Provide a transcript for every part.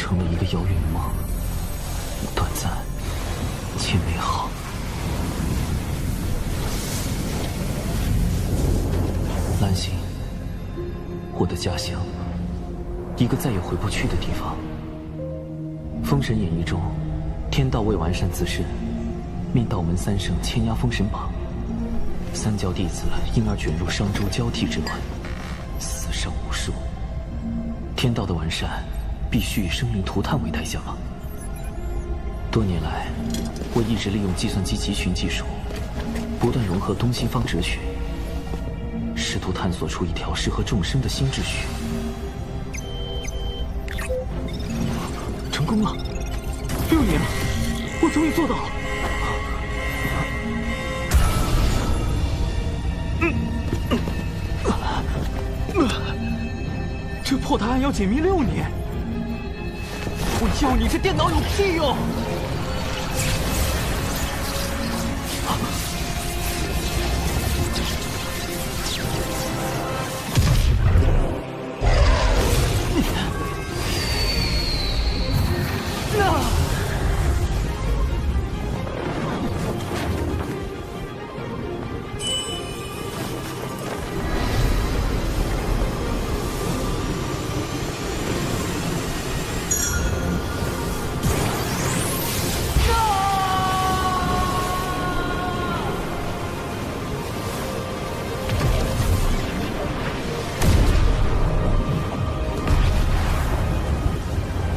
成了一个遥远的梦，短暂且美好。蓝星，我的家乡，一个再也回不去的地方。《封神演义》中，天道为完善自身，命道门三圣牵压封神榜，三教弟子因而卷入商周交替之乱，死伤无数。天道的完善，必须以生灵涂炭为代价吗？多年来，我一直利用计算机集群技术，不断融合东西方哲学，试图探索出一条适合众生的新秩序。成功了！6年了，我终于做到了。这破答案要解密6年，我要你这电脑有屁用！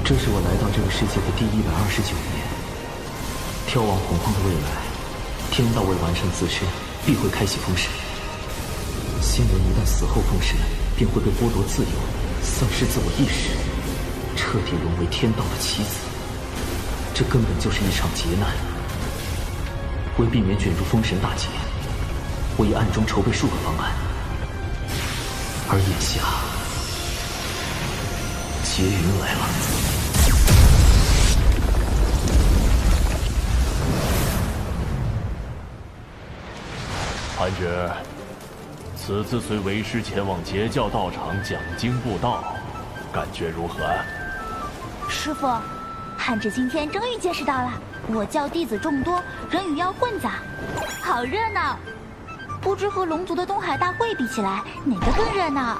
这是我来到这个世界的第129年。眺望洪荒的未来，天道为完善自身，必会开启封神。仙人一旦死后封神，便会被剥夺自由，丧失自我意识，彻底沦为天道的棋子。这根本就是一场劫难。为避免卷入封神大劫，我已暗中筹备数个方案，而眼下，劫云来了。韩芷，此次随为师前往截教道场讲经布道，感觉如何？师父，汉芷今天终于见识到了我教弟子众多，人与妖混杂，好热闹。不知和龙族的东海大会比起来，哪个更热闹？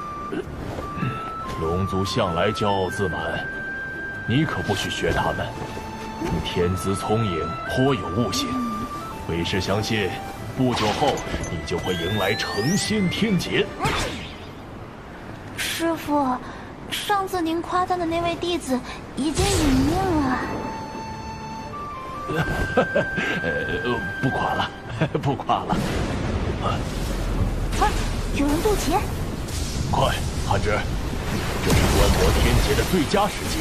龙族向来骄傲自满，你可不许学他们。你天资聪颖，颇有悟性，为师相信，不久后你就会迎来成仙天劫。师父，上次您夸赞的那位弟子已经殒命了。不夸了，不夸了。快，有人渡劫！快，韩芷，这是观摩天劫的最佳时机。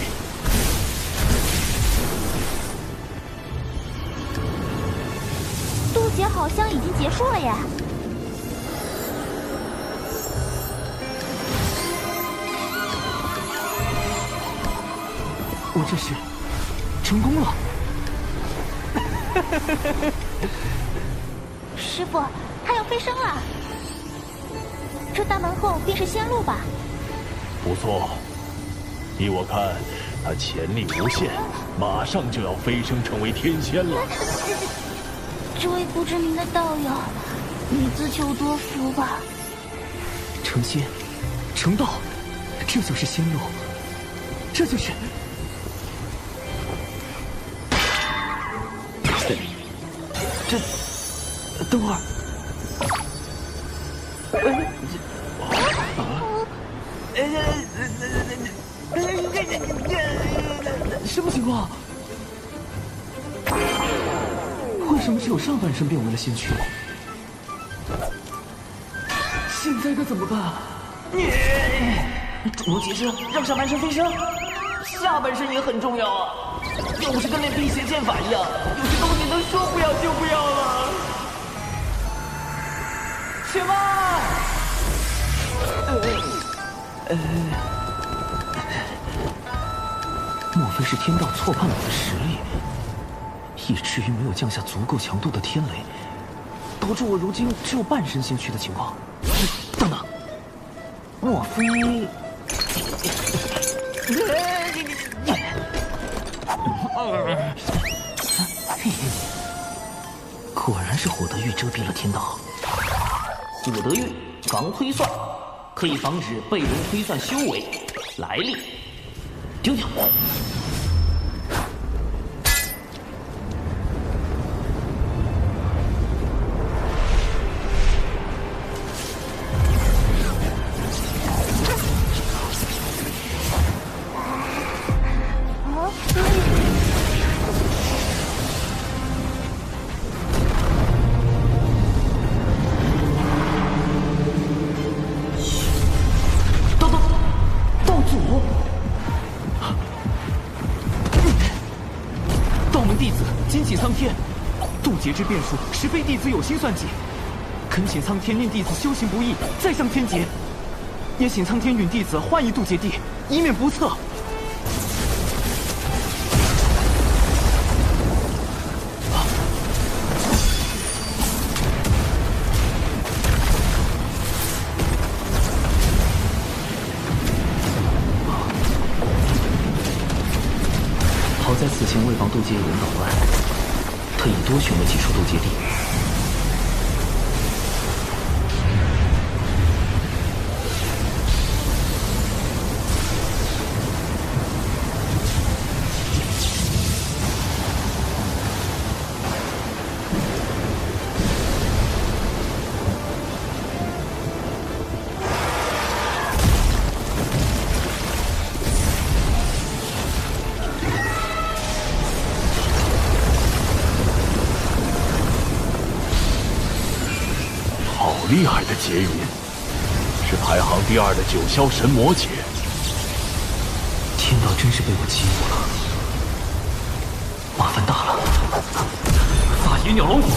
渡劫好像已经结束了耶。我这是成功了。师父，他要飞升了。这大门后便是仙路吧？不错，依我看，他潜力无限，马上就要飞升成为天仙了。这位不知名的道友，你自求多福吧。成仙，成道，这就是仙路，这就是。这，等会儿。什么情况？为什么只有上半身变为了仙躯？现在该怎么办？主动解释，让上半身飞升，下半身也很重要啊！又不是跟练辟邪剑法一样，有些东西能说不要就不要了。且慢！莫非是天道错判了我的实力，以至于没有降下足够强度的天雷，导致我如今只有半身仙躯的情况？等等，莫非？果然是火德玉遮蔽了天道。火德玉防推算，可以防止被人推算修为、来历。丢掉。渡劫之变数，实非弟子有心算计。恳请苍天令弟子修行不易，再向天劫。也请苍天允弟子换一渡劫地，以免不测。好在此前为防渡劫有人捣乱，特意多选了几处渡劫地。厉害的劫云，是排行第2的九霄神魔劫。天道真是被我激怒了，麻烦大了。法野鸟龙骨。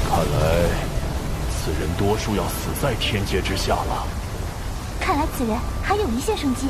看来此人多数要死在天劫之下了。看来此人还有一线生机。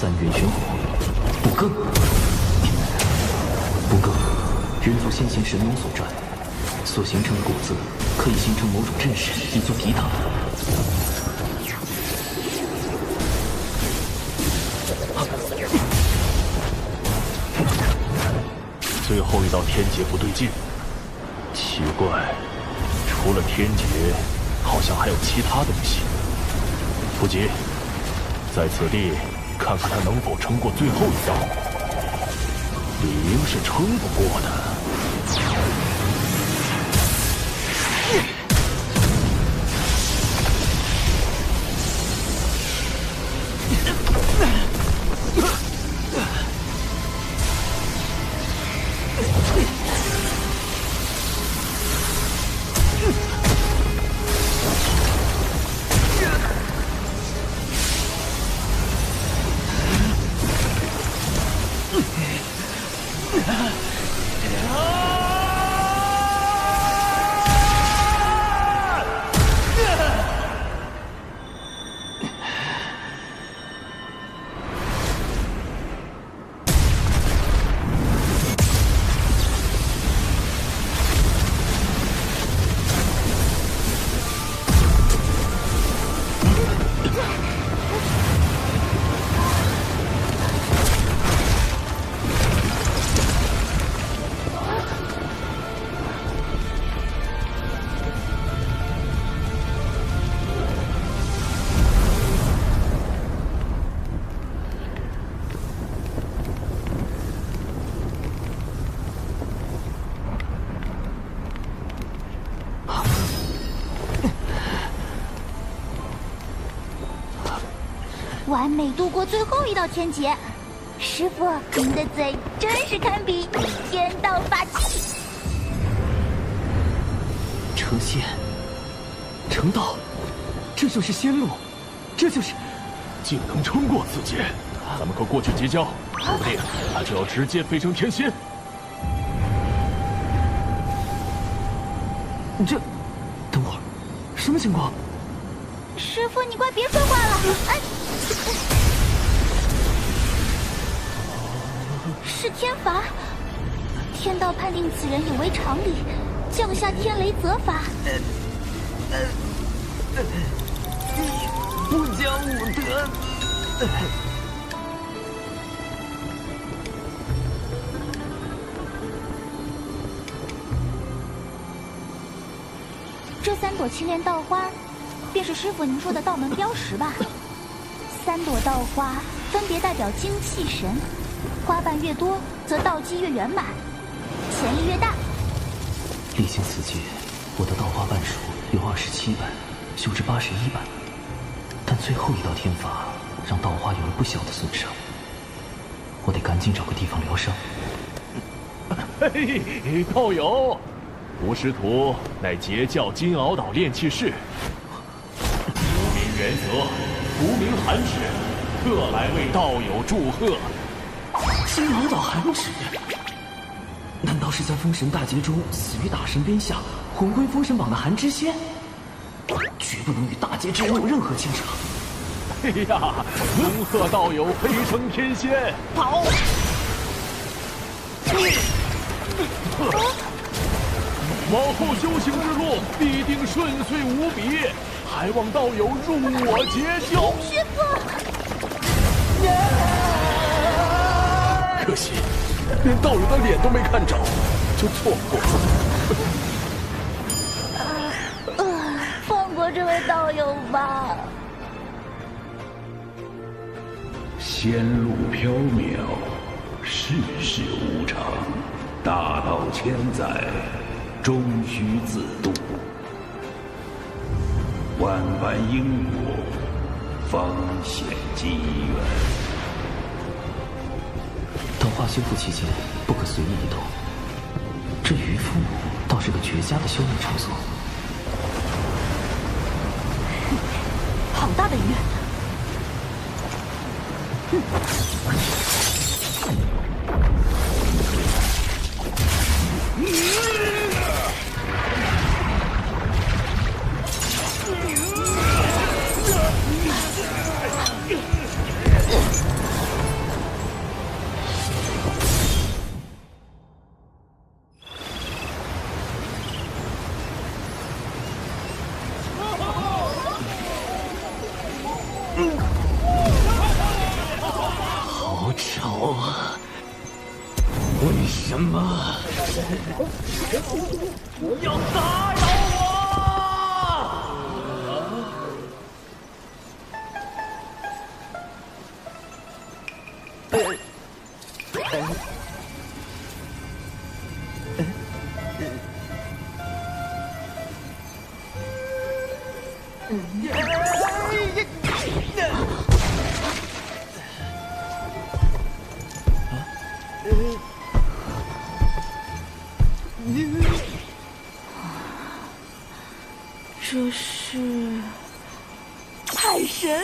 三元玄火，不更。不更，人族先贤神农所传，所形成的骨子可以形成某种阵势，以作抵挡。最后一道天劫不对劲，奇怪，除了天劫，好像还有其他东西。不急，在此地看看他能否撑过最后一道，理应是撑不过的。完美度过最后一道天劫。师傅，您的嘴真是堪比天道法器。成仙，成道，这就是仙路，这就是。竟能撑过此劫，咱们快过去结交，说不定他就要直接飞升天仙。这，等会儿，什么情况？师傅，你快别说话了！哎，是天罚，天道判定此人有违常理，降下天雷责罚。不讲武德。这3朵青莲道花，便是师傅您说的道门标识吧？3朵道花分别代表精气神，花瓣越多，则道基越圆满，潜力越大。历经此劫，我的道花瓣数由27瓣修至81瓣，但最后一道天罚让道花有了不小的损伤，我得赶紧找个地方疗伤。嘿，道友，吾师徒乃截教金鳌岛炼气士，无名元泽，无名寒指，特来为道友祝贺。金鳌岛寒指，难道是在封神大劫中死于大神鞭下，魂归封神榜的寒之仙？绝不能与大劫之人有任何牵扯。哎呀，恭贺道友飞升天仙！跑！往后修行之路必定顺遂无比，还望道友入我结教。师傅，可惜，连道友的脸都没看着，就错过了。放过这位道友吧。仙路缥缈，世事无常，大道千载，终须自渡。万般因果，方显机缘。道花修复期间，不可随意移动。这渔夫倒是个绝佳的休憩场所。好大的鱼！好吵啊！为什么要打扰这是海神。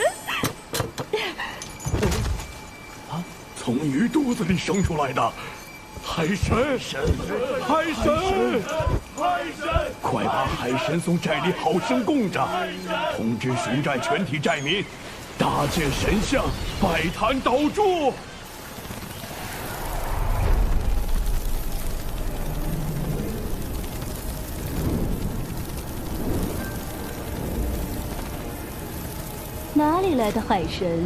从鱼肚子里生出来的海神，海神，快把海神送寨里好生供着，通知蜀寨全体寨民，搭建神像，拜坛祷祝。哪里来的海神，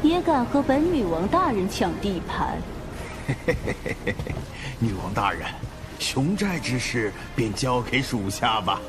也敢和本女王大人抢地盘？女王大人，雄寨之事便交给属下吧。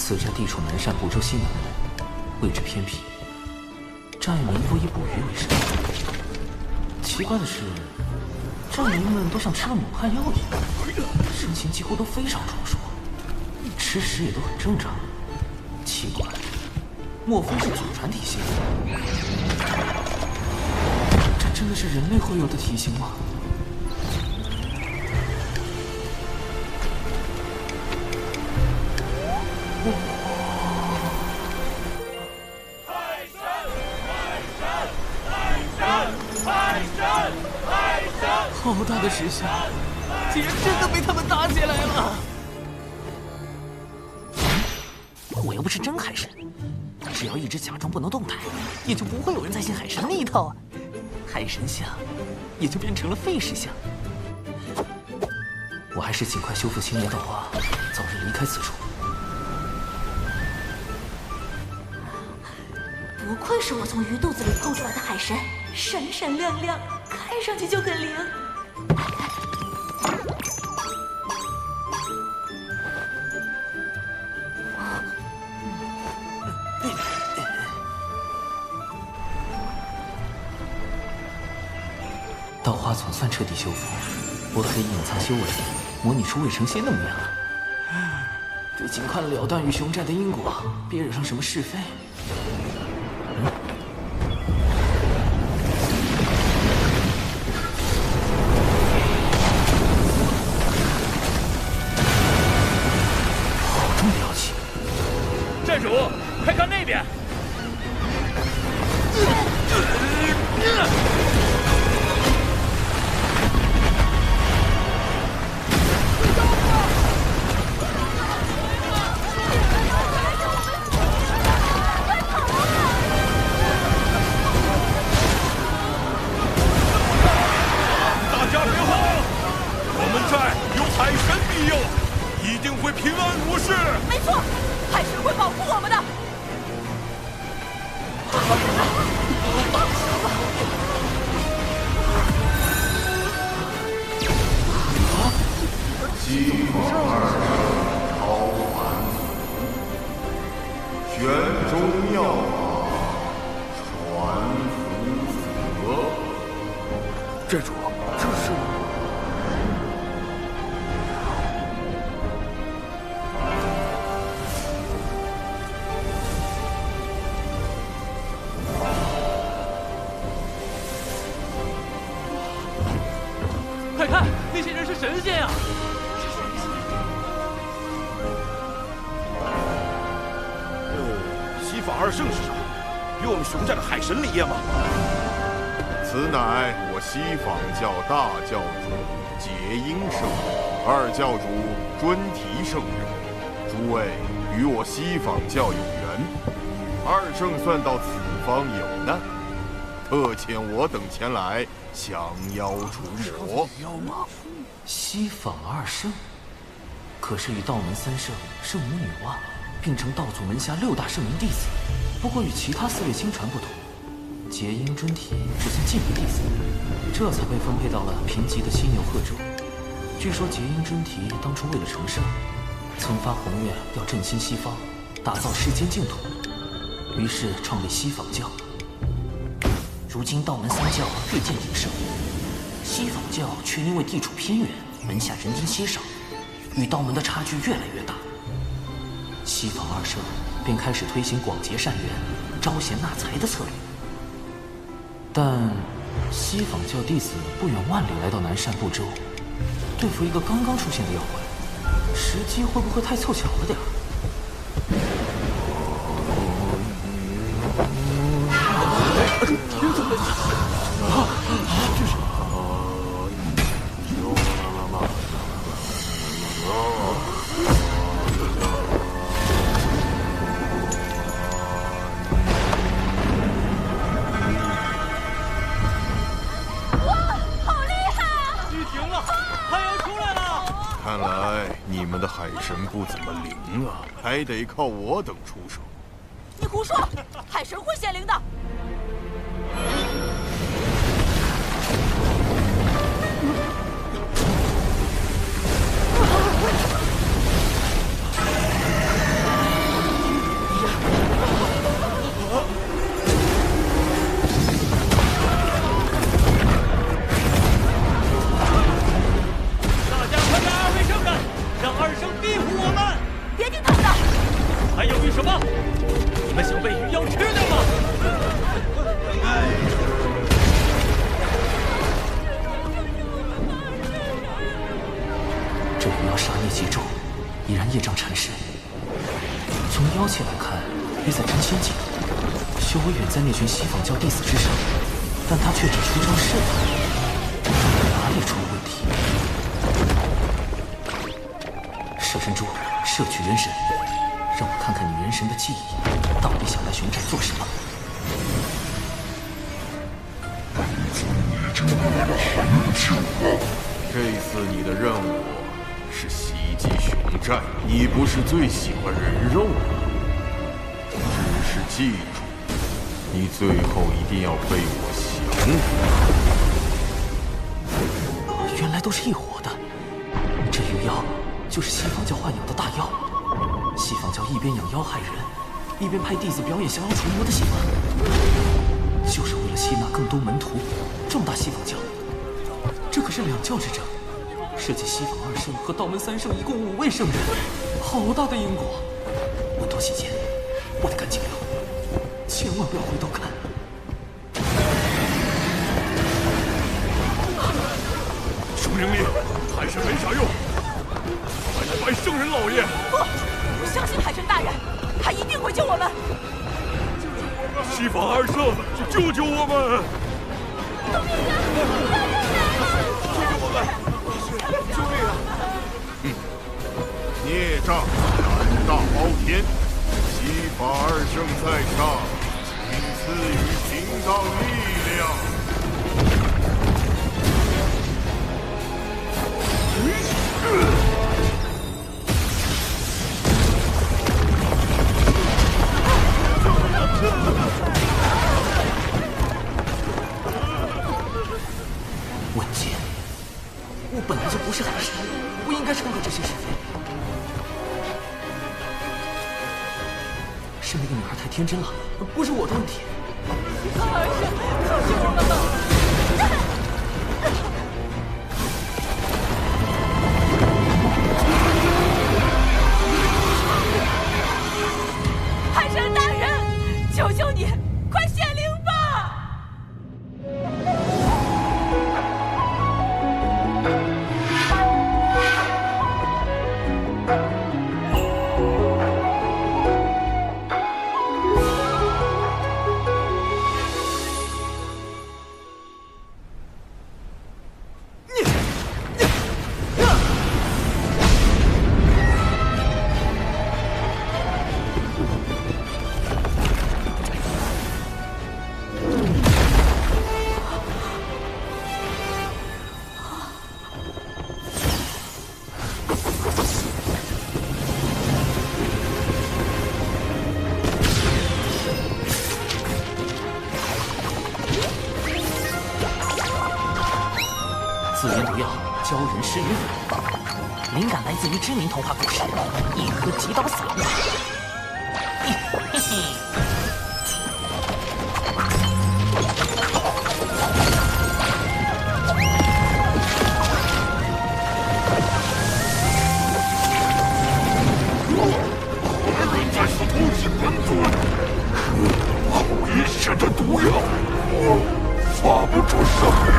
此寨地处南赡部洲西南部，位置偏僻，寨民多以捕鱼为生。奇怪的是，寨民们都像吃了猛汉药一样，神情几乎都非常壮硕，吃食也都很正常。奇怪，莫非是祖传体型？这真的是人类会有的体型吗？好大的石像，竟然真的被他们打起来了！我又不是真海神，只要一直假装不能动弹，也就不会有人再信海神那一套啊。海神像也就变成了废石像。我还是尽快修复青莲道花，早日离开此处。不愧是我从鱼肚子里偷出来的海神，闪闪亮亮，看上去就很灵。道花总算彻底修复，我可以隐藏修为，模拟出未成仙的模样了。得尽快了断与熊寨的因果，别惹上什么是非。好重妖气！寨主，快看那边！平安无事。没错，海神会保护我们的。西方二圣超凡玄中妙法，传福泽。寨主，这是……快看，那些人是神仙呀！西法二圣是啥？与我们熊寨的海神理念吗？此乃我西坊教大教主结英圣人，二教主尊提圣人。诸位与我西坊教有缘，二圣算到此方有难，特遣我等前来降妖除魔。西坊二圣，可是与道门三圣圣母女娲并称道祖门下6大圣门弟子。不过与其他4位亲传不同，结英尊提只算近门弟子，这才被分配到了贫瘠的犀牛贺州。据说结英尊提当初为了成圣，曾发宏愿要振兴西方，打造世间净土，于是创立西坊教。如今道门三教日渐鼎盛，西坊教却因为地处偏远，门下人丁稀少，与道门的差距越来越大。西坊二圣便开始推行广结善缘、招贤纳才的策略。但西坊教弟子不远万里来到南赡部洲，对付一个刚刚出现的妖怪，时机会不会太凑巧了点儿？看来你们的海神不怎么灵啊，还得靠我等出手。你胡说，海神会显灵的。毒药杀孽极重，已然业障缠身。从妖气来看，约在真仙境，修为远在那群西方教弟子之上，但他却只出招示范，哪里出了问题？摄神珠，摄取元神，让我看看你元神的记忆，到底想来熊寨做什么？这次你的任务是袭击熊寨，你不是最喜欢人肉吗？只是记住，你最后一定要被我降服。原来都是一伙的。这鱼妖就是西方教豢养的大妖。西方教一边养妖害人，一边派弟子表演降妖除魔的戏法，就是为了吸纳更多门徒，壮大西方教。这可是两教之争，涉及西方2圣和道门3圣，一共5位圣人，好大的因果。稳妥起见，我得赶紧溜，千万不要回头看。熊灵力还是没啥用，快去拜圣人老爷！不，我相信海神大人，他一定会救我们。西方2圣，救救我们！救命啊！救救我们！救命啊！孽障胆大包天，西法2圣在上，请赐予行当力量。文杰，我本来就不是海神，不应该掺和这些是非。是那个女孩太天真了，不是我的问题。2圣，救救我们吧！海神大人，求求你，快显灵吧！自研毒药，教人施于法，灵感来自于知名童话故事《一颗极刀撒布》。嘿嘿。人在偷袭本尊，好阴险的毒药，我发不出声音。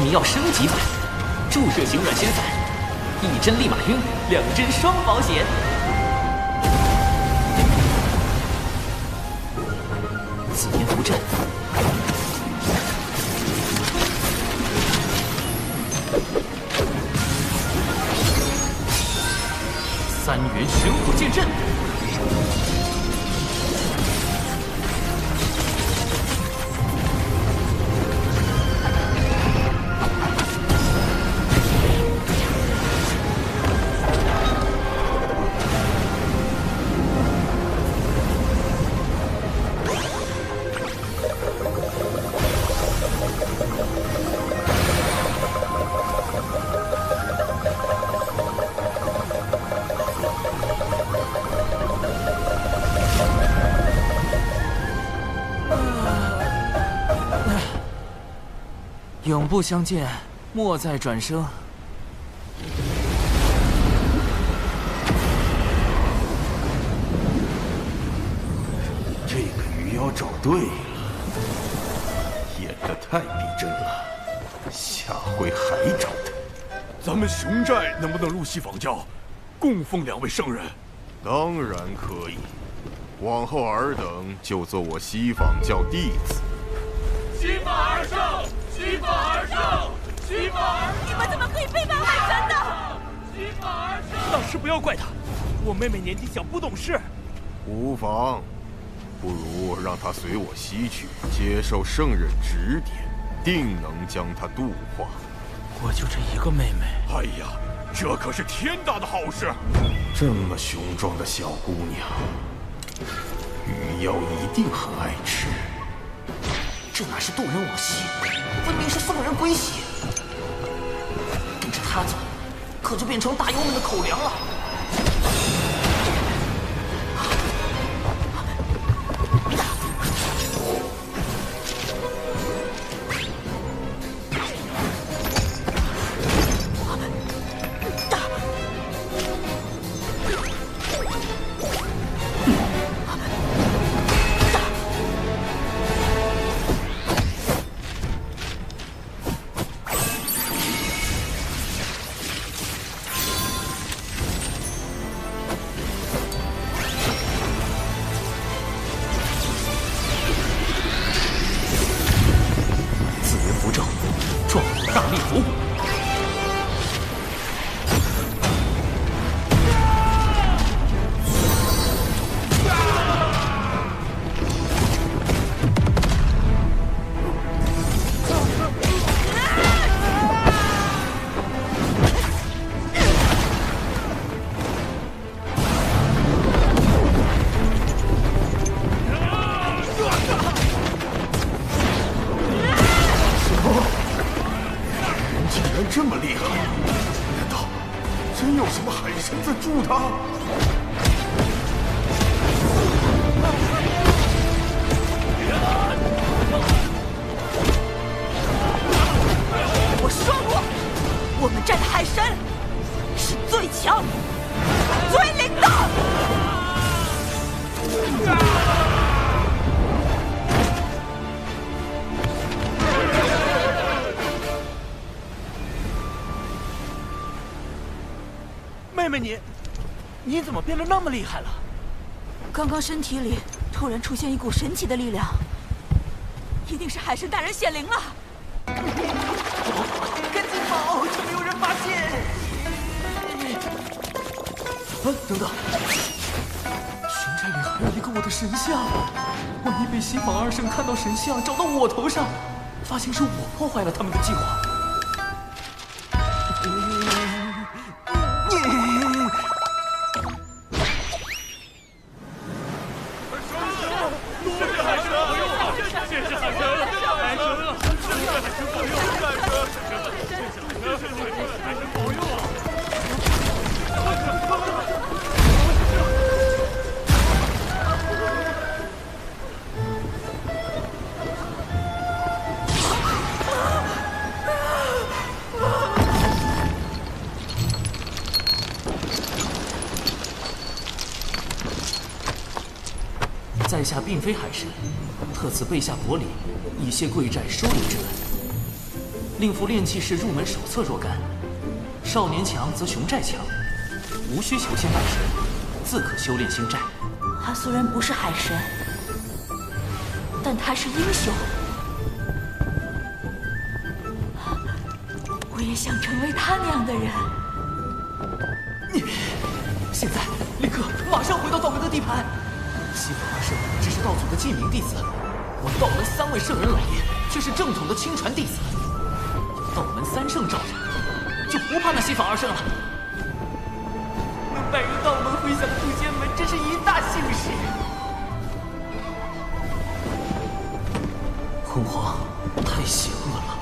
迷药升级版，注射型软仙散，1针立马晕，2针双保险。紫炎符阵，3元玄火剑阵。永不相见，莫再转生。对了，演得太逼真了，下回还找他。咱们熊寨能不能入西仿教，供奉2位圣人？当然可以，往后尔等就做我西仿教弟子。西仿二圣，西仿二圣，西仿二圣！你们怎么可以背叛海神呢？西仿二圣！老师不要怪他，我妹妹年纪小不懂事。无妨，不如让他随我西去，接受圣人指点，定能将他度化。我就这一个妹妹。哎呀，这可是天大的好事！这么雄壮的小姑娘，鱼妖一定很爱吃。这哪是渡人往西，分明是送人归西。跟着他走，可就变成大妖们的口粮了。这么厉害，难道真有什么海神在助他？我说过，我们寨的海神是最强、最灵的。妹妹你怎么变得那么厉害了？刚刚身体里突然出现一股神奇的力量，一定是海神大人显灵了。赶紧跑，趁没有人发现。等等，熊寨里还有一个我的神像，万一被西仿二圣看到神像，找到我头上，发现是我破坏了他们的计划。在下并非海神，特赐备下薄礼，以谢贵寨收留之恩。令符炼器士入门手册若干，少年强则熊寨强，无需求仙拜神，自可修炼星寨。他虽然不是海神，但他是英雄。我也想成为他那样的人。现在立刻马上回到道门的地盘。西仿二圣只是道祖的记名弟子，我道门3位圣人老爷却是正统的亲传弟子。有道门3圣罩着，就不怕那西仿二圣了。能拜入道门回响诛仙门，真是一大幸事。昏皇太邪恶了，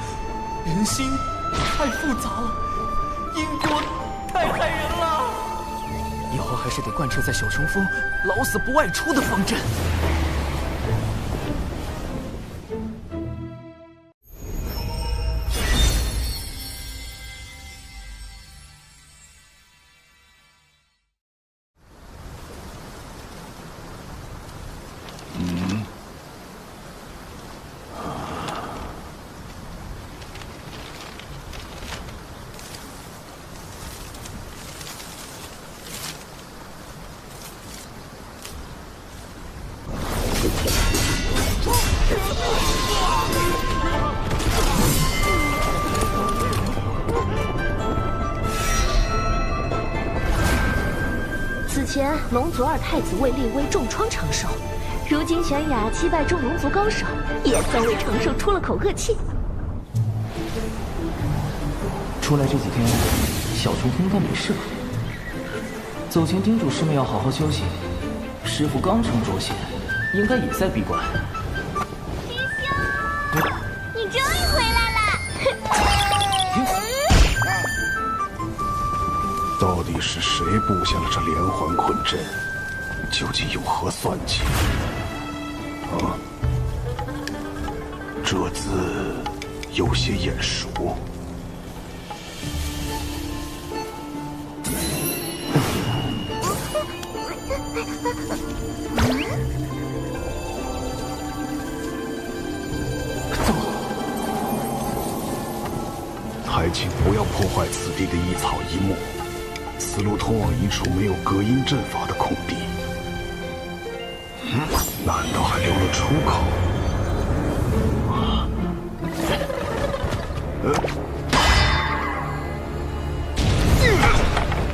人心太复杂了，因果太害人了。以后还是得贯彻在小琼峰老死不外出的方针。此前龙族二太子为立威重创承受，如今玄雅击败众龙族高手，也算为承受出了口恶气。出来这几天，小琼应该没事吧？走前叮嘱师妹要好好休息。师傅刚成捉仙，应该也在闭关。师兄，你终于回来了！到底是谁布下了这连环困阵？究竟有何算计？啊，这字有些眼熟。还请不要破坏此地的一草一木，此路通往一处没有隔音阵法的空地。难道还留了出口？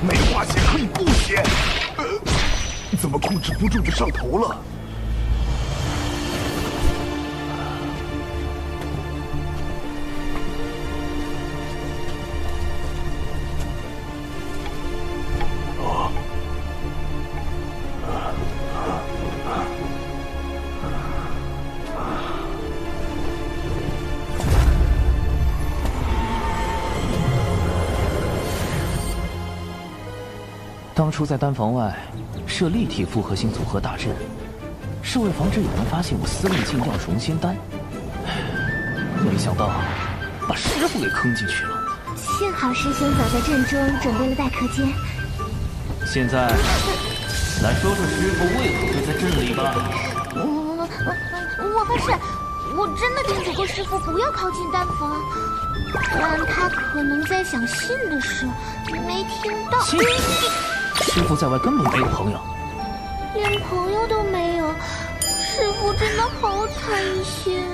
梅花血可以不血，怎么控制不住就上头了？当初在丹房外设立体复合型组合大阵，是为防止有人发现我司令禁药融仙丹。没想到把师傅给坑进去了。幸好师兄早在阵中准备了待客间。现在来说说师傅为何会在阵里吧。我发誓，我真的叮嘱过师傅不要靠近丹房，但他可能在想信的事，没听到。信？师傅在外根本没有朋友，连朋友都没有，师傅真的好惨心。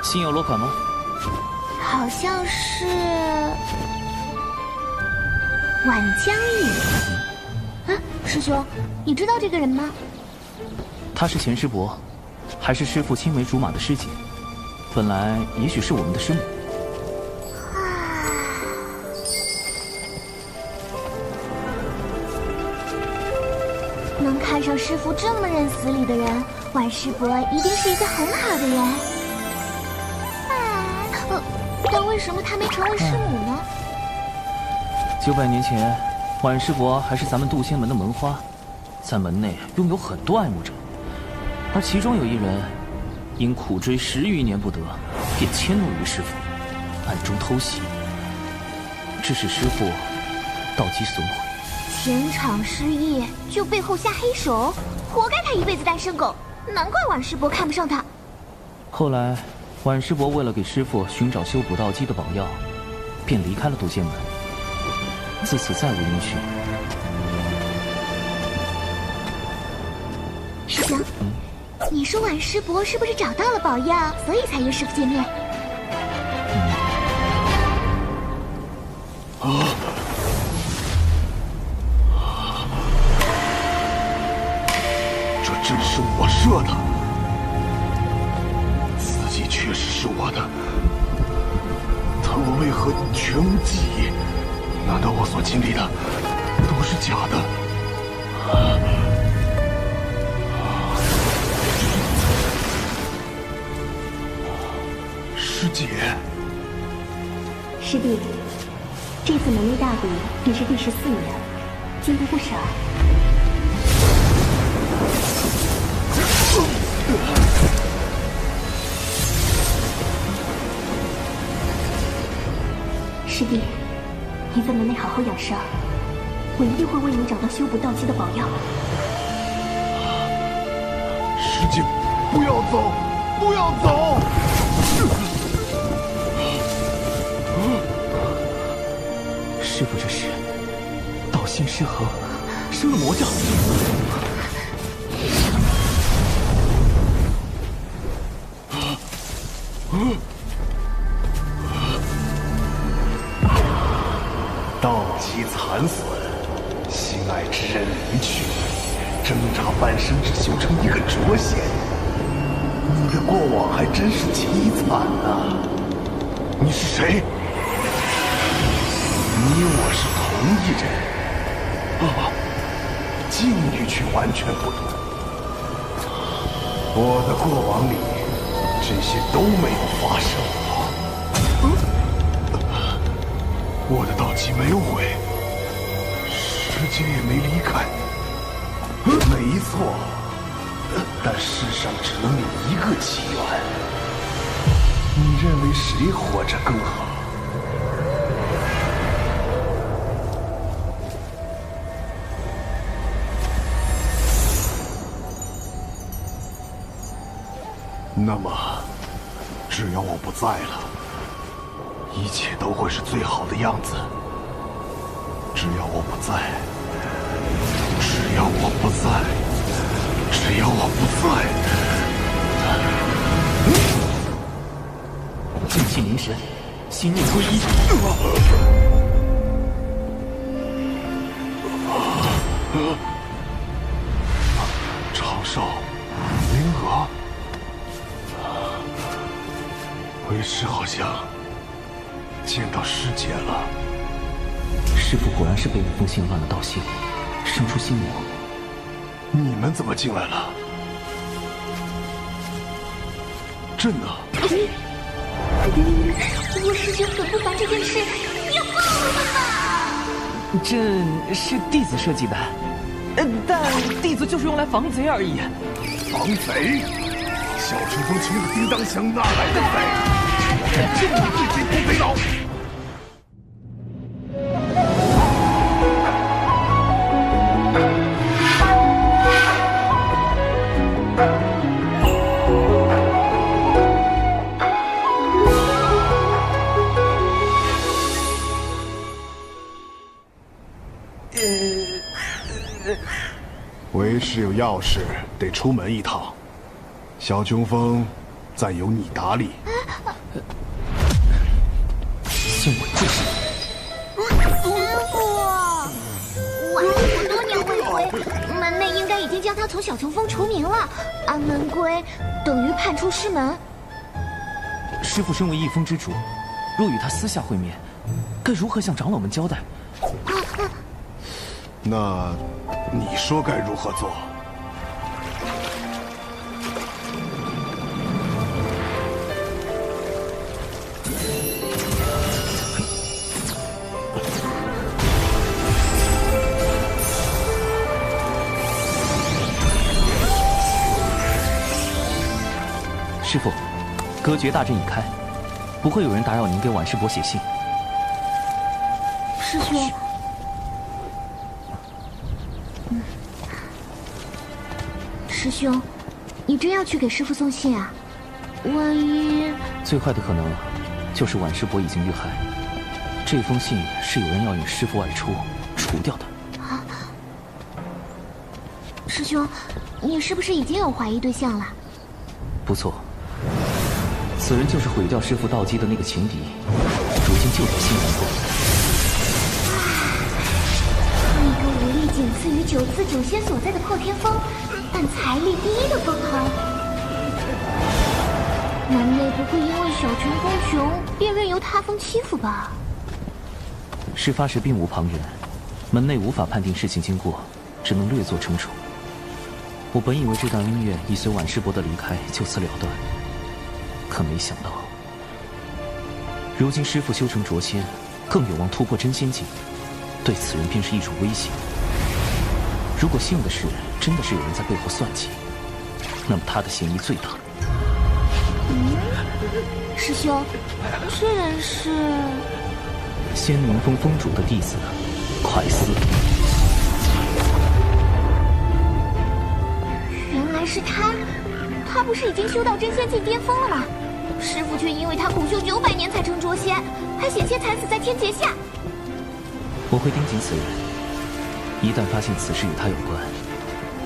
心有落款吗？好像是晚江影。师兄，你知道这个人吗？他是钱师伯，还是师父青梅竹马的师姐，本来也许是我们的师母。能看上师父这么认死理的人，晚师伯一定是一个很好的人。但为什么他没成为师母呢？900年前，晚师伯还是咱们渡仙门的门花，在门内拥有很多爱慕者，而其中有一人因苦追10余年不得，便迁怒于师父，暗中偷袭，致使师父道基损毁。前场失意就背后下黑手，活该他一辈子单身狗，难怪晚师伯看不上他。后来，晚师伯为了给师父寻找修补道基的宝药，便离开了渡仙门，自此再无音讯。师兄，你说晚师伯是不是找到了宝药，所以才约师父见面？这阵是我设的，自己确实是我的，但我为何全无记忆？难道我所经历的都是假的？师姐，师弟，这次门内大比已是第14年，进步不少。师弟，你在门内好好养伤，我一定会为你找到修补道基的宝药。师姐，不要走，不要走！师父这是道心失衡，生了魔障。道基残损，心爱之人离去，挣扎半生只修成一个浊仙。你的过往还真是凄惨啊！你是谁？你我是同一人，境遇却完全不同。我的过往里，这些都没有发生过。我的道基没有毁，时间也没离开。没错，但世上只能有一个起源。你认为谁活着更好？那么，只要我不在了，一切都会是最好的样子。只要我不在，只要我不在，只要我不在。静气凝神，心念归一。长寿，灵娥。为师好像见到师姐了。师父果然是被那封信乱了道心，生出心魔。你们怎么进来了？朕呢？我师姐很不烦这件事，你要告诉他吧。这是弟子设计的，但弟子就是用来防贼而已。防贼？小春风穷的叮当响，哪来的贼？我看朕你对贼不贼老！为师有要事得出门一趟，小琼峰暂由你打理。先稳住师父，晚父多年未回，门内应该已经将他从小琼峰除名了。安门归等于叛出师门。师父身为一峰之主，若与他私下会面，该如何向长老们交代？那你说该如何做？师父，隔绝大阵已开，不会有人打扰您给晚师伯写信。师兄，师兄，你真要去给师父送信啊？万一……最坏的可能就是晚师伯已经遇害，这封信是有人要引师父外出除掉的。啊，师兄，你是不是已经有怀疑对象了？不错，此人就是毁掉师父道基的那个情敌，如今就在西南宫。一个武力仅次于九次九仙所在的破天峰，但财力第一的封侯，门内不会因为小泉公穷便任由他封欺负吧？事发时并无旁人，门内无法判定事情经过，只能略作惩处。我本以为这段恩怨已随晚师伯的离开就此了断，可没想到，如今师父修成浊仙，更有望突破真仙境，对此人便是一种威胁。如果幸运的是真的是有人在背后算计，那么他的嫌疑最大。师兄，这人是仙宁峰峰主的弟子快思。原来是他，他不是已经修到真仙境巅峰了吗？师父却因为他苦修900年才成浊仙，还险些惨死在天劫下。我会盯紧此人，一旦发现此事与他有关，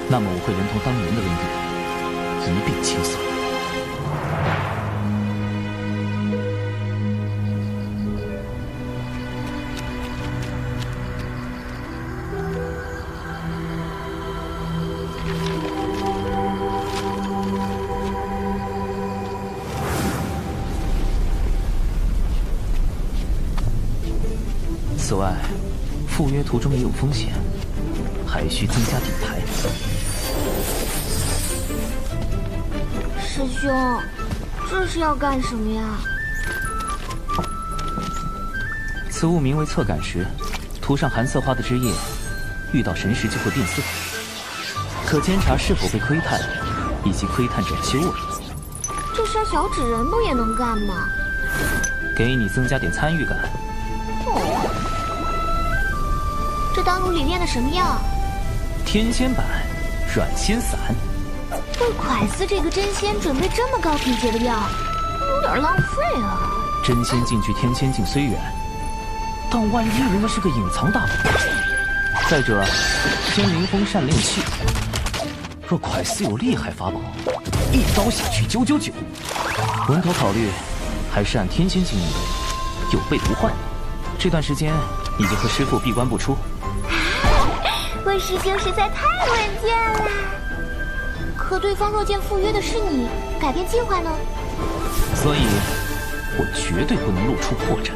那么我会连同当年的恩怨一并清算。此外，赴约途中也有风险，还需增加底牌。师兄，这是要干什么呀？此物名为侧感石，涂上寒色花的枝叶，遇到神石就会变色，可监察是否被窥探，以及窥探者的修为。这杀小纸人不也能干吗？给你增加点参与感。哦，这丹炉里炼的什么药？天仙版软仙散。为蒯司这个真仙准备这么高品质的药，有点浪费啊。真仙进去天仙境虽远，但万一人家是个隐藏大宝。再者，仙灵风善炼器，若蒯司有厉害法宝，一刀下去999。稳妥考虑，还是按天仙境应对，有备无患。这段时间你就和师父闭关不出。我师兄实在太稳健了。可对方若见赴约的是你，改变计划呢？所以，我绝对不能露出破绽。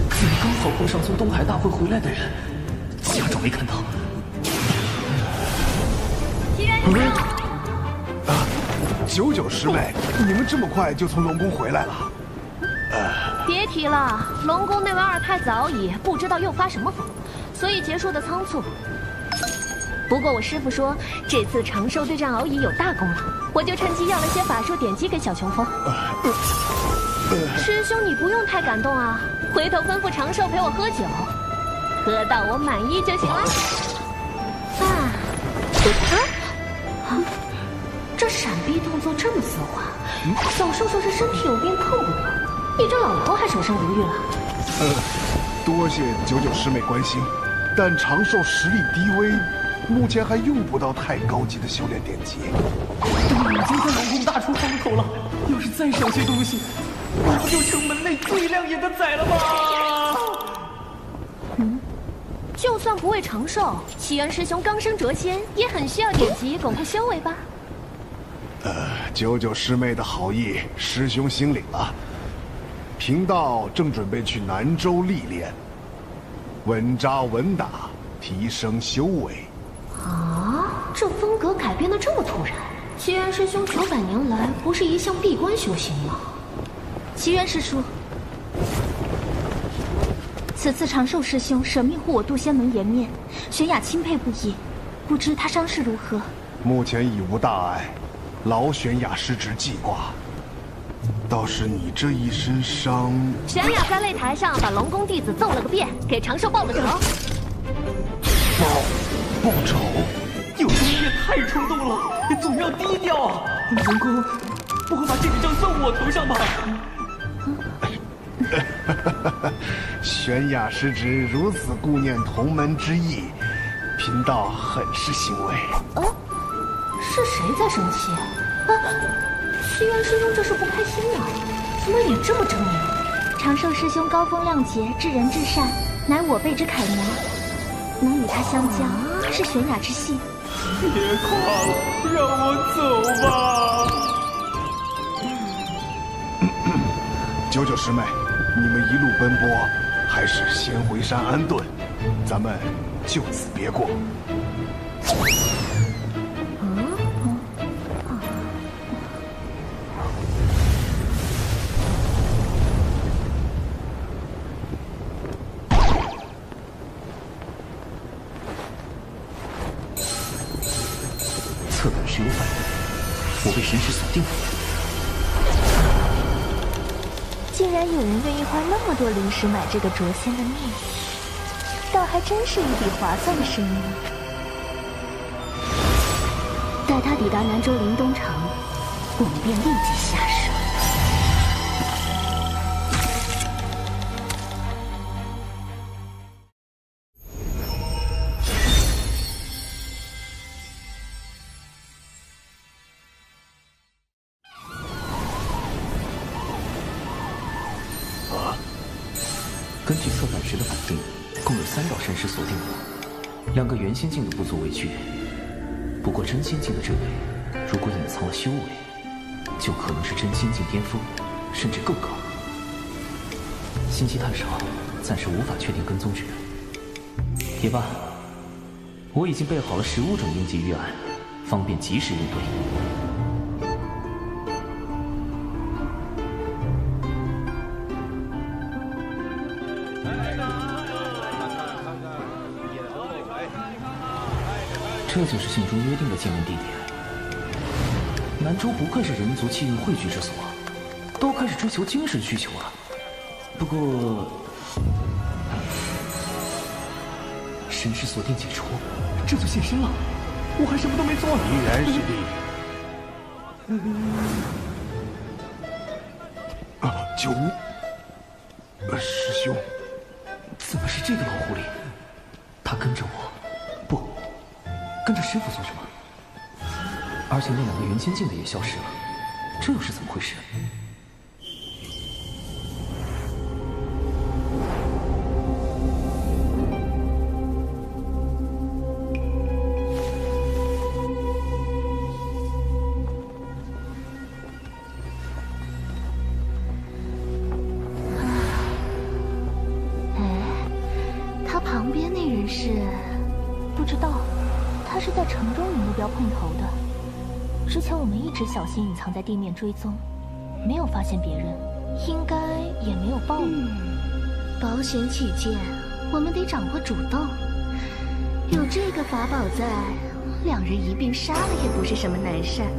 怎么刚好碰上从东海大会回来的人？假装没看到。99师妹，你们这么快就从龙宫回来了？别提了，龙宫那位二太子敖乙不知道又发什么疯，所以结束的仓促。不过我师父说，这次长寿对战敖乙有大功劳，我就趁机要了些法术典籍给小琼峰。师兄，你不用太感动啊，回头吩咐长寿陪我喝酒，喝到我满意就行了。这闪避动作这么丝滑，小寿说是身体有病碰不得，你这老头还守身如玉了。多谢99师妹关心，但长寿实力低微，目前还用不到太高级的修炼典籍。都已经在龙宫大出风头了，要是再少些东西，我不就成门内最亮眼的仔了吗？就算不为长寿，奇缘师兄刚升谪仙，也很需要典籍巩固修为吧？99师妹的好意，师兄心领了。贫道正准备去南州历练，稳扎稳打，提升修为。这风格改变的这么突然，奇缘师兄900年来不是一向闭关修行吗？奇缘师叔，此次长寿师兄舍命护我渡仙门颜面，玄雅钦佩不已，不知他伤势如何？目前已无大碍，劳玄雅失职记挂。倒是你这一身伤，玄雅在擂台上把龙宫弟子揍了个遍，给长寿报了仇。报仇？有时候也太冲动了，总要低调啊！龙宫不会把这笔账算我头上吧？玄雅失职，如此顾念同门之意，贫道很是欣慰。是谁在生气？奇缘师兄这是不开心啊？怎么脸这么狰狞？长寿师兄高风亮节，至仁至善，乃我辈之楷模，能与他相交，是玄雅之幸。别夸了，让我走吧。99师妹，你们一路奔波，还是先回山安顿，咱们就此别过。侧感石有反应，我被神石锁定了。竟然有人愿意花那么多灵石买这个谪仙的命，倒还真是一笔划算的生意。待他抵达南州灵东城，我们便立即下手。根据侧感石的反应，共有3道神石锁定我，2个元仙境的不足为惧。不过真仙境的这位，如果隐藏了修为，就可能是真仙境巅峰，甚至更高。信息太少，暂时无法确定跟踪之人。也罢，我已经备好了15种应急预案，方便及时应对。这就是信中约定的见面地点。南州不愧是人族气运汇聚之所，都开始追求精神需求了。不过，神识锁定解除，这就现身了。我还什么都没做。依然师弟。九屋，师兄，怎么是这个老狐狸？他跟着我，不，跟着师傅做什么？而且那2个元仙境的也消失了，这又是怎么回事？他旁边那人是？不知道，他是在城中与目标碰头的。之前我们一直小心隐藏在地面追踪，没有发现别人，应该也没有暴露。保险起见，我们得掌握主动。有这个法宝在，2人一并杀了也不是什么难事儿。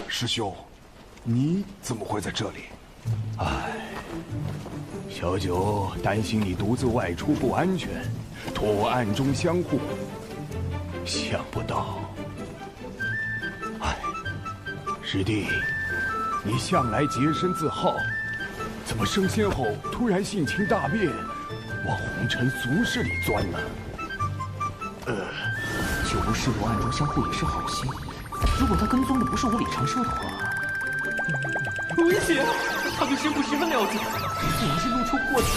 师兄，你怎么会在这里？唉，小九担心你独自外出不安全，托我暗中相护。想不到，唉，师弟，你向来洁身自好，怎么升仙后突然性情大变，往红尘俗世里钻呢？九无师徒暗中相护也是好心。如果他跟踪的不是无理长寿的话，危险！他对师傅十分了解，我要是露出过错，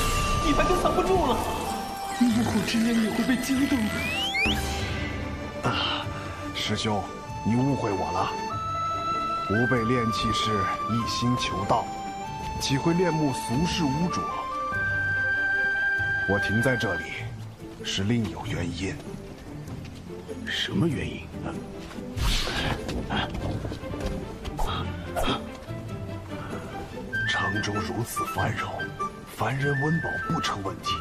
一般就藏不住了。怒火之焰也会被惊动的。师兄，你误会我了。吾辈炼气士一心求道，岂会恋慕俗世污浊？我停在这里，是另有原因。什么原因？城中如此繁荣，凡人温饱不成问题。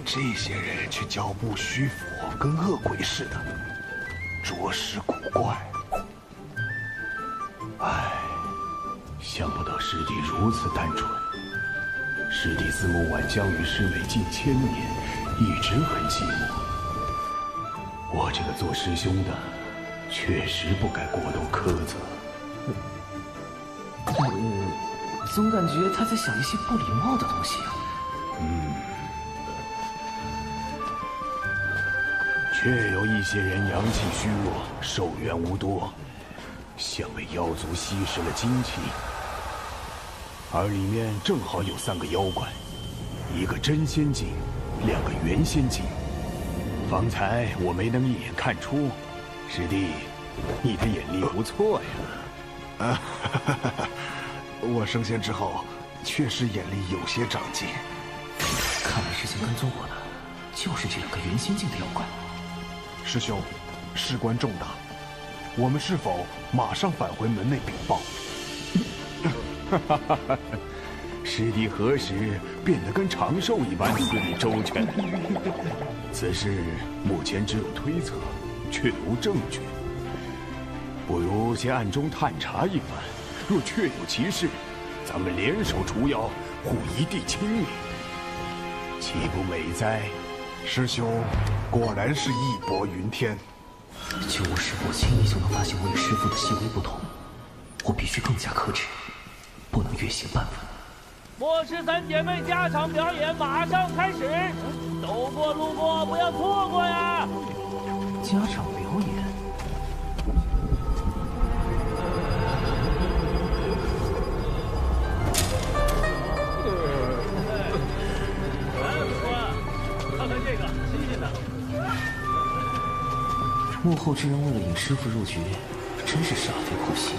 这些人却脚步虚浮，跟恶鬼似的，着实古怪。唉，想不到师弟如此单纯。师弟自暮晚将与师妹近1000年，一直很寂寞。我这个做师兄的，确实不该过度苛责。总感觉他在想一些不礼貌的东西。确有一些人阳气虚弱，寿元无多，像被妖族吸食了精气。而里面正好有3个妖怪，1个真仙境，2个元仙境。方才我没能一眼看出，师弟，你的眼力不错呀。我升仙之后，确实眼力有些长进。看来之前跟踪我的，就是这2个元仙境的妖怪。师兄，事关重大，我们是否马上返回门内禀报？师弟何时变得跟长寿一般思虑周全？此事目前只有推测，却无证据。不如先暗中探查一番，若确有其事，咱们联手除妖，护一地清明，岂不美哉？师兄果然是义薄云天。就我师傅轻易就能发现我与师傅的细微不同，我必须更加克制，不能越行半分。末世3姐妹加场表演马上开始，走过路过不要错过呀！加场表演。幕后之人为了引师傅入局，真是煞费苦心。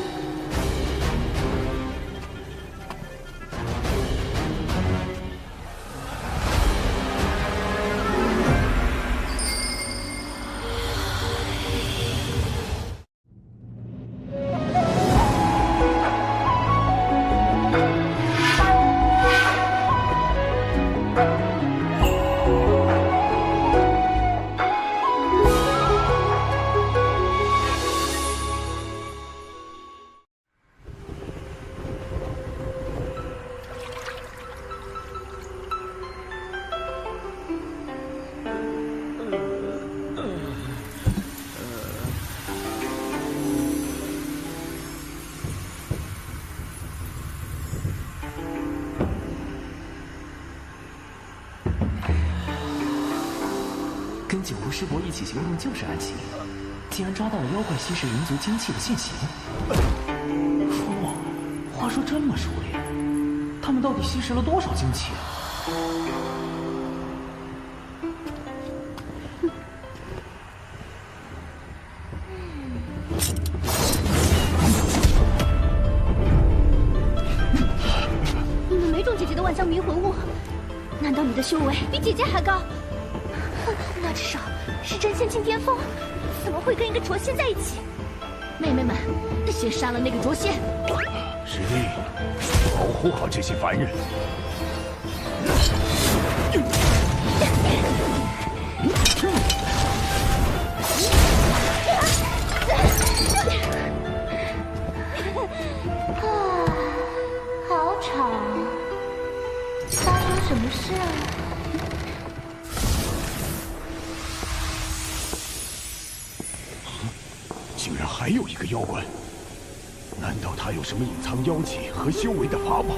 跟九无师伯一起行动就是暗器，竟然抓到了妖怪吸食人族精气的现行。父母，话说这么熟练，他们到底吸食了多少精气啊？你们没中姐姐的万香迷魂物，难道你的修为比姐姐还高？那至少是真仙境巅峰，怎么会跟一个浊仙在一起？妹妹们，先杀了那个浊仙！师弟，保护好这些凡人。好吵，发生什么事啊？竟然还有一个妖怪，难道他有什么隐藏妖气和修为的法宝？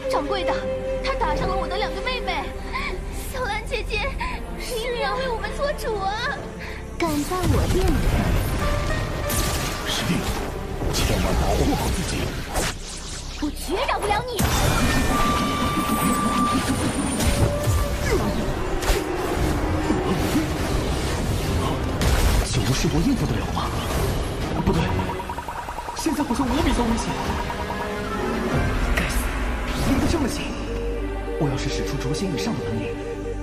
掌柜的，他打伤了我的两个妹妹，小兰姐姐，你要为我们做主啊！敢在我店里？师弟，千万保护好自己！我绝饶不了你！九无师伯应付得了吗？不对，现在好像无比遭威胁。该死，离得这么近，我要是使出浊仙以上的本领，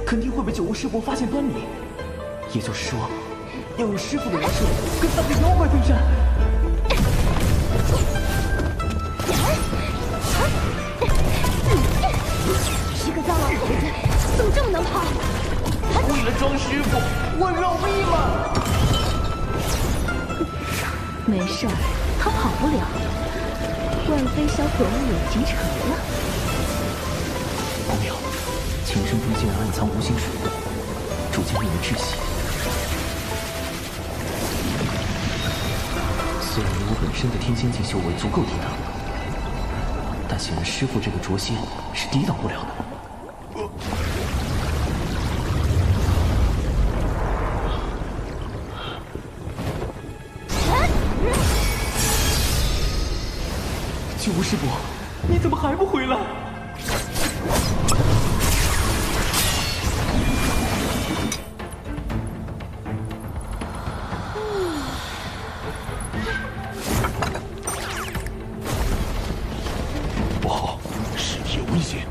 肯定会被九无师伯发现端倪。也就是说，要用师傅的人设跟三个妖怪对战。是个糟老头子，怎么这么能跑？为了装师傅，我饶命了！没事儿，他跑不了。万飞小可恶已经成了。不妙，情深中竟然暗藏无形水雾，逐渐令人窒息。虽然我本身的天仙境修为足够抵挡，但显然师傅这个浊仙是抵挡不了的。九无师伯，你怎么还不回来？不好，尸体有危险，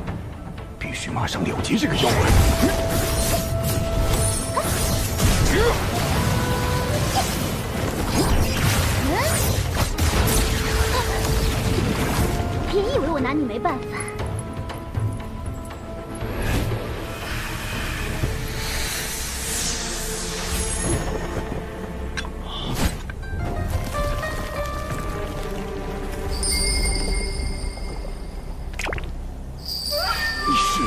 必须马上了结这个妖怪。别以为我拿你没办法。你是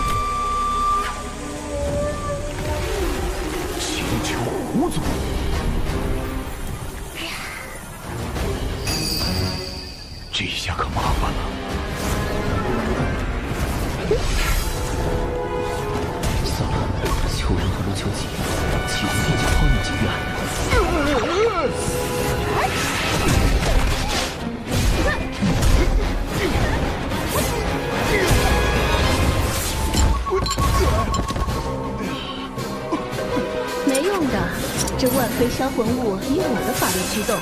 千秋狐族？这下可麻烦了。算了，求人不如求己，启动天角抛你几远。非销魂物以我的法力驱动，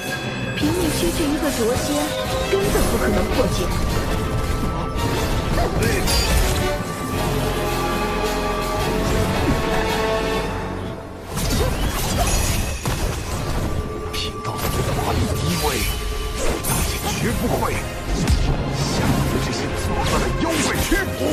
凭你区区一个诛仙，根本不可能破解。贫道法力低微，大姐绝不会向你们这些作恶的妖怪屈服。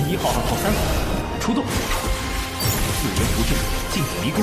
1号、2号、3号出动，四元符阵，禁止离宫。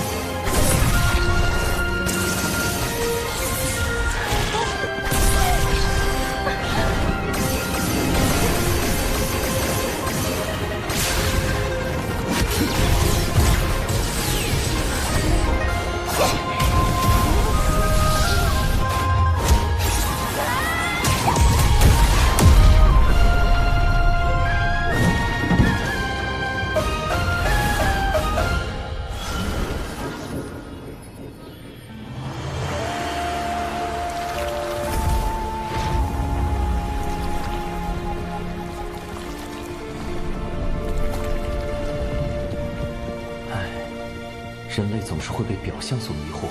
人类总是会被表象所迷惑。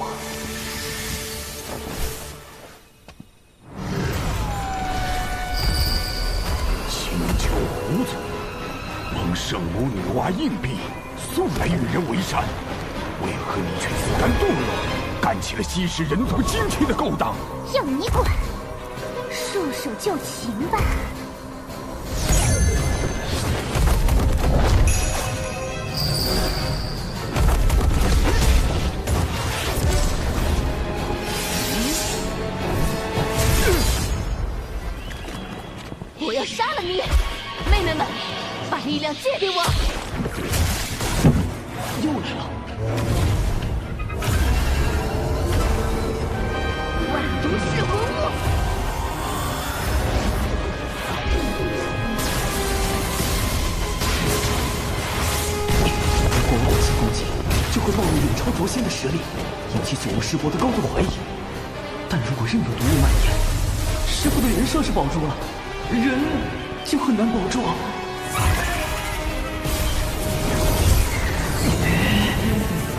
请求胡子，蒙圣母女娲硬币素来与人为善，为何你却自甘堕落，干起了吸食人族精气的勾当？要你管！束手就擒吧。我要杀了你！妹妹们，把力量借给我！又来了！万毒噬魂物！光火器攻击就会暴露远超诛仙的实力，引起九无师伯的高度怀疑。但如果任有毒物蔓延，师傅的人设是保住了，人就很难保住。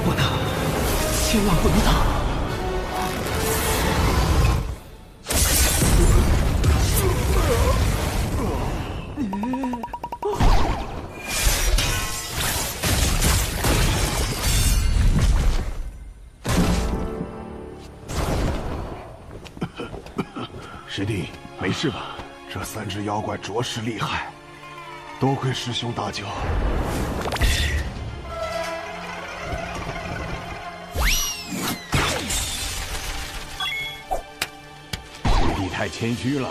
不能，千万不能打！师弟，没事吧？这3只妖怪着实厉害，多亏师兄大救。师弟太谦虚了，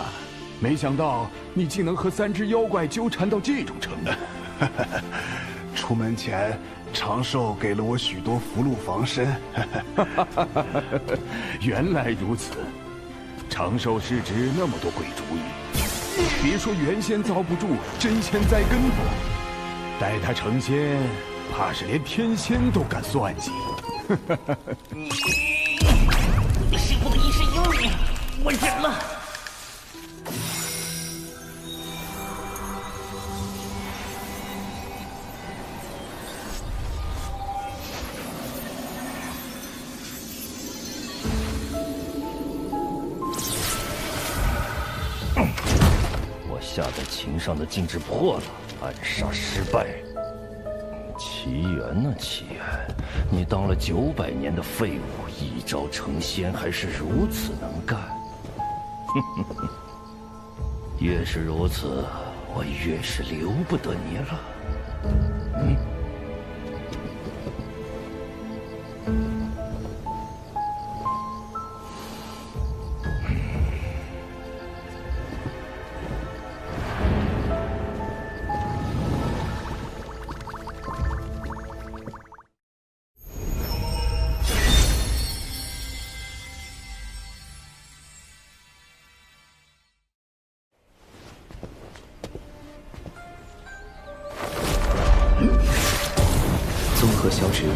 没想到你竟能和3只妖怪纠缠到这种程度。出门前，长寿给了我许多符箓防身。原来如此，长寿师侄那么多鬼主意。别说原仙遭不住，真仙栽跟头。待他成仙，怕是连天仙都敢算计。你师傅的一世英名，我忍了。下在琴上的禁制破了，暗杀失败。奇缘呐，奇缘，你当了900年的废物，一朝成仙还是如此能干。越是如此，我越是留不得你了。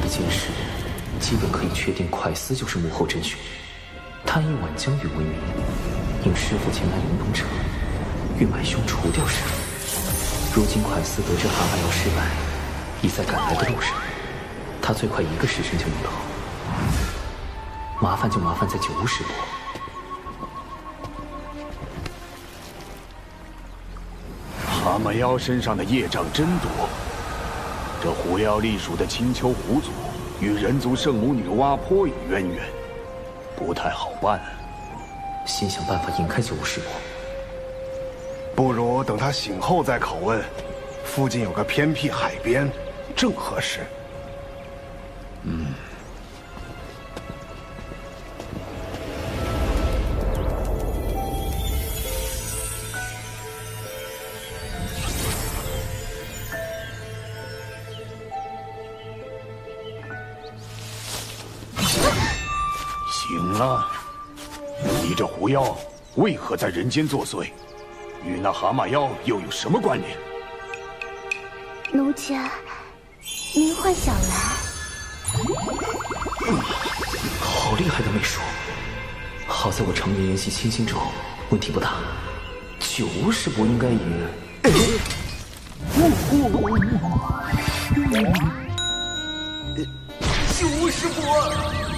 一件事，基本可以确定快思就是幕后真凶。他以挽江雨为名，引师傅前来灵东城，欲买凶除掉师傅。如今快思得知蛤蟆药失败，已在赶来的路上，他最快1个时辰就能到。麻烦就麻烦在九巫师伯。蛤蟆妖身上的业障真多，这狐妖隶属的青丘狐族与人族圣母女娲颇有渊源，不太好办。先想办法引开九巫师伯。不如等他醒后再拷问。附近有个偏僻海边，正合适。醒了！你这狐妖为何在人间作祟？与那蛤蟆妖又有什么关联？奴家，您幻想来。好厉害的媚术！好在我常年研习清心咒，问题不大。九巫师伯应该也……九巫师伯，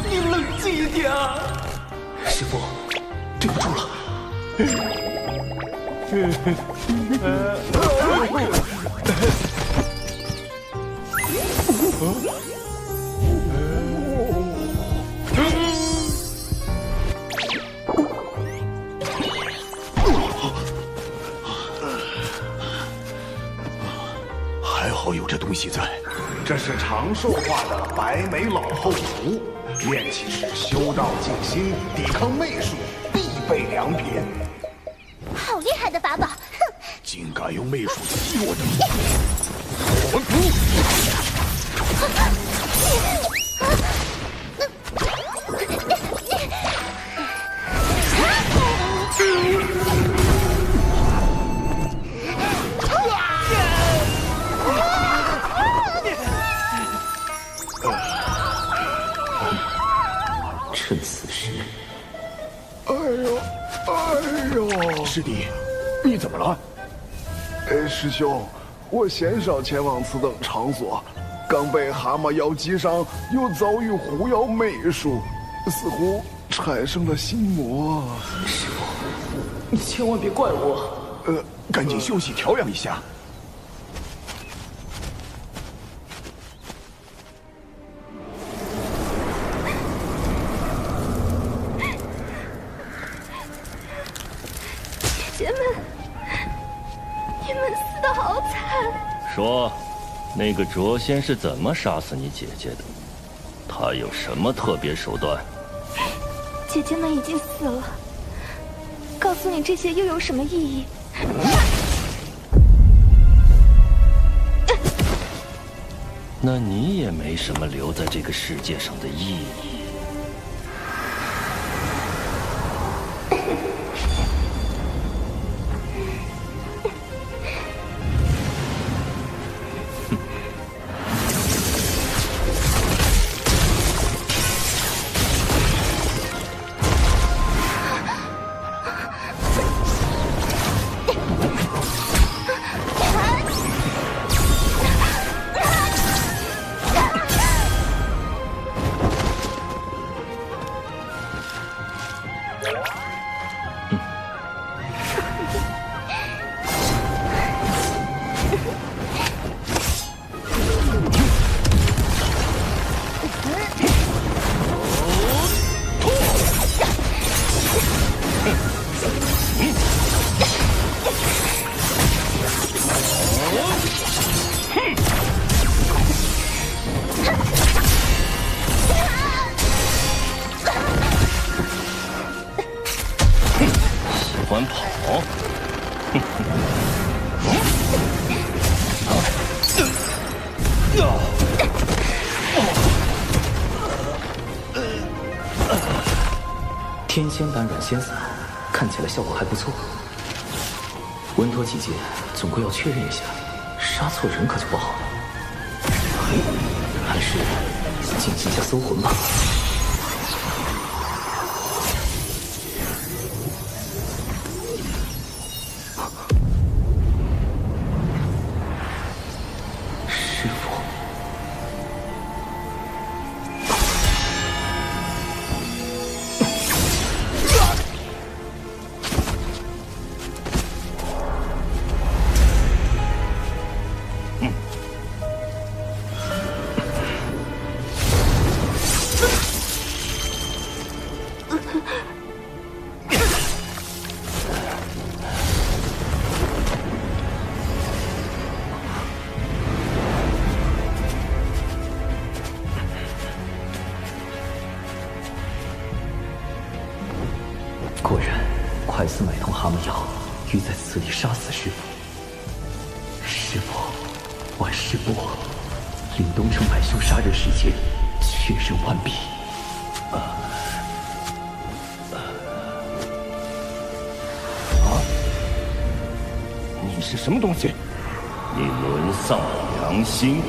你冷静一点啊！师傅，对不住了。还好有这东西在。这是长寿化的白眉老后符，炼气时修道静心，抵抗媚术，必备良品。好厉害的法宝！哼，竟敢用媚术激我的！趁此时，哎呦！师弟，你怎么了？师兄，我鲜少前往此等场所，刚被蛤蟆妖击伤，又遭遇狐妖媚术，似乎产生了心魔。师傅，你千万别怪我。赶紧休息调养一下。姐姐们，你们死得好惨！说，那个卓仙是怎么杀死你姐姐的？他有什么特别手段？姐姐们已经死了，告诉你这些又有什么意义？那你也没什么留在这个世界上的意义。喜欢跑？天仙丹软仙散，看起来效果还不错。稳妥起见，总归要确认一下，杀错人可就不好了。还是进行一下搜魂吧。师傅，果然，快速买通蛤蟆药，欲在此地杀死师傅。师傅，万事不，凛东城百凶杀人事件确认完毕。你是什么东西？你沦丧了良心！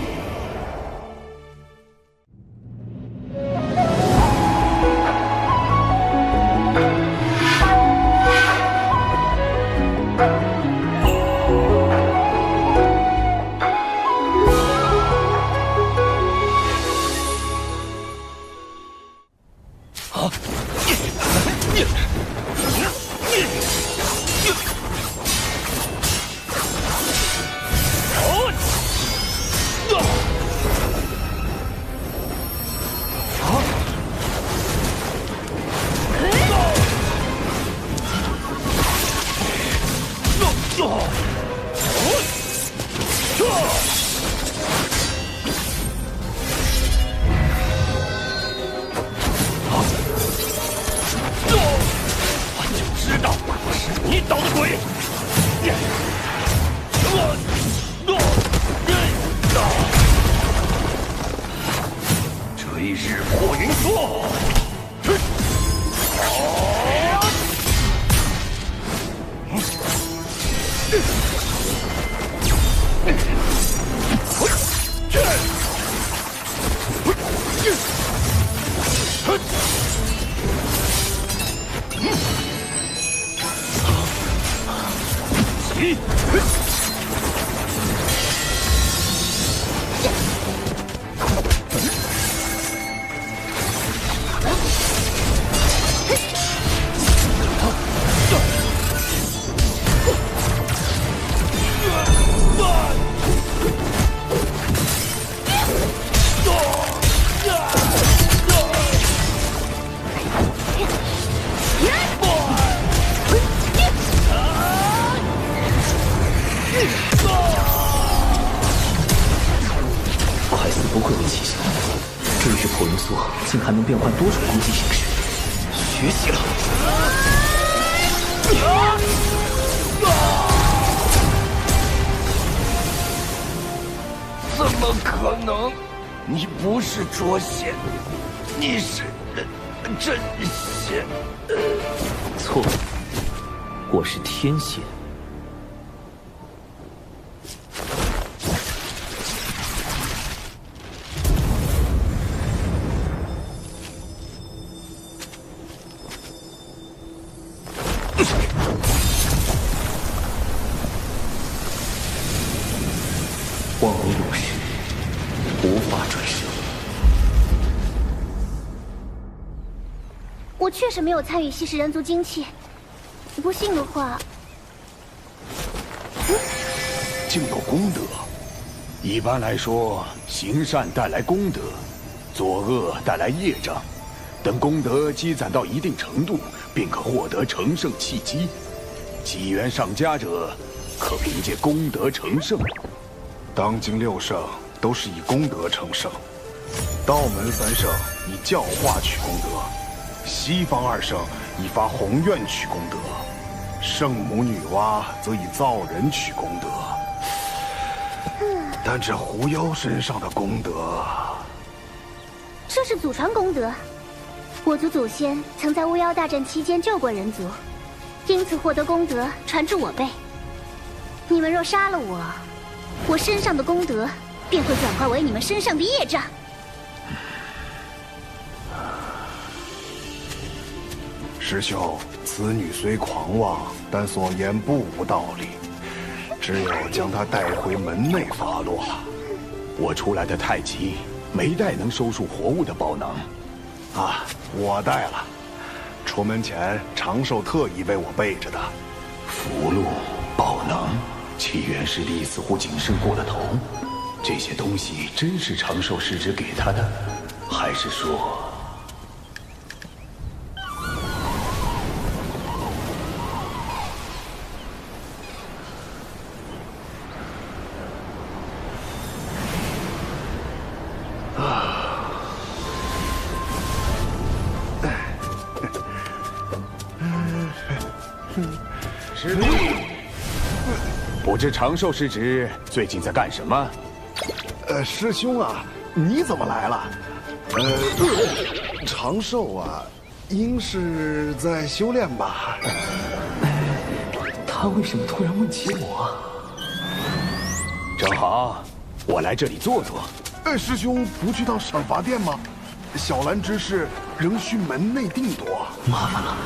追日破云梭，不会为奇效，追日破云梭竟还能变换多种攻击形式，学习了。怎么可能？你不是捉仙，你是真仙。错，我是天仙。忘我永世，无法转生。我确实没有参与吸食人族精气，不信的话，竟有功德。一般来说，行善带来功德，作恶带来业障。等功德积攒到一定程度，便可获得成圣契机。机缘上佳者，可凭借功德成圣。当今6圣都是以功德成圣，道门3圣以教化取功德，西方2圣以发宏愿取功德，圣母女娲则以造人取功德。但这狐妖身上的功德，这是祖传功德。我族祖先曾在巫妖大战期间救过人族，因此获得功德传至我辈。你们若杀了我，我身上的功德便会转化为你们身上的业障。师兄，此女虽狂妄，但所言不无道理。只有将她带回门内发落。我出来的太急，没带能收束活物的宝能。啊，我带了。出门前，长寿特意为我备着的。符箓、宝能，七元师弟似乎谨慎过了头。这些东西真是长寿师侄给他的，还是说……师弟，不知长寿师侄最近在干什么？师兄啊，你怎么来了？长寿啊，应是在修炼吧？他为什么突然问起我？正好，我来这里坐坐。师兄不去到赏罚殿吗？小兰之事仍需门内定夺。麻烦了，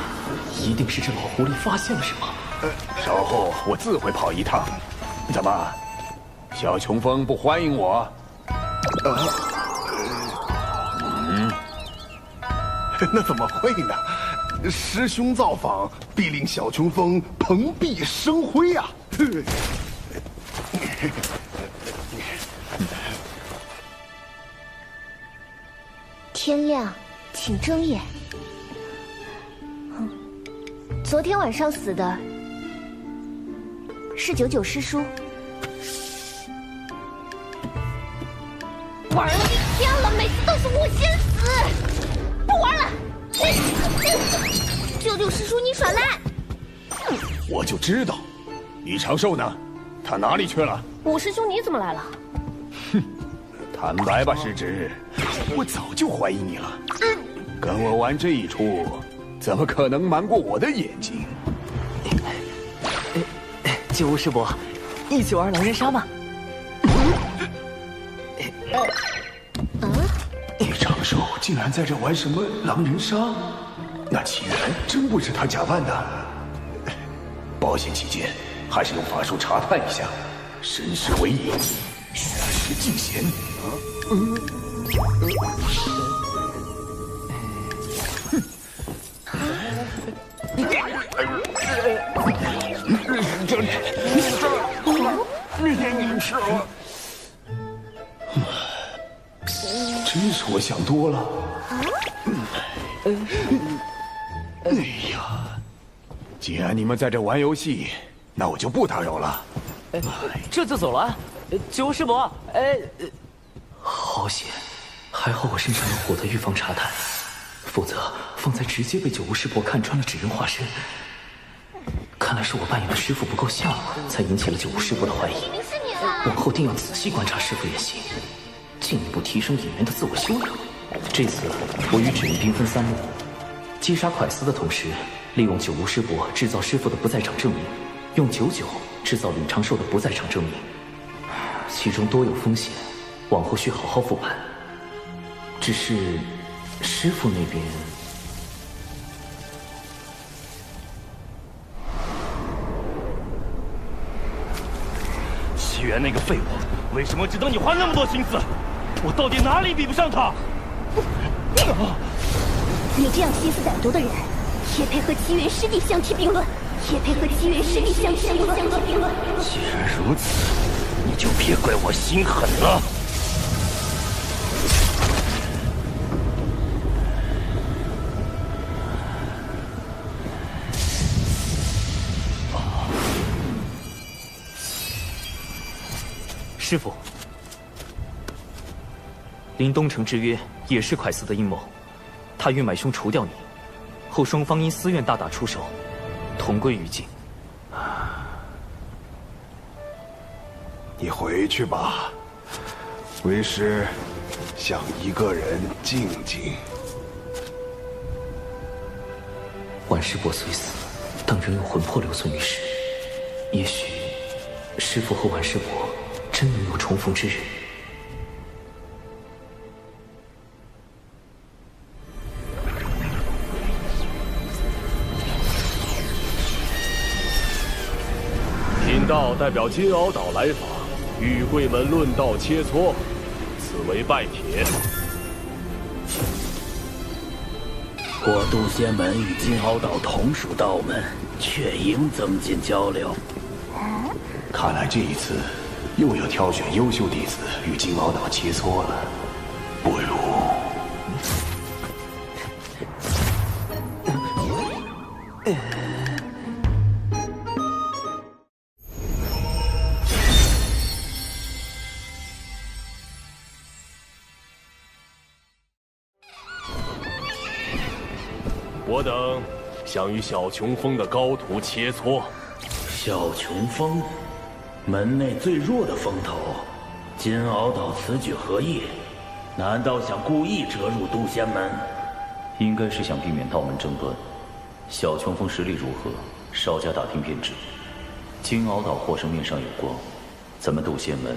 一定是这老狐狸发现了什么。稍后我自会跑一趟。怎么，小琼峰不欢迎我？那怎么会呢？师兄造访，必令小琼峰蓬荜生辉呀！天亮，请睁眼。昨天晚上死的是99师叔。玩了一天了，每次都是我先死，不玩了。99师叔，你耍赖！我就知道，李长寿呢？他哪里去了？五师兄，你怎么来了？哼，坦白吧，师侄，我早就怀疑你了。跟我玩这一出，怎么可能瞒过我的眼睛？九五师伯，一起玩狼人杀吗？李长寿竟然在这玩什么狼人杀？那起源真不是他假扮的。保险起见，还是用法术查探一下。身世为引，虚实尽显。你是我。真是我想多了。哎呀，既然你们在这玩游戏，那我就不打扰了。这就走了？九师伯，好险，还好我身上有火的预防查探，否则方才直接被九无师伯看穿了纸人化身。看来是我扮演的师傅不够像，才引起了九无师伯的怀疑。往后定要仔细观察师傅演习，进一步提升演员的自我修养。这次我与纸人兵分3路，击杀蒯斯的同时，利用九无师伯制造师傅的不在场证明，用99制造吕长寿的不在场证明。其中多有风险，往后需好好复盘。只是师傅那边……西元那个废物，为什么只等你花那么多心思？我到底哪里比不上他？你这样心思歹毒的人，也配和七元师弟相提并论？也配和七元师弟相提并论？既然如此，你就别怪我心狠了。师傅，临东城之约也是蒯斯的阴谋，他欲买凶除掉你，后双方因私怨大打出手，同归于尽。你回去吧，为师想一个人静静。婉师伯虽死，但仍有魂魄留存于世，也许师傅和婉师伯真能有重逢之日。此道代表金鳌岛来访，与贵门论道切磋，此为拜帖。我渡仙门与金鳌岛同属道门，却应增进交流。看来这一次又要挑选优秀弟子与金鳌岛切磋了，不如……我等想与小琼峰的高徒切磋。小琼峰，门内最弱的峰头，金鳌岛此举何意？难道想故意折入渡仙门？应该是想避免道门争端。小琼峰实力如何，稍加打听便知。金鳌岛获胜面上有光，咱们渡仙门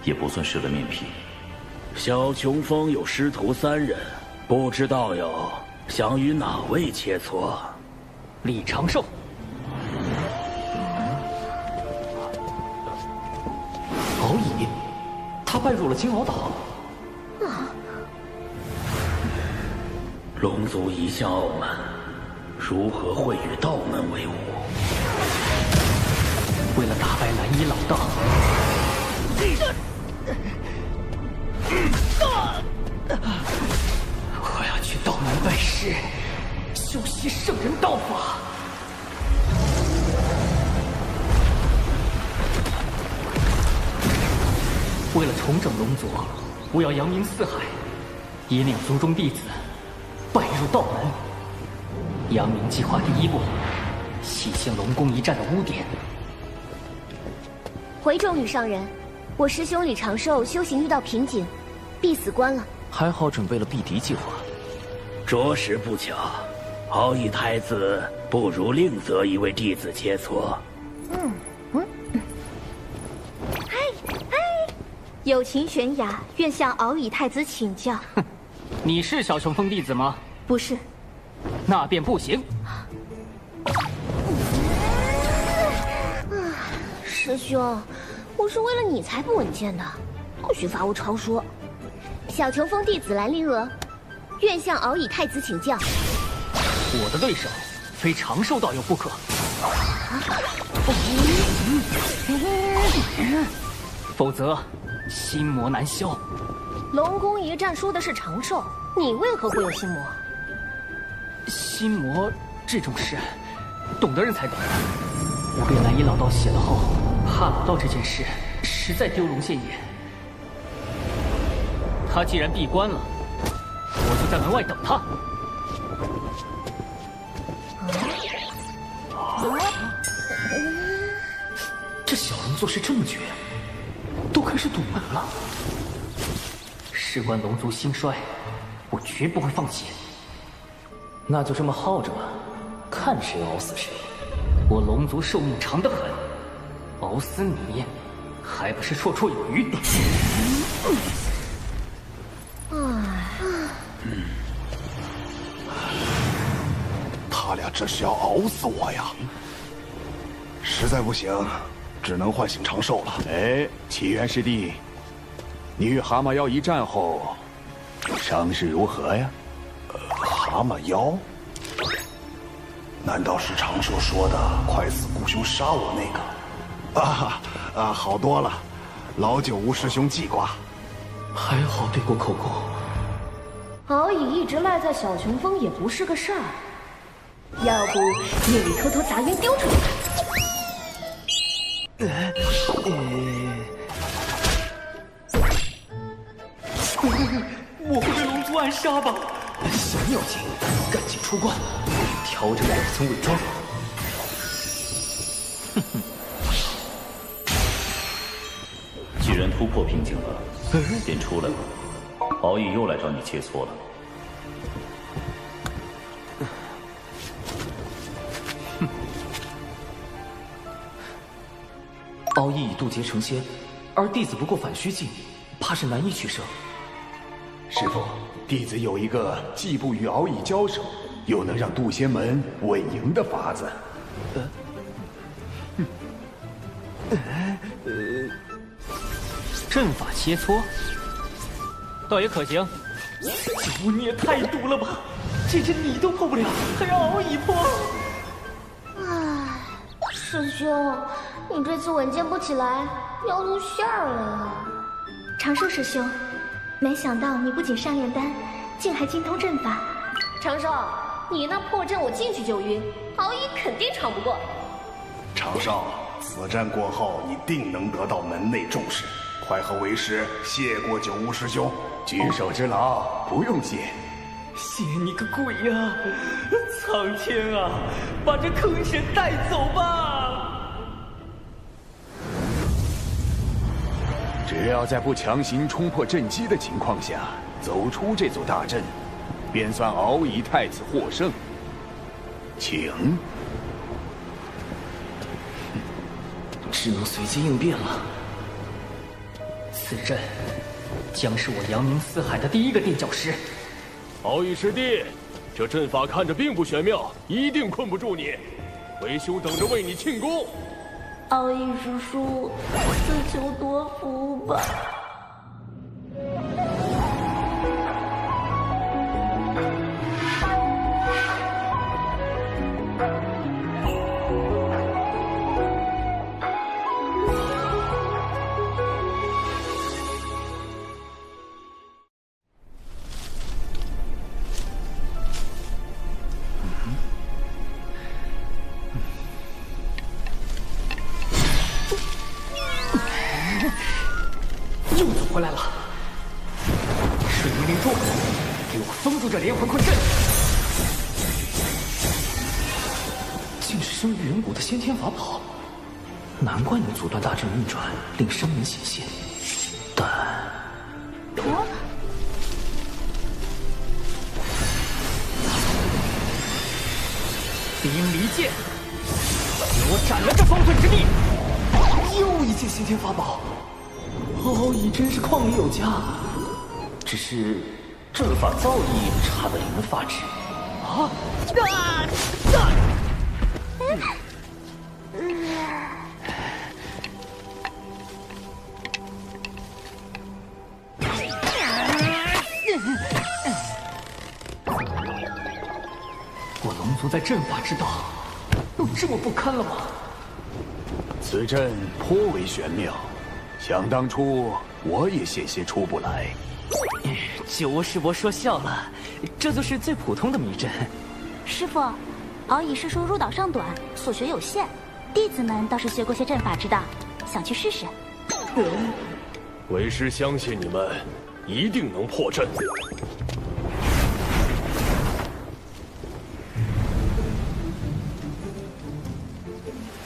也不算失了面皮。小琼峰有师徒3人，不知道友想与哪位切磋？李长寿。敖乙，他拜入了金鳌岛。龙族一向傲慢，如何会与道门为伍？为了打败蓝衣老大，我要去道门拜师，修习圣人道法。为了重整龙族，我要扬名四海，引领族中弟子拜入道门。扬名计划第1步，洗净龙宫一战的污点。回众女上人，我师兄李长寿修行遇到瓶颈，必死关了。还好准备了避敌计划。着实不巧，敖乙太子不如另择一位弟子切磋。友情悬崖，愿向敖乙太子请教。你是小琼峰弟子吗？不是。那便不行。师兄，我是为了你才不稳健的，不许发无超说。小琼峰弟子兰陵娥，愿向敖乙太子请教。我的对手非长寿道友不可。否则心魔难消。龙宫一战输的是长寿，你为何会有心魔？心魔这种事，懂的人才懂。我给蓝衣老道写了后，怕老道这件事实在丢龙现眼。他既然闭关了，我就在门外等他。这小龙做事这么绝，都开始堵门了。事关龙族兴衰，我绝不会放弃。那就这么耗着吧，看谁熬死谁。我龙族寿命长得很，熬死你还不是绰绰有余。他俩这是要熬死我呀！实在不行，只能唤醒长寿了。哎，启元师弟，你与蛤蟆妖一战后，伤势如何呀？蛤蟆妖？难道是长寿说的快死孤兄杀我那个？好多了，老九吴师兄记挂。还好对过口供。敖乙一直赖在小琼峰也不是个事儿，要不夜里偷偷砸晕丢出去看。我会被龙族暗杀吧？小妖精，赶紧出关，调整2层伪装。既然突破瓶颈了，便出来吧。敖乙又来找你切磋了。敖乙已渡劫成仙，而弟子不过反虚境，怕是难以取胜。师父，弟子有一个既不与敖乙交手，又能让渡仙门稳赢的法子。阵法切磋，倒也可行。酒你也太毒了吧！这阵你都破不了，还让敖乙破。唉，师兄，你这次稳健不起来，要露馅儿了。长寿师兄，没想到你不仅善炼丹，竟还精通阵法。长寿，你那破阵我进去就晕，敖乙肯定闯不过。长少，此战过后，你定能得到门内重视。快和为师谢过九巫师兄，举手之劳，不用谢。谢你个鬼呀！苍天啊，把这坑神带走吧！只要在不强行冲破阵基的情况下走出这座大阵，便算敖乙太子获胜。请。只能随机应变了。此阵将是我扬名四海的第一个垫脚石。敖乙师弟，这阵法看着并不玄妙，一定困不住你。为兄等着为你庆功。敖乙师叔，自求多福吧。又走回来了！水灵灵珠，给我封住这连环困阵！竟是生于远古的先天法宝，难怪能阻断大阵运转，令生灵显现。但……冰离剑，给我斩了这方寸之地！又一件先天法宝。敖乙真是矿里有家，只是阵法造诣差得令人发指。我龙族在阵法之道有这么不堪了吗？此阵颇为玄妙。想当初，我也险些出不来。九巫师伯说笑了，这就是最普通的迷阵。师傅，敖乙师叔入岛尚短，所学有限，弟子们倒是学过些阵法之道，想去试试。为师相信你们一定能破阵。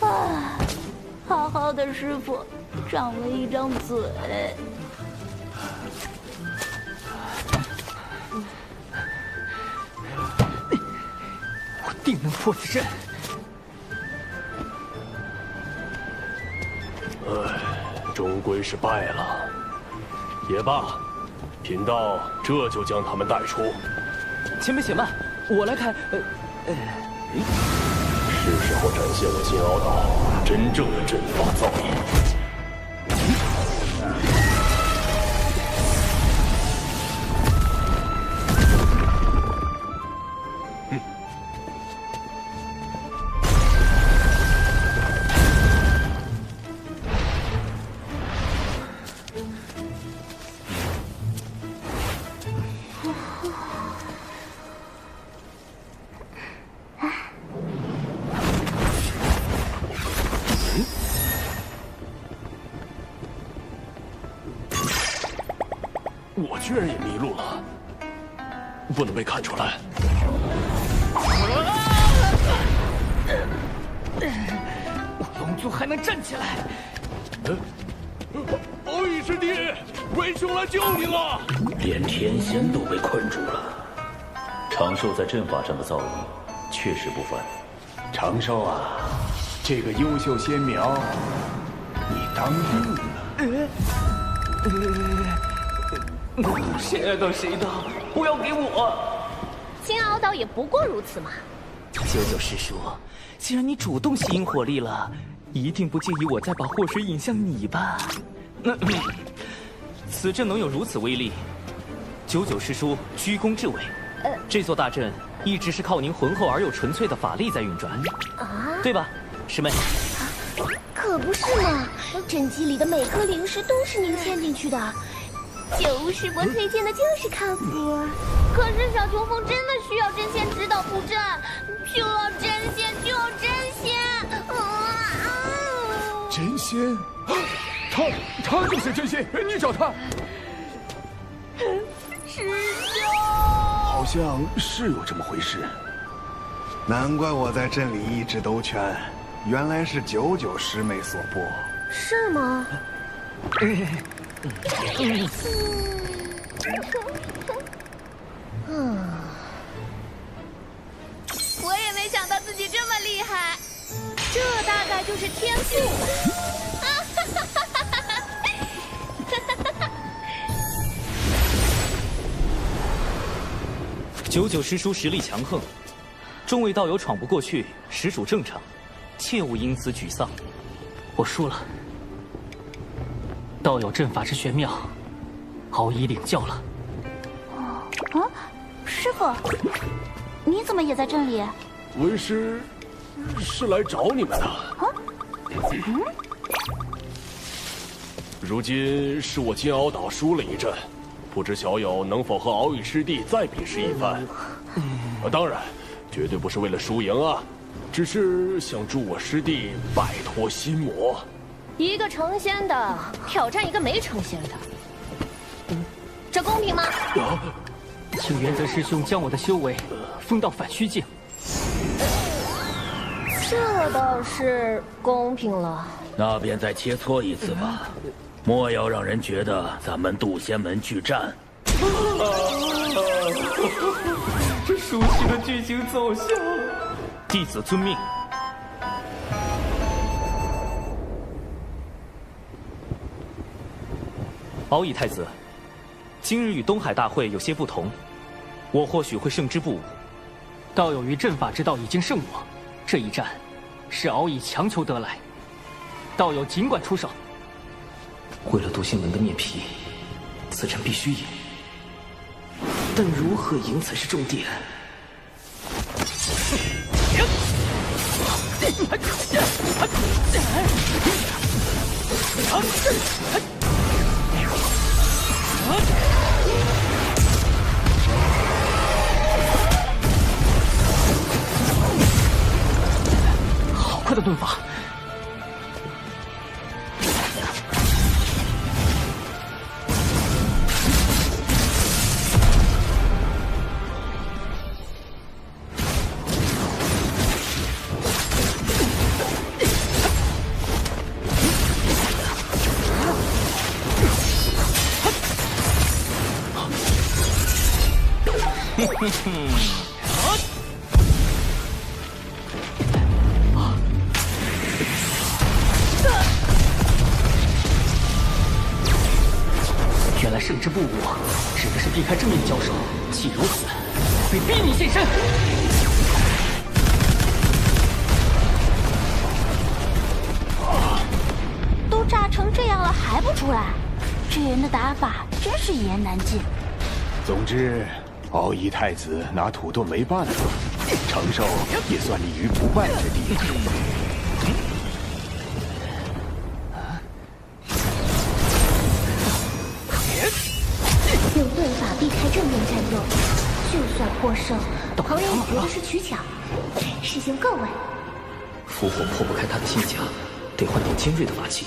啊，好好的师傅。长了一张嘴，我定能破此阵。终归是败了。也罢，贫道这就将他们带出。前辈且慢，我来开。是时候展现我金鳌岛真正的阵法造诣。我居然也迷路了，不能被看出来。我龙族还能站起来！敖乙师弟，为兄来救你了！连天仙都被困住了。长寿在阵法上的造诣确实不凡。长寿啊，这个优秀仙苗，你当定了。谁爱当谁当，不要给我！金鳌岛也不过如此嘛。九九师叔，既然你主动吸引火力了，一定不介意我再把祸水引向你吧？此阵能有如此威力，99师叔居功至伟。这座大阵一直是靠您浑厚而又纯粹的法力在运转，对吧，师妹？可不是嘛，阵基里的每颗灵石都是您嵌进去的。九巫师伯推荐的就是靠谱。可是小琼峰真的需要真仙指导布阵，就要真仙，就要真仙！真仙？他就是真仙，你找他。师兄，好像是有这么回事。难怪我在镇里一直兜圈，原来是99师妹所拨。是吗？我也没想到自己这么厉害，这大概就是天赋99师叔实力强横，众位道友闯不过去，实属正常，切勿因此沮丧。我输了，道友阵法之玄妙，敖乙领教了。师傅，你怎么也在镇里？为师是来找你们的。如今是我金鳌岛输了一阵，不知小友能否和敖乙师弟再比试一番？当然，绝对不是为了输赢啊，只是想助我师弟摆脱心魔。一个成仙的挑战一个没成仙的，这公平吗？请元泽师兄将我的修为封到反虚境。这倒是公平了。那便再切磋一次吧，莫要让人觉得咱们渡仙门拒战。这熟悉的剧情走向，弟子遵命。敖乙太子，今日与东海大会有些不同，我或许会胜之不武。道友于阵法之道已经胜我，这一战是敖乙强求得来，道友尽管出手。为了渡仙门的面皮，此战必须赢，但如何赢才是重点。好快的盾法！原来胜之不武指的是避开正面交手，既如此，非逼你现身。都炸成这样了还不出来，这人的打法真是一言难尽。总之，敖乙太子拿土遁没办法，承受也算立于不败之地。用盾法避开正面战斗，就算获胜，旁人也觉得是取巧。师兄够稳。符火破不开他的心墙，得换点尖锐的法器。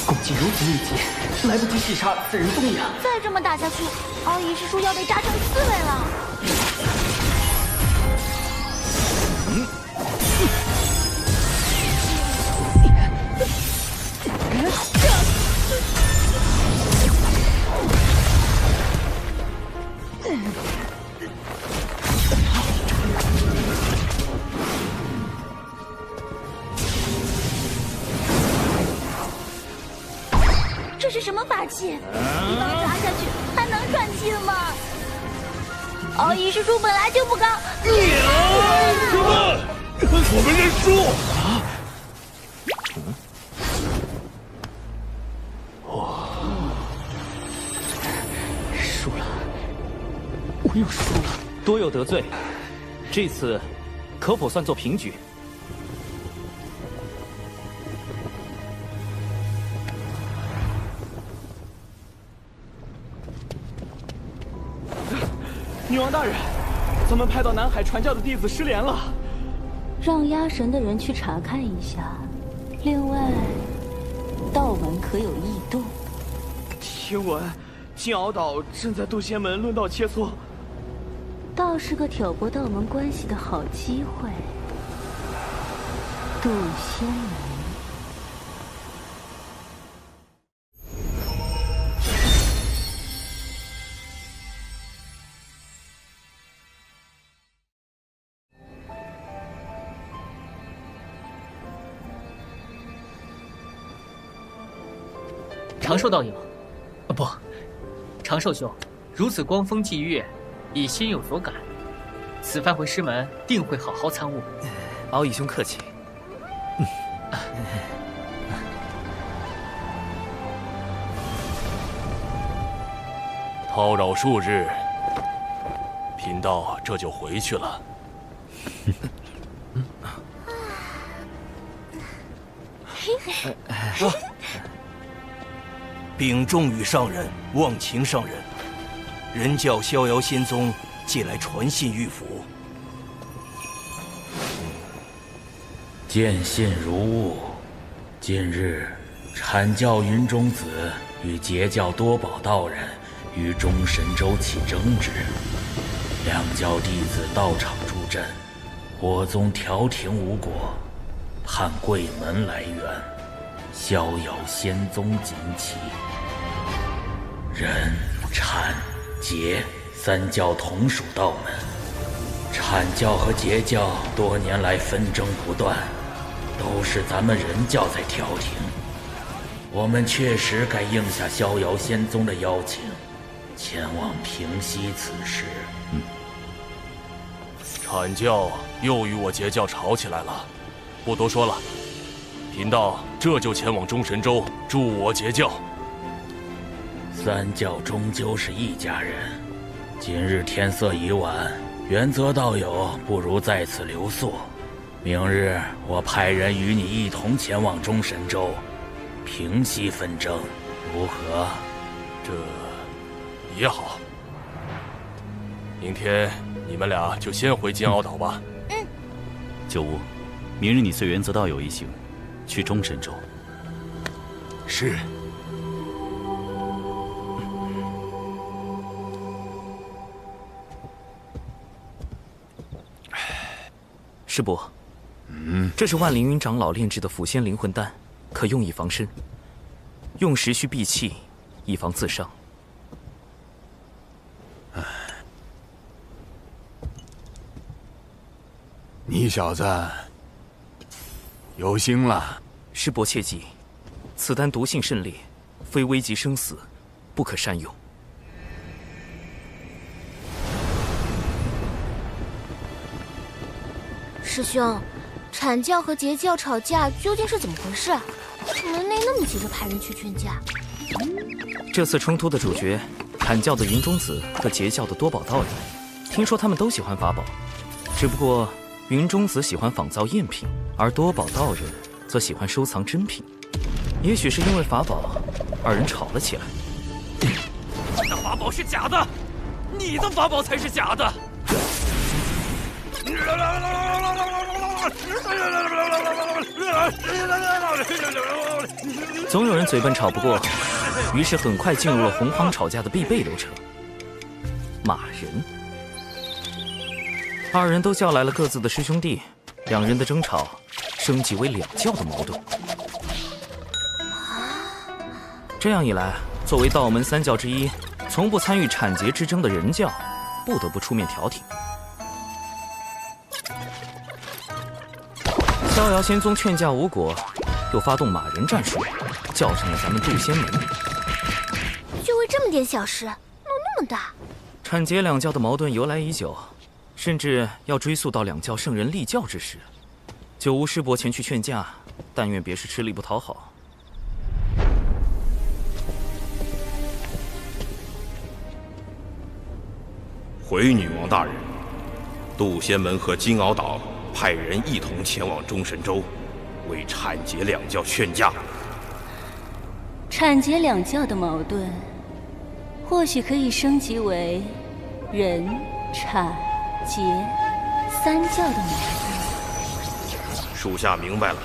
攻击如此密集，来不及细查此人踪影。再这么打下去，敖乙师叔要被炸成刺猬了。这是什么法器？一刀扎下去还能喘气吗？敖乙师叔本来就不高。什么？我们认输！输了，我又输了，多有得罪。这次可否算作平局？女王大人，咱们派到南海传教的弟子失联了，让压神的人去查看一下。另外，道门可有异动？听闻金鳌岛正在渡仙门论道切磋，倒是个挑拨道门关系的好机会。渡仙门。长寿道友，不，长寿兄，如此光风霁月，已心有所感。此番回师门，定会好好参悟。敖乙兄客气。叨扰数日，贫道这就回去了。禀众羽上人，望秦上人，人教逍遥仙宗借来传信玉符。见信如晤。近日，阐教云中子与截教多宝道人于中神州起争执，两教弟子到场助阵，我宗调停无果，盼贵门来援，逍遥仙宗锦旗。人、阐、截三教同属道门，阐教和截教多年来纷争不断，都是咱们人教在调停。我们确实该应下逍遥仙宗的邀请，前往平息此事。阐教又与我截教吵起来了，不多说了，贫道这就前往中神州助我截教。三教终究是一家人，今日天色已晚，元泽道友不如在此留宿。明日我派人与你一同前往中神州，平息纷争，如何？这也好。明天你们俩就先回金鳌岛吧。九乌，明日你随元泽道友一行去中神州。是。师伯，这是万凌云长老炼制的腐仙灵魂丹，可用以防身。用时需闭气，以防自伤。你小子有心了。师伯切记，此丹毒性甚烈，非危及生死，不可擅用。师兄，阐教和截教吵架究竟是怎么回事？门内那么急着派人去劝架。这次冲突的主角，阐教的云中子和截教的多宝道人，听说他们都喜欢法宝，只不过云中子喜欢仿造赝品，而多宝道人则喜欢收藏真品。也许是因为法宝，二人吵了起来。那法宝是假的，你的法宝才是假的。总有人嘴笨吵不过，于是很快进入了洪荒吵架的必备流程——骂人。二人都叫来了各自的师兄弟，两人的争吵升级为两教的矛盾。这样一来，作为道门三教之一，从不参与阐截之争的人教，不得不出面调停。逍遥仙宗劝架无果，又发动骂人战术，叫上了咱们渡仙门。就为这么点小事，闹那么大。阐节两教的矛盾由来已久，甚至要追溯到两教圣人立教之时。九无师伯前去劝架，但愿别是吃力不讨好。回女王大人，杜仙门和金鳌岛派人一同前往中神州，为阐节两教劝架。阐节两教的矛盾，或许可以升级为人、阐、节三教的矛盾。属下明白了。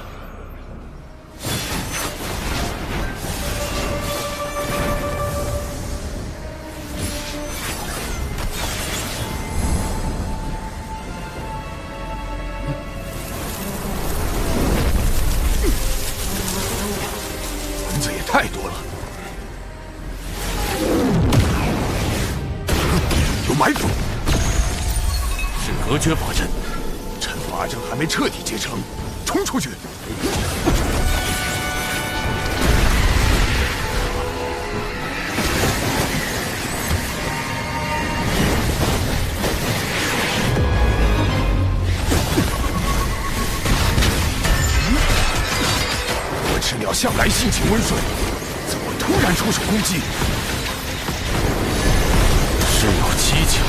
蚊子也太多了，有埋伏，是隔绝法阵，趁法阵还没彻底结成，冲出去！我赤鸟向来性情温顺，怎么突然出手攻击？事有蹊跷。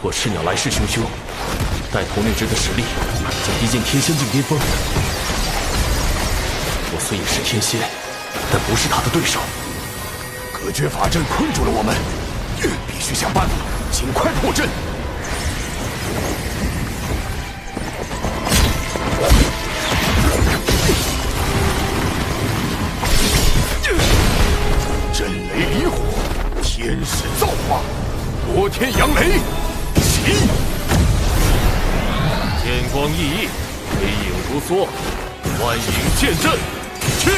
我赤鸟来势汹汹，带头那只的实力将逼近天仙境巅峰。我虽也是天仙，但不是他的对手。隔绝法阵困住了我们，必须想办法尽快破阵。震雷离火，天使造化，罗天扬雷，起！天光熠熠，黑影如梭，万影剑阵，去！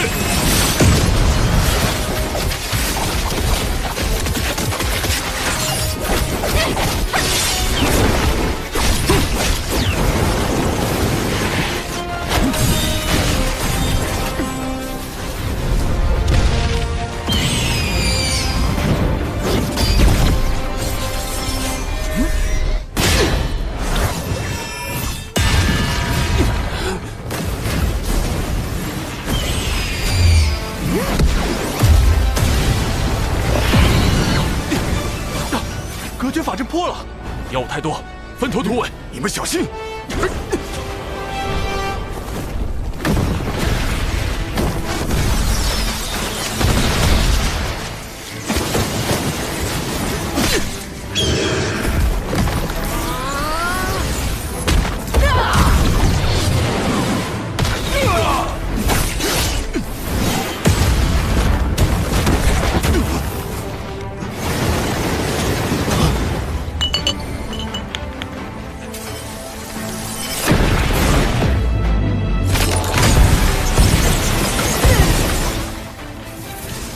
隔绝法阵破了，妖物太多，分头突围，你们小心！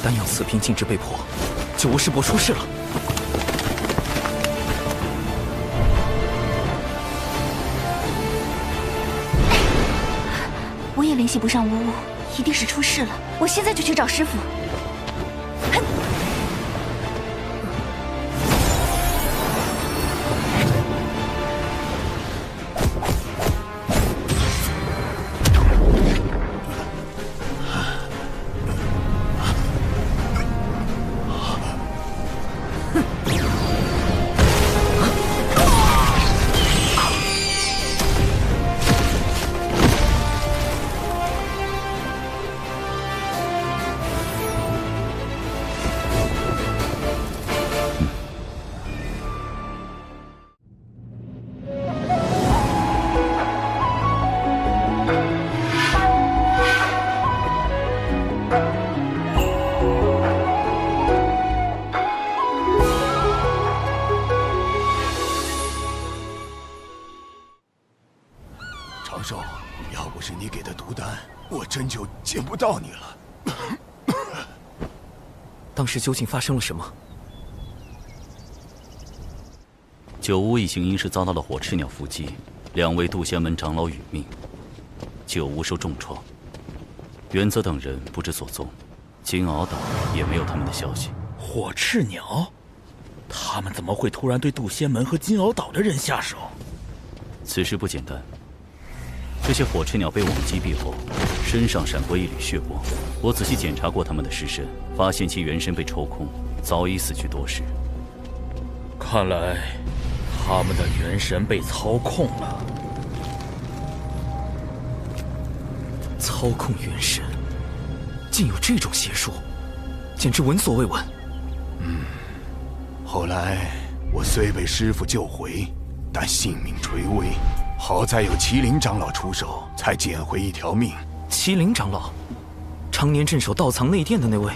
丹阳四平禁制被破，九无师伯出事了。我也联系不上无误，一定是出事了。我现在就去找师傅。长寿，要不是你给的毒丹，我真就见不到你了。当时究竟发生了什么？九巫一行因是遭到了火赤鸟伏击，2位渡仙门长老殒命，九巫受重创。原则等人不知所踪，金鳌岛也没有他们的消息。火赤鸟，他们怎么会突然对渡仙门和金鳌岛的人下手？此事不简单。这些火赤鸟被我们击毙后，身上闪过一缕血光。我仔细检查过他们的尸身，发现其元神被抽空，早已死去多时。看来，他们的元神被操控了。操控元神，竟有这种邪术，简直闻所未闻。后来我虽被师父救回，但性命垂危，好在有麒麟长老出手，才捡回一条命。麒麟长老，常年镇守道藏内殿的那位。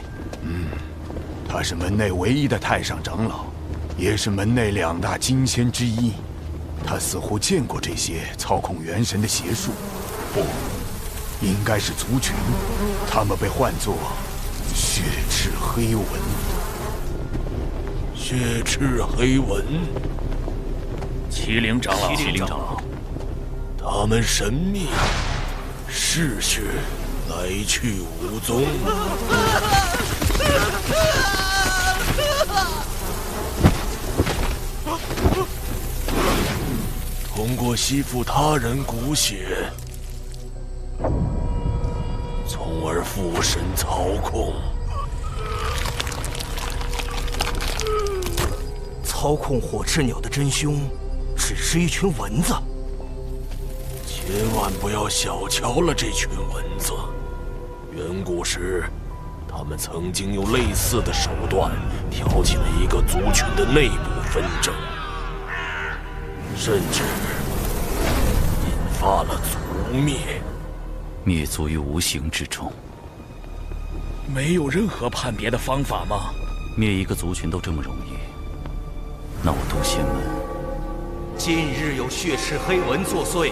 他是门内唯一的太上长老，也是门内2大金仙之一。他似乎见过这些操控元神的邪术，不，应该是族群，他们被唤作血赤黑纹。血赤黑纹，麒麟长老，麒麟长老，他们神秘，嗜血，来去无踪。通过吸附他人骨血，从而附身操控。操控火赤鸟的真凶，只是一群蚊子。千万不要小瞧了这群蚊子。远古时，他们曾经用类似的手段挑起了一个族群的内部纷争，甚至引发了族灭。灭族于无形之中。没有任何判别的方法吗？灭一个族群都这么容易，那我渡仙门，近日有血赤黑纹作祟，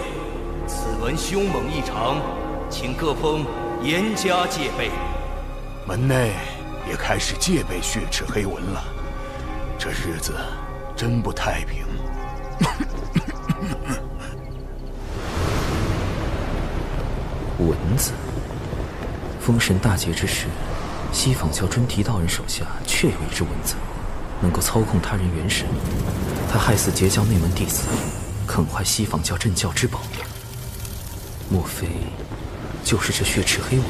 此纹凶猛异常，请各封严加戒备。门内也开始戒备血赤黑纹了，这日子真不太平。蚊子。封神大劫之时，西坊教尊提道人手下确有一只蚊子，能够操控他人元神。他害死截教内门弟子，啃坏西坊教镇教之宝，莫非就是这血赤黑纹？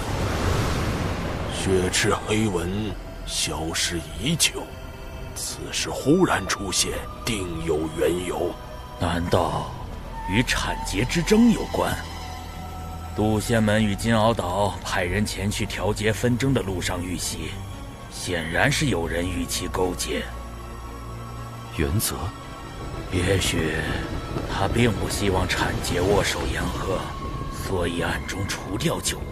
血赤黑纹消失已久，此时忽然出现，定有缘由。难道与产劫之争有关？渡仙门与金鳌岛派人前去调节纷争的路上遇袭，显然是有人与其勾结。原则，也许他并不希望产劫握手言和，所以暗中除掉九巫。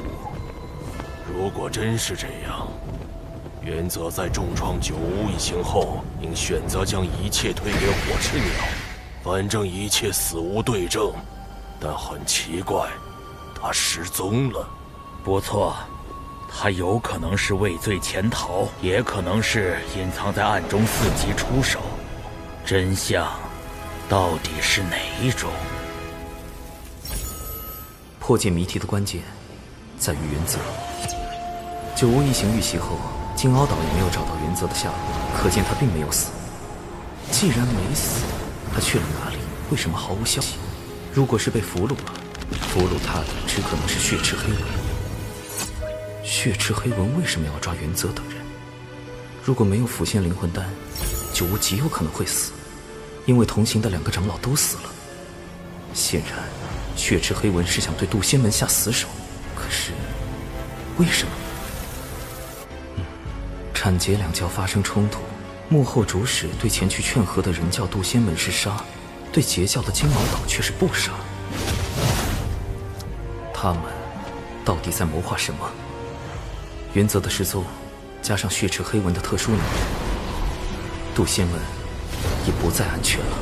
如果真是这样，原则在重创九巫一行后，应选择将一切推给火赤鸟，反正一切死无对证。但很奇怪，他失踪了。不错，他有可能是畏罪潜逃，也可能是隐藏在暗中伺机出手。真相到底是哪一种？破解谜题的关键在于原则。九巫一行遇袭后，金鳌岛也没有找到原则的下落，可见他并没有死。既然没死，他去了哪里？为什么毫无消息？如果是被俘虏了，俘虏他的只可能是血赤黑纹。血赤黑纹为什么要抓原则等人？如果没有腐现灵魂丹，九巫极有可能会死，因为同行的2个长老都死了。显然，血赤黑纹是想对渡仙门下死手，可是为什么？产劫2教发生冲突，幕后主使对前去劝和的人教渡仙门是杀，对截教的金鳌岛却是不杀。他们到底在谋划什么？原则的失踪，加上血赤黑纹的特殊能力，渡仙门已不再安全了。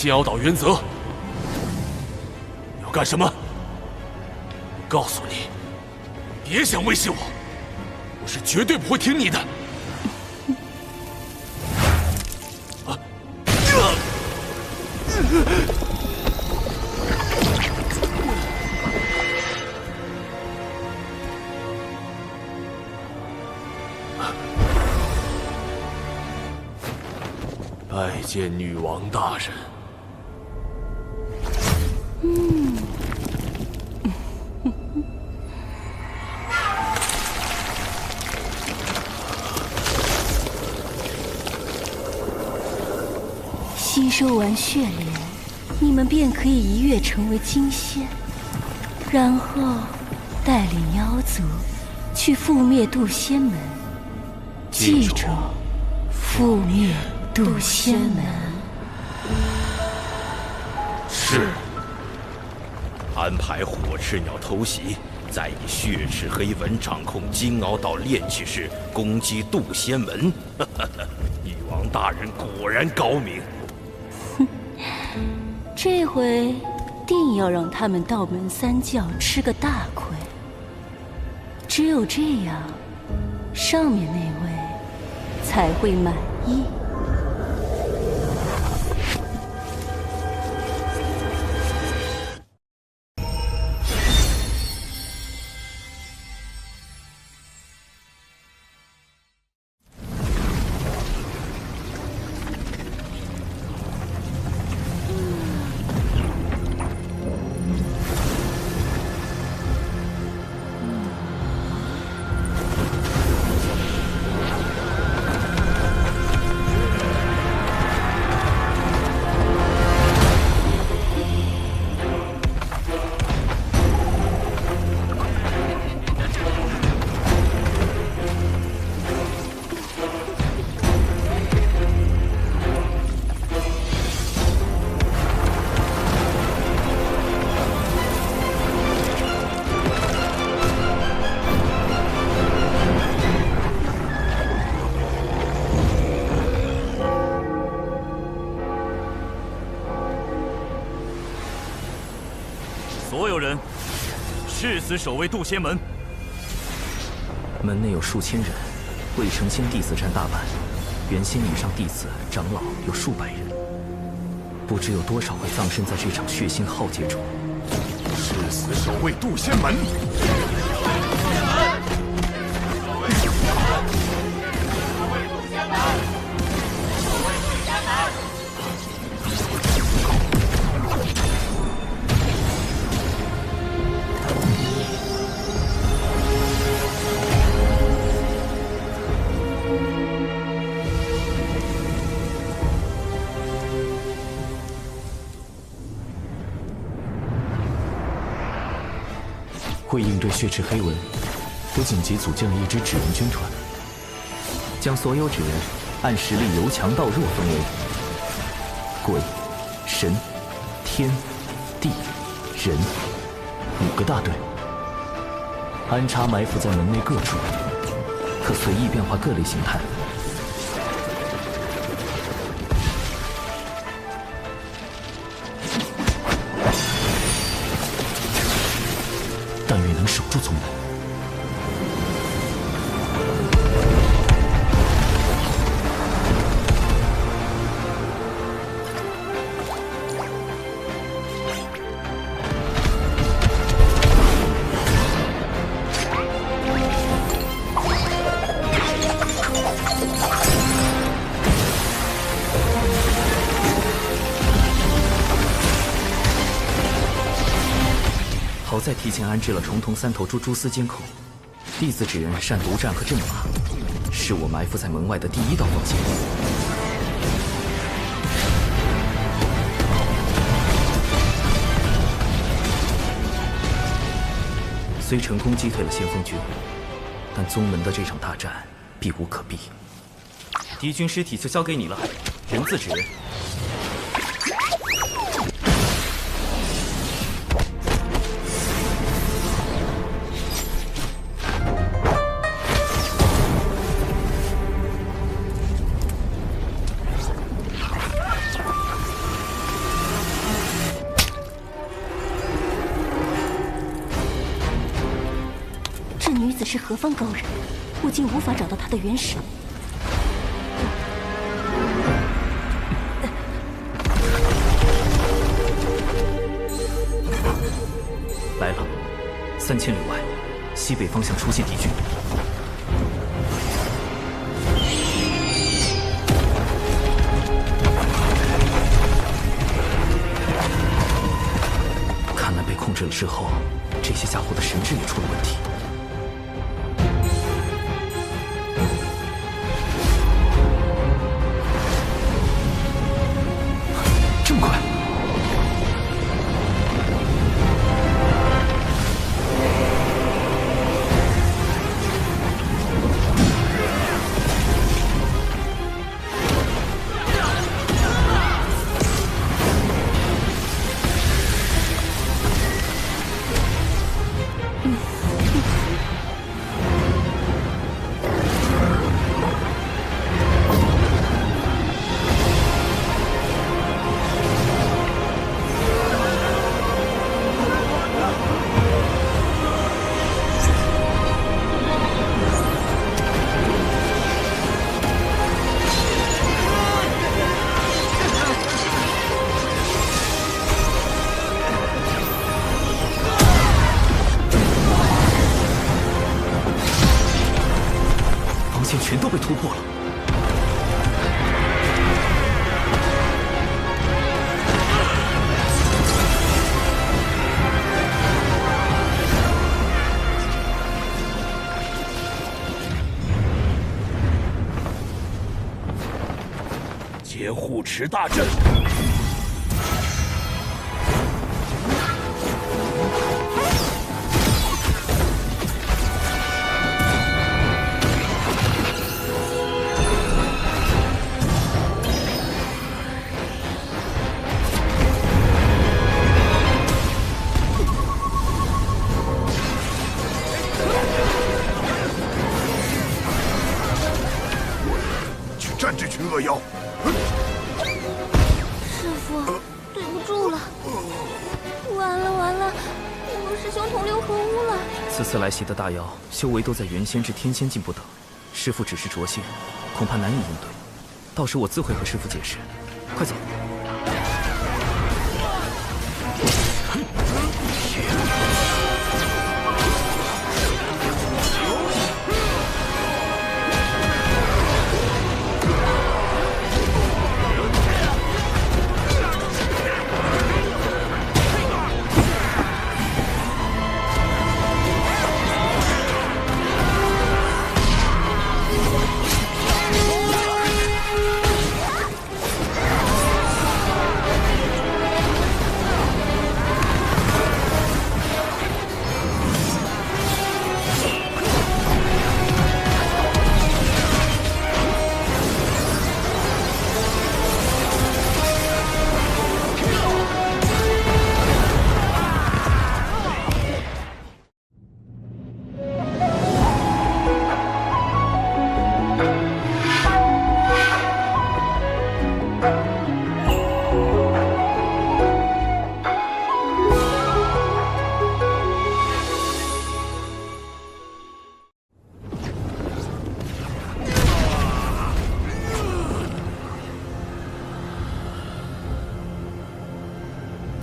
金鳌岛原则。你要干什么？我告诉你，别想威胁我，我是绝对不会听你的。拜见女王大人。吸收完血莲，你们便可以一跃成为金仙，然后带领妖族去覆灭渡仙门。记住，覆灭渡仙门。是。安排火赤鸟偷袭，再以血赤黑纹掌控金鳌岛炼气室，攻击渡仙门。女王大人果然高明。这回定要让他们道门三教吃个大亏。只有这样，上面那位才会满意。所有人，誓死守卫渡仙门。门内有数千人，未成仙弟子占大半，元仙以上弟子、长老有数百人，不知有多少会葬身在这场血腥浩劫中。誓死守卫渡仙门。为应对血赤黑纹，我紧急组建了一支纸人军团，将所有纸人按实力由强到弱分为鬼、神、天、地、人5个大队，安插埋伏在门内各处，可随意变化各类形态。但愿能守住宗门。好在提前安置了重瞳3头蛛蛛丝监控，弟子纸人善独战和阵法，是我埋伏在门外的第一道防线。虽成功击退了先锋军，但宗门的这场大战避无可避。敌军尸体就交给你了，人字纸人。子是何方高人，我竟无法找到他的元神。来了，3000里外，西北方向出现敌军。看来被控制了之后，这些家伙的神智也出了问题。这么快！全都被突破了。劫护池大阵。战这群恶妖！师父，对不住了。完了完了，我师兄同流合污了。此次来袭的大妖，修为都在元仙至天仙境不等，师父只是浊仙，恐怕难以应对。到时我自会和师父解释。快走！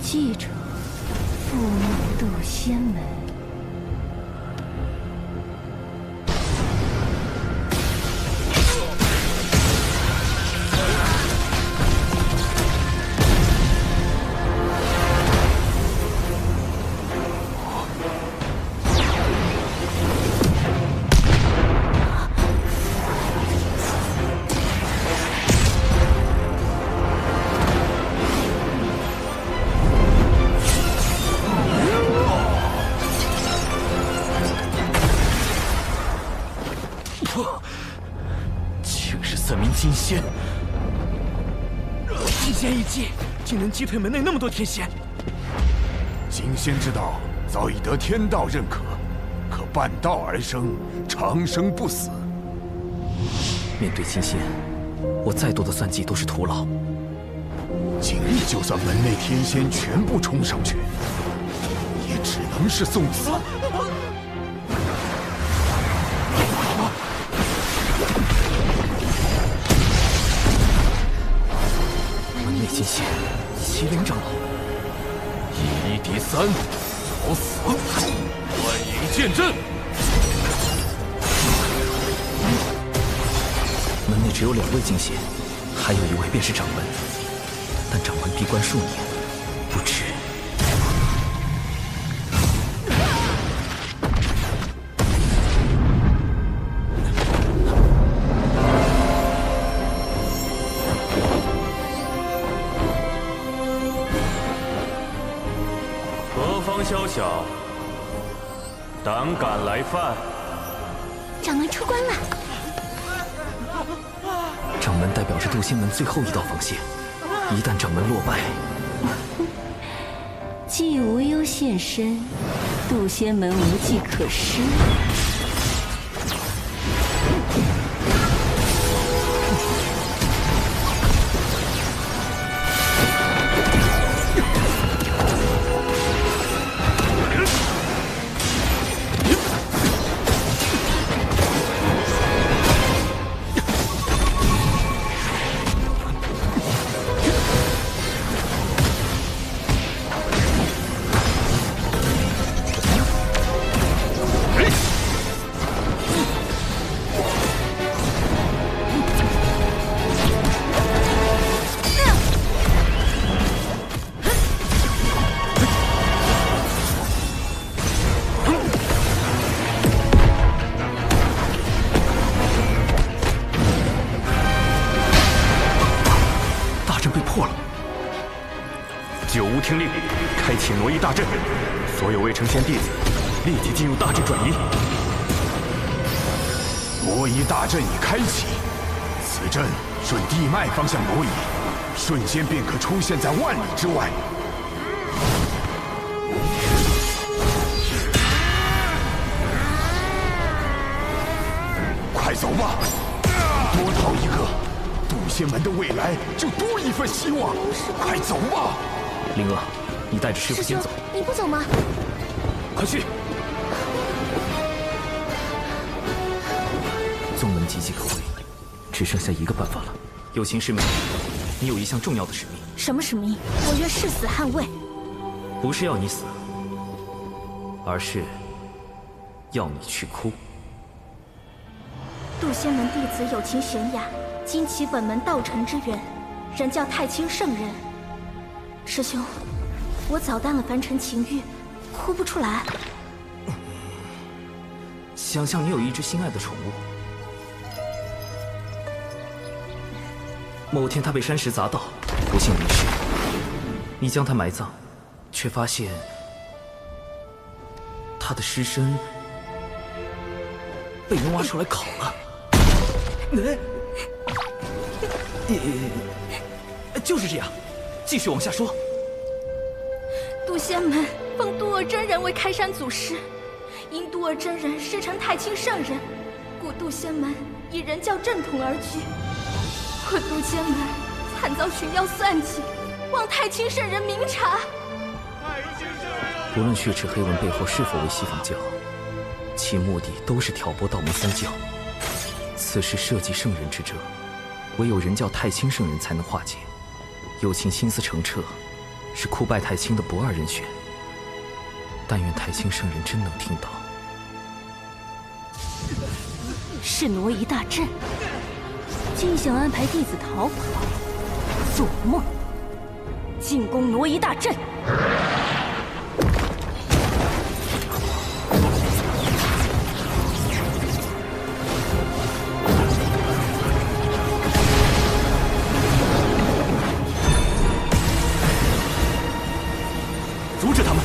记着，覆灭渡仙门。竟是3名金仙，金仙一击，竟能击退门内那么多天仙。金仙之道早已得天道认可，可半道而生，长生不死。面对金仙，我再多的算计都是徒劳。今日就算门内天仙全部冲上去，也只能是送死。金仙，麒麟长老，以一敌三，找死！幻影剑阵。门内只有2位金仙，还有1位便是掌门，但掌门闭关数年，不知。何方宵小，胆敢来犯？掌门出关了。掌门代表着渡仙门最后一道防线，一旦掌门落败，既无忧现身，渡仙门无计可施。九无听令，开启挪移大阵，所有未成仙弟子立即进入大阵转移。挪移大阵已开启，此阵顺地脉方向挪移，瞬间便可出现在万里之外。快走吧，多逃一个，渡仙门的未来就多一份希望。快走吧！灵儿，你带着师傅先走。你不走吗？快去！宗门岌岌可危，只剩下一个办法了。有情师妹，你有一项重要的使命。什么使命？我愿誓死捍卫。不是要你死，而是要你去哭。渡仙门弟子有情玄雅，今起本门道成之缘，人叫太清圣人。师兄，我早淡了凡尘情欲，哭不出来。想象你有一只心爱的宠物，某天它被山石砸到，不幸离世，你将它埋葬，却发现它的尸身被人挖出来烤了。就是这样，继续往下说。渡仙门奉渡尔真人为开山祖师，因渡尔真人师承太清圣人，故渡仙门以人教正统而居。我渡仙门惨遭群妖算计，望太清圣人明察。无论血池黑纹背后是否为西方教，其目的都是挑拨道门三教。此事涉及圣人之责，唯有人教太清圣人才能化解。有情心思澄澈，是哭拜太清的不二人选。但愿太清圣人真能听到。是挪移大阵，竟想安排弟子逃跑，做梦！进攻挪移大阵！阻止他们！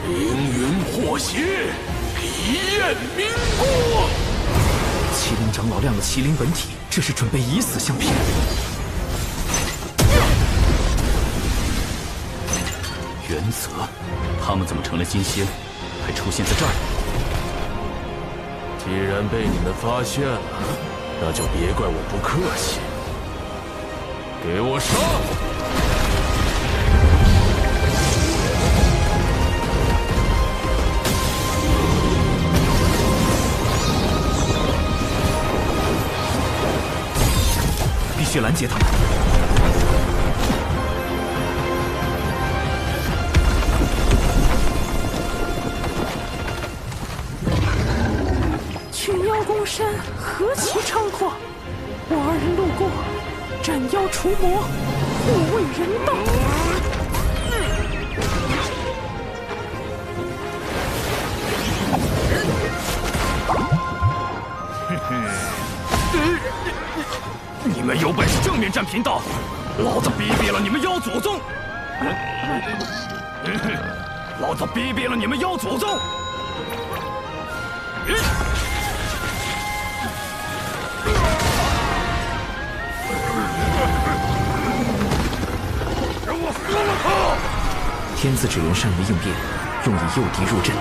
凌云破邪，一焰明光。麒麟长老亮了麒麟本体，这是准备以死相拼。原则，他们怎么成了金仙，还出现在这儿？既然被你们发现了，那就别怪我不客气。给我上！必须拦截他们。群妖攻山，何其猖狂！我二人路过，斩妖除魔，护卫人道。你们有本事正面战贫道，老子逼毙了你们妖祖宗！老子逼毙了你们妖祖宗！让我杀了他！天字只缘善于应变，用以诱敌入阵。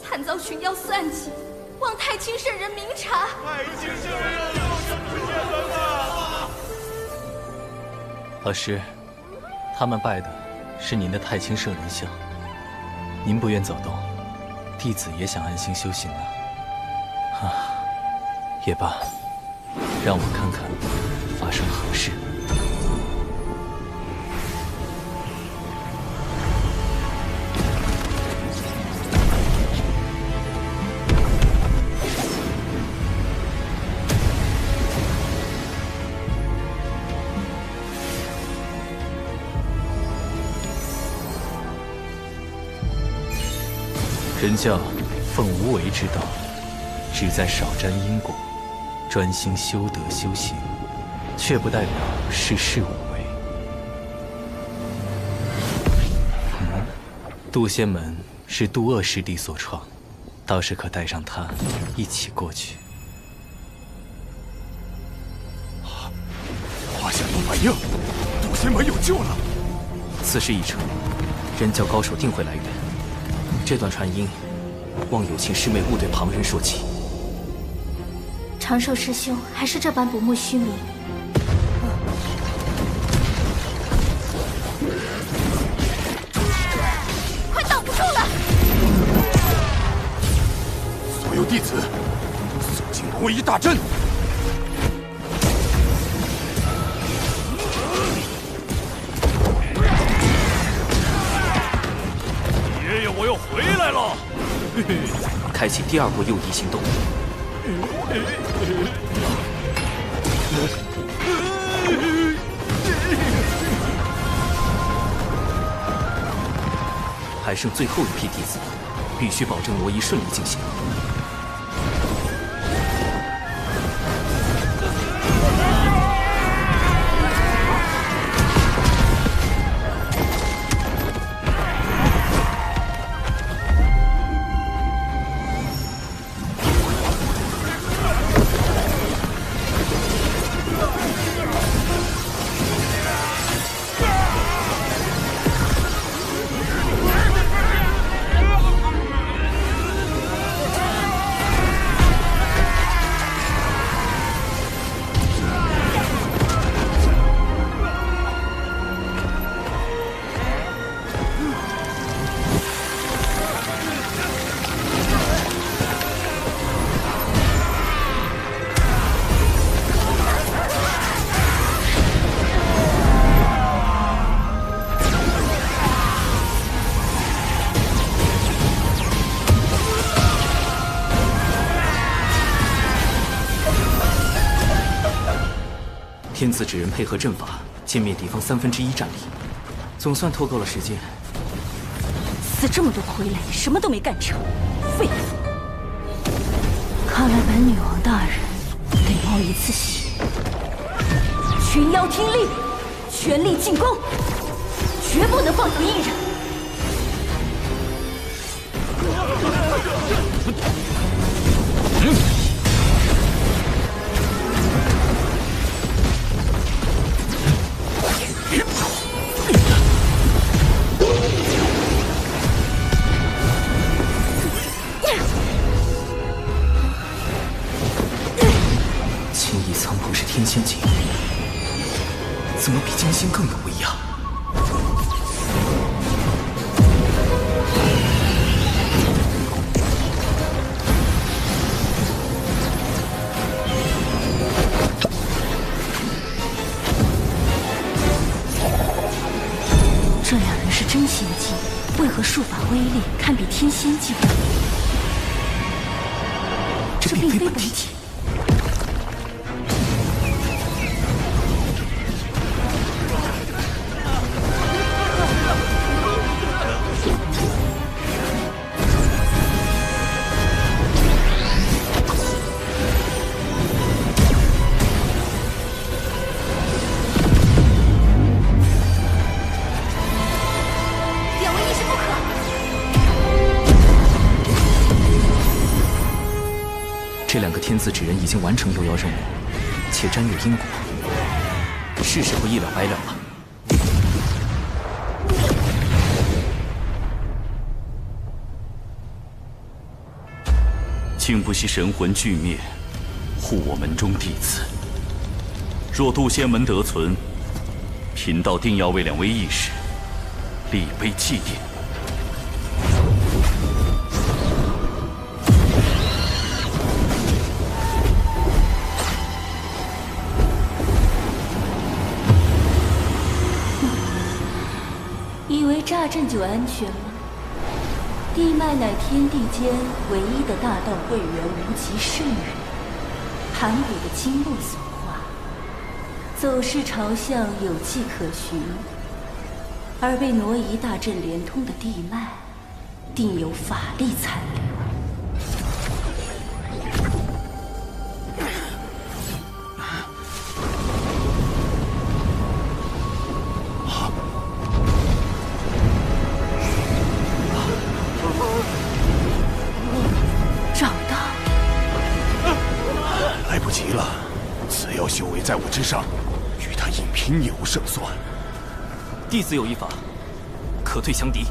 惨遭群妖算计，望太清圣人明察。太清圣人又是不见人了。老师，他们拜的是您的太清圣人像，您不愿走动，弟子也想安心修行啊。也罢，让我看看发生何事。人教奉无为之道，旨在少沾因果，专心修德修行，却不代表事事无为。渡仙门是渡恶师弟所创，倒是可带上他一起过去。华夏有反应，渡仙门有救了。此事已成，人教高手定会来援。这段传音，望有情师妹勿对旁人说起。长寿师兄还是这般不慕虚名。快挡不住了！所有弟子，肃静攻一大阵。我又回来了！开启第二波诱敌行动。还剩最后一批弟子，必须保证挪移顺利进行。天子指人配合阵法，歼灭敌方1/3战力，总算拖够了时间。死这么多傀儡，什么都没干成，废物！看来本女王大人得冒一次险。群妖听令，全力进攻，绝不能放过一人。青翼苍鹏是天仙境，怎么比金星更有威压？这两人是真仙境，为何术法威力堪比天仙境？这并非本体。这两个天子纸人已经完成幽妖任务，且沾有因果，是时候一了百了了。竟不惜神魂俱灭，护我门中弟子。若渡仙门得存，贫道定要为两位义士立碑祭奠。以为炸阵就安全吗？地脉乃天地间唯一的大道会员无极圣人，盘古的金木所化，走势朝向有迹可循，而被挪移大阵连通的地脉，定有法力残留。修为在我之上，与他硬拼也无胜算。弟子有一法，可退强敌。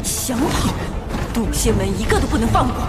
想跑！渡仙门一个都不能放过！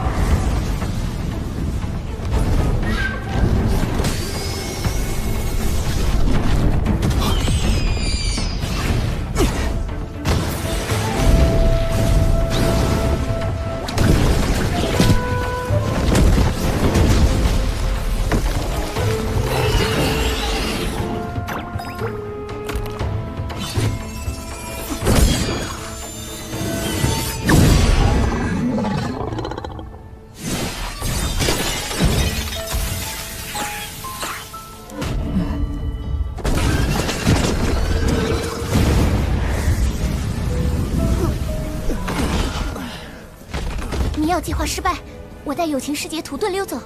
迷药计划失败，我带友情师姐土遁溜走。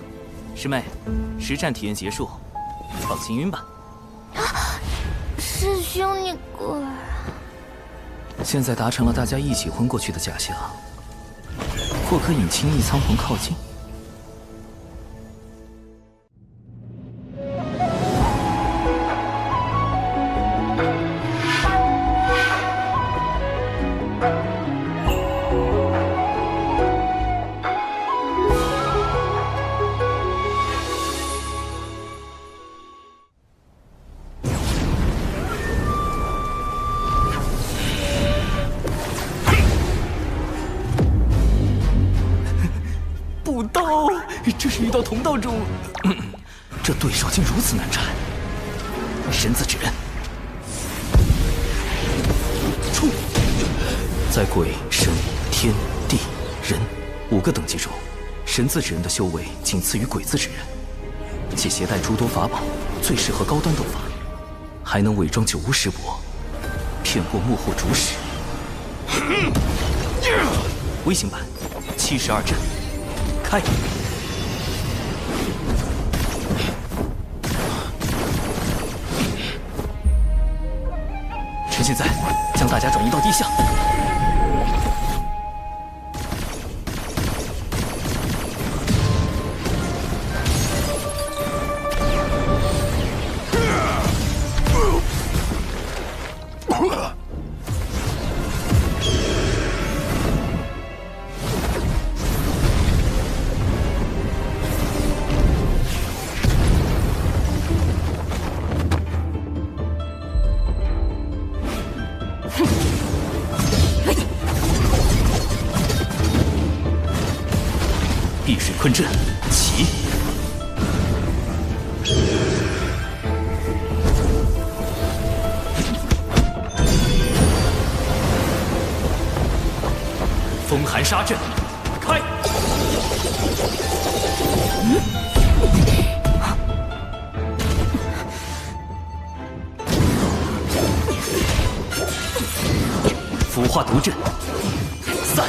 师妹，实战体验结束，放心晕吧。师兄，你过来。现在达成了大家一起昏过去的假象，或可引青翼苍鹏靠近。这是一道同道中，这对手竟如此难缠。神字指人，冲！在鬼、神、天、地、人5个等级中，神字指人的修为仅次于鬼字指人，且携带诸多法宝，最适合高端斗法，还能伪装九巫师伯，骗过幕后主使。微型版72阵，开！趁现在，将大家转移到地下。避水困阵，起！风寒杀阵，开！腐化毒阵，散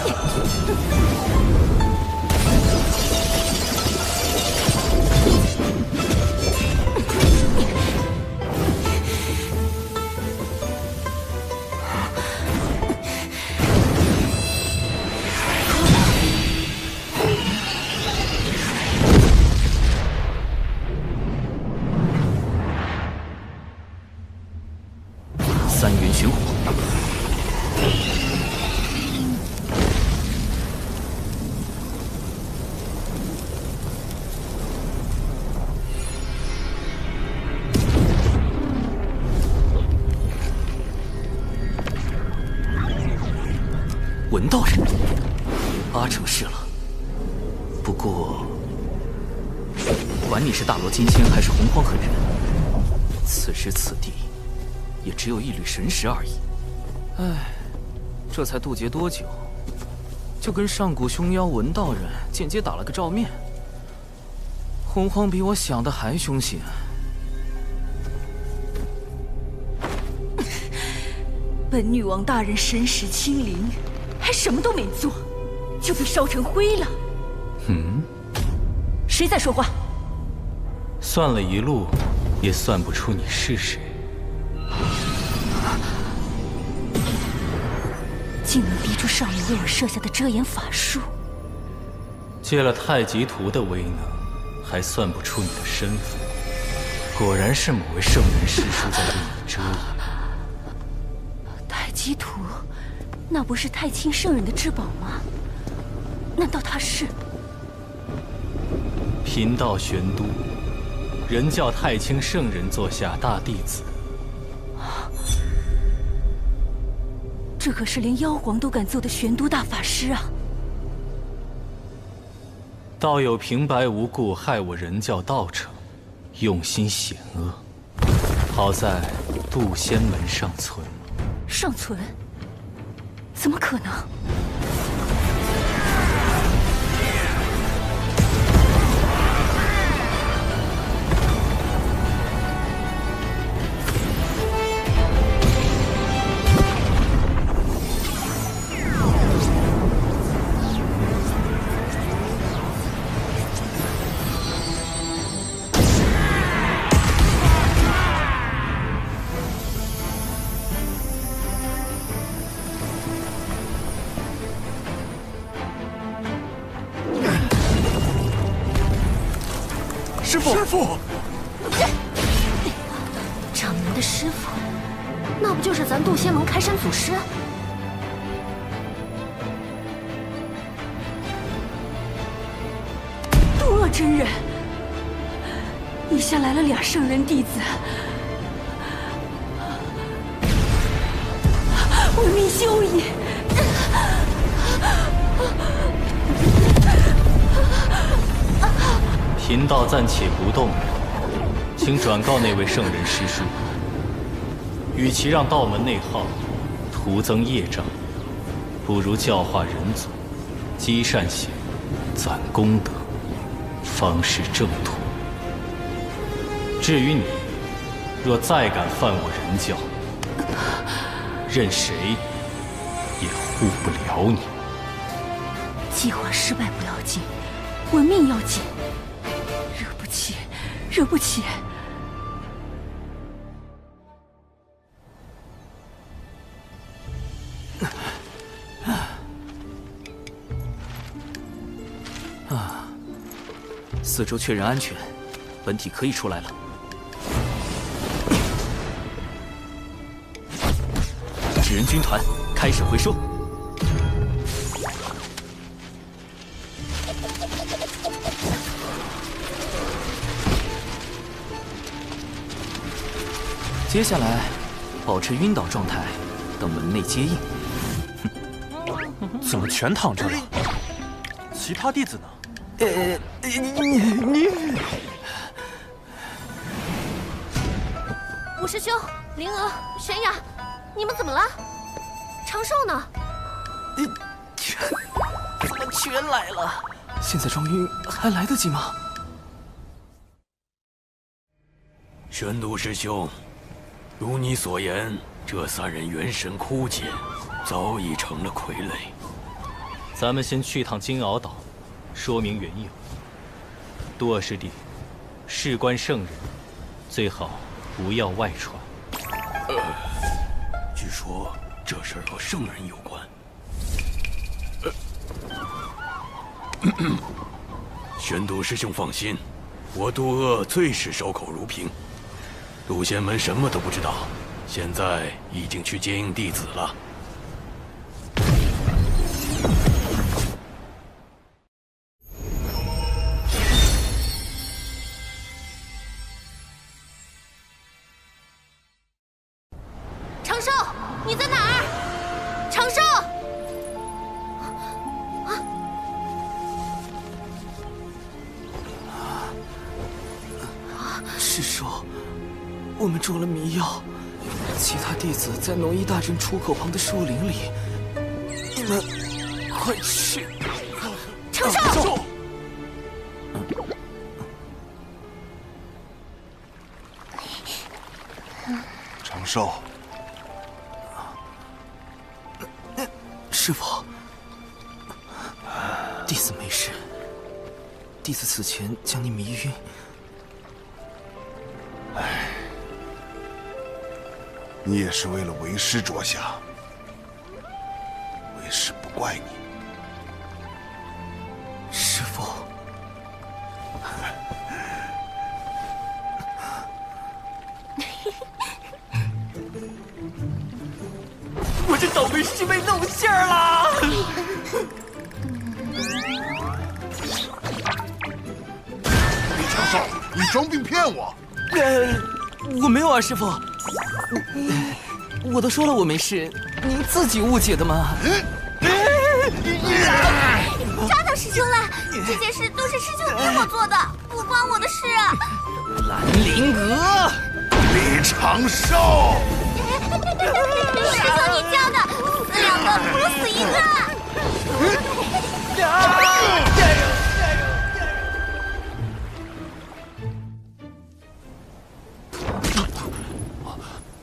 ！3元玄火，文道人，8成是了。不过，管你是大罗金仙还是洪荒狠人，此时此地。也只有一缕神识而已。唉，这才渡劫多久，就跟上古凶妖文道人间接打了个照面。洪荒比我想的还凶险。本女王大人神识清零，还什么都没做，就被烧成灰了。谁在说话？算了一路，也算不出你是谁。竟能逼出少爷为我设下的遮掩法术，借了太极图的威能，还算不出你的身份。果然是某位圣人师叔在为你遮掩。太极图，那不是太清圣人的至宝吗？难道他是？贫道玄都，人叫太清圣人做下大弟子。这可是连妖皇都敢做的玄都大法师啊！道友平白无故害我人教道成，用心险恶。好在渡仙门尚存。尚存？怎么可能？师傅！掌门的师傅，那不就是咱渡仙门开山祖师？渡恶真人，一下来了俩圣人弟子，闻名休矣！贫道暂且不动，请转告那位圣人师叔，与其让道门内耗，徒增业障，不如教化人族，积善行，攒功德，方是正途。至于你，若再敢犯我人教，任谁也护不了你。计划失败不要紧，我命要紧。惹不起，惹不起。四周确认安全，本体可以出来了。纸人军团开始回收。接下来，保持晕倒状态，等门内接应。怎么全躺着了？其他弟子呢？你，五师兄、灵娥、玄雅，你们怎么了？长寿呢？怎么全来了？现在装晕还来得及吗？玄都师兄，如你所言，这三人元神枯竭，早已成了傀儡。咱们先去趟金鳌岛，说明缘由。多师弟，事关圣人，最好不要外传。据说这事儿和圣人有关。玄都师兄放心，我渡厄最是守口如瓶。渡仙门什么都不知道，现在已经去接应弟子了。长寿，你在哪儿？长寿！师叔，我们中了迷药，其他弟子在农医大阵出口旁的树林里，你们快去！长寿！长寿，师父，弟子没事。弟子此前将你迷晕。你也是为了为师着想，为师不怪你。师父，我这倒霉师妹露馅儿了！李长寿，你装病骗我！我没有啊，师父。我都说了我没事，您自己误解的嘛。抓到师兄了！这件事都是师兄逼我做的，不关我的事啊！兰陵娥，李长寿，师兄你教的，死两个不如死一个。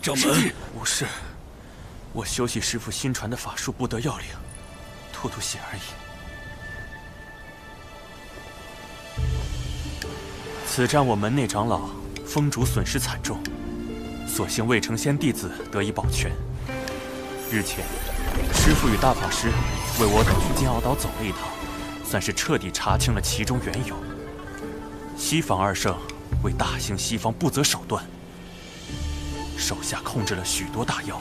掌门，无事，我修习师父新传的法术，不得要领，吐血而已。此战我门内长老风主损失惨重，所幸未成仙弟子得以保全。日前，师父与大法师为我等去金鳌岛走了一趟，算是彻底查清了其中缘由。西方二圣为大兴西方不择手段。手下控制了许多大妖，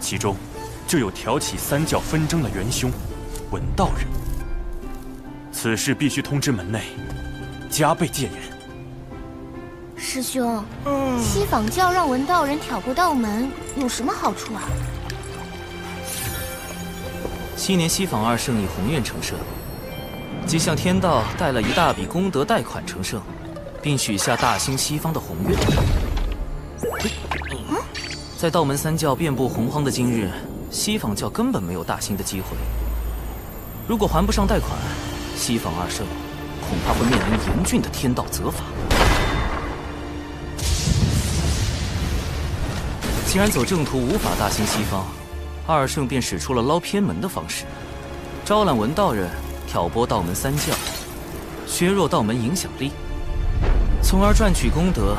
其中就有挑起三教纷争的元凶文道人。此事必须通知门内，加倍戒严。师兄，西坊教让文道人挑过道门，有什么好处啊？昔年西坊二圣以宏愿成圣，即向天道贷了一大笔功德贷款成圣，并许下大兴西方的宏愿。在道门三教遍布洪荒的今日，西方教根本没有大兴的机会。如果还不上贷款，西方二圣恐怕会面临严峻的天道责罚。既然走正途无法大兴西方，二圣便使出了捞偏门的方式，招揽文道人，挑拨道门三教，削弱道门影响力，从而赚取功德，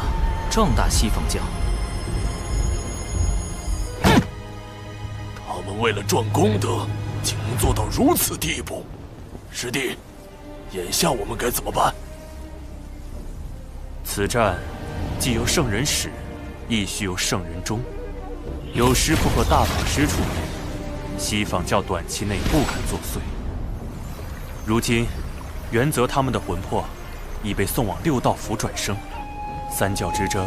壮大西方教。他们为了赚功德，竟能做到如此地步。师弟，眼下我们该怎么办？此战既有圣人始，亦须有圣人终。有师傅和大法师出面，西方教短期内不敢作祟。如今，元泽他们的魂魄已被送往六道府转生，三教之争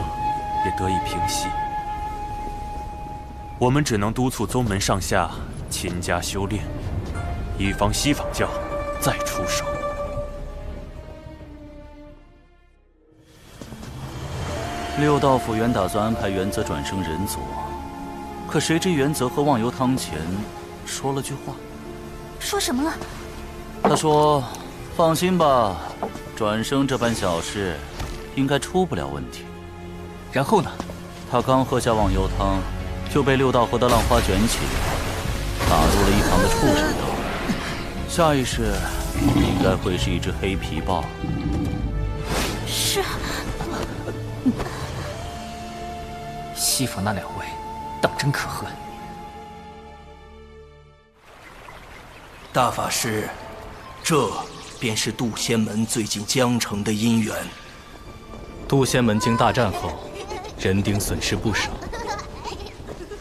也得以平息。我们只能督促宗门上下勤加修炼，以防西方教再出手。六道府原打算安排元泽转生人族，可谁知元泽和忘忧汤前说了句话。说什么了？他说：“放心吧，转生这般小事，应该出不了问题。”然后呢？他刚喝下忘忧汤，就被六道河的浪花卷起，打入了一旁的畜生道。下一世应该会是一只黑皮豹。是。西方那两位，当真可恨。大法师，这便是渡仙门最近将成的姻缘。渡仙门经大战后，人丁损失不少。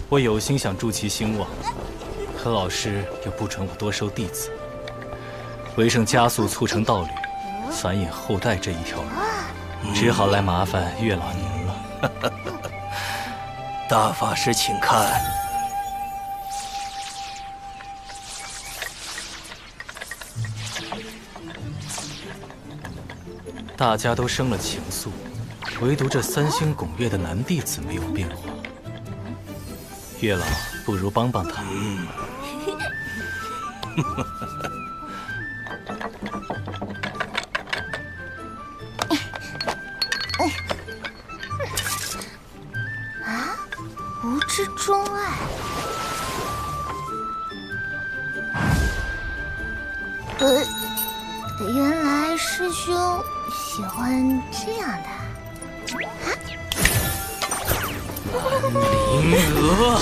我有心想助其兴旺，可老师又不准我多收弟子，为胜加速促成道侣、繁衍后代这一条路，只好来麻烦月老您了。大法师，请看。大家都生了情愫，唯独这三星拱月的男弟子没有变化。月老，不如帮帮他。啊，无知钟爱。原来师兄喜欢这样的。灵娥，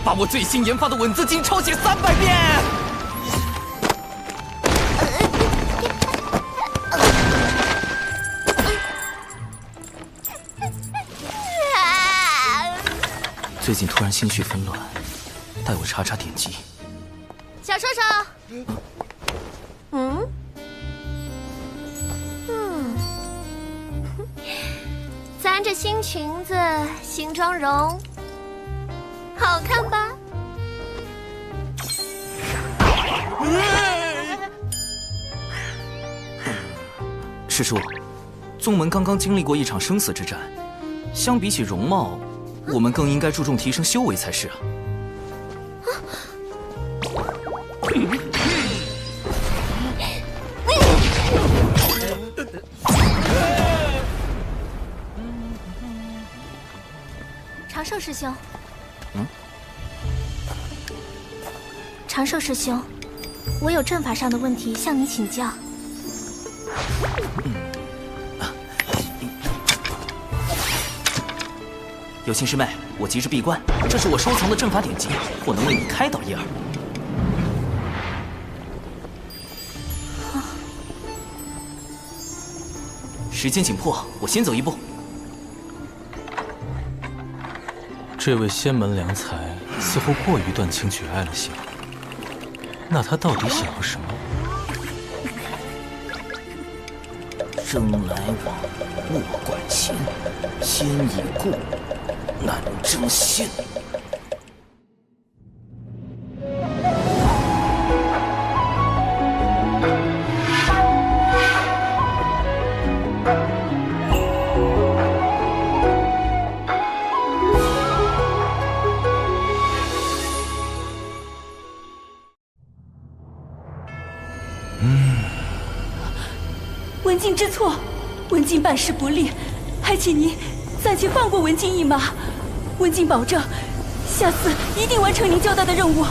把我最新研发的吻字经抄写300遍。最近突然心绪纷乱，带我查查典籍。小兽兽。咱这新裙子、新妆容，好看吧？师叔，宗门刚刚经历过一场生死之战，相比起容貌，我们更应该注重提升修为才是啊。长寿师兄，长寿师兄，我有阵法上的问题向你请教。有心师妹，我急着闭关，这是我收藏的阵法典籍，我能为你开导一二。时间紧迫，我先走一步。这位仙门良才似乎过于断情绝爱了些，那他到底想要什么？生来往，莫管情，先已故，难争先。文静知错，文静办事不力，还请您暂且放过文静一马。文静保证，下次一定完成您交代的任务。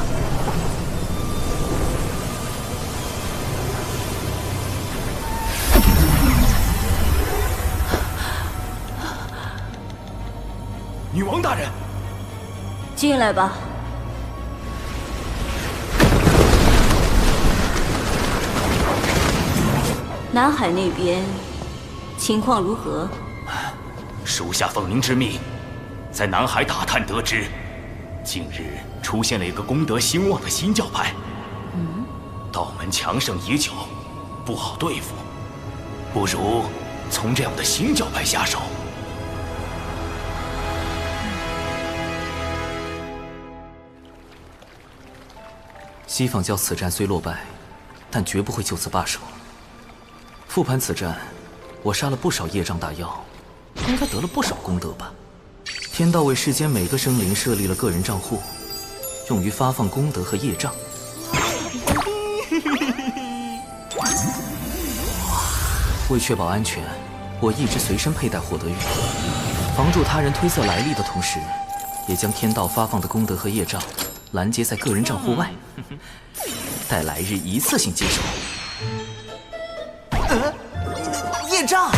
女王大人，进来吧。南海那边情况如何？属下奉您之命，在南海打探得知，近日出现了一个功德兴旺的新教派。道门强盛已久，不好对付，不如从这样的新教派下手。西方教此战虽落败，但绝不会就此罢手。复盘此战，我杀了不少业障大妖，应该得了不少功德吧？天道为世间每个生灵设立了个人账户，用于发放功德和业障。为确保安全，我一直随身佩戴获得玉，防助他人推测来历的同时，也将天道发放的功德和业障拦截在个人账户外，待来日一次性接手。业障！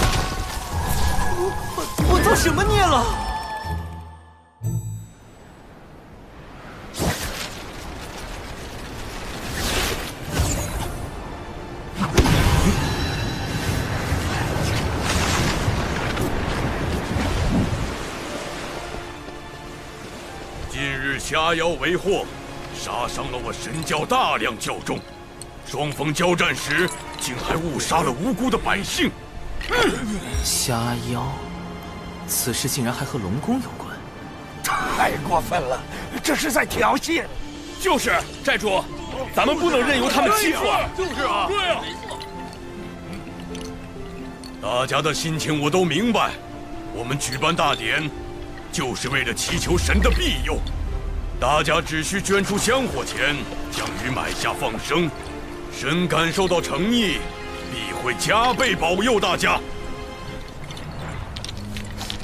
我造什么孽了？近日虾妖为祸，杀伤了我神教大量教众，双方交战时竟还误杀了无辜的百姓。虾妖，此事竟然还和龙宫有关，太过分了，这是在挑衅。就是寨主，咱们不能任由他们欺负啊！就是啊，对啊。大家的心情我都明白，我们举办大典，就是为了祈求神的庇佑。大家只需捐出香火钱，将鱼买下放生，神感受到诚意，必会加倍保佑大家。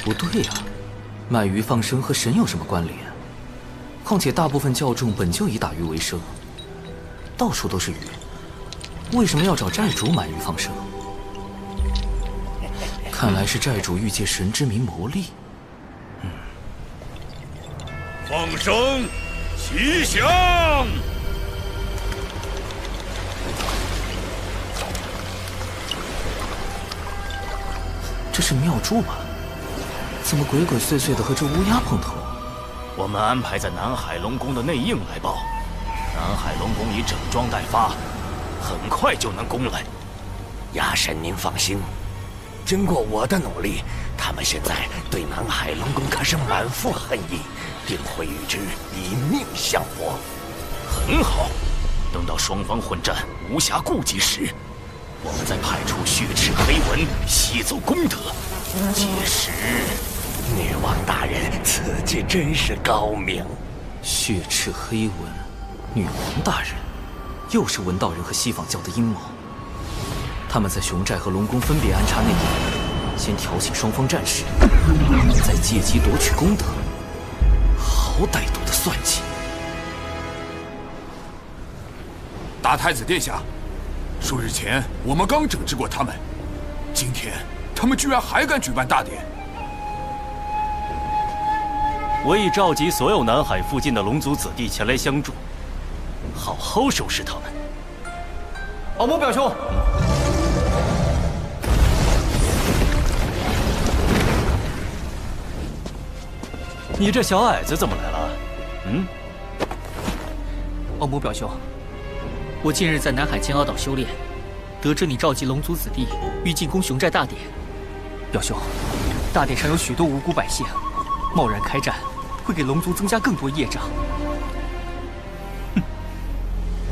不对呀，卖鱼放生和神有什么关联？况且大部分教众本就以打鱼为生，到处都是鱼，为什么要找寨主买鱼放生？看来是寨主欲借神之名谋利。放生，吉祥！这是妙珠吧？怎么鬼鬼祟祟的和这乌鸦碰头？我们安排在南海龙宫的内应来报，南海龙宫已整装待发，很快就能攻来。鸦神，您放心，经过我的努力，他们现在对南海龙宫可是满腹恨意，定会与之以命相搏。很好，等到双方混战无暇顾及时，我们再派出血赤黑纹吸走功德。届时，女王大人此计真是高明。血赤黑纹，女王大人，又是文道人和西方教的阴谋。他们在熊寨和龙宫分别安插内应，先挑起双方战事，再借机夺取功德，好歹毒的算计！大太子殿下，数日前我们刚整治过他们，今天他们居然还敢举办大典。我已召集所有南海附近的龙族子弟前来相助，好好收拾他们。敖某表兄。你这小矮子怎么来了？敖某表兄，我近日在南海金鳌岛修炼，得知你召集龙族子弟欲进攻熊寨大典。表兄，大典上有许多无辜百姓，贸然开战会给龙族增加更多业障。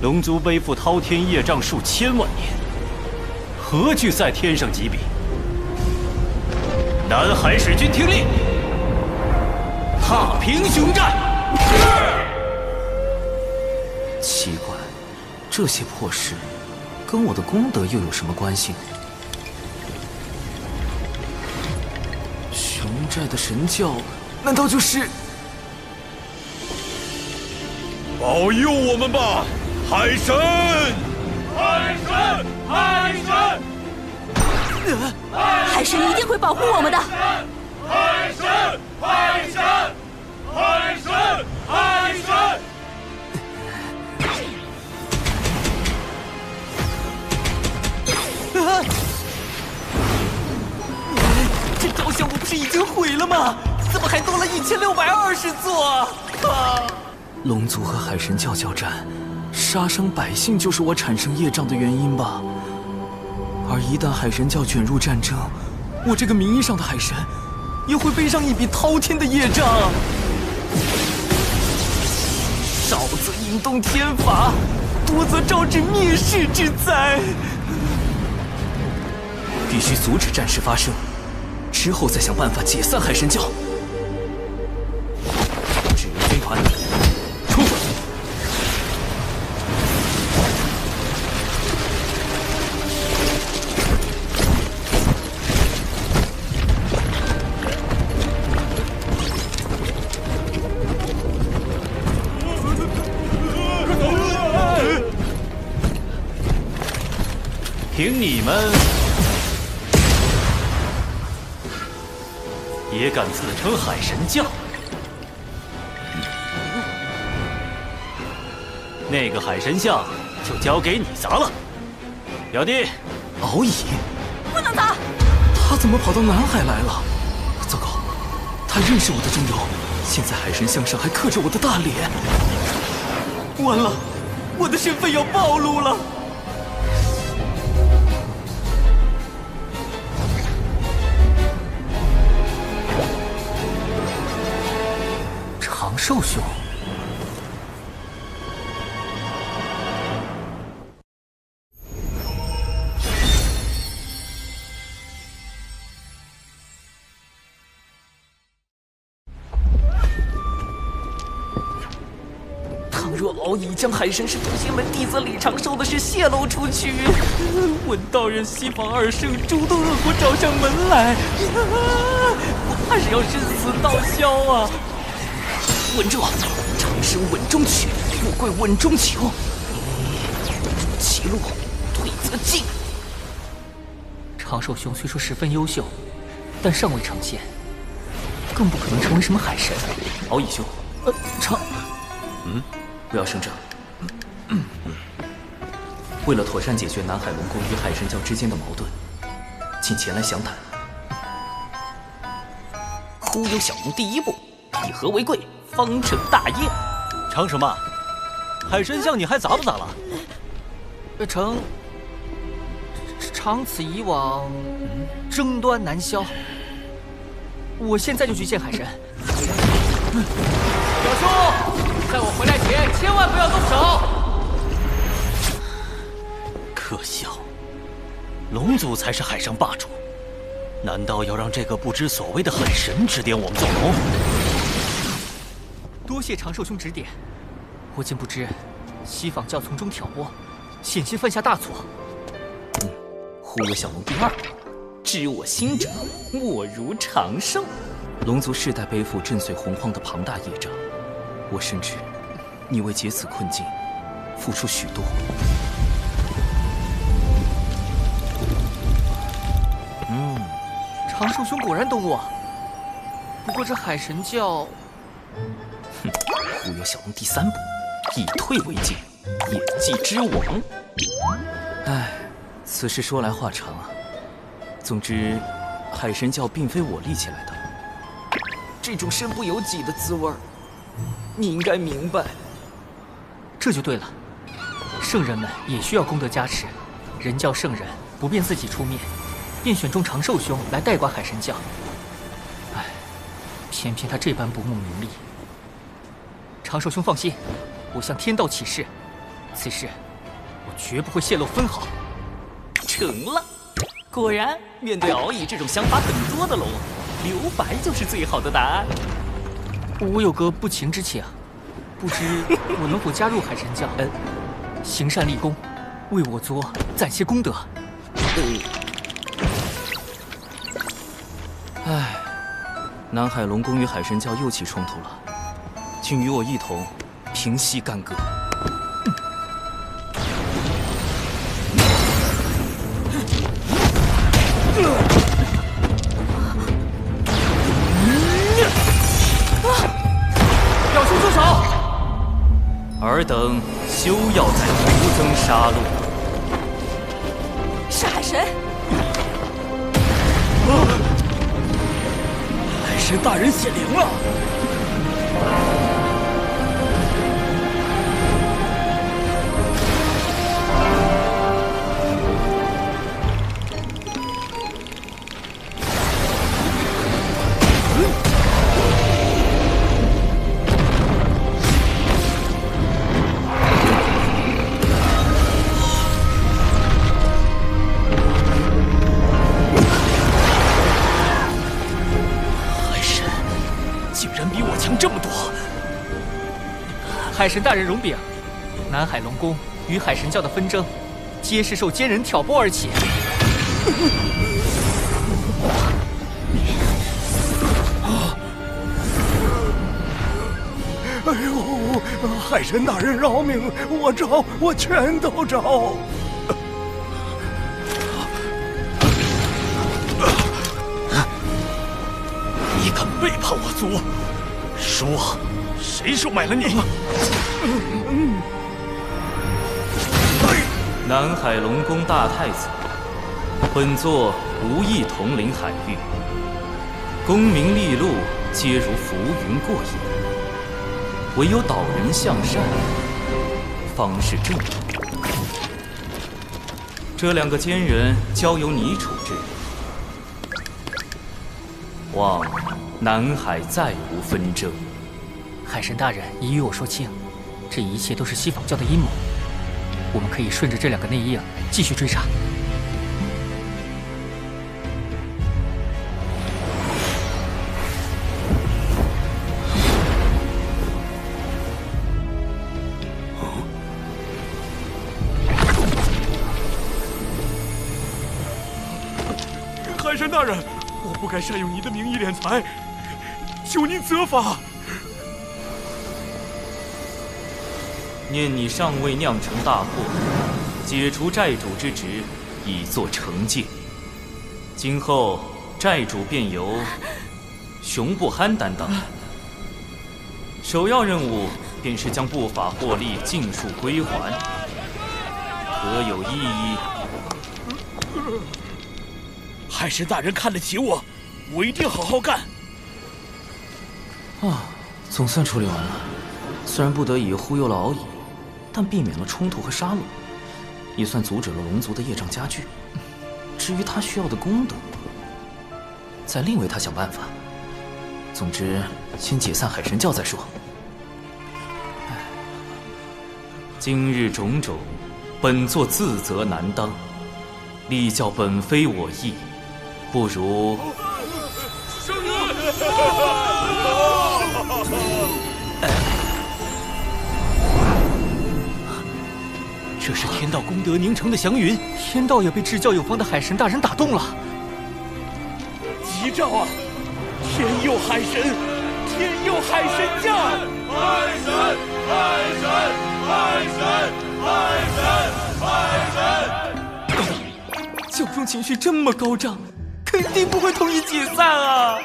龙族背负滔天业障数千万年，何惧在天上几比？南海使君听令，踏平熊寨！奇怪，这些破事跟我的功德又有什么关系？熊寨的神教，难道就是保佑我们吧，海神！海神！海神！海神一定会保护我们的。海神！海神！海神！海神！这照相我不是已经毁了吗？怎么还多了1620座？龙族和海神教交战，杀伤百姓就是我产生业障的原因吧？而一旦海神教卷入战争，我这个名义上的海神也会背上一笔滔天的业障。少则引动天罚，多则招致灭世之灾。必须阻止战事发生，之后再想办法解散海神教。指挥军团出发。凭你们也敢自称海神教？那个海神像就交给你砸了，表弟。敖乙，不能砸！他怎么跑到南海来了？糟糕，他认识我的真容，现在海神像上还刻着我的大脸。完了，我的身份要暴露了。长寿兄，倘若敖乙将海神是诛仙门弟子李长寿的事泄露出去，文道人、西方二圣诸多恶果找上门来，我怕是要身死道消啊！稳住，长生稳中取，富贵稳中求。其路退则进。长寿兄虽说十分优秀，但尚未成仙，更不可能成为什么海神。敖乙兄，不要声张。为了妥善解决南海龙宫与海神教之间的矛盾，请前来详谈。忽悠小龙第一步，以和为贵，方成大业。成什么？海神像你还砸不砸了？长此以往，争端难消。我现在就去见海神。表兄，在我回来前千万不要动手。可笑，龙族才是海上霸主，难道要让这个不知所谓的海神指点我们做龙？多谢长寿兄指点，我竟不知西方教从中挑拨，险些犯下大错。忽悠小龙第二步，知我心者，莫如长寿。龙族世代背负震碎洪荒的庞大业障，我深知你为解此困境付出许多。长寿兄果然懂我。不过这海神教，忽悠小龙第三步，以退为进，演技之王。唉，此事说来话长啊。总之，海神教并非我立起来的。这种身不由己的滋味，你应该明白。这就对了，圣人们也需要功德加持，人教圣人不便自己出面，便选中长寿兄来代管海神教。唉，偏偏他这般不慕名利。长寿兄放心，我向天道起誓，此事我绝不会泄露分毫。成了，果然面对敖乙这种想法很多的龙，留白就是最好的答案。我有个不情之请，不知我能否加入海神教？行善立功，为我族攒些功德。唉，南海龙宫与海神教又起冲突了，请与我一同平息干戈。表兄住手！尔等休要再徒增杀戮。是海神。海神大人显灵了！海神大人容禀，南海龙宫与海神教的纷争，皆是受奸人挑拨而起。哎呦，海神大人饶命！我招，我全都招。你敢背叛我族？说，谁收买了你？南海龙宫大太子，本座无意统领海域，功名利禄皆如浮云过眼，唯有导人向善，方是正道。这两个奸人交由你处置，望南海再无纷争。海神大人已与我说清，这一切都是西方教的阴谋。我们可以顺着这两个内应继续追查。海神大人，我不该善用你的名义敛财，求您责罚。念你尚未酿成大祸，解除债主之职，以作惩戒。今后债主便由熊不憨担当，首要任务便是将不法获利尽数归还，可有异议？海神大人看得起我，我一定好好干。总算处理完了。虽然不得已忽悠了敖乙，但避免了冲突和杀戮，也算阻止了龙族的业障加剧。至于他需要的功德，再另为他想办法。总之，先解散海神教再说。今日种种，本座自责难当，力教本非我意，不如这是天道功德凝成的祥云，天道也被至教有方的海神大人打动了。吉兆啊！天佑海神，天佑海神教！海神，海神，海神，海神，海神！教宗情绪这么高涨，肯定不会同意解散啊！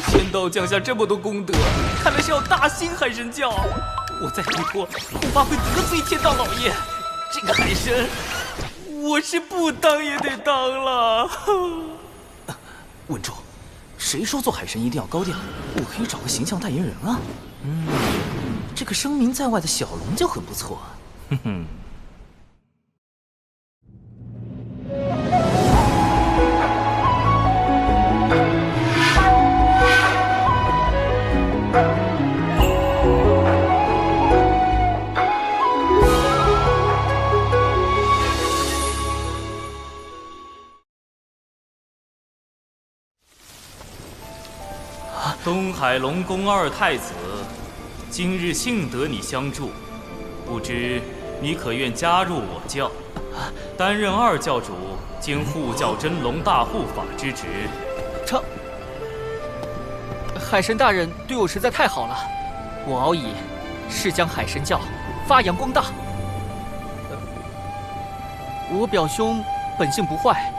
天道降下这么多功德，看来是要大兴海神教。我再推脱，恐怕会得罪天道老爷。这个海神，我是不当也得当了。稳住！谁说做海神一定要高调？我可以找个形象代言人啊。这个声名在外的小龙就很不错。哼哼。东海龙宫二太子，今日幸得你相助，不知你可愿加入我教，担任二教主兼护教真龙大护法之职？海神大人对我实在太好了，我敖乙誓将海神教发扬光大。我表兄本性不坏，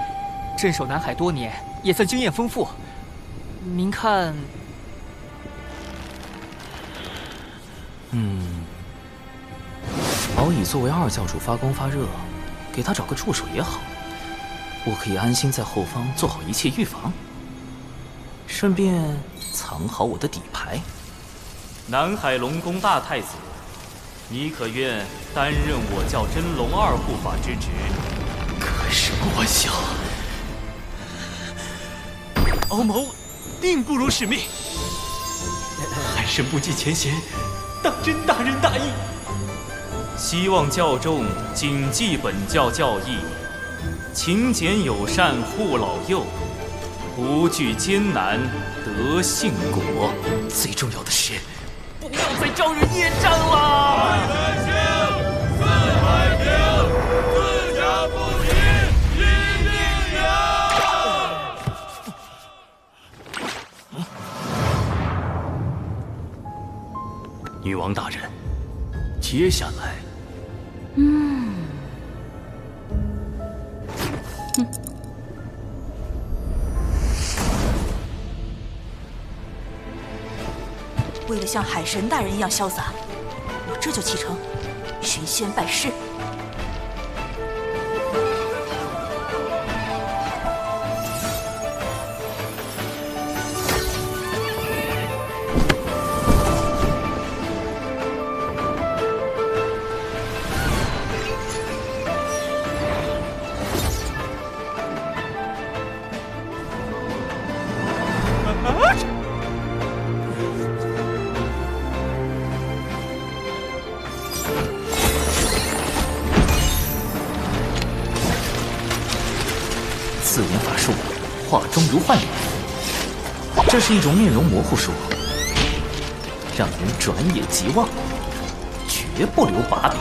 镇守南海多年，也算经验丰富。您看，敖乙作为二教主发光发热，给他找个助手也好，我可以安心在后方做好一切预防，顺便藏好我的底牌。南海龙宫大太子，你可愿担任我教真龙二护法之职？可是我想，敖某定不辱使命。海神不计前嫌，当真大仁大义。希望教众谨记本教教义，勤俭友善护老幼，不惧艰难得幸果。最重要的是，不要再招惹孽障了。四海平，自家不齐，一定赢。女王大人，接下来，为了像海神大人一样潇洒，我这就启程寻仙拜师。四眼法术，画中如幻影。这是一种面容模糊术，让人转眼即忘，绝不留把柄。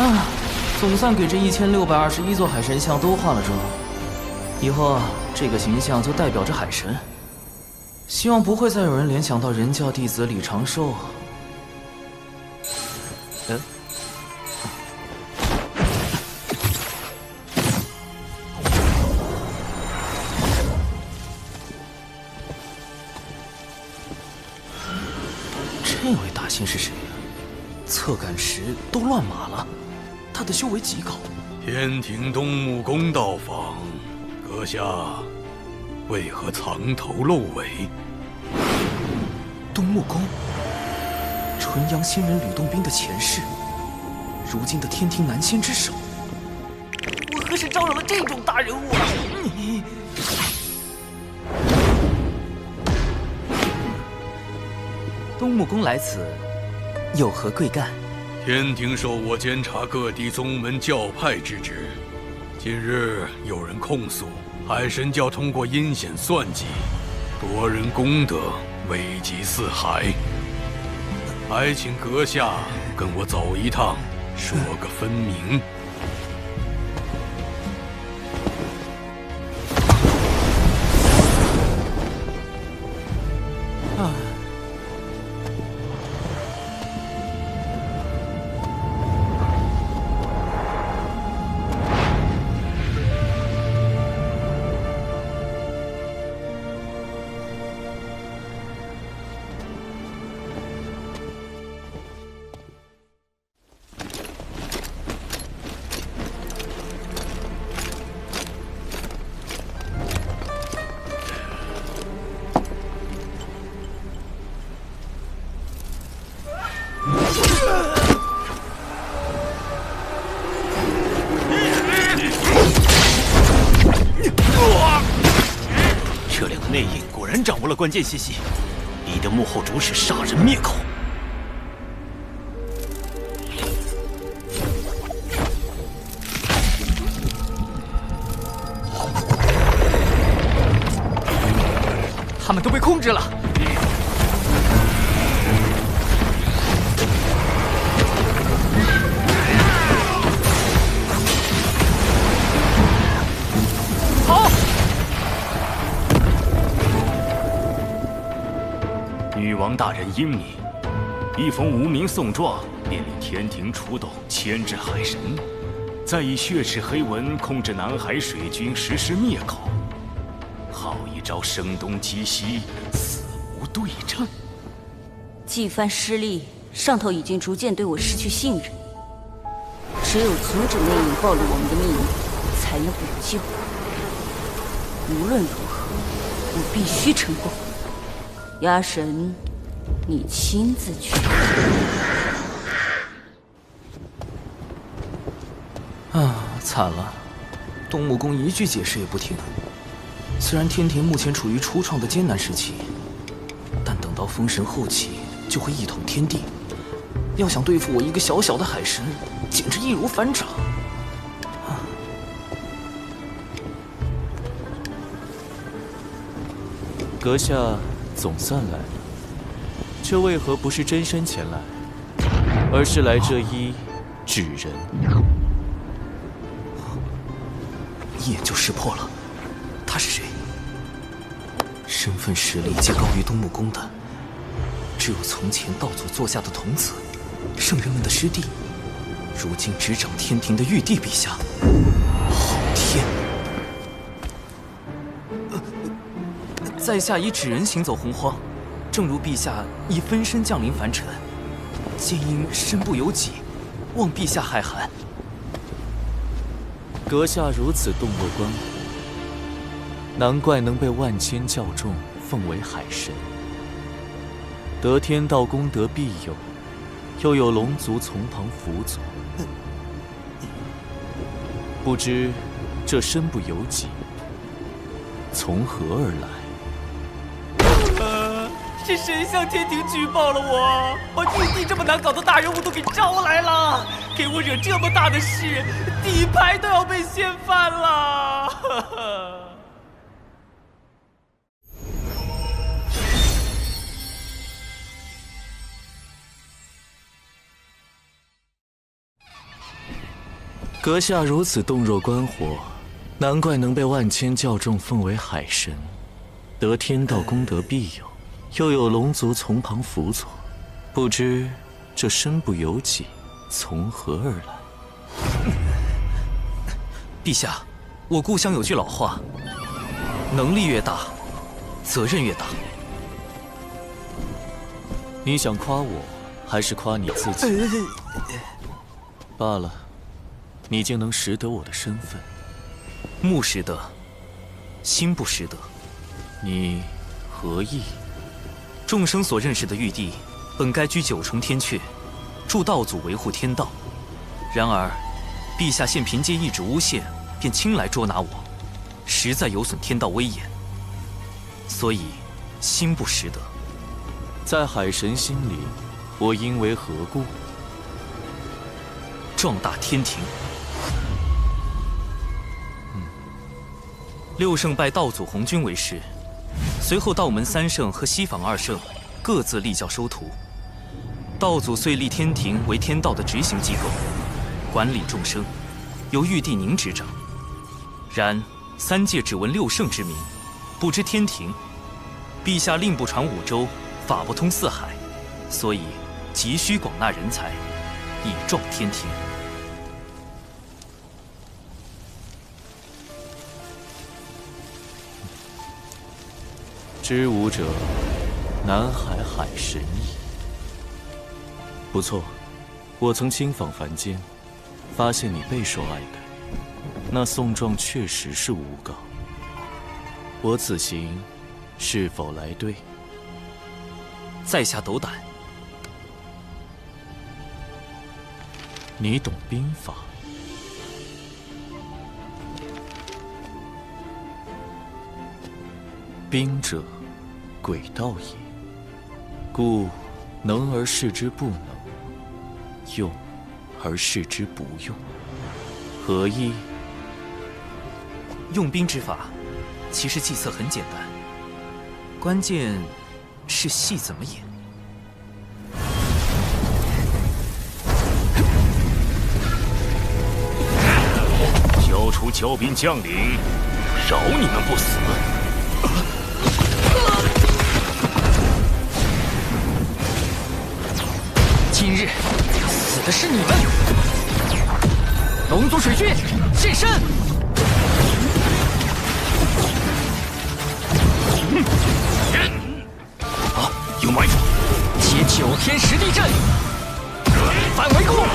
啊，总算给这1621座海神像都化了妆。以后这个形象就代表着海神。希望不会再有人联想到人教弟子李长寿。这位大仙是谁呀？测感时都乱码了，他的修为极高。天庭东木宫到访，阁下为何藏头露尾？东木宫，纯阳仙人吕洞宾的前世，如今的天庭南仙之首。我何时招惹了这种大人物啊？东木宫来此，有何贵干？天庭授我监察各地宗门教派之职。近日有人控诉海神教通过阴险算计，夺人功德，危及四海。还请阁下跟我走一趟，说个分明。这两个内应果然掌握了关键信息，你的幕后主使杀人灭口。他们都被控制了。好，女王大人英明，一封无名送状，便令天庭出动牵制海神，再以血赤黑纹控制南海水军，实施灭口。好一招声东击西，死无对证。纪番失利，上头已经逐渐对我失去信任。只有阻止内应暴露我们的秘密，才能补救。无论如何，我必须成功。鸭神，你亲自去。啊，惨了！东木公一句解释也不听。虽然天庭目前处于初创的艰难时期，但等到封神后期就会一统天地。要想对付我一个小小的海神，简直易如反掌。阁下总算来了，这为何不是真身前来，而是来这一纸人？一眼就识破了，他是谁？身份实力皆高于东木公的，只有从前道祖座下的童子，圣人们的师弟，如今执掌天庭的玉帝陛下。好天！在下以纸人行走洪荒，正如陛下以分身降临凡尘，皆因身不由己，望陛下海涵。阁下如此洞若观火，难怪能被万千教众奉为海神。得天道功德庇佑，又有龙族从旁辅佐，不知这身不由己，从何而来？是谁向天庭举报了我？把玉帝这么难搞的大人物都给招来了，给我惹这么大的事，底牌都要被掀翻了。阁下如此洞若观火，难怪能被万千教众奉为海神，得天道功德庇佑，又有龙族从旁辅佐，不知这身不由己，从何而来？陛下，我故乡有句老话：能力越大，责任越大。你想夸我，还是夸你自己？罢了，你竟能识得我的身份。目识得，心不识得。你何意？众生所认识的玉帝，本该居九重天阙，助道祖维护天道。然而，陛下现凭借一纸诬陷，便轻来捉拿我，实在有损天道威严。所以，心不识得。在海神心里，我应为何故？壮大天庭。六圣拜道祖红军为师，随后道门三圣和西坊二圣各自立教收徒。道祖遂立天庭为天道的执行机构，管理众生，由玉帝您执掌。然三界只闻六圣之名，不知天庭。陛下令不传五洲，法不通四海，所以急需广纳人才，以壮天庭。知吾者，南海海神矣。不错，我曾亲访凡间，发现你备受爱戴。那送状确实是诬告。我此行是否来对？在下斗胆。你懂兵法？兵者，诡道也。故能而示之不能，用而示之不用，何意？用兵之法，其实计策很简单。关键是戏怎么演。交出骄兵将领，饶你们不死！今日死的是你们！龙族水军现身！啊，有埋伏！接9天10地阵，反围攻！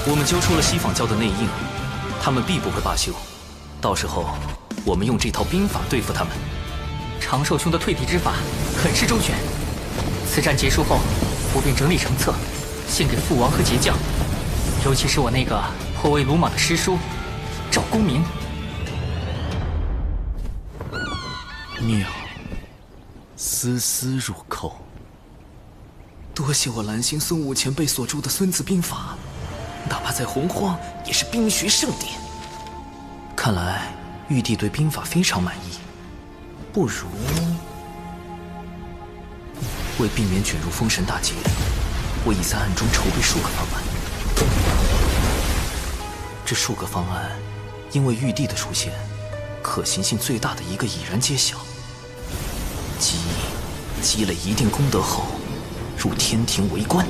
我们揪出了西坊教的内应，他们必不会罢休。到时候，我们用这套兵法对付他们。长寿兄的退敌之法很是周全，此战结束后，我便整理成册，献给父王和节将，尤其是我那个颇为鲁莽的师叔赵公明。妙，丝丝入扣。多谢我蓝星孙武前辈所著的《孙子兵法》。哪怕在洪荒，也是兵学盛典。看来玉帝对兵法非常满意，不如为避免卷入封神大劫，我已在暗中筹备数个方案。这数个方案，因为玉帝的出现，可行性最大的一个已然揭晓。积累一定功德后，入天庭为官。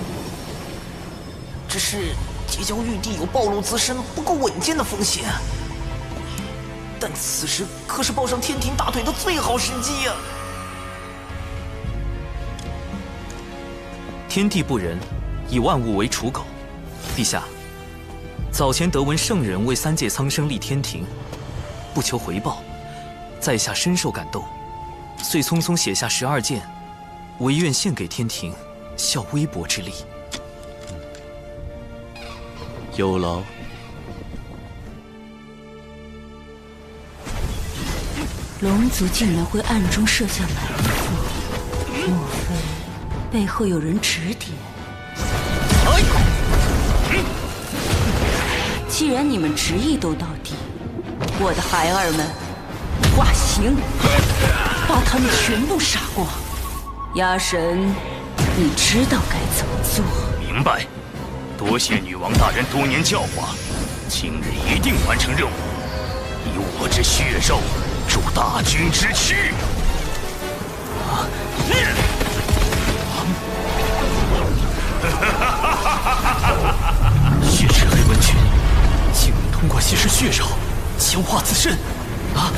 只是结交玉帝有暴露自身不够稳健的风险，但此时可是抱上天庭大腿的最好时机呀！天地不仁，以万物为刍狗。陛下，早前得闻圣人为3界苍生立天庭，不求回报，在下深受感动，遂匆匆写下12件，唯愿献给天庭，效微薄之力。有劳。龙族竟然会暗中设下埋伏，莫非背后有人指点？既然你们执意斗到底，我的孩儿们，化形，把他们全部杀光。鸭神，你知道该怎么做？明白。多谢女王大人多年教化，今日一定完成任务，以我之血肉助大军之躯。血池黑纹拳竟能通过吸食血肉强化自身啊！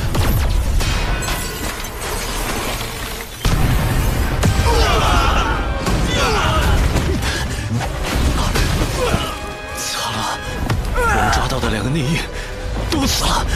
惨了，我们抓到的2个内应都死了。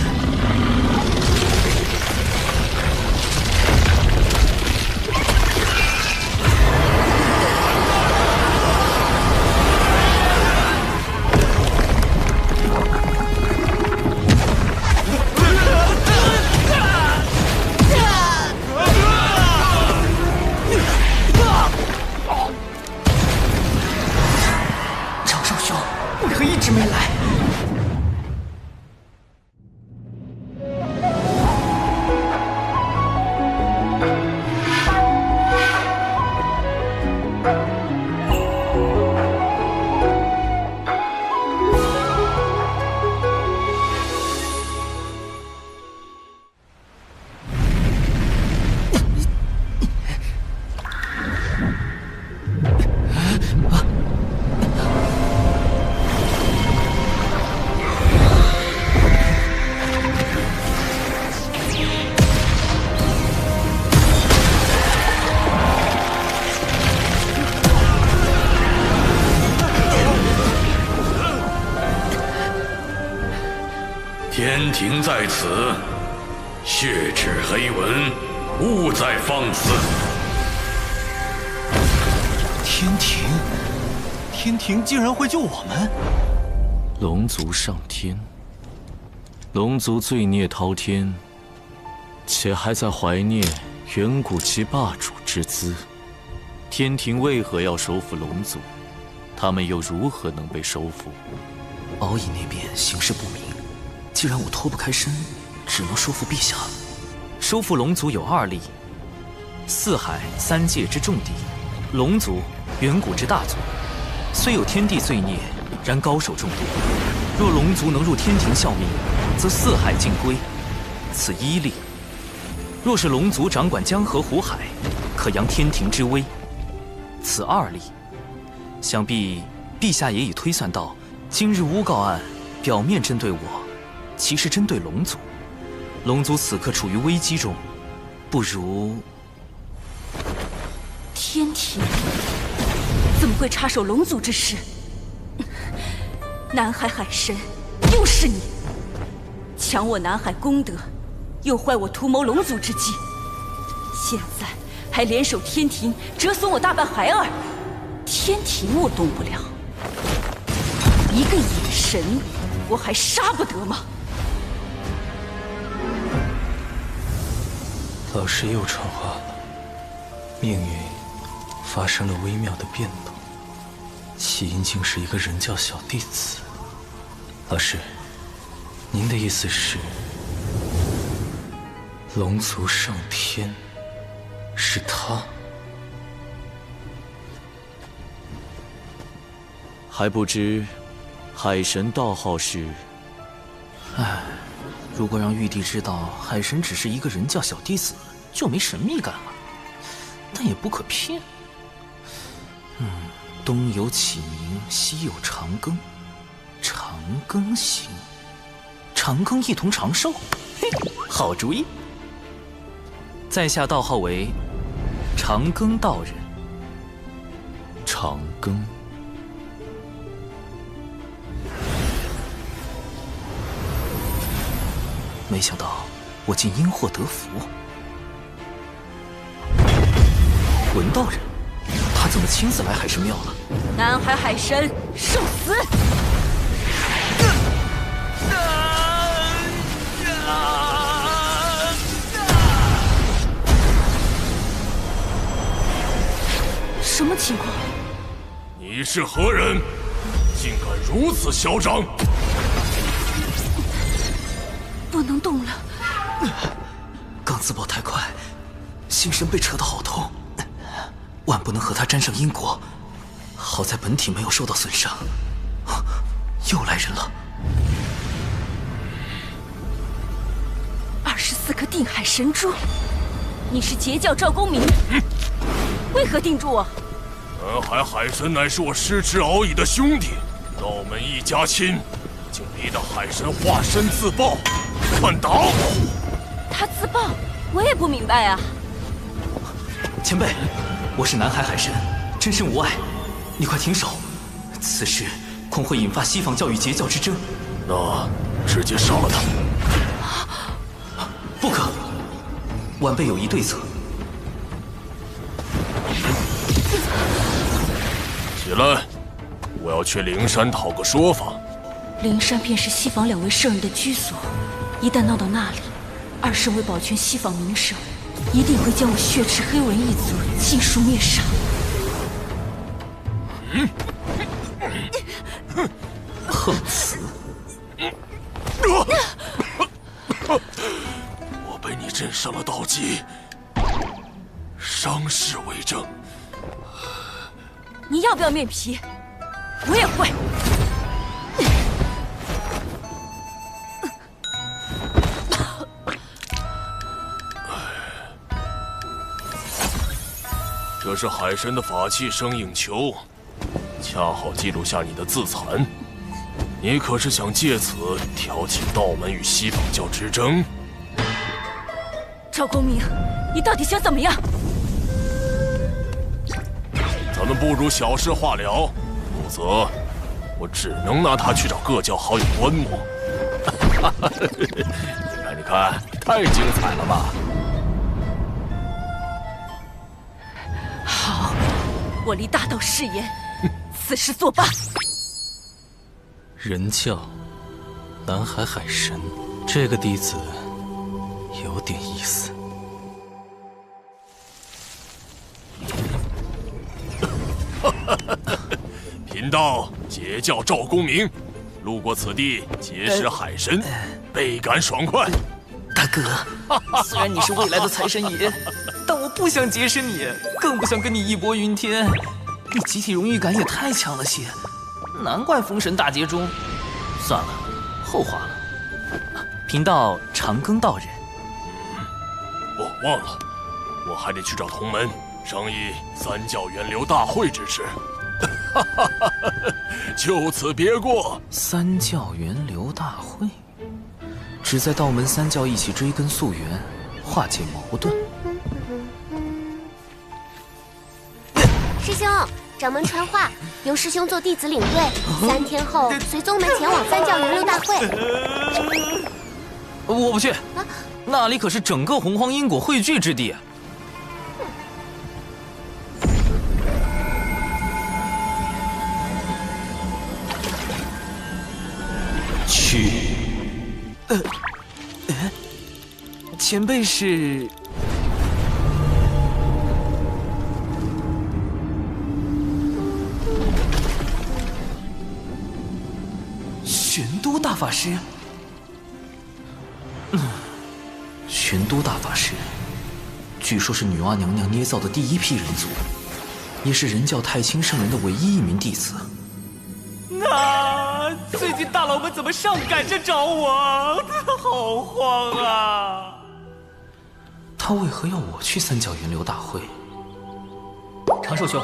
天庭在此，血赤黑纹，勿再放肆！天庭竟然会救我们？龙族上天，龙族罪孽滔天，且还在怀念远古其霸主之姿。天庭为何要收复龙族？他们又如何能被收复？敖乙那边形势不明，既然我脱不开身，只能说服陛下。收复龙族有2例：四海3界之重敌，龙族远古之大族。虽有天地罪孽，然高手众多。若龙族能入天庭效命，则四海尽归，此1例。若是龙族掌管江河湖海，可扬天庭之威，此2例。想必陛下也已推算到，今日诬告案表面针对我，其实针对龙族。龙族此刻处于危机中，不如……天庭怎么会插手龙族之事？南海海神，又是你！抢我南海功德，又坏我图谋龙族之计，现在还联手天庭折损我大半孩儿。天庭我动不了，一个野神我还杀不得吗？老师又传话了，命运发生了微妙的变动，起因竟是一个人教小弟子。老师，您的意思是，龙族上天是他？还不知海神道号是？唉，如果让玉帝知道海神只是一个人教小弟子，就没神秘感了。但也不可骗。东有启明，西有长庚，长庚行，长庚一同长寿。嘿，好主意。在下道号为长庚道人。长庚。没想到我竟因祸得福。文道人，他怎么亲自来海神庙了？南海海神，受死！什么情况？你是何人？竟敢如此嚣张！不能动了。刚自爆太快，心神被扯得好痛，万不能和他沾上因果。好在本体没有受到损伤。又来人了！24颗定海神珠，你是截教赵公明，为何定住我？南海海神乃是我师侄敖乙的兄弟，道门一家亲，竟逼得海神化身自爆，看打我！他自爆，我也不明白啊。前辈，我是南海海神，真身无碍，你快停手！此事恐会引发西方教与截教之争。那直接杀了他！不可，晚辈有一对策。起来，我要去灵山讨个说法。灵山便是西方2位圣人的居所，一旦闹到那里，2圣为保全西方名声，一定会将我血池黑纹一族尽数灭杀。横死！我被你震伤了道基，伤势为证。你要不要面皮？我也会。这是海神的法器生影球，恰好记录下你的自残。你可是想借此挑起道门与西方教之争？赵公明，你到底想怎么样？咱们不如小事化了，否则我只能拿它去找各教好友观摩。你看，太精彩了吧！好，我立大道誓言，此事作罢。人教，南海海神，这个弟子有点意思。贫道截教赵公明，路过此地结识海神，倍感爽快。大哥，虽然你是未来的财神爷，但我不想结识你，更不想跟你义薄云天。你集体荣誉感也太强了些，难怪封神大劫中……算了，后话了。贫道长庚道人。忘了，我还得去找同门商议三教源流大会之事。就此别过。三教源流大会，旨在道门三教一起追根溯源，化解矛盾。师兄，掌门传话，由师兄做弟子领队，3天后随宗门前往三教源流大会。我不去，那里可是整个洪荒因果汇聚之地。去。前辈是？玄都大法师。玄都大法师，据说是女娲娘娘捏造的第一批人族，也是人教太清圣人的唯一一名弟子。那最近大佬们怎么上赶着找我？好慌啊！他为何要我去三教源流大会？长寿兄，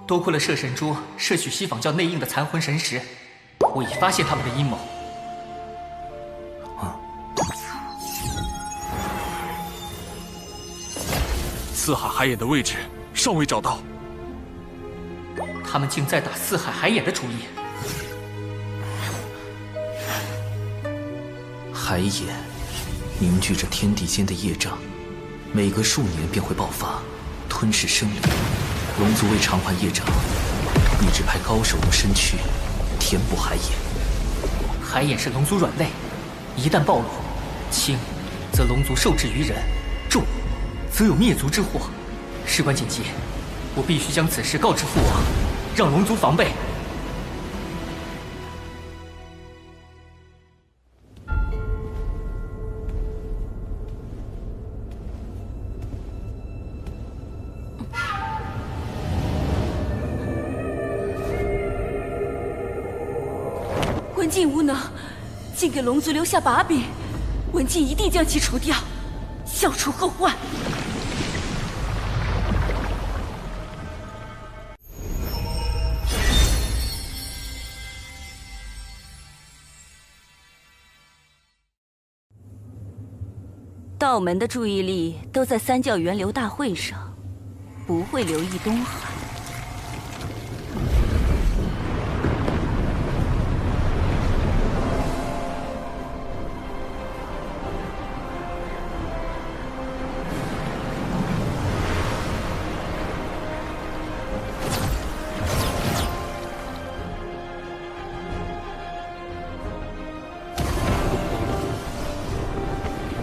多亏了摄神珠摄取西方教内应的残魂神石，我已发现他们的阴谋。四海海眼的位置尚未找到，他们竟在打四海海眼的主意。海眼凝聚着天地间的业障，每隔数年便会爆发，吞噬生灵。龙族为偿还业障，一直派高手用身躯填补海眼。海眼是龙族软肋，一旦暴露，轻则龙族受制于人，重则有灭族之祸。事关紧急，我必须将此事告知父王，让龙族防备。文静无能，竟给龙族留下把柄，文静一定将其除掉，消除后患。道门的注意力都在三教源流大会上，不会留意东海。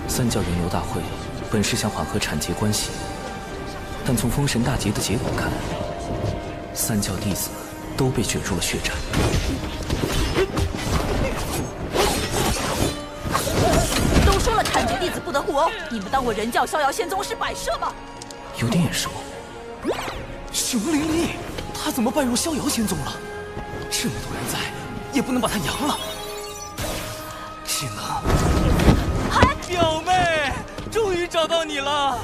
三教源流大会本是想缓和产劫关系，但从封神大劫的结果看，三教弟子都被卷入了血战。都说了产劫弟子不得互殴，你们当我人教逍遥仙宗是摆设吗？有点眼熟。熊灵力，他怎么拜入逍遥仙宗了？这么多人在，也不能把他扬了。只能。表妹，终于找到你了！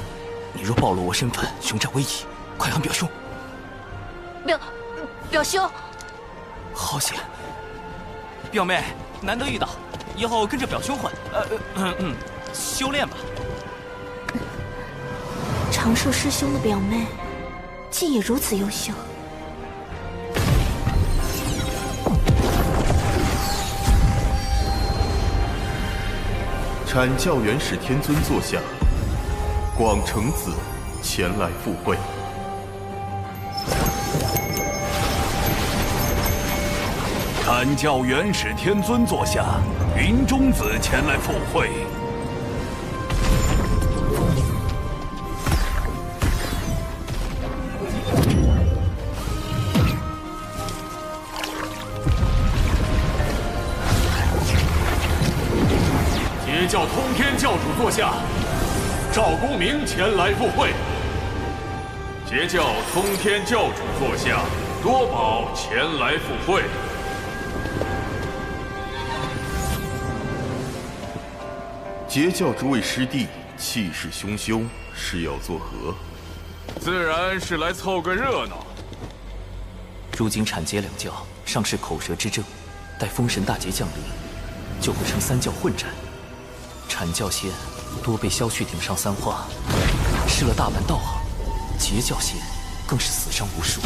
你若暴露我身份，熊掌危矣，快喊表兄。表兄，好险！表妹，难得遇到，以后跟着表兄混，修炼吧。长寿师兄的表妹，竟也如此优秀。阐教元始天尊座下，广成子前来赴会。阐教元始天尊座下，云中子前来赴会。教通天教主座下，赵公明前来赴会。截教通天教主座下，多宝前来赴会。截教诸位师弟气势汹汹，是要作何？自然是来凑个热闹。如今阐截两教尚是口舌之争，待封神大劫降临，就会成三教混战。阐教线多被削去顶上三花，失了大半道行；截教线更是死伤无数。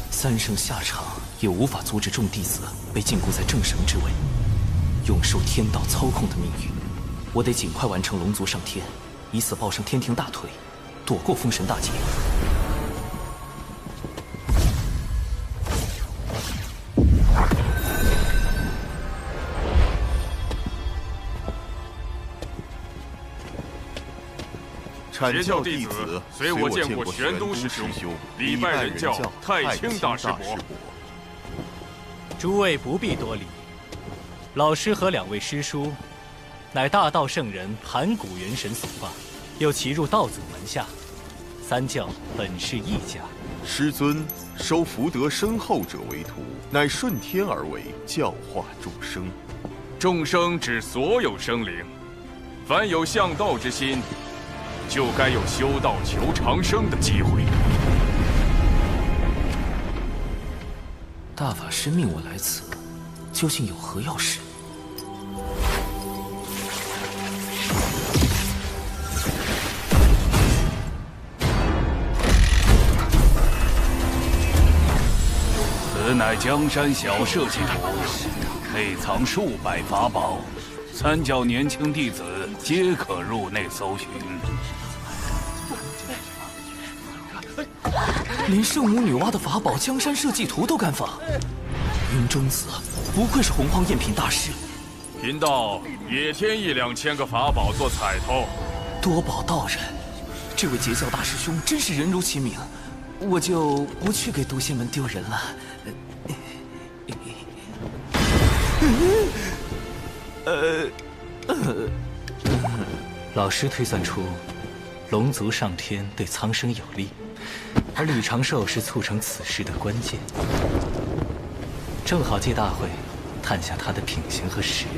三圣下场也无法阻止众弟子被禁锢在正神之位，永受天道操控的命运。我得尽快完成龙族上天，以此抱上天庭大腿，躲过封神大劫。阐教弟子随我见过玄都师兄，礼拜人教太清大师伯。诸位不必多礼，老师和两位师叔，乃大道圣人盘古元神所化，又骑入道祖门下，三教本是一家。师尊收福德深厚者为徒，乃顺天而为，教化众生。众生指所有生灵，凡有向道之心，就该有修道求长生的机会。大法师命我来此，究竟有何要事？此乃江山小设计图，内藏数百法宝，三教年轻弟子皆可入内搜寻。连圣母女娲的法宝江山社稷图都敢仿，云中子不愧是洪荒赝品大师。贫道也添1、2千个法宝做彩头。多宝道人，这位截教大师兄真是人如其名，我就不去给毒仙门丢人了。老师推算出，龙族上天对苍生有利，而吕长寿是促成此事的关键。正好借大会探下他的品行和实力。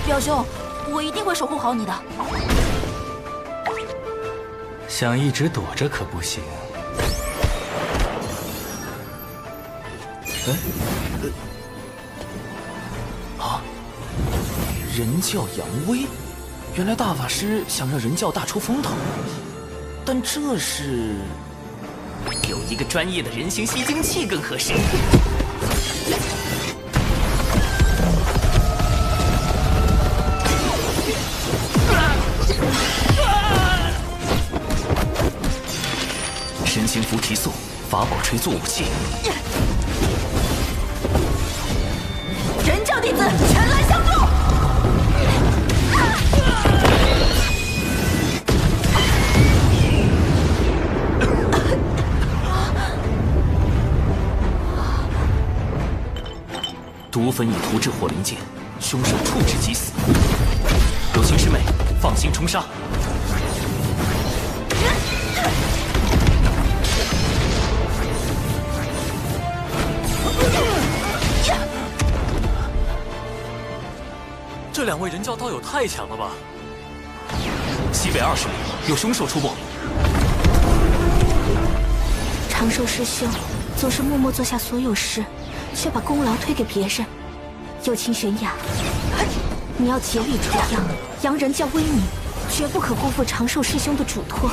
表兄，我一定会守护好你的。想一直躲着可不行。人教扬威，原来大法师想让人教大出风头，但这是有一个专业的人形吸精器更合适。神行符提速，法宝锤作武器。人教弟子前来相助！毒粉已涂至火灵剑，凶手处置即死。有情师妹，放心冲杀。这2位人教道友太强了吧！西北20里有凶手出没。长寿师兄总是默默做下所有事，却把功劳推给别人。有情玄雅，你要竭力出扬，扬人教威名，绝不可辜负长寿师兄的嘱托。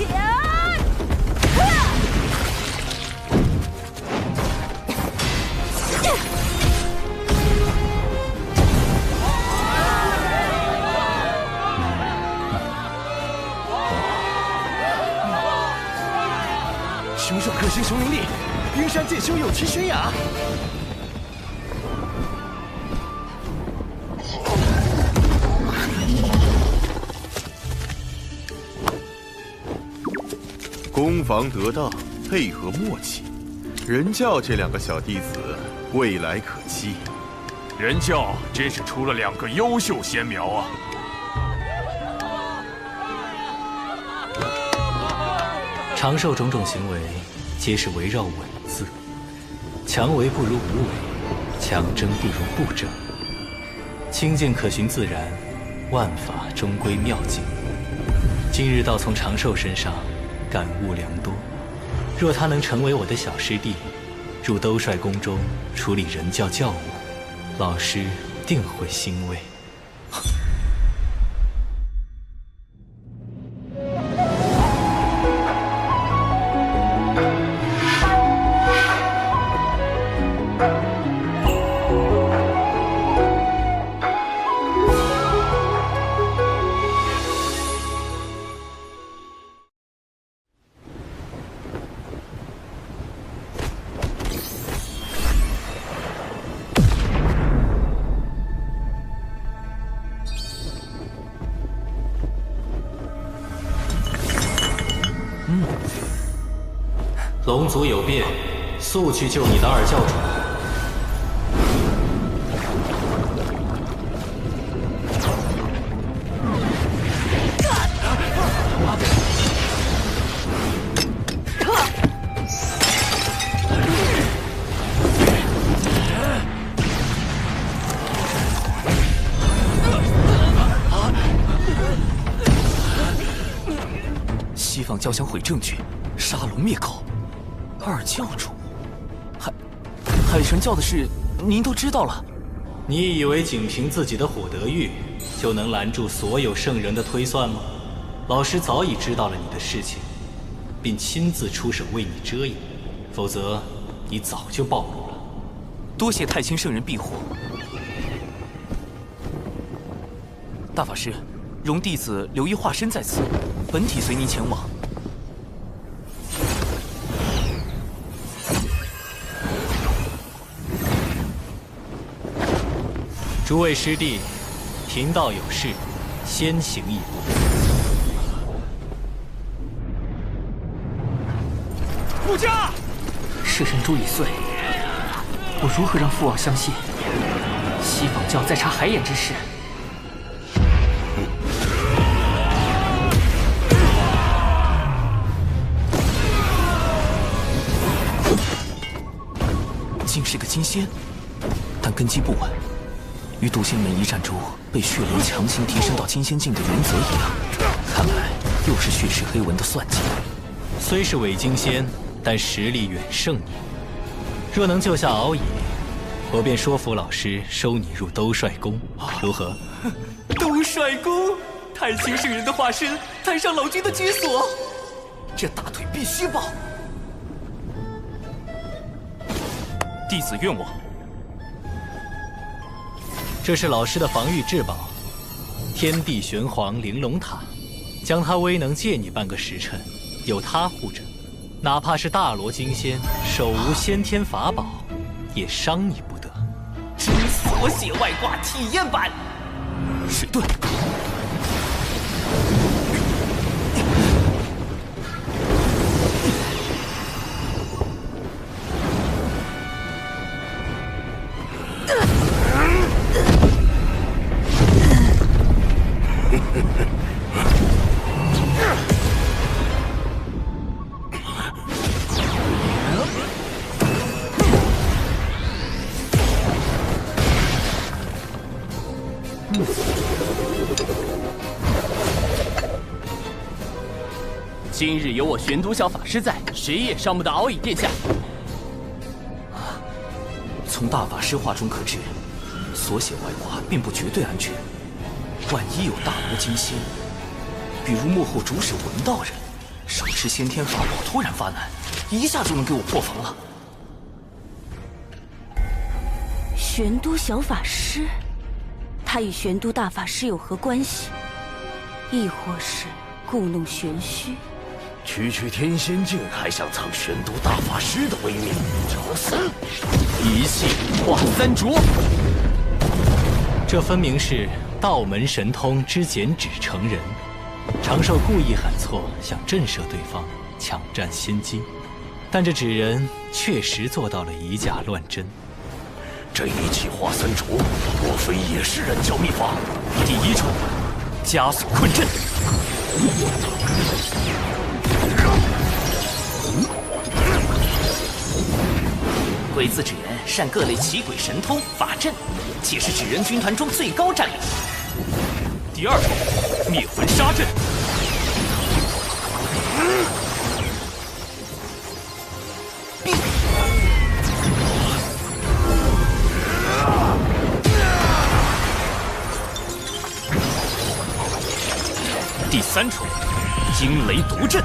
凶手可是熊灵力，云山剑修有其玄雅。攻防得当，配合默契，人教这2个小弟子未来可期。人教真是出了2个优秀仙苗啊！长寿种种行为，皆是围绕稳字。强为不如无为，强争不如不争。清静可循自然，万法终归妙境。今日倒从长寿身上感悟良多。若他能成为我的小师弟，入兜率宫中处理人教教务，老师定会欣慰。龙族有变，速去救你的二教主。西方教想毁证据，杀龙灭口。二教主，海神教的事，您都知道了。你以为仅凭自己的火德玉，就能拦住所有圣人的推算吗？老师早已知道了你的事情，并亲自出手为你遮掩，否则你早就暴露了。多谢太清圣人庇护。大法师，容弟子留意化身在此，本体随您前往。诸位师弟，贫道有事，先行一步。顾家，摄神珠已碎，我如何让父王相信西方教在查海眼之事？竟是个金仙，但根基不稳。与毒仙门一战中被血灵强行提升到金仙境的原则一样，看来又是血池黑纹的算计。虽是伪金仙，但实力远胜你。若能救下敖乙，我便说服老师收你入兜率宫，如何？兜率宫，太清圣人的化身，太上老君的居所，这大腿必须抱。弟子愿望。这是老师的防御至宝，天地玄黄玲珑塔，将它威能借你半个时辰，有它护着，哪怕是大罗金仙手无先天法宝，也伤你不得。真锁血外挂体验版，水遁。今日有我玄都小法师在，谁也伤不得敖乙殿下。从大法师话中可知，锁血外挂并不绝对安全。万一有大罗金仙，比如幕后主使文道人，手持先天法宝突然发难，一下就能给我破防了。玄都小法师，他与玄都大法师有何关系？亦或是故弄玄虚？区区天仙境还想藏玄都大法师的威名，找死！一气化三浊，这分明是道门神通之剪纸成人。长寿故意喊错，想震慑对方，抢占先机。但这纸人确实做到了以假乱真。这一气化三重，莫非也是人教秘法？第一重，枷锁困阵。鬼字纸人善各类奇鬼神通法阵，且是纸人军团中最高战力。第二重，灭魂杀阵。第三重，惊雷毒阵。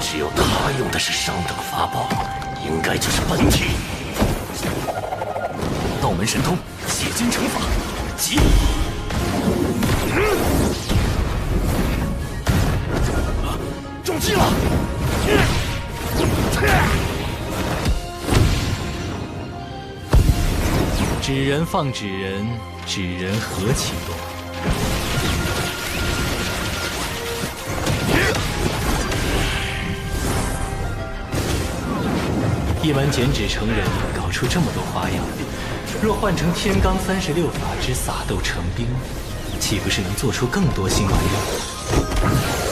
只有他用的是上等法宝，应该就是本体。道门神通，血金惩法，急！中计了！纸人放纸人，纸人何其多。一丸剪纸成人，搞出这么多花样，若换成天罡36法之撒豆成兵，岂不是能做出更多新玩意儿？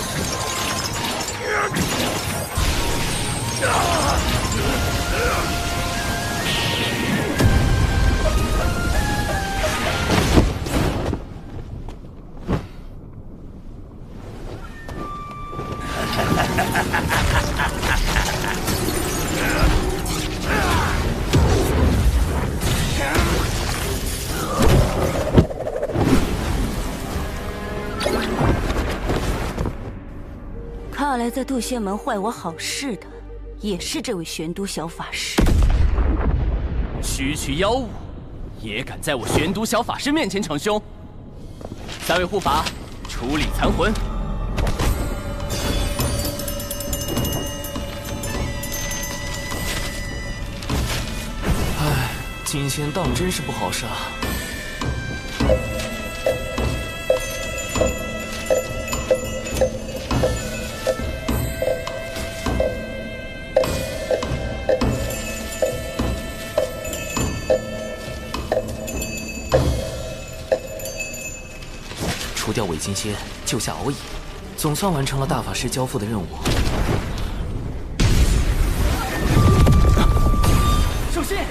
看来在渡仙门坏我好事的，也是这位玄都小法师。区妖物，也敢在我玄都小法师面前逞凶！三位护法，处理残魂。唉，金仙当真是不好杀。除掉伪金仙，救下敖乙，总算完成了大法师交付的任务。首先，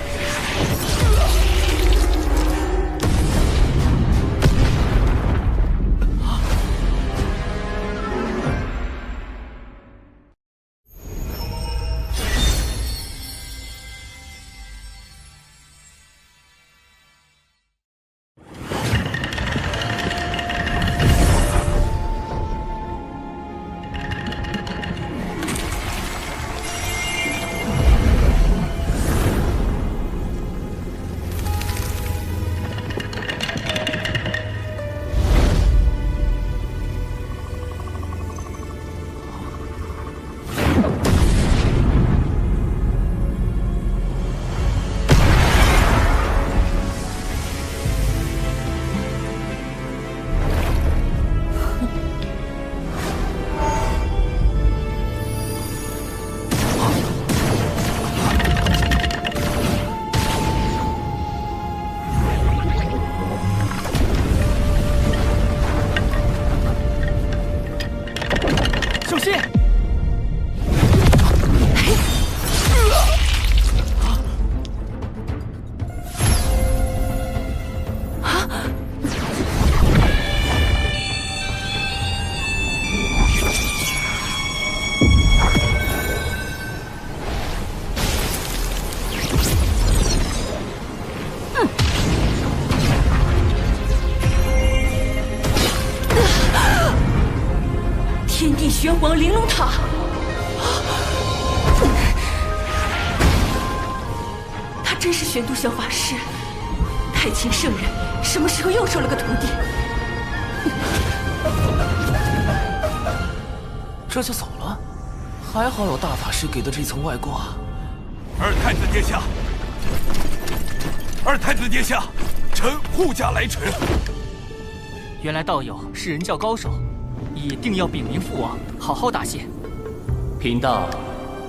玄黄玲珑塔，他真是玄都小法师，太清圣人什么时候又收了个徒弟？这就走了？还好有大法师给的这层外挂。二太子殿下，二太子殿下，臣护驾来迟。原来道友是人教高手，一定要禀明父王，好好答谢。贫道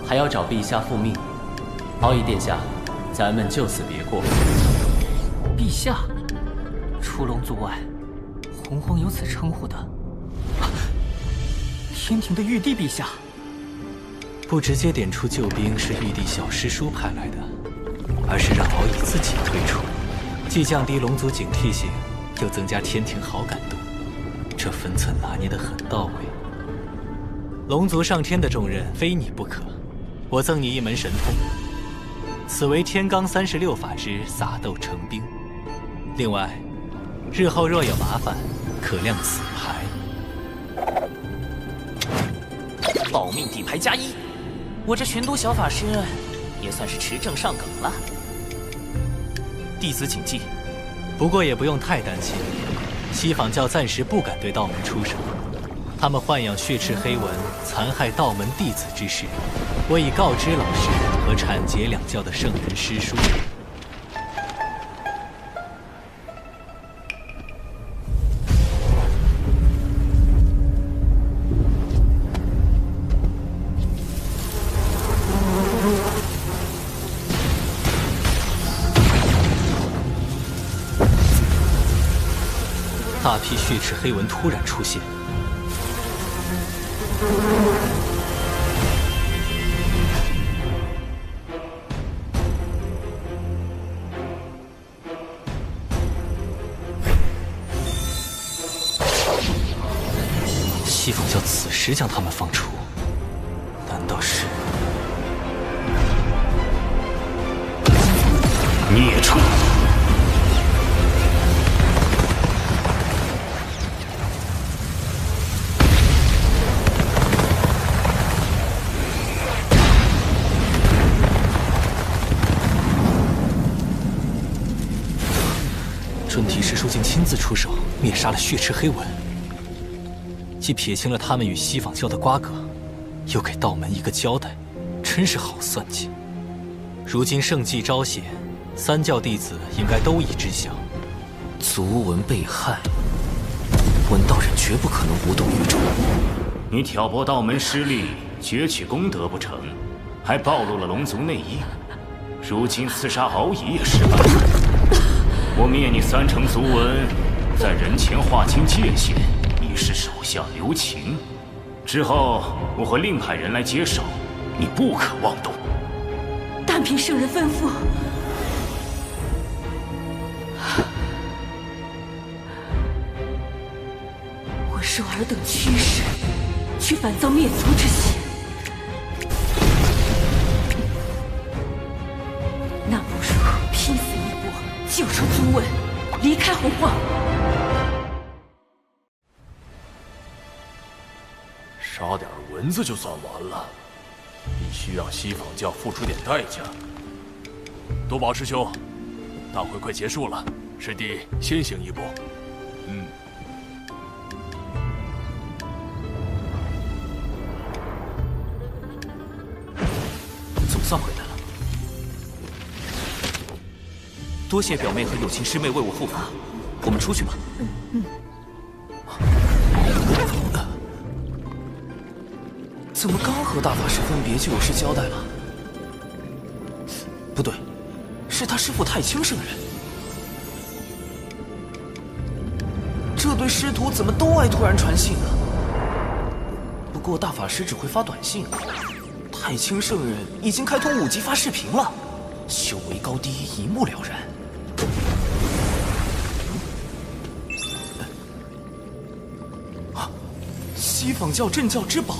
还要找陛下复命。敖乙殿下，咱们就此别过。陛下，除龙族外，洪荒有此称呼的，天庭的玉帝陛下。不直接点出救兵是玉帝小师叔派来的，而是让敖乙自己退出，既降低龙族警惕性，又增加天庭好感度，这分寸拿捏得很到位。龙族上天的重任非你不可，我赠你一门神通，此为天罡36法之撒豆成兵。另外，日后若有麻烦，可亮此牌。保命底牌加1，我这玄都小法师也算是持证上岗了。弟子谨记。不过也不用太担心，西坊教暂时不敢对道门出手。他们豢养血赤黑纹，残害道门弟子之事，我已告知老师和阐劫两教的圣人师叔。大批血赤黑纹突然出现，西坊教此时将他们放出，难道是孽畜？准提师叔竟亲自出手灭杀了血赤黑纹，既撇清了他们与西坊教的瓜葛，又给道门一个交代，真是好算计。如今圣迹昭显，三教弟子应该都已知晓。族文被害，文道人绝不可能无动于衷。你挑拨道门失利，攫取功德不成，还暴露了龙族内应。如今刺杀敖乙也失败，我灭你3成族文，在人前划清界限，以示手下留情。之后我会另派人来接手，你不可妄动。但凭圣人吩咐。我受尔等驱使，去反遭灭族之嫌。那不如拼死一搏，救出族文，离开洪荒。杀点蚊子就算完了，必须让西坊教付出点代价。多宝师兄，大会快结束了，师弟先行一步。总算回来了，多谢表妹和友情师妹为我护法，我们出去吧。怎么刚和大法师分别就有事交代了？不对，是他师父太清圣人。这对师徒怎么都爱突然传信啊？不过大法师只会发短信，太清圣人已经开通5级发视频了，修为高低一目了然。西坊教镇教之宝。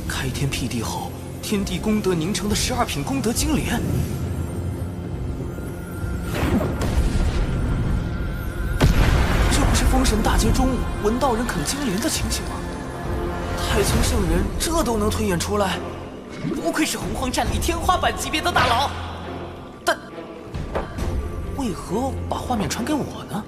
开天辟地后，天地功德凝成的12品功德金莲，这不是封神大劫中文道人啃金莲的情形吗？太清圣人这都能推演出来，不愧是洪荒战力天花板级别的大佬。但为何把画面传给我呢？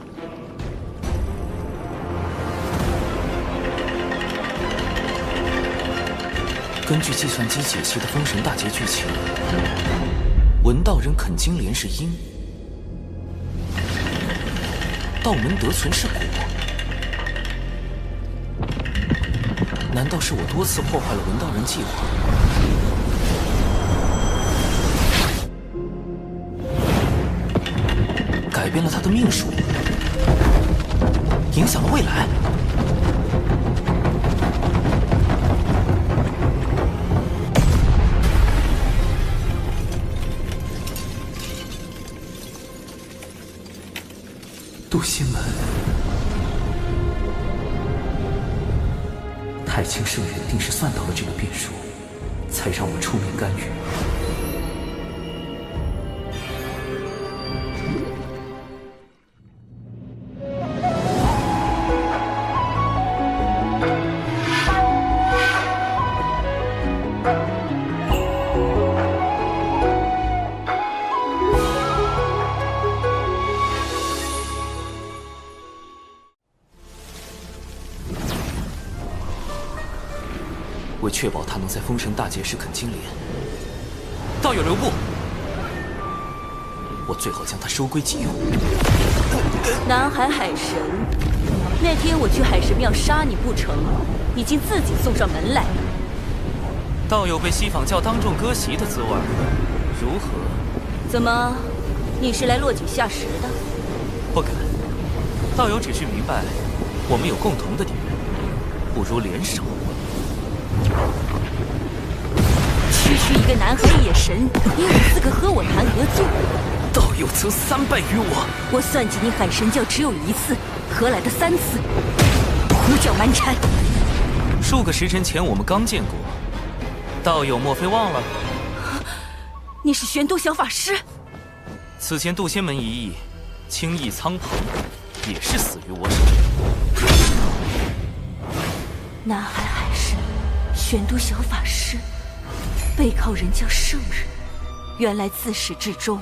根据计算机解析的封神大劫剧情，文道人啃金莲是因，道门得存是果。难道是我多次破坏了文道人计划？改变了他的命数，影响了未来。渡仙门，太清圣人定是算到了这个变数，才让我出面干预。为确保他能在封神大劫时啃金莲，道友留步，我最好将他收归己用。南海海神，那天我去海神庙杀你不成，已经自己送上门来了。道友被西坊教当众割席的滋味，如何？怎么，你是来落井下石的？不敢，道友只是明白，我们有共同的敌人，不如联手。区区一个南海野神，你有资格和我谈合作？道友曾3败于我，我算计你海神教只有1次，何来的3次？胡搅蛮缠！数个时辰前我们刚见过，道友莫非忘了？你是玄都小法师？此前渡仙门一役，轻易苍蓬也是死于我手。南海海神，玄都小法师，背靠人教圣人，原来自始至终，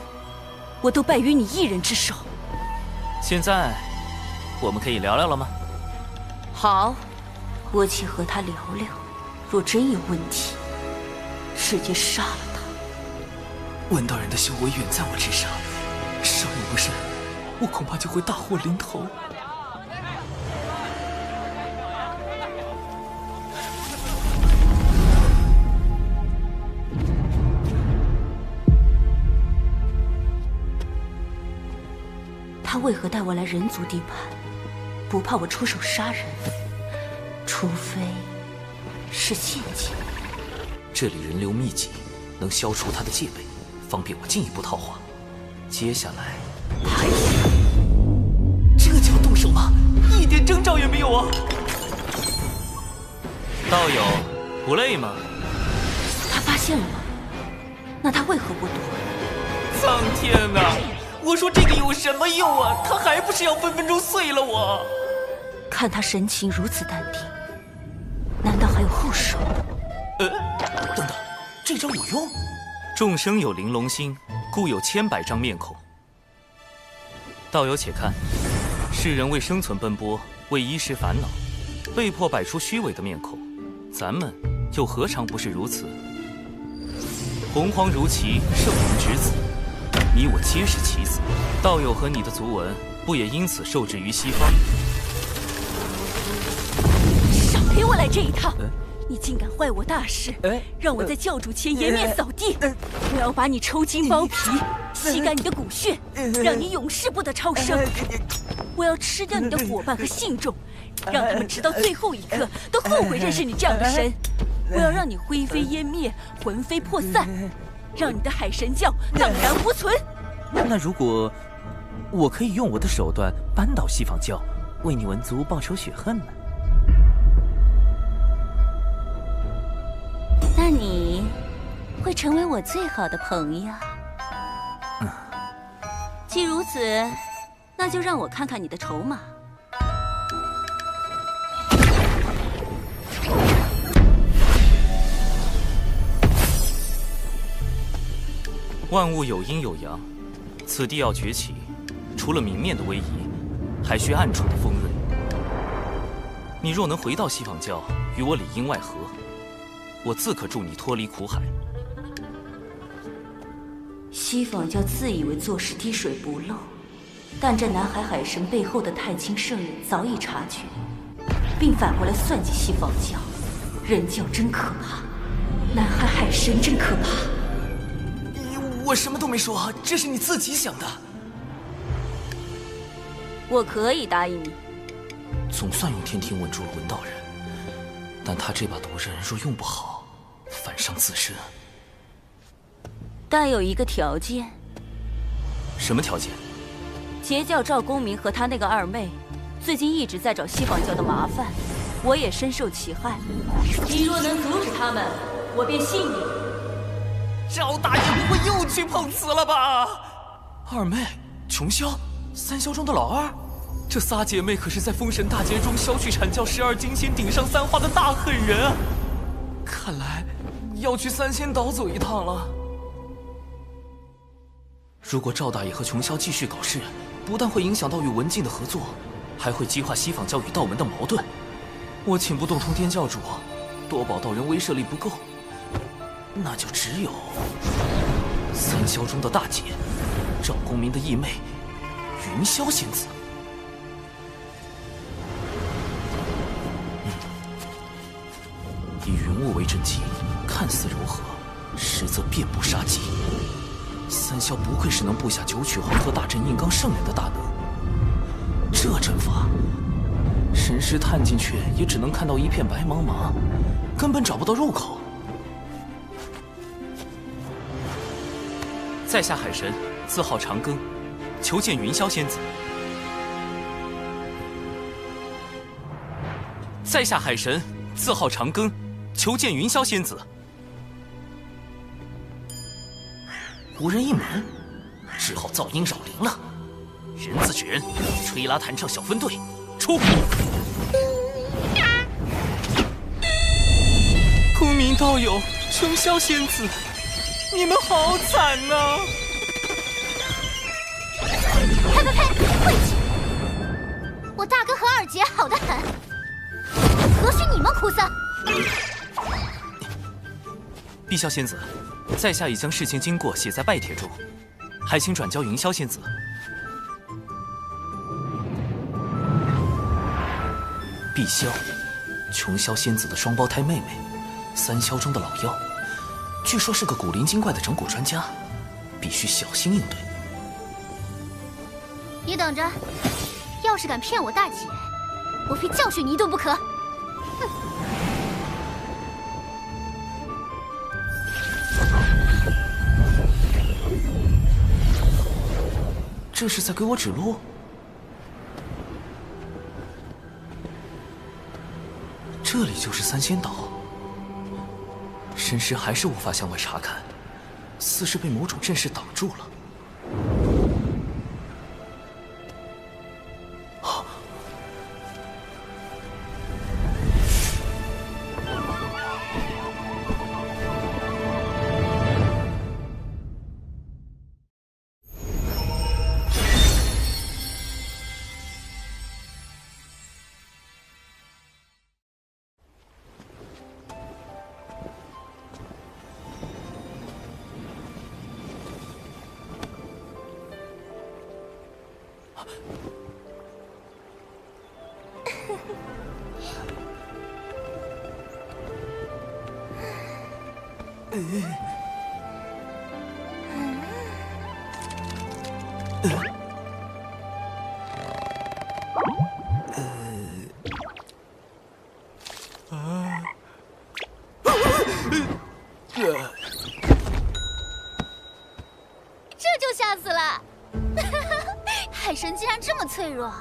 我都败于你一人之手。现在，我们可以聊聊了吗？好，我且和他聊聊。若真有问题，直接杀了他。文道人的修为远在我之上，稍有不慎，我恐怕就会大祸临头。他为何带我来人族地盘？不怕我出手杀人？除非是陷阱。这里人流密集，能消除他的戒备，方便我进一步套话。接下来还这就要动手吗？一点征兆也没有啊！道友，不累吗？他发现了吗？那他为何不躲？苍天哪！我说这个有什么用啊？他还不是要分分钟碎了我！看他神情如此淡定，难道还有后手？等等，这招有用？众生有玲珑心，故有千百张面孔。道友且看，世人为生存奔波，为衣食烦恼，被迫摆出虚伪的面孔，咱们又何尝不是如此？洪荒如棋，圣人之子。你我皆是棋子，道友和你的族文不也因此受制于西方？少给我来这一套！你竟敢坏我大事，让我在教主前颜面扫地！我要把你抽筋剥皮，吸干你的骨血，让你永世不得超生！我要吃掉你的伙伴和信众，让他们直到最后一刻都后悔认识你这样的神！我要让你灰飞烟灭，魂飞魄散！让你的海神教荡然无存。那如果我可以用我的手段扳倒西坊教，为你文族报仇雪恨呢？那你会成为我最好的朋友。既如此，那就让我看看你的筹码。万物有阴有阳，此地要崛起，除了明面的威仪，还需暗处的锋锐。你若能回到西坊教，与我里应外合，我自可助你脱离苦海。西方教自以为做事滴水不漏，但这南海海神背后的太清圣人早已察觉，并反过来算计西方教。人教真可怕，南海海神真可怕。我什么都没说，这是你自己想的。我可以答应你。总算用天庭稳住了文道人，但他这把毒刃若用不好，反伤自身。但有一个条件。什么条件？截教赵公明和他那个二妹，最近一直在找西方教的麻烦，我也深受其害。你若能阻止他们，我便信你。赵大爷不会又去碰瓷了吧？二妹、琼霄、三霄中的老二，这仨姐妹可是在封神大劫中削去阐教12金仙、顶上3花的大狠人啊！看来要去三仙岛走一趟了。如果赵大爷和琼霄继续搞事，不但会影响到与文静的合作，还会激化西方教与道门的矛盾。我请不动通天教主，多宝道人威慑力不够，那就只有三霄中的大姐，赵公明的义妹云霄仙子。以云雾为阵基，看似柔和，实则遍布杀机。三霄不愧是能布下九曲黄河大阵硬刚圣人的大能，这阵法，神识探进去也只能看到一片白茫茫，根本找不到入口。在下海神，字号长庚，求见云霄仙子。在下海神，字号长庚，求见云霄仙子。无人应门，只好噪音扰灵了。人自指人，吹拉弹唱小分队，出！公明道友，琼霄仙子，你们好惨呐！呸呸呸！晦气！我大哥和二姐好得很，何须你们哭丧？碧霄仙子，在下已将事情经过写在拜帖中，还请转交云霄仙子。碧霄，琼霄仙子的双胞胎妹妹，三霄中的老妖，据说是个古灵精怪的整蛊专家，必须小心应对。你等着，要是敢骗我大姐，我非教训你一顿不可！哼！这是在给我指路？这里就是三仙岛，神识还是无法向外查看，似是被某种阵势挡住了。这就吓死了！海神竟然这么脆弱，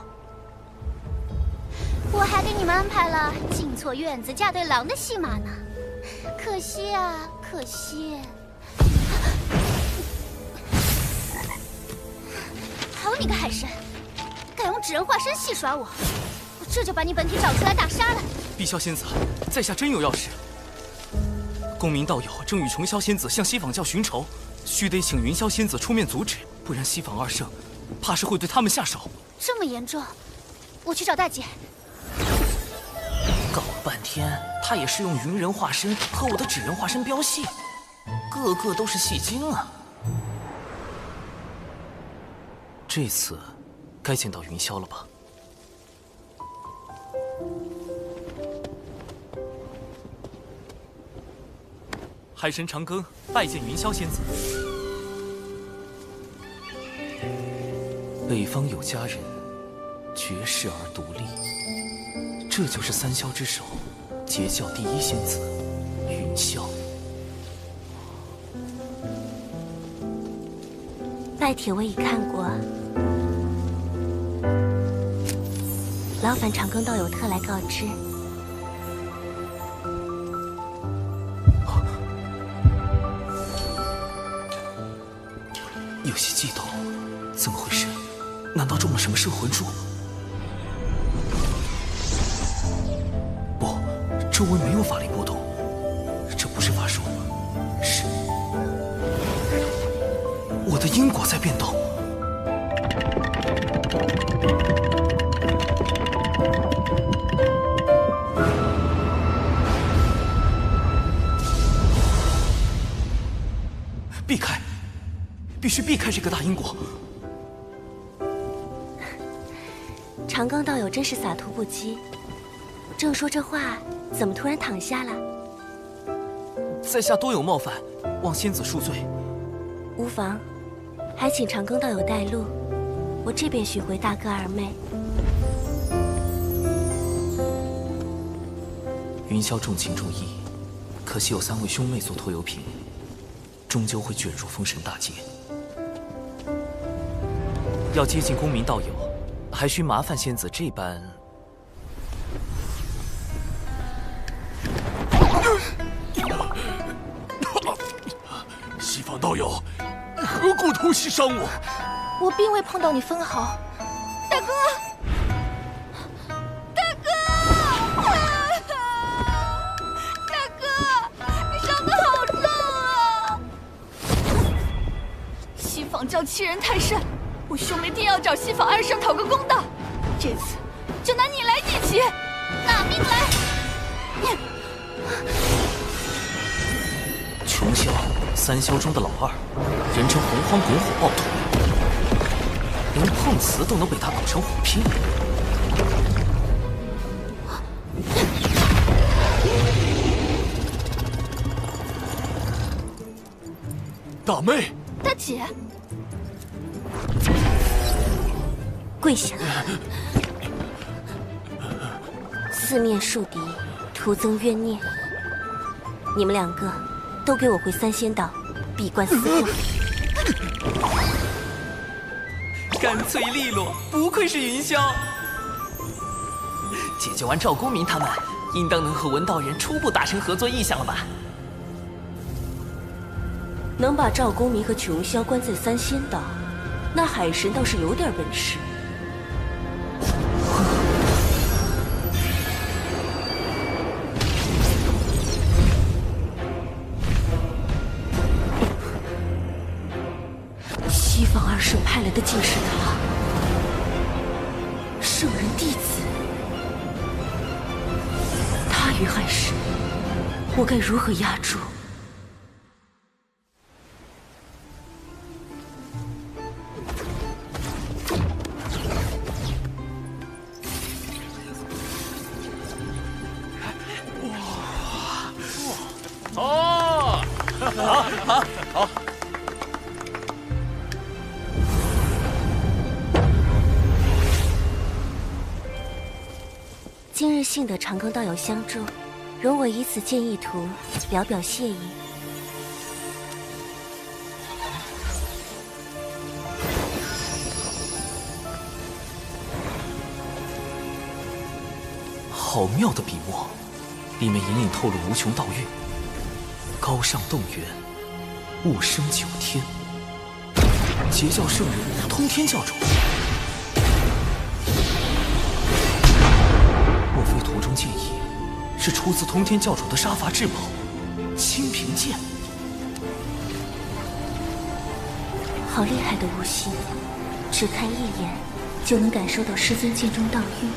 我还给你们安排了进错院子嫁对郎的戏码呢，可惜啊，可惜！好你个海神，敢用纸人化身戏耍我，我这就把你本体找出来打杀了！碧霄仙子，在下真有要事。公明道友正与琼霄仙子向西坊教寻仇，须得请云霄仙子出面阻止，不然西坊二圣怕是会对他们下手。这么严重，我去找大姐。够了！半天，他也是用云人化身和我的纸人化身飙戏，个个都是戏精啊！这次该见到云霄了吧？海神长庚拜见云霄仙子。北方有佳人，绝世而独立，这就是三霄之首，截教第一仙子云霄。拜帖我已看过，劳烦长庚道友特来告知。有些激动，怎么回事？难道中了什么摄魂术？不，周围没有法力波动，这不是法术，是我的因果在变动。避开！必须避开这个大因果。长庚道友真是洒脱不羁，正说这话，怎么突然躺下了？在下多有冒犯，望仙子恕罪。无妨，还请长庚道友带路，我这便寻回大哥二妹。云霄重情重义，可惜有3位兄妹做拖油瓶，终究会卷入封神大劫。要接近公明道友，还需麻烦仙子这般。西方道友，何故偷袭伤我？我并未碰到你分毫，大哥，大哥，大哥，你伤得好重啊！西方教欺人太甚。我兄妹定要找西方二圣讨个公道，这次就拿你来祭旗，拿命来！穷霄，三霄中的老二，人称洪荒滚火暴徒，连碰瓷都能被他搞成火拼。大妹，大姐。跪下！四面树敌，徒增冤孽。你们2个都给我回三仙岛，闭关思过。干脆利落，不愧是云霄。解决完赵公明他们，应当能和文道人初步达成合作意向了吧？能把赵公明和琼霄关在三仙岛，那海神倒是有点本事。西方二圣派来的竟是他，圣人弟子。他与海神，我该如何压住？好。今日幸得长庚道友相助，容我以此见意图，聊表谢意。好妙的笔墨，里面隐隐透露无穷道韵。高尚动源，物生九天，截教圣人，通天教主。莫非图中剑意是出自通天教主的杀伐至宝清平剑？好厉害的悟性，只看一眼就能感受到师尊剑中道韵。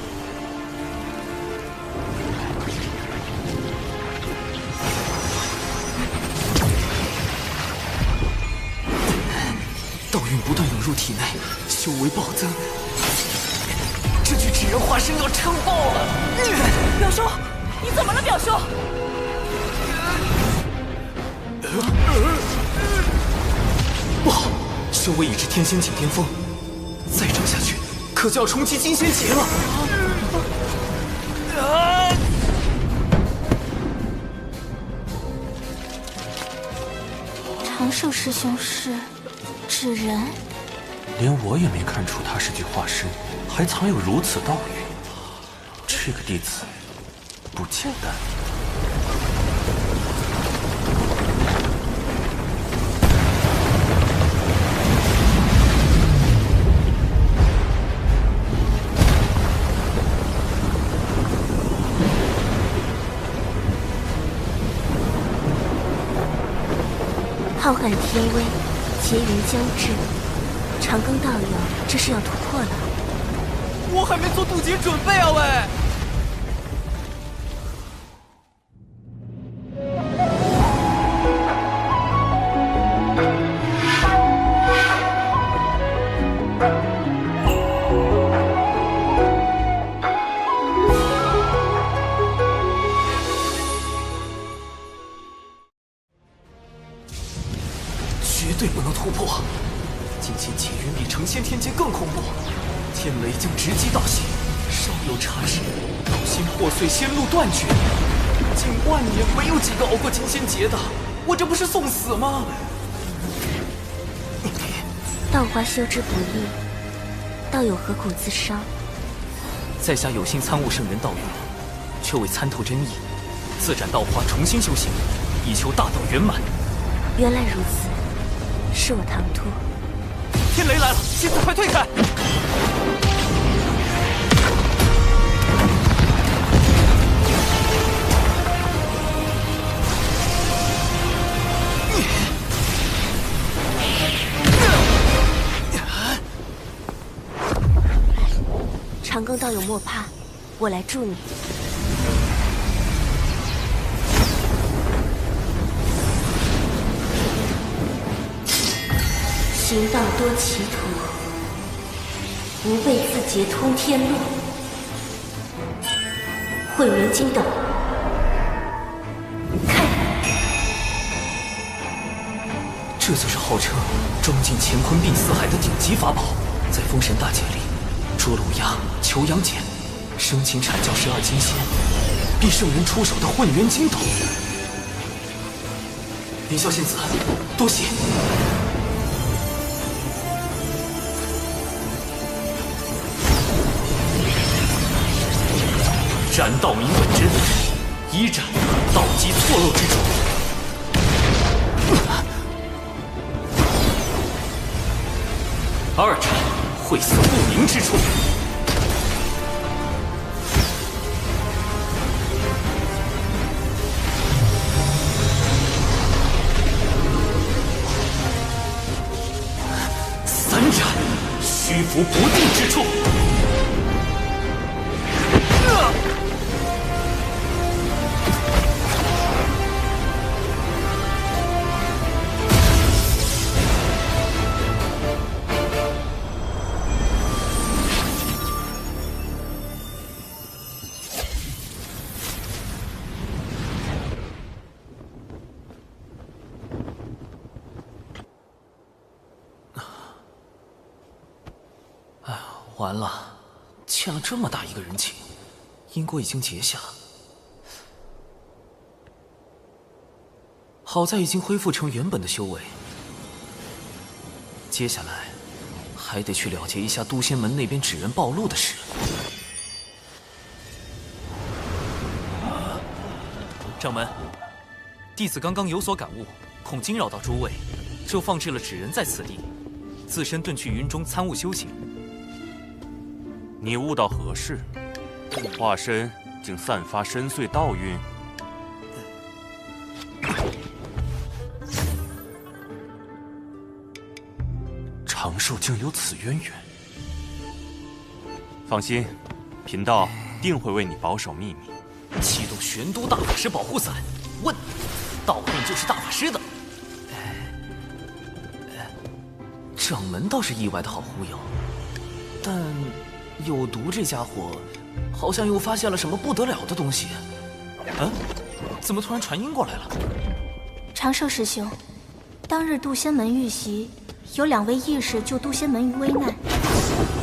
运不断涌入体内，修为暴增。这具纸人化身要撑爆了！表兄，你怎么了，表兄？不好，修为已至天仙境巅峰，再整下去，可就要重击金仙劫了。长寿师兄是纸人，连我也没看出他是具化身，还藏有如此道运。这个弟子不简单。浩瀚天威，劫云将至，长庚道友这是要突破了。我还没做渡劫准备啊喂！绝对不能突破！金仙劫云比成仙天劫更恐怖，天雷将直击道心，稍有差池，道心破碎，仙路断绝。近万年没有几个熬过金仙劫的，我这不是送死吗？道花修之不易，道友何苦自伤？在下有心参悟圣人道运，却未参透真意，自斩道花，重新修行，以求大道圆满。原来如此，是我唐突。天雷来了，仙子快退开！长庚道友莫怕，我来助你。行道多歧途，吾辈自劫通天路。混元金斗，开！这就是号称装进乾坤并四海的顶级法宝，在封神大劫里，捉鲁鸦、求阳涧，生擒阐教12金仙，逼圣人出手的混元金斗。凌霄仙子，多谢。斩道明本真，一斩道基错漏之处，二斩晦涩不明之处，三斩虚浮不定之处。完了，欠了这么大一个人情，因果已经结下。好在已经恢复成原本的修为，接下来还得去了结一下都仙门那边纸人暴露的事。掌门，弟子刚刚有所感悟，恐惊扰到诸位，就放置了纸人在此地，自身遁去云中参悟修行。你悟到何事？化身竟散发深邃道运？长寿竟有此渊源。放心，贫道定会为你保守秘密。启动玄都大法师保护伞。问，道运就是大法师的？掌门倒是意外的好忽悠，但有毒这家伙好像又发现了什么不得了的东西。啊？怎么突然传音过来了？长寿师兄，当日渡仙门遇袭，有2位义士救渡仙门于危难，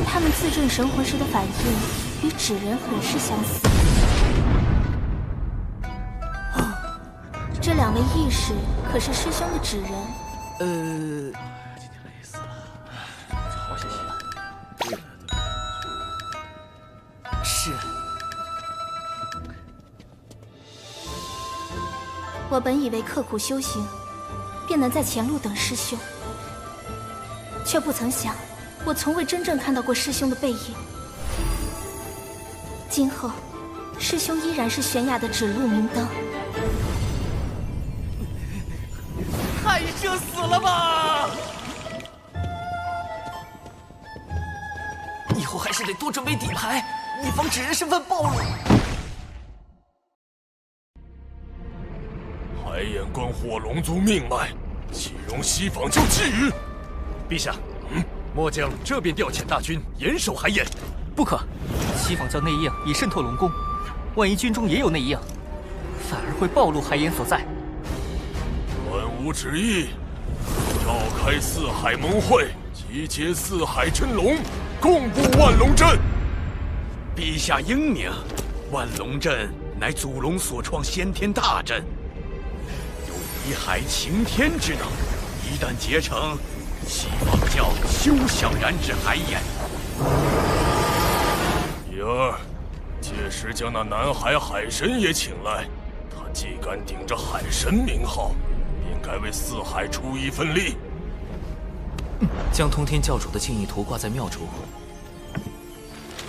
他们自证神魂时的反应与纸人很是相似。这2位义士可是师兄的纸人？是。我本以为刻苦修行，便能在前路等师兄，却不曾想，我从未真正看到过师兄的背影。今后，师兄依然是悬崖的指路明灯。海蛇死了吧？以后还是得多准备底牌，以防纸人身份暴露。海眼关火龙族命脉，岂容西坊就觊觎？陛下，末将这便调遣大军严守海眼。不可，西坊教内应已渗透龙宫，万一军中也有内应，反而会暴露海眼所在。万无旨意，召开四海盟会，集结四海真龙，共布万龙阵。陛下英明，万龙阵乃祖龙所创先天大阵，有移海擎天之能。一旦结成，西坊教休想染指海眼。第二，届时将那南海海神也请来，他既敢顶着海神名号，便该为四海出一份力。将通天教主的敬意图挂在庙中，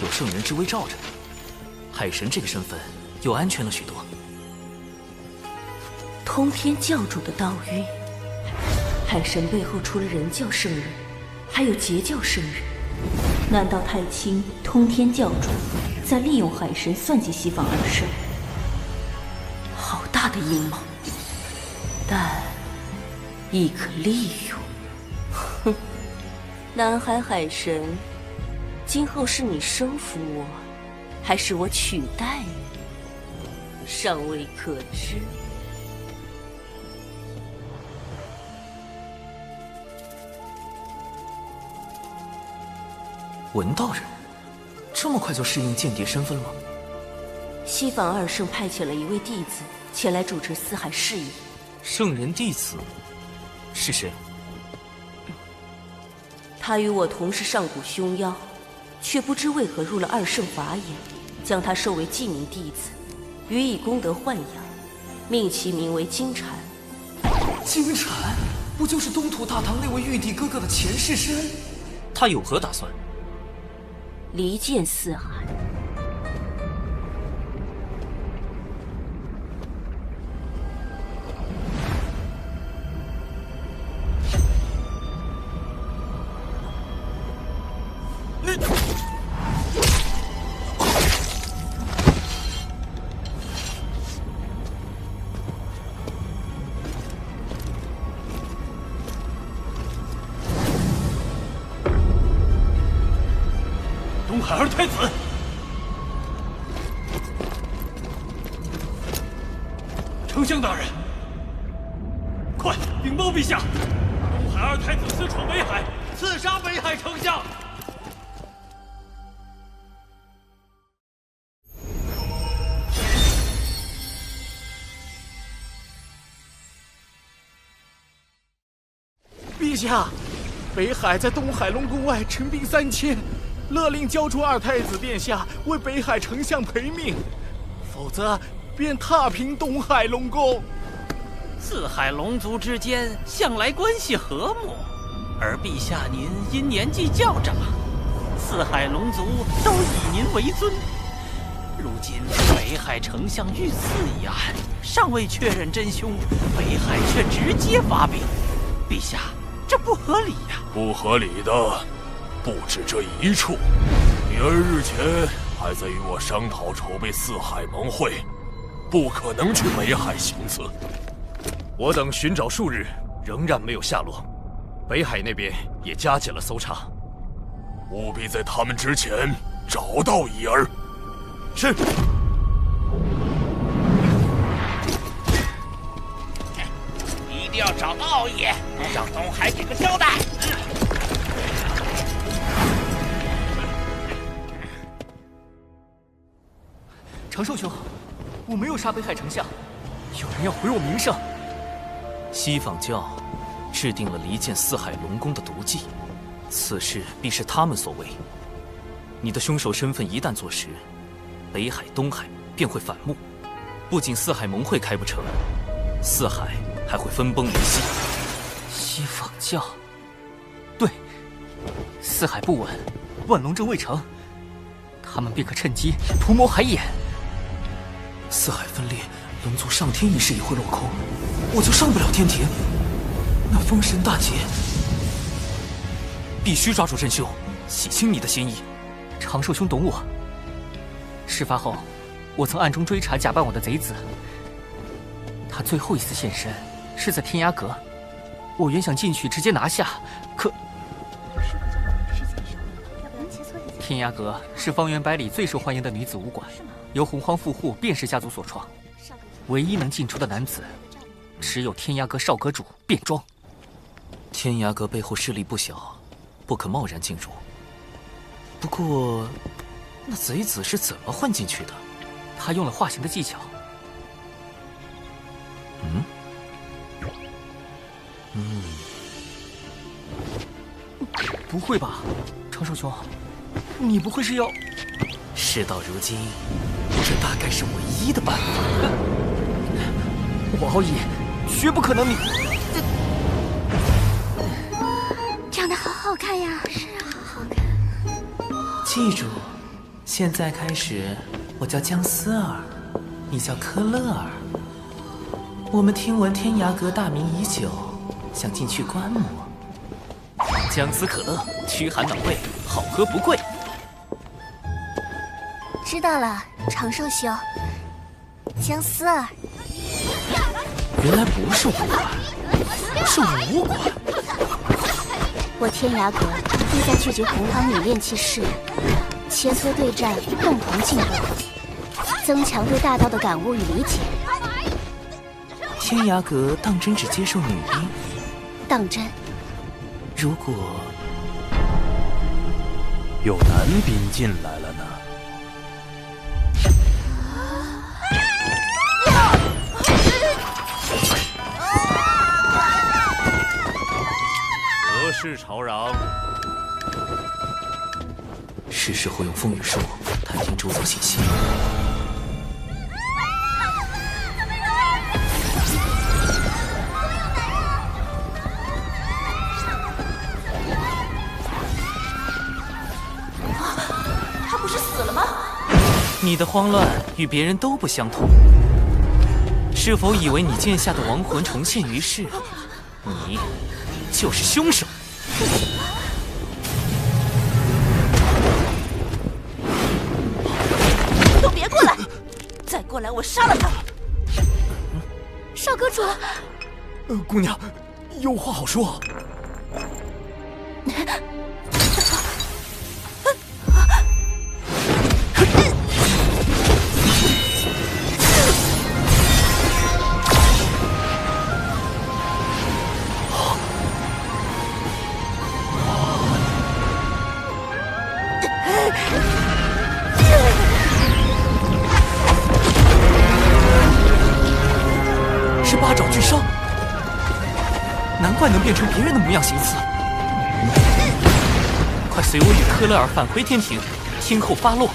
有圣人之威罩着，海神这个身份又安全了许多。通天教主的道运，海神背后除了人教圣人，还有截教圣人。难道太清通天教主在利用海神算计西坊二圣？好大的阴谋，但亦可利用。哼，南海海神，今后是你收服我，还是我取代你，尚未可知。文道人，这么快就适应间谍身份了？西坊二圣派遣了一位弟子前来主持四海事宜。圣人弟子是谁？他与我同是上古凶妖，却不知为何入了二圣法眼，将他收为记名弟子，予以功德豢养，命其名为金蝉。金蝉不就是东土大唐那位玉帝哥哥的前世身？他有何打算？离间四海。东海二太子，丞相大人，快禀报陛下，东海二太子私闯北海，刺杀北海丞相。陛下，北海在东海龙宫外陈兵3000。勒令交出二太子殿下为北海丞相赔命，否则便踏平东海龙宫。四海龙族之间向来关系和睦，而陛下您因年纪较长，四海龙族都以您为尊。如今北海丞相遇刺一案，尚未确认真凶，北海却直接发兵，陛下这不合理呀！不合理的不止这一处，你儿日前还在与我商讨筹备四海盟会，不可能去北海行刺。我等寻找数日，仍然没有下落。北海那边也加紧了搜查，务必在他们之前找到伊儿。是。一定要找到奥义，让东海给个交代。长寿兄，我没有杀北海丞相，有人要毁我名声。西坊教制定了离间四海龙宫的毒计，此事必是他们所为。你的凶手身份一旦坐实，北海、东海便会反目，不仅四海盟会开不成，四海还会分崩离析。西坊教，对，四海不稳，万龙阵未成，他们便可趁机图谋海眼。四海分裂，龙族上天一事也会落空，我就上不了天庭。那封神大劫，必须抓住真凶，洗清你的嫌疑。长寿兄懂我。事发后，我曾暗中追查假扮我的贼子。他最后一次现身是在天涯阁，我原想进去直接拿下，可天涯阁是方圆百里最受欢迎的女子武馆，由洪荒富户卞氏家族所创，唯一能进出的男子，只有天涯阁少阁主卞庄。天涯阁背后势力不小，不可贸然进入。不过，那贼子是怎么混进去的？他用了化形的技巧。不会吧，长寿兄，你不会是要……事到如今，这大概是唯一的办法。我奥义绝不可能你。长得好好看呀！是啊，好好看。记住，现在开始，我叫姜思儿，你叫科勒尔。我们听闻天涯阁大名已久，想进去观摩。姜丝可乐，驱寒暖胃，好喝不贵。知道了，长寿兄。姜思儿。原来不是武馆，是武馆。我天涯阁意在聚集洪荒女炼气士，切磋对战，共同进步，增强对大道的感悟与理解。天涯阁当真只接受女兵？当真。如果有男兵进来了呢？何事吵嚷？是时候用风雨术探听周遭信息。他不是死了吗？你的慌乱与别人都不相同。是否以为你剑下的亡魂重现于世，你就是凶手？都别过来！再过来，我杀了他！少阁主，姑娘，有话好说。是八爪巨伤，难怪能变成别人的模样形似。快随我与科勒尔返回天庭，听候发落。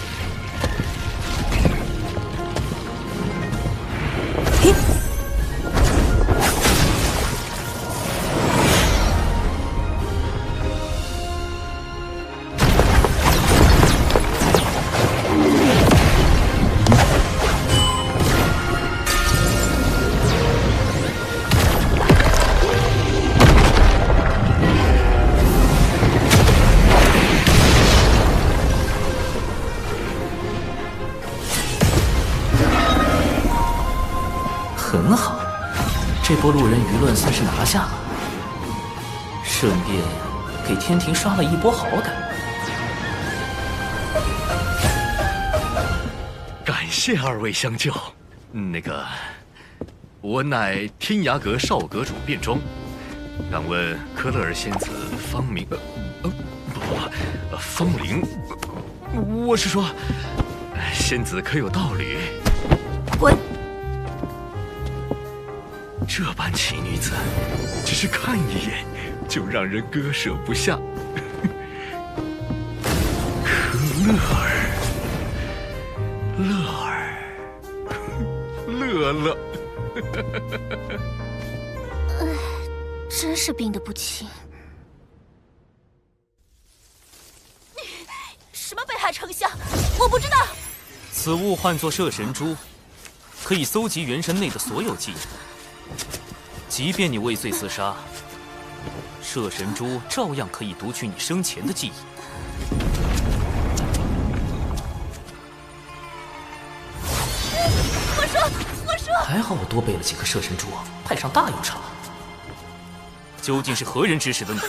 很好，这波路人舆论算是拿下了。是顺便给天庭刷了一波好感。感谢二位相救。那个，我乃天涯阁少阁主卞庄，敢问科勒尔仙子芳名？芳龄？我是说，仙子可有道侣？滚！这般奇女子，只是看一眼就让人割舍不下。科勒尔，乐儿，乐乐。真是病得不轻。什么北海丞相？我不知道。此物唤作摄神珠，可以搜集元神内的所有记忆。即便你畏罪自杀，摄神珠照样可以读取你生前的记忆。我说，还好我多备了几颗摄神珠，派上大用场。究竟是何人指使的你？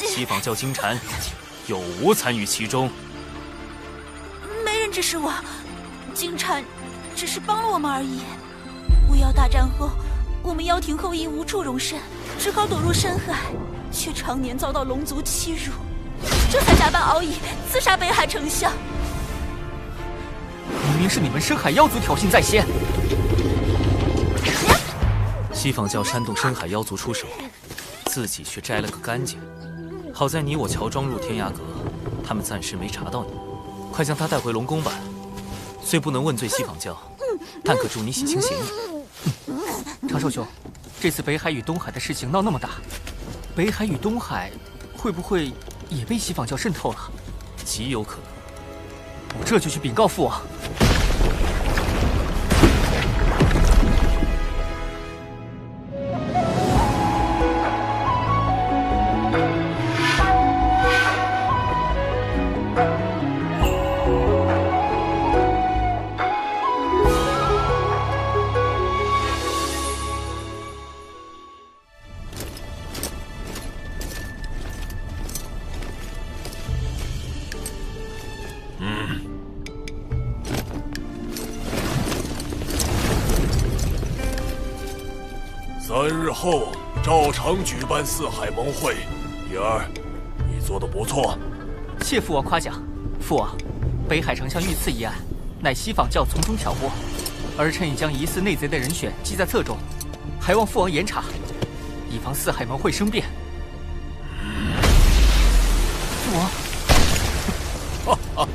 西坊教金蝉有无参与其中？没人指使我，金蝉只是帮了我们而已。巫妖大战后，我们妖庭后裔无处容身，只好躲入深海，却常年遭到龙族欺辱，这才假扮敖乙刺杀北海丞相。明明是你们深海妖族挑衅在先。西坊教煽动深海妖族出手，自己却摘了个干净。好在你我乔装入天涯阁，他们暂时没查到你。快将他带回龙宫吧。虽不能问罪西坊教，但可助你洗清嫌疑。长寿兄，这次北海与东海的事情闹那么大，北海与东海会不会也被西坊教渗透了？极有可能。我这就去禀告父王。3日后照常举办四海盟会。叶儿，你做得不错。谢父王夸奖。父王，北海丞相遇刺一案，乃西坊教从中挑拨，儿臣已将疑似内贼的人选记在册中，还望父王严查，以防四海盟会生变。父王，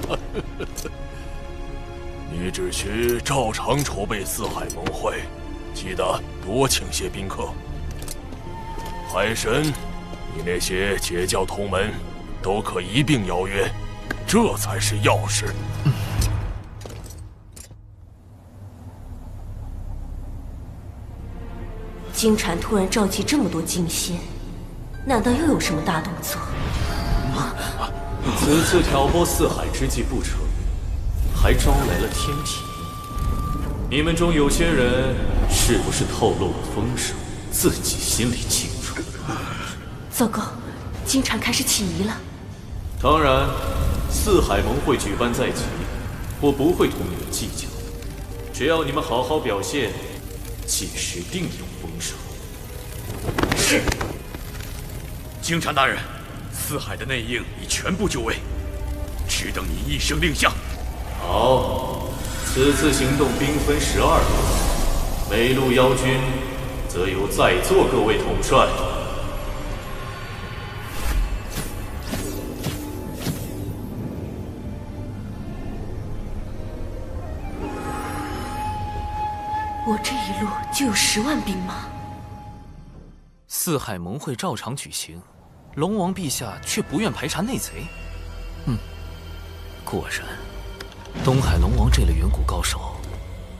你只需照常筹备四海盟会。记得多请些宾客。海神，你那些结教同门都可一并邀约，这才是要事。金蝉突然召集这么多金仙，难道又有什么大动作？此次挑拨四海之计不成，还招来了天体。你们中有些人是不是透露了风声？自己心里清楚。糟糕，金蝉开始起疑了。当然，四海盟会举办在即，我不会同你们计较。只要你们好好表现，届时定有丰收。是。金蝉大人，四海的内应已全部就位，只等您一声令下。好。此次行动兵分12路，每路妖军则由在座各位统帅。我这一路就有10万兵马。四海盟会照常举行，龙王陛下却不愿排查内贼。果然。东海龙王这类远古高手，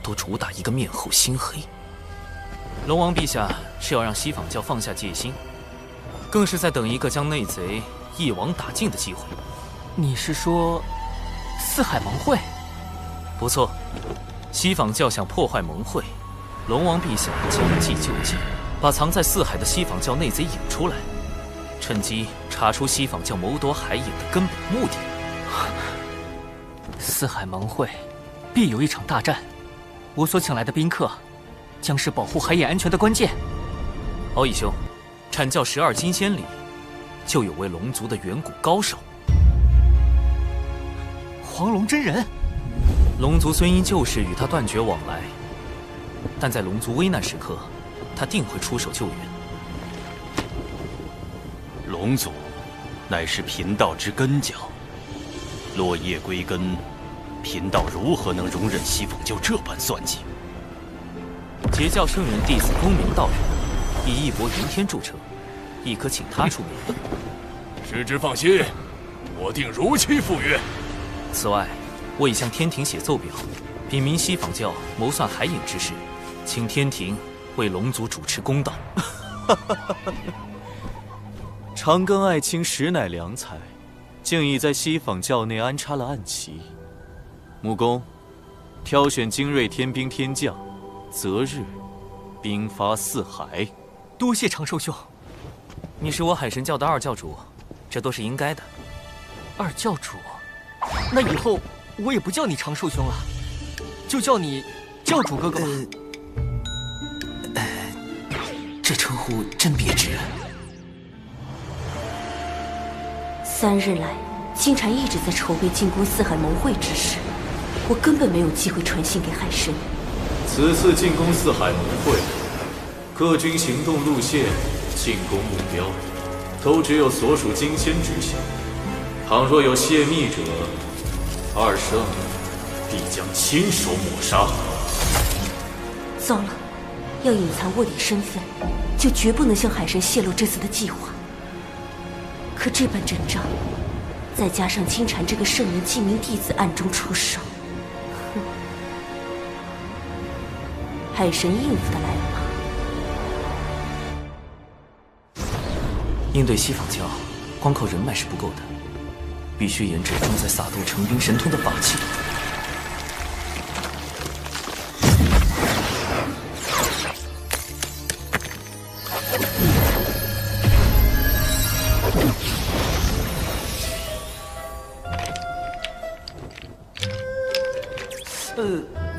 都主打一个面厚心黑。龙王陛下是要让西坊教放下戒心，更是在等一个将内贼一网打尽的机会。你是说，四海盟会？不错，西坊教想破坏盟会，龙王陛下将计就计，把藏在四海的西坊教内贼引出来，趁机查出西坊教谋夺海影的根本目的。四海盟会必有一场大战，我所请来的宾客将是保护海眼安全的关键。敖乙兄，阐教12金仙里就有位龙族的远古高手，黄龙真人。龙族虽因旧事与他断绝往来，但在龙族危难时刻，他定会出手救援。龙族乃是贫道之根脚，落叶归根，贫道如何能容忍西坊教这般算计？截教圣人弟子公明道人，以义薄云天著称，亦可请他出面。师之放心，我定如期赴约。此外，我已向天庭写奏表，禀明西坊教谋算海影之事，请天庭为龙族主持公道。长庚爱卿实乃良才，竟已在西坊教内安插了暗棋。木工，挑选精锐天兵天将，择日兵发四海。多谢长寿兄，你是我海神教的二教主，这都是应该的。二教主，那以后我也不叫你长寿兄了，就叫你教主哥哥吧。这称呼真别致。3日来，金蝉一直在筹备进攻四海盟会之事，我根本没有机会传信给海神。此次进攻四海盟会，各军行动路线、进攻目标，都只有所属金仙知晓。倘若有泄密者，二圣必将亲手抹杀。糟了，要隐藏卧底身份，就绝不能向海神泄露这次的计划。可这般阵仗，再加上金蝉这个圣人记名弟子暗中出手，哼，海神应付得来吗？应对西坊教，光靠人脉是不够的，必须研制装载撒豆成兵神通的法器。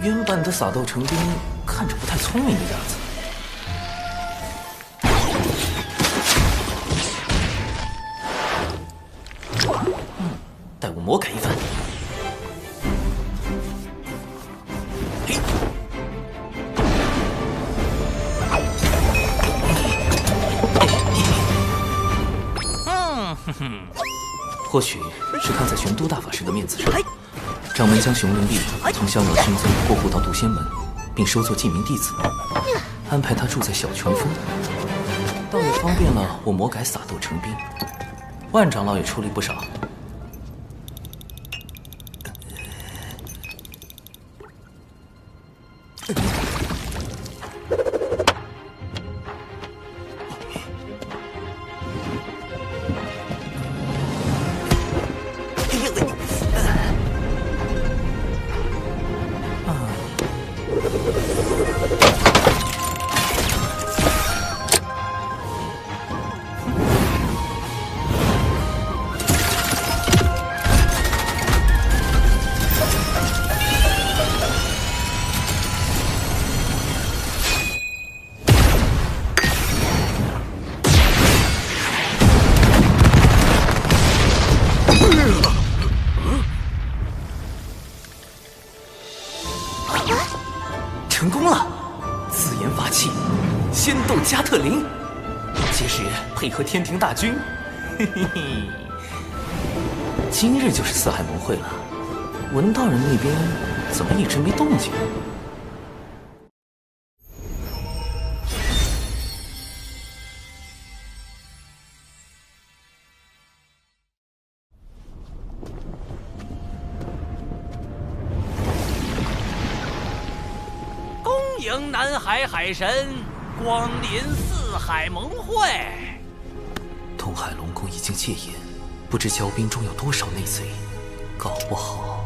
原版的撒豆成兵看着不太聪明的样子。待我魔改一番。或许是看在玄都大法师的面子上，掌门将熊灵璧从逍遥熏村过户到渡仙门，并收作记名弟子，安排他住在小泉峰，倒也方便了我魔改撒豆成兵。万长老也出力不少。成功了！自研法器，仙斗加特林，届时配合天庭大军，嘿嘿嘿。今日就是四海盟会了，文道人那边怎么一直没动静？迎南海海神光临四海盟会。东海龙宫已经戒严，不知骄兵中有多少内贼，搞不好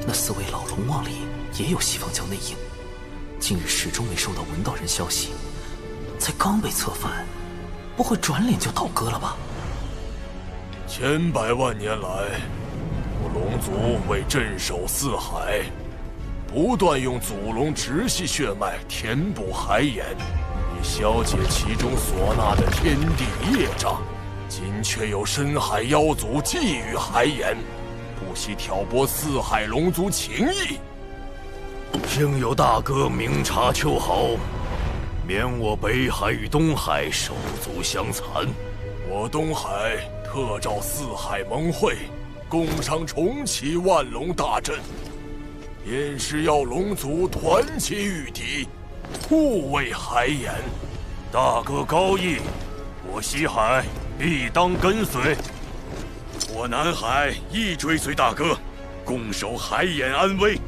那4位老龙王里也有西坊教内应。近日始终没收到文道人消息，才刚被策反，不会转脸就倒戈了吧？千百万年来，我龙族为镇守四海，不断用祖龙直系血脉填补海眼，以消解其中所纳的天地业障。今却有深海妖族觊觎海眼，不惜挑拨四海龙族情谊。幸有大哥明察秋毫，免我北海与东海手足相残。我东海特召四海盟会，共商重启万龙大阵，便是要龙族团结御敌，护卫海眼。大哥高义，我西海必当跟随。我南海亦追随大哥，共守海眼安危。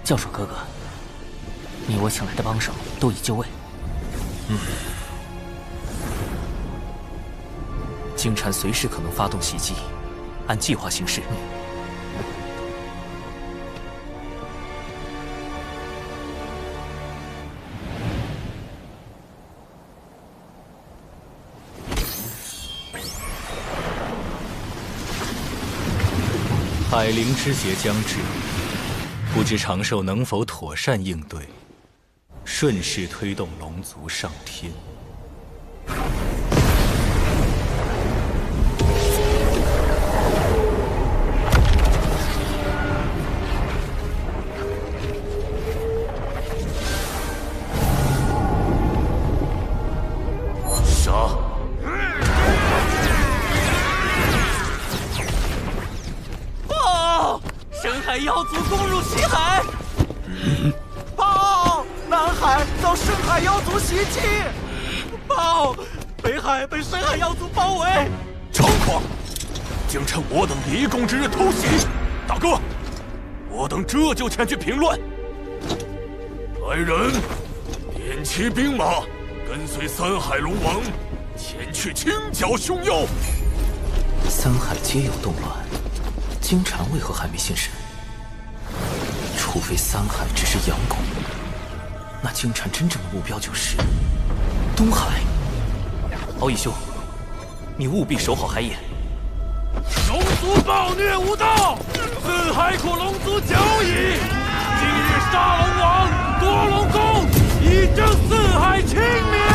教主哥哥，你我请来的帮手都已就位。金蝉随时可能发动袭击，按计划行事。海灵之劫将至，不知长寿能否妥善应对，顺势推动龙族上天。妖族攻入西海！报！南海遭深海妖族袭击！报！北海被深海妖族包围！猖狂！竟趁我等离宫之日偷袭！大哥，我等这就前去平乱。来人，点齐兵马，跟随三海龙王前去清剿凶妖。三海皆有动乱，金蝉为何还没现身？除非三海只是佯攻，那金蝉真正的目标就是东海。敖义兄，你务必守好海眼。龙族暴虐无道，四海苦龙族久矣。今日杀龙王，夺龙宫，以正四海清明。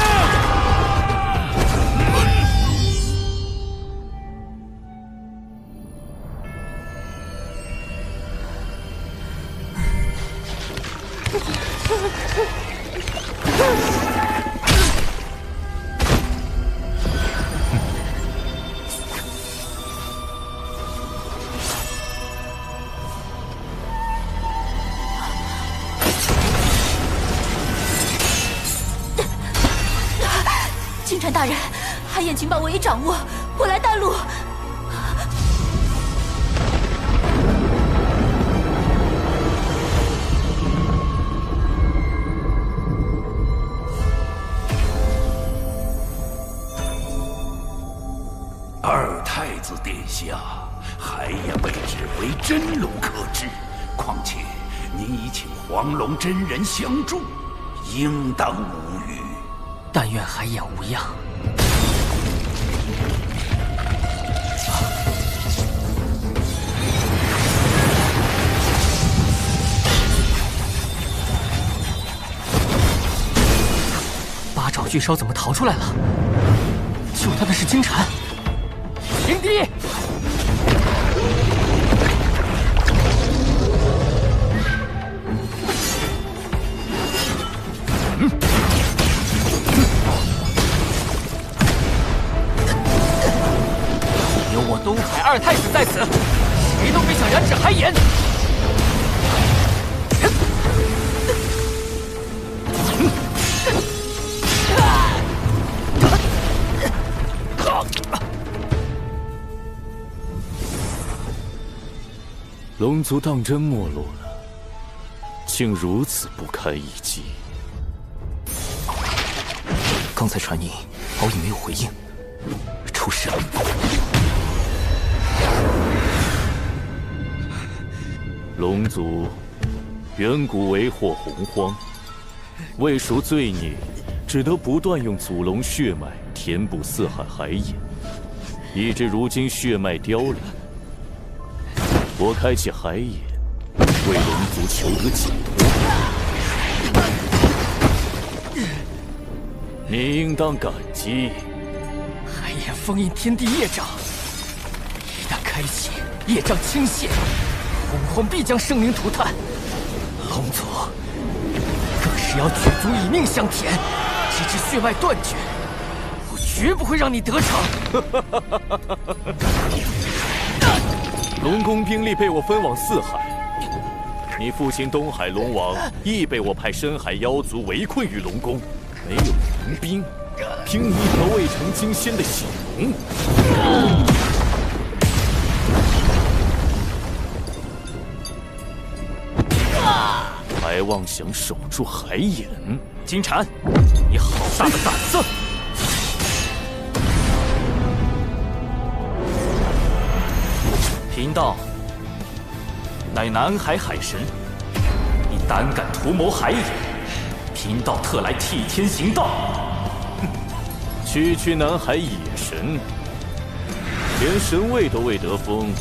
金蝉大人，海眼情报我已掌握，我来带路。二太子殿下，海眼位置为真龙可知，况且您已请黄龙真人相助，应当无虞。但愿海眼无恙。八爪巨烧怎么逃出来了？救他的是金蝉。迎敌！有我东海二太子在此，谁都别想染指海眼。龙族当真没落了，竟如此不堪一击。刚才传音，敖乙没有回应，出事了。龙族远古为祸洪荒，为赎罪孽，只得不断用祖龙血脉填补四海海眼。以致如今血脉凋零。我开启海眼，为龙族求得解脱。你应当感激。海眼封印天地业障，一旦开启，业障倾泻，洪荒必将生灵涂炭。龙族更是要举足以命相填，直至血脉断绝。我绝不会让你得逞。龙宫兵力被我分往四海，你父亲东海龙王亦被我派深海妖族围困于龙宫，没有援兵，凭你一条未成金仙的小龙。还妄想守住海眼？金蝉，你好大的胆子！贫道乃南海海神，你胆敢图谋海眼，贫道特来替天行道。区区南海野神，连神位都未得封，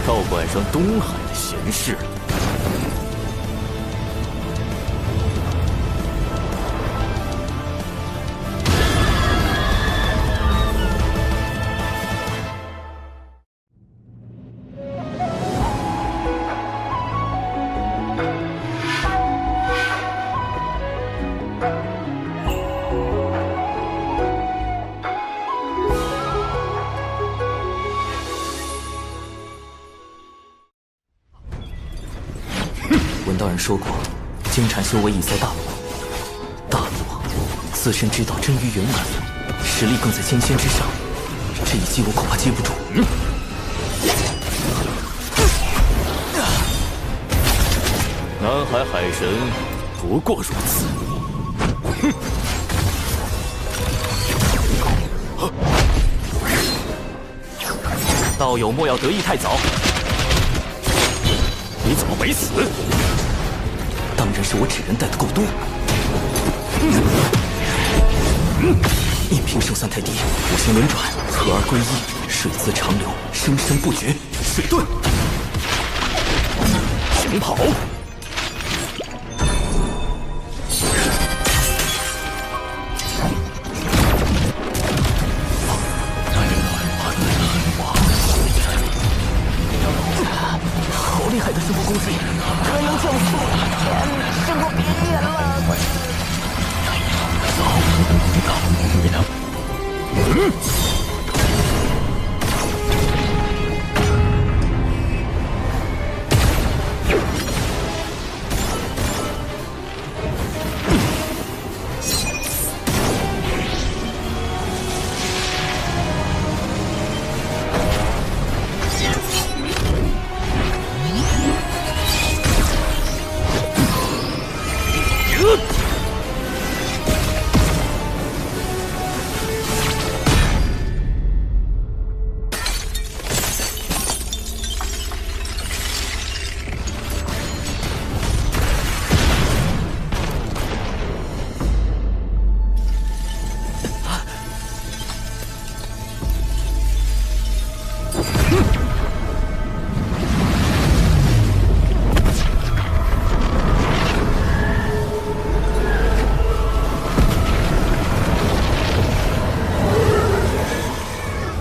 倒管上东海的闲事了。道人说过，金蝉修为已在大陆。大陆自身知道真于圆满，实力更在金仙之上。这一击我恐怕接不住。南海海神不过如此。道友莫要得意太早。你怎么没死？当然是我纸人带的够多。念平生三太低，五行轮转，合而归一，水自长流，生生不绝。水遁，熊跑。好厉害的生活攻击，可能降速，胜过别人了。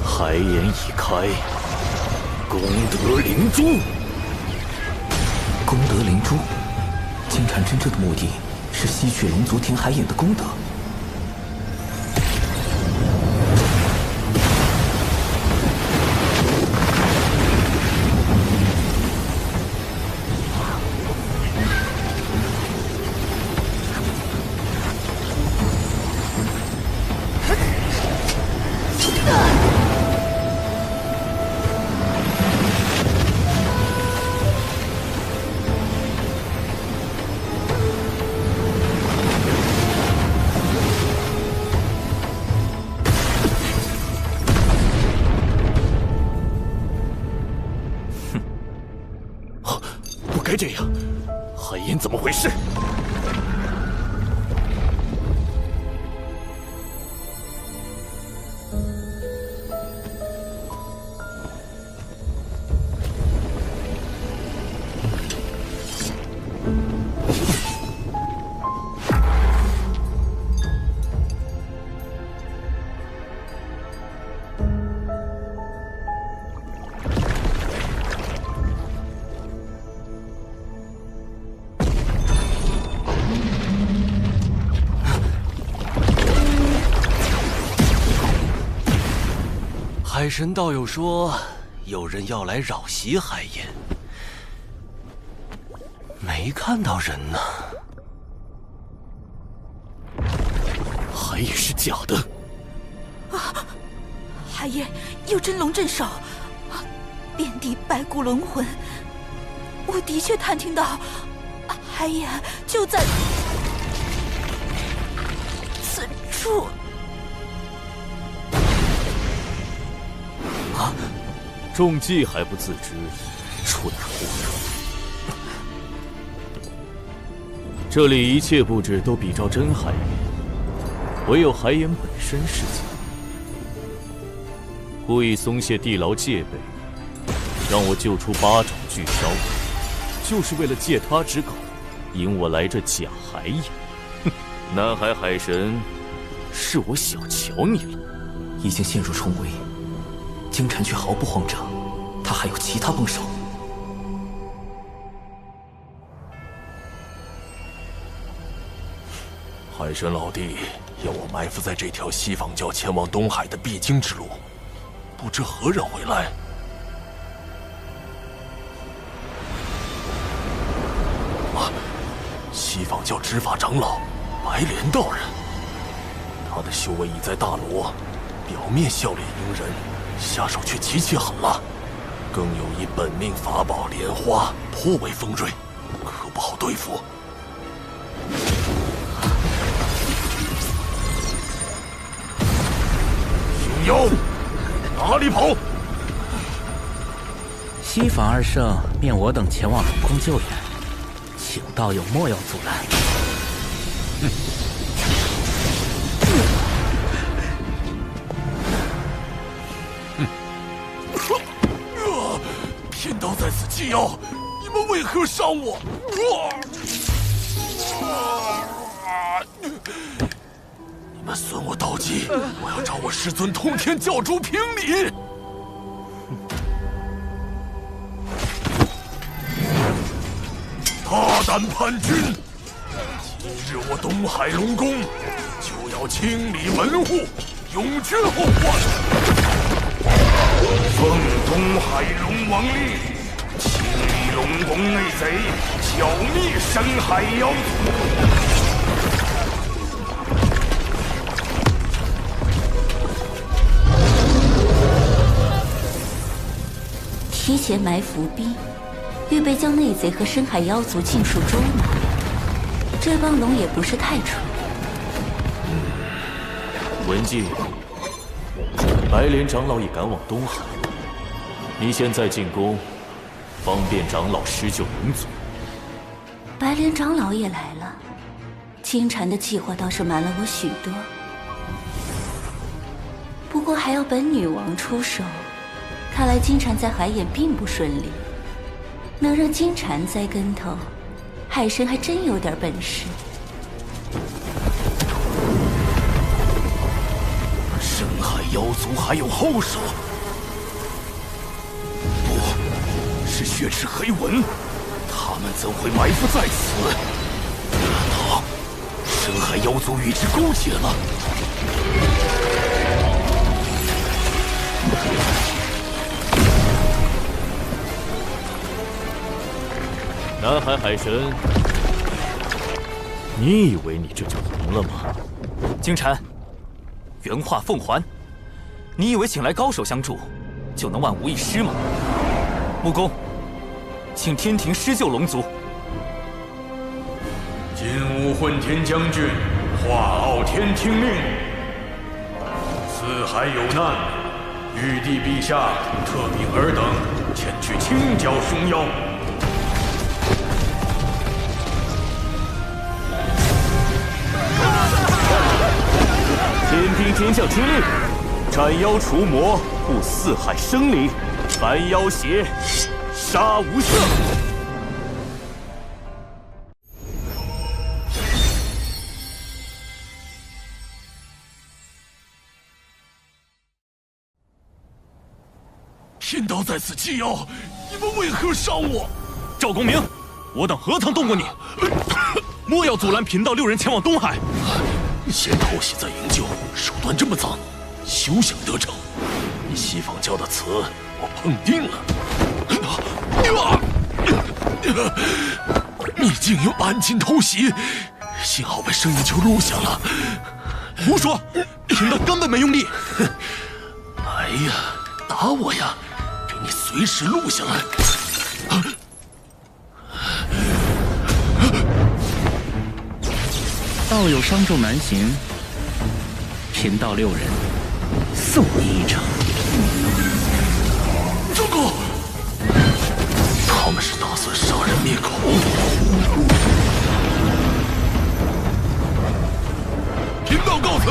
海眼已开，功德灵珠。功德灵珠，金蝉真正的目的是吸取龙族填海眼的功德。不该这样，海眼怎么回事？海神道友说，有人要来扰袭海盐，没看到人呢，还以是假的。啊！海盐有真龙镇守，遍地白骨龙魂。我的确探听到，海盐就在此处。啊！中计还不自知，蠢货！这里一切布置都比照真海盐，唯有海盐本身是假。故意松懈地牢戒备，让我救出八爪巨蛸，就是为了借他之口，引我来这假海盐。南海海神，是我小瞧你了。已经陷入重围，金蝉却毫不慌张，他还有其他帮手。海神老弟要我埋伏在这条西方教前往东海的必经之路，不知何人会来。啊！西方教执法长老白莲道人，他的修为已在大罗，表面笑脸迎人，下手却极其狠辣，更有一本命法宝莲花，颇为锋锐，可不好对付。熊妖，哪里跑？西方二圣命我等前往龙宫救援，请道友莫要阻拦。天道在此纪要，你们为何伤我？你们损我道基，我要找我师尊通天教主评理。大胆叛军！今日我东海龙宫就要清理门户，永绝后患。奉东海龙王令，清理龙宫内贼，剿灭深海妖族。提前埋伏兵，预备将内贼和深海妖族尽数捉拿。这帮龙也不是太蠢。文静，白莲长老已赶往东海，你现在进宫，方便长老施救龙族。白莲长老也来了，金蝉的计划倒是瞒了我许多，不过还要本女王出手。看来金蝉在海眼并不顺利，能让金蝉栽跟头，海神还真有点本事。深海妖族还有后手？不是血池黑纹，他们怎会埋伏在此？难道深海妖族与之勾结了？南海海神，你以为你这就赢了吗？金蝉，原话奉还。你以为请来高手相助，就能万无一失吗？木工，请天庭施救龙族。今武混天将军画傲天听令，四海有难，玉帝陛下特命尔等前去清剿凶妖。天兵天将听令，斩妖除魔，护四海生灵，凡妖邪，杀无赦。天道在此纪要，你们为何伤我？赵公明，我等何曾动过你？莫要阻拦贫道6人前往东海。先偷袭再营救，手段这么脏，休想得逞！你西方教的词我碰定了。你竟有暗劲偷袭，幸好被声音球录下了。胡说，贫道根本没用力。来呀，打我呀，给你随时录下来。道友伤重难行，贫道6人送你一程。糟糕！他们是打算杀人灭口。贫道告辞。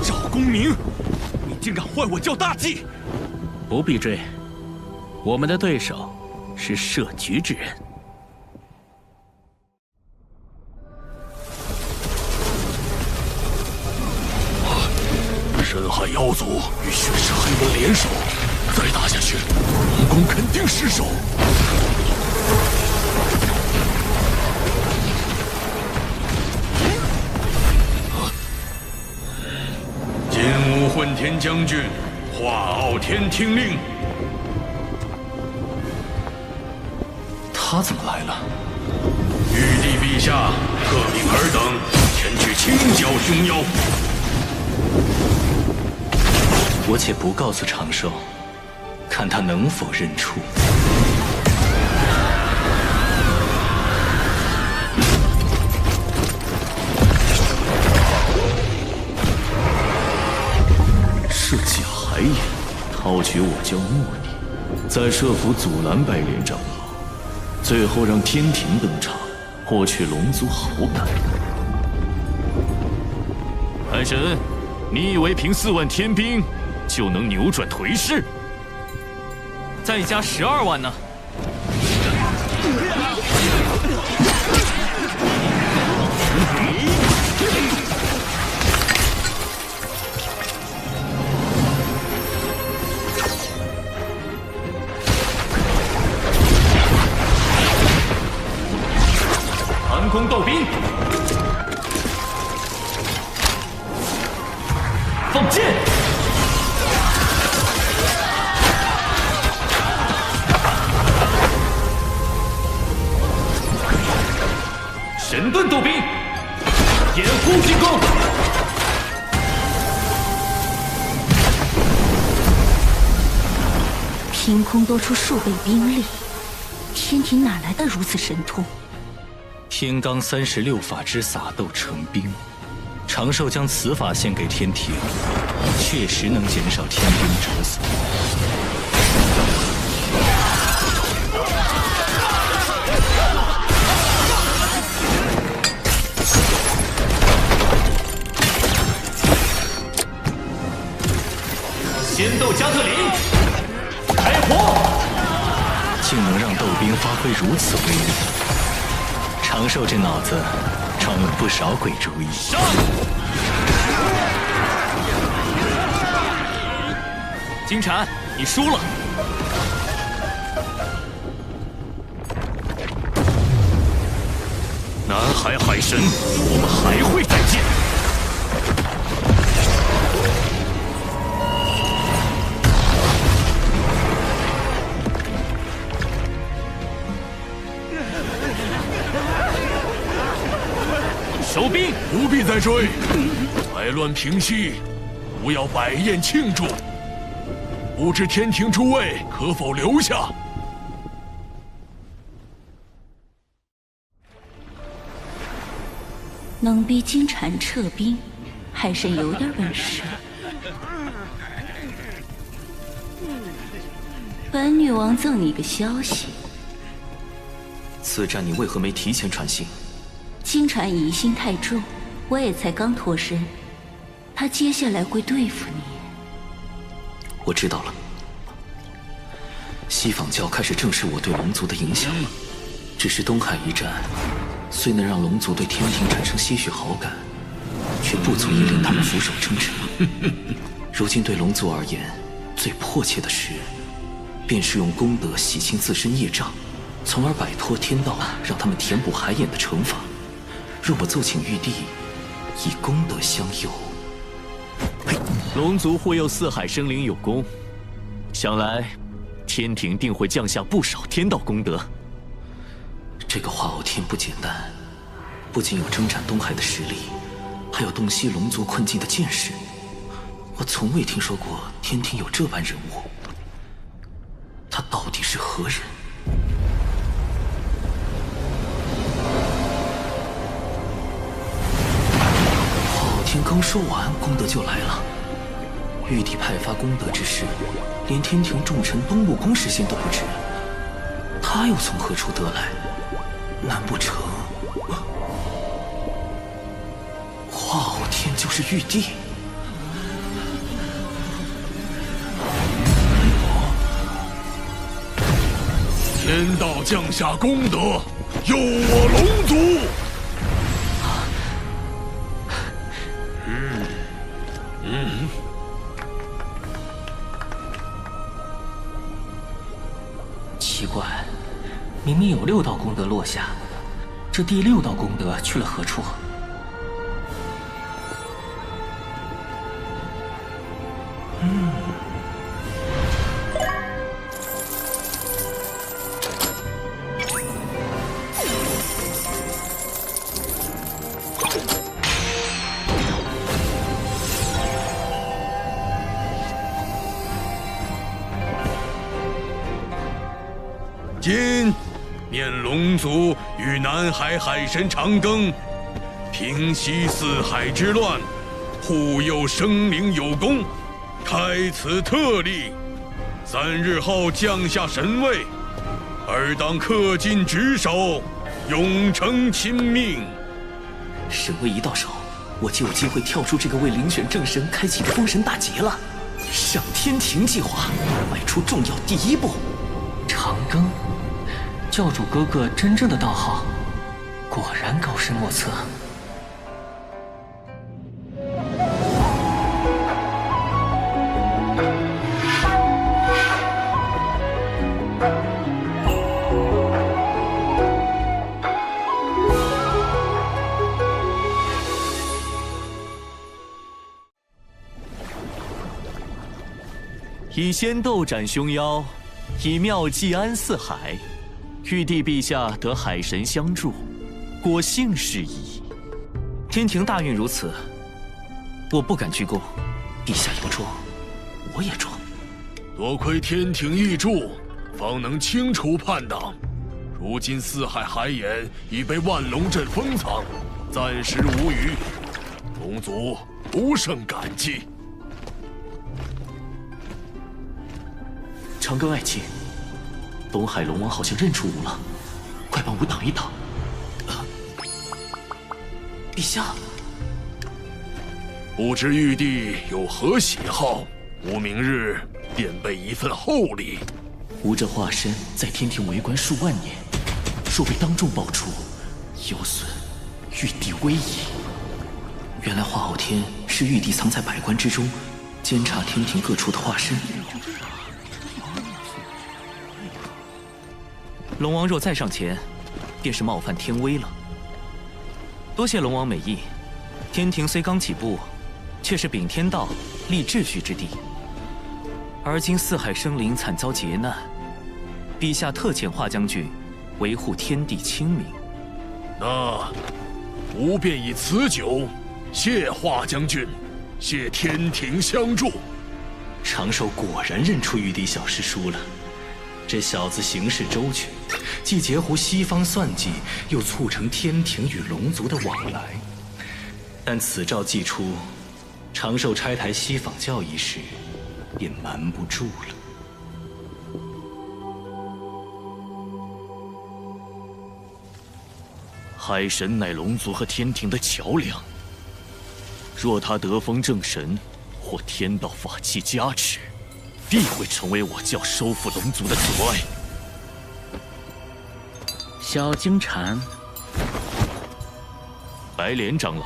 赵公明，你竟敢坏我教大计！不必追，我们的对手是设局之人。深海妖族与血石黑门联手，再打下去，龙宫肯定失守。金吾混天将军，化傲天听令。他怎么来了？玉帝陛下特命尔等前去清剿凶妖。我且不告诉长寿，看他能否认出。设计海眼，掏取我教墨力，再设伏阻拦白莲长老，最后让天庭登场，获取龙族好感。海神，你以为凭4万天兵就能扭转颓势？再加12万呢？寒空斗兵，放箭！神盾斗兵，掩护进攻！凭空多出数倍兵力，天庭哪来的如此神通？天罡36法之撒豆成兵，长寿将此法献给天庭，确实能减少天兵折损。仙斗加特林，开火！竟能让斗兵发挥如此威力，长寿这脑子装了不少鬼主意。上！金蝉，你输了。南海海神，我们还会再见。收兵，不必再追，灾乱平息，不要摆宴庆祝。不知天庭诸位可否留下？能逼金蝉撤兵，海神有点本事。本女王赠你个消息，此战你为何没提前传信？金蝉疑心太重，我也才刚脱身，他接下来会对付你。我知道了，西方教开始正视我对龙族的影响了。只是东海一战，虽能让龙族对天庭产生些许好感，却不足以令他们俯首称臣。如今对龙族而言，最迫切的事，便是用功德洗清自身业障，从而摆脱天道让他们填补海眼的惩罚。若我奏请玉帝，以功德相佑。龙族护佑四海生灵有功，想来天庭定会降下不少天道功德。这个化傲天不简单，不仅有征战东海的实力，还有洞悉龙族困境的见识。我从未听说过天庭有这般人物，他到底是何人？化傲天刚说完，功德就来了。玉帝派发功德之事，连天庭重臣东木公事先都不知，他又从何处得来？难不成化傲天就是玉帝？天道降下功德，佑我龙族。奇怪，明明有6道功德落下，这第6道功德去了何处？今念龙族与南海海神长庚平息四海之乱，护佑生灵有功，开此特例。3日后降下神位，尔当恪尽职守，永承亲命。神位一到手，我就有机会跳出这个为遴选正神开启的封神大劫了。上天庭计划迈出重要第1步。长庚，教主哥哥真正的道行，果然高深莫测。以仙斗斩凶妖，以妙计安四海。玉帝陛下得海神相助，果幸事矣。天庭大运如此，我不敢居功。陛下有桩，我也桩。多亏天庭义助，方能清除叛党。如今四海海眼已被万龙阵封藏，暂时无虞。龙族不胜感激。长庚爱卿，东海龙王好像认出吾了，快帮吾挡一挡。陛下，不知玉帝有何喜好，吾明日便备一份厚礼。吾这化身在天庭为官数万年，若被当众爆出，有损玉帝威仪。原来化傲天是玉帝藏在百官之中，监察天庭各处的化身。龙王若再上前，便是冒犯天威了。多谢龙王美意，天庭虽刚起步，却是秉天道、立秩序之地。而今四海生灵惨遭劫难，陛下特遣华将军维护天地清明。那吾便以此酒谢华将军，谢天庭相助。长寿果然认出玉帝小师叔了。这小子行事周全，既截胡西方算计，又促成天庭与龙族的往来。但此诏既出，长寿拆台西访教一事，便瞒不住了。海神乃龙族和天庭的桥梁，若他得封正神，或天道法器加持，必会成为我教收复龙族的阻碍。小金蝉，白莲长老，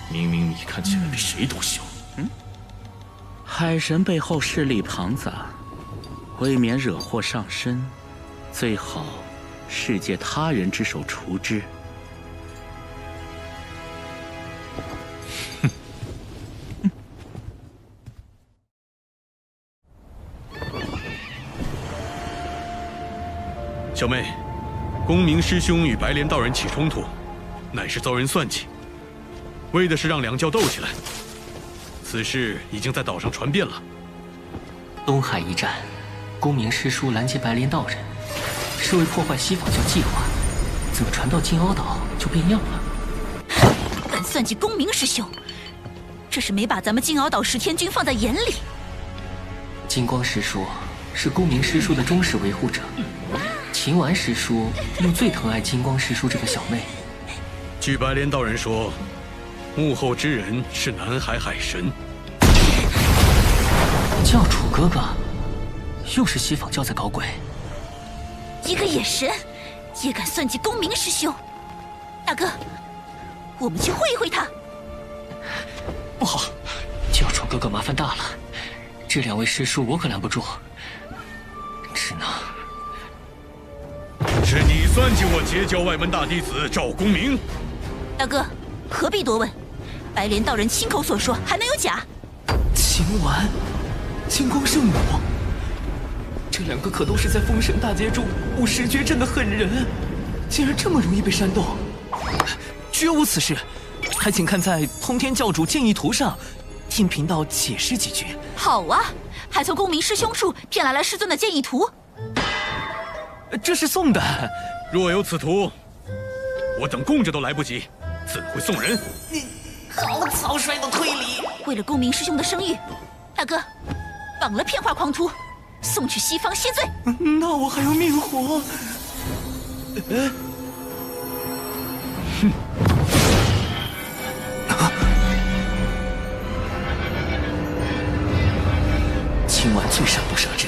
明明你看起来比谁都凶。海神背后势力庞杂，为免惹祸上身，最好是借他人之手除之。小妹，公明师兄与白莲道人起冲突，乃是遭人算计，为的是让两教斗起来。此事已经在岛上传遍了。东海一战，公明师叔拦截白莲道人，是为破坏西方教计划，怎么传到金鳌岛就变样了？敢算计公明师兄，这是没把咱们金鳌岛10天军放在眼里。金光师叔是公明师叔的忠实维护者，秦丸师叔又最疼爱金光师叔这个小妹。据白莲道人说，幕后之人是南海海神。教主哥哥，又是西方教在搞鬼。一个野神也敢算计公明师兄，大哥，我们去会一会他。不好，教主哥哥麻烦大了，这2位师叔我可拦不住，只能……是你算计我截教外门大弟子赵公明？大哥，何必多问？白莲道人亲口所说，还能有假？秦丸、金光圣母，这2个可都是在封神大劫中误10绝阵的狠人，竟然这么容易被煽动。绝无此事，还请看在通天教主建议图上，听贫道解释几句。好啊，还从公明师兄处骗来了师尊的建议图。这是送的。若有此图，我等供着都来不及，怎会送人？你好草率的推理！为了公明师兄的声誉，大哥，绑了骗画狂徒，送去西方谢罪。那我还有命活？哼！秦丸最善不杀之，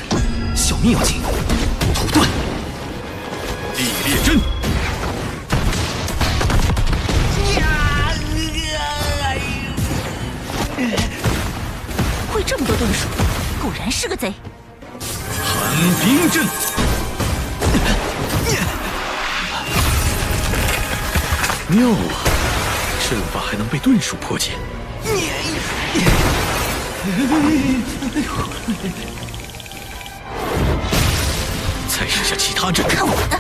小命要紧，土遁。地裂阵。会这么多遁术，果然是个贼。寒冰阵。妙啊，阵法还能被遁术破解。再试下其他阵。看我的！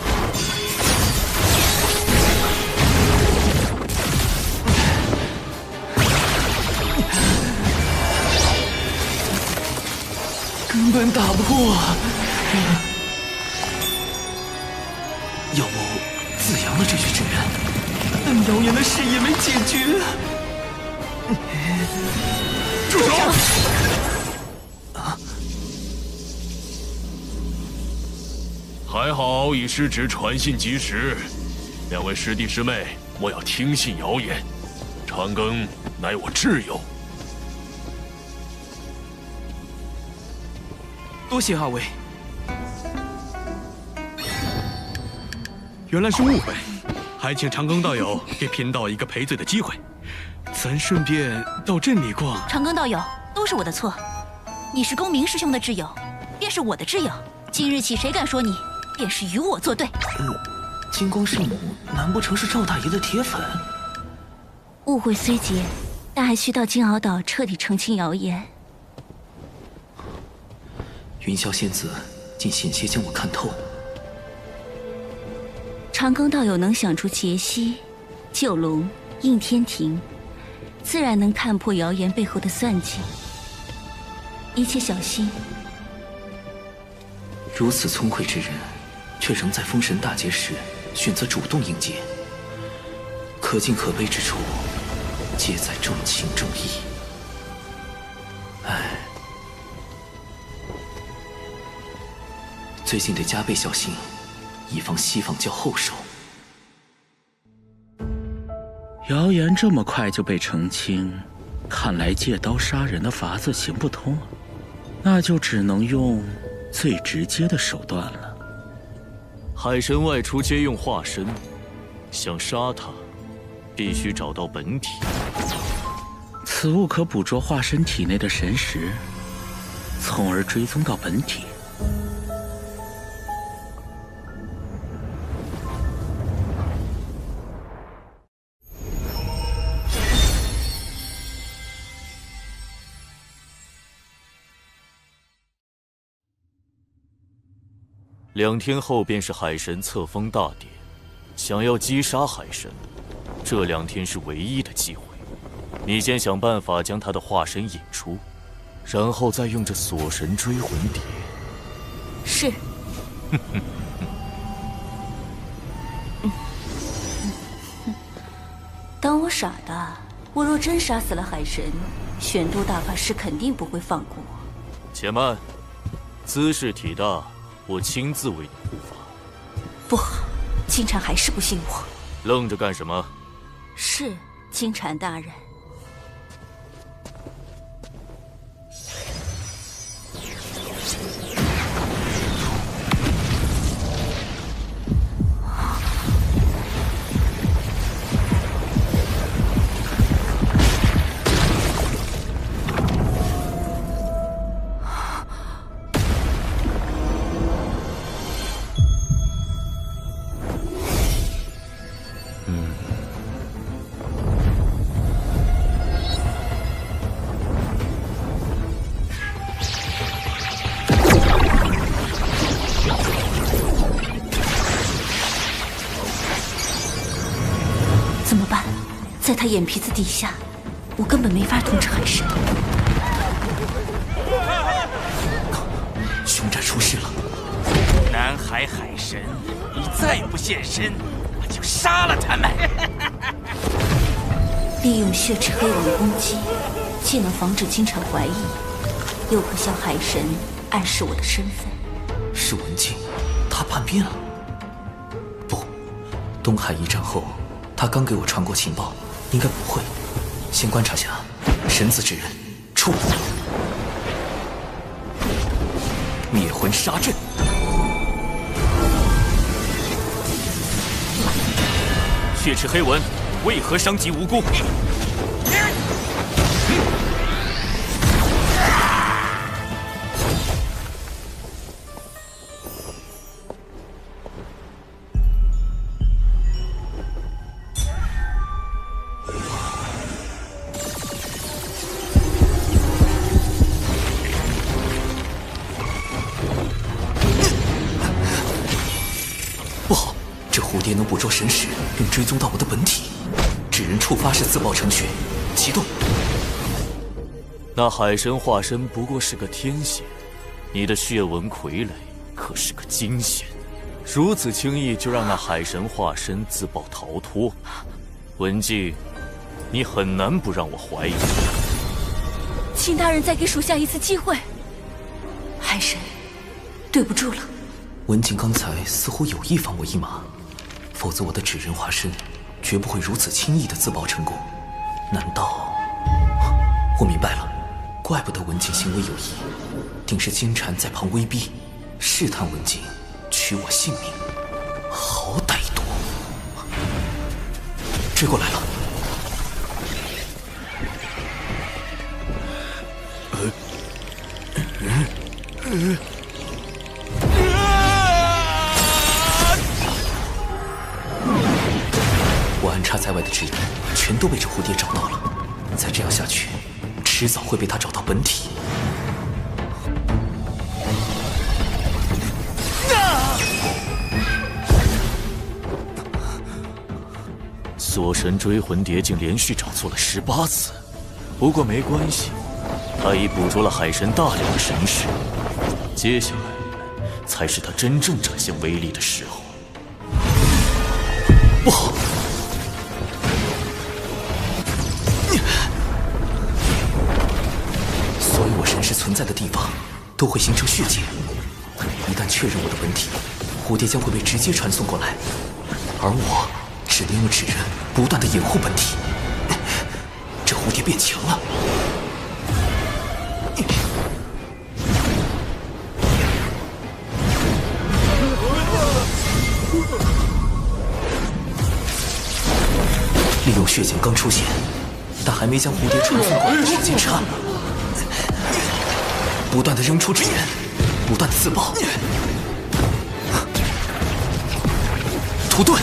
根本打不过。要不子阳的这句之人，但谣言的事也没解决。住手！还好以师侄传信及时，2位师弟师妹莫要听信谣言。长庚乃我挚友。多谢2位。原来是误会，还请长庚道友给贫道一个赔罪的机会，咱顺便到镇里逛。长庚道友，都是我的错。你是公明师兄的挚友，便是我的挚友。今日起，谁敢说你，便是与我作对。金光圣母难不成是赵大爷的铁粉？误会虽结，但还需到金鳌岛彻底澄清谣言。云霄仙子竟险些将我看透。长庚道友能想出劫西、救龙、应天庭，自然能看破谣言背后的算计。一切小心。如此聪慧之人，却仍在封神大劫时选择主动应劫，可敬可悲之处，皆在重情重义。唉，最近得加倍小心，以防西方教后手。谣言这么快就被澄清，看来借刀杀人的法子行不通，那就只能用最直接的手段了。海神外出皆用化身，想杀他，必须找到本体。此物可捕捉化身体内的神识，从而追踪到本体。2天后便是海神册封大典，想要击杀海神，这2天是唯一的机会。你先想办法将他的化身引出，然后再用这锁神追魂碟。是。当我傻的，我若真杀死了海神，玄都大法师肯定不会放过我。且慢，姿势体大，我亲自为你护法。不好，金蝉还是不信我。愣着干什么？是，金蝉大人。怎么办？在他眼皮子底下，我根本没法统治海神。熊战出事了！南海海神，你再不现身，我就杀了他们！利用血池黑网攻击，既能防止金蝉怀疑，又可向海神暗示我的身份。是文静，他叛变了。不，东海一战后，他刚给我传过情报，应该不会。先观察下，神子之人出，灭魂杀阵。血池黑纹为何伤及无辜？不好，这蝴蝶能捕捉神识，并追踪到我的本体。纸人触发式自爆程序，启动。那海神化身不过是个天仙，你的血纹傀儡可是个金仙，如此轻易就让那海神化身自爆逃脱，文静，你很难不让我怀疑。请大人再给属下一次机会。海神，对不住了。文静刚才似乎有意放我一马，否则我的纸人化身绝不会如此轻易的自爆成功。难道……我明白了，怪不得文静行为有异，定是金蝉在旁威逼，试探文静，取我性命。好歹毒！追过来了。我安插在外的纸人全都被这蝴蝶找到了，再这样下去，迟早会被他找到本体。锁神追魂蝶竟连续找错了18次，不过没关系，他已捕捉了海神大量的神识，接下来才是他真正展现威力的时候。不好！所有我神识存在的地方都会形成血界，一旦确认我的本体，蝴蝶将会被直接传送过来，而我只能用纸人不断的掩护本体。这蝴蝶变强了。利用血剑刚出现，但还没将蝴蝶传送过来的时间差，不断的扔出纸人，不断的自爆，屠盾，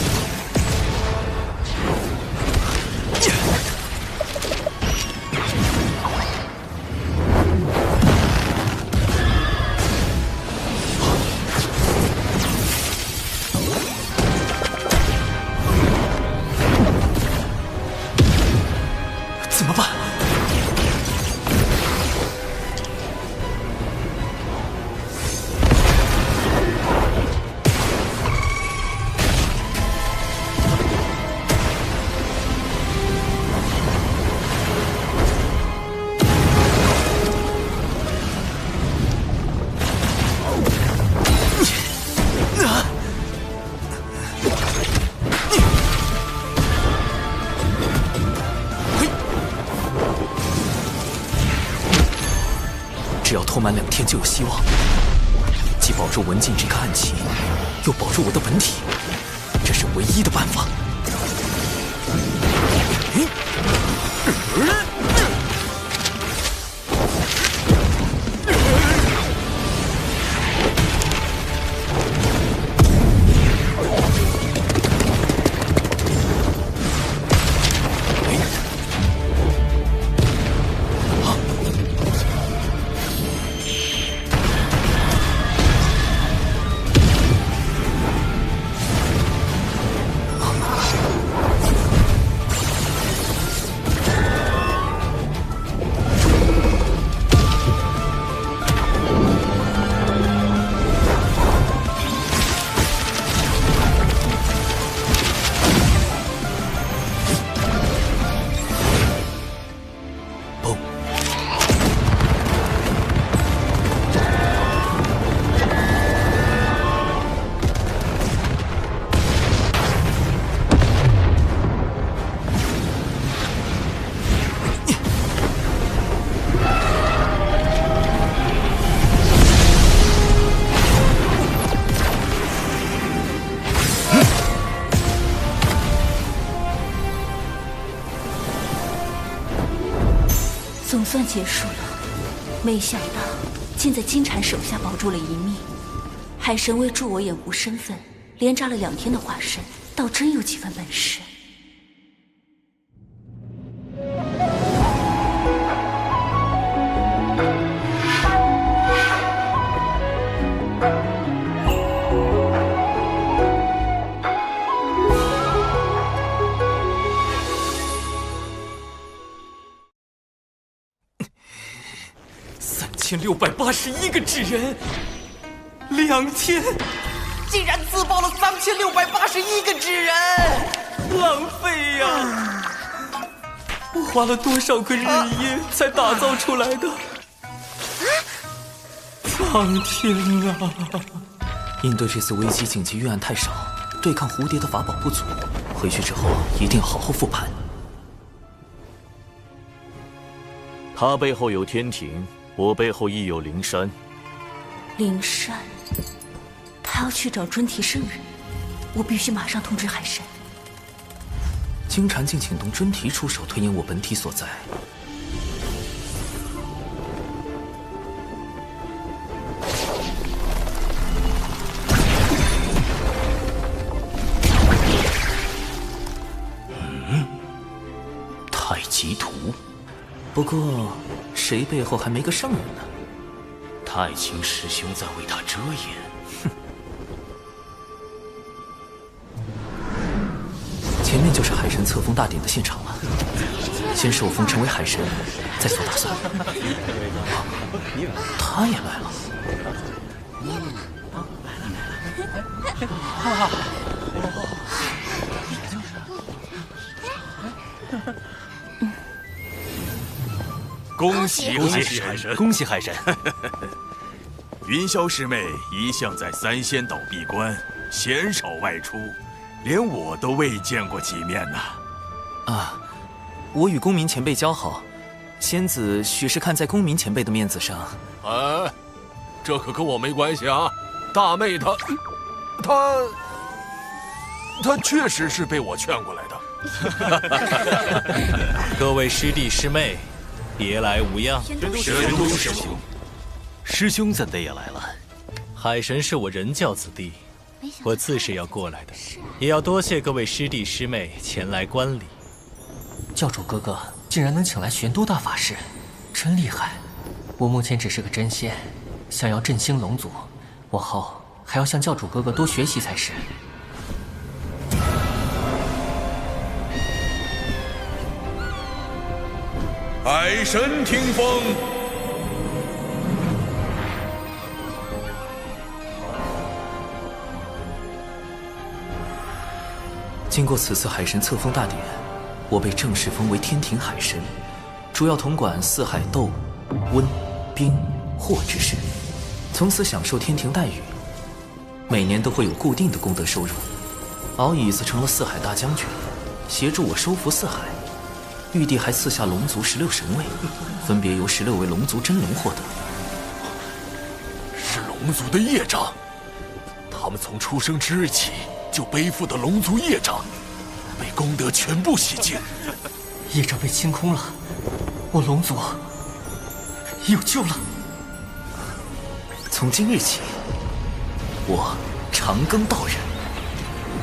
只要拖满2天就有希望，既保住文静这个暗器，又保住我的本体，这是唯一的办法。总算结束了，没想到竟在金蝉手下保住了一命。海神为助我掩护身份，连扎了2天的化身，倒真有几分本事。3681个纸人，2天，竟然自爆了3681个纸人，浪费呀！我花了多少个日以夜才打造出来的？苍天啊！应对这次危机紧急预案太少，对抗蝴蝶的法宝不足，回去之后一定要好好复盘。他背后有天庭，我背后亦有灵山。灵山，他要去找尊提圣人，我必须马上通知海神。金蝉竟请动尊提出手推演我本体所在。太极图。不过，谁背后还没个圣人呢？太清师兄在为他遮掩。哼！前面就是海神册封大典的现场了。先受封成为海神，再做打算。他也来了。恭喜海神！恭喜海神！云霄师妹一向在3仙岛闭关，鲜少外出，连我都未见过几面呐。啊，我与公明前辈交好，仙子许是看在公明前辈的面子上。哎，这可跟我没关系啊！大妹她确实是被我劝过来的。各位师弟师妹，别来无恙。玄都师兄，师兄怎的也来了？海神是我人教子弟，我自是要过来的，也要多谢各位师弟师妹前来观礼。教主哥哥竟然能请来玄都大法师，真厉害！我目前只是个真仙，想要振兴龙族，我后还要向教主哥哥多学习才是。海神听风。经过此次海神册封大典，我被正式封为天庭海神，主要统管四海斗、温、冰、火之事，从此享受天庭待遇。每年都会有固定的功德收入。敖乙则成了四海大将军，协助我收服四海。玉帝还赐下龙族16神位，分别由16位龙族真龙获得。龙族的业障，他们从出生之日起就背负的龙族业障，被功德全部洗净，业障被清空了，我龙族有救了。从今日起，我长庚道人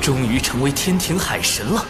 终于成为天庭海神了。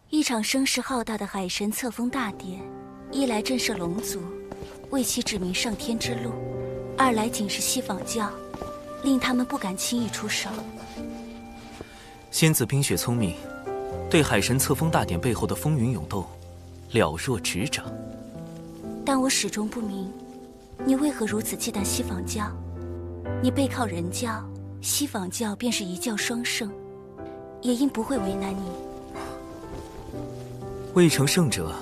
一场声势浩大的海神册封大典，一来震慑龙族，为其指明上天之路；二来警示西方教，令他们不敢轻易出手。仙子冰雪聪明，对海神册封大典背后的风云涌动了若指掌。但我始终不明，你为何如此忌惮西方教？你背靠人教，西方教便是一教双胜，也应不会为难你。未成圣者，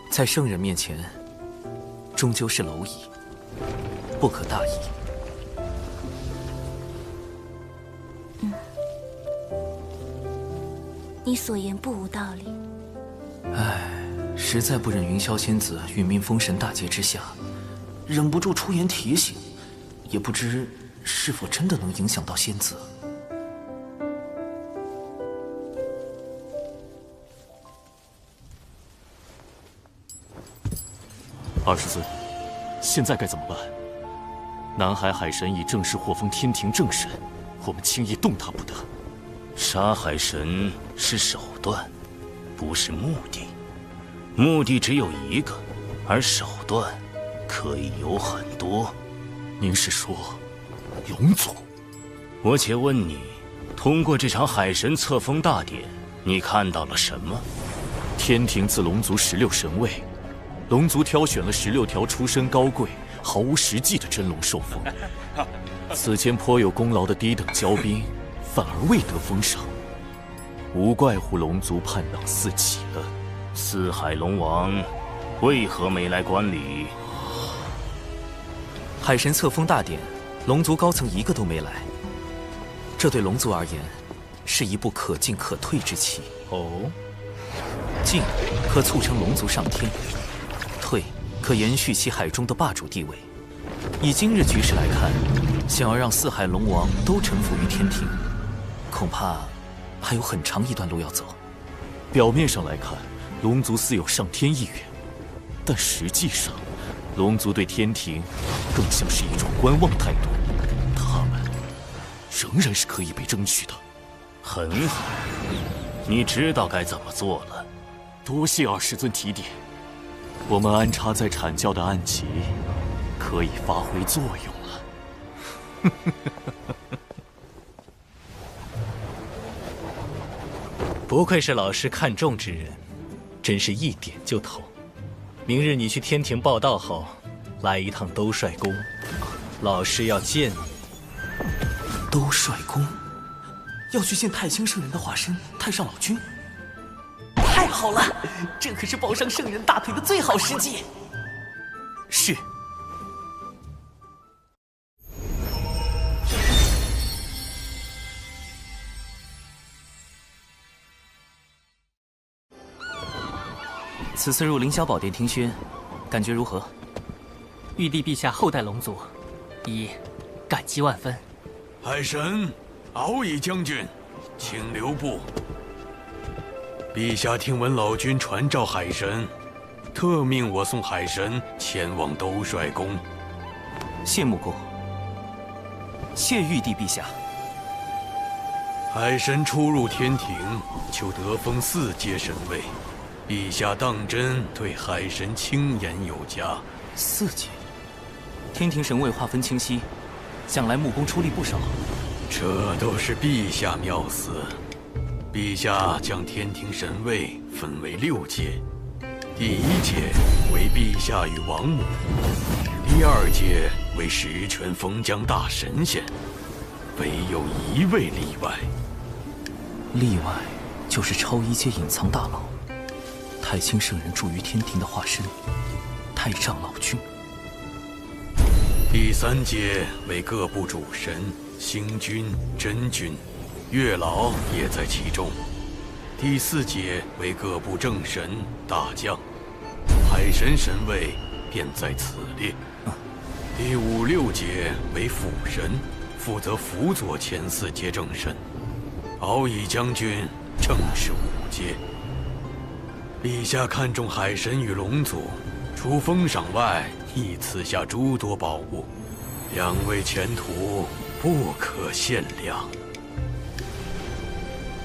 在圣人面前，终究是蝼蚁，不可大意。你所言不无道理。唉，实在不忍云霄仙子殒命封神大劫之下，忍不住出言提醒，也不知是否真的能影响到仙子。二师尊，现在该怎么办？南海海神已正式获封天庭正神，我们轻易动他不得。杀海神是手段，不是目的。目的只有一个，而手段可以有很多。您是说，龙族？我且问你，通过这场海神册封大典，你看到了什么？天庭自龙族16神位。龙族挑选了16条出身高贵、毫无实际的真龙受封，此间颇有功劳的低等骄兵，反而未得封赏，无怪乎龙族叛党四起了。四海龙王为何没来观礼？海神册封大典，龙族高层一个都没来，这对龙族而言，是一步可进可退之棋。哦，进可促成龙族上天。退可延续其海中的霸主地位。以今日局势来看，想要让四海龙王都臣服于天庭，恐怕还有很长一段路要走。表面上来看，龙族似有上天意愿，但实际上，龙族对天庭更像是一种观望态度。他们仍然是可以被争取的。很好，你知道该怎么做了。多谢二师尊提点。我们安插在阐教的暗棋，可以发挥作用了。不愧是老师看重之人，真是一点就透。明日你去天庭报道后，来一趟兜率宫，老师要见你。兜率宫，要去见太清圣人的化身太上老君。太好了，这可是抱上圣人大腿的最好时机。是。此次入凌霄宝殿听宣，感觉如何？玉帝陛下厚待龙族，已感激万分。海神，敖乙将军，请留步。陛下听闻老君传召海神，特命我送海神前往兜率宫。谢穆公，谢玉帝陛下。海神出入天庭，就得封4阶神位。陛下当真对海神轻言有加。4阶，天庭神位划分清晰，想来穆公出力不少。这都是陛下妙思。陛下将天庭神位分为6阶，第1阶为陛下与王母，第2阶为十全封疆大神仙，唯有1位例外。例外就是超1阶隐藏大佬，太清圣人驻于天庭的化身，太上老君。第3阶为各部主神，星君、真君，月老也在其中。第4阶为各部正神、大将，海神神位便在此列。第5、6阶为辅神，负责辅佐前4阶正神。敖乙将军正是5阶。陛下看重海神与龙族，除封赏外，亦赐下诸多宝物，2位前途不可限量。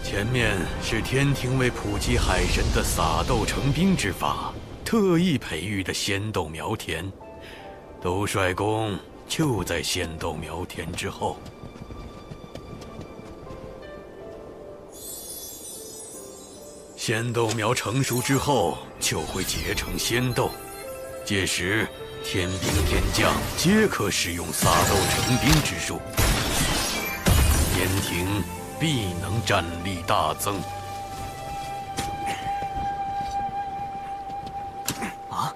前面是天庭为普及海神的撒豆成兵之法，特意培育的仙豆苗田，兜率宫就在仙豆苗田之后。仙豆苗成熟之后，就会结成仙豆，届时天兵天将皆可使用撒豆成兵之术，天庭必能战力大增。啊！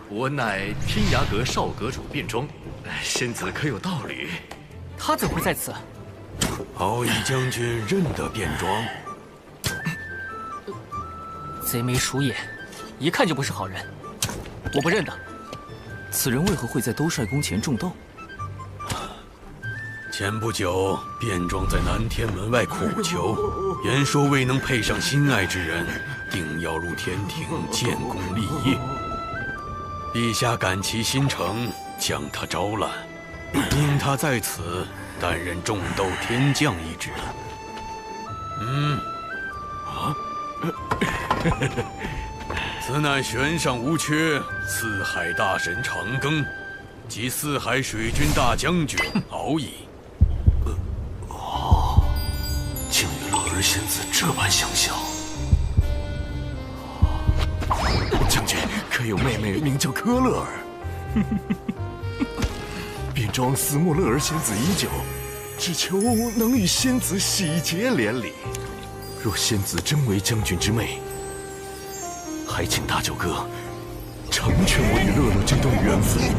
我乃天涯阁少阁主卞庄，仙子可有道侣？他怎会在此？敖乙将军认得卞庄？贼眉鼠眼，一看就不是好人，我不认得。此人为何会在兜率宫前种豆？前不久，卞庄在南天门外苦求，言说未能配上心爱之人，定要入天庭建功立业。陛下感其心诚，将他招揽，命他在此担任种豆天将一职。此乃悬赏无缺，四海大神长庚及四海水军大将军敖乙。竟与乐儿仙子这般相像。将军可有妹妹名叫柯乐儿？卞庄思慕乐儿仙子已久，只求能与仙子喜结连理。若仙子真为将军之妹，还请大舅哥成全我与乐乐这段缘分。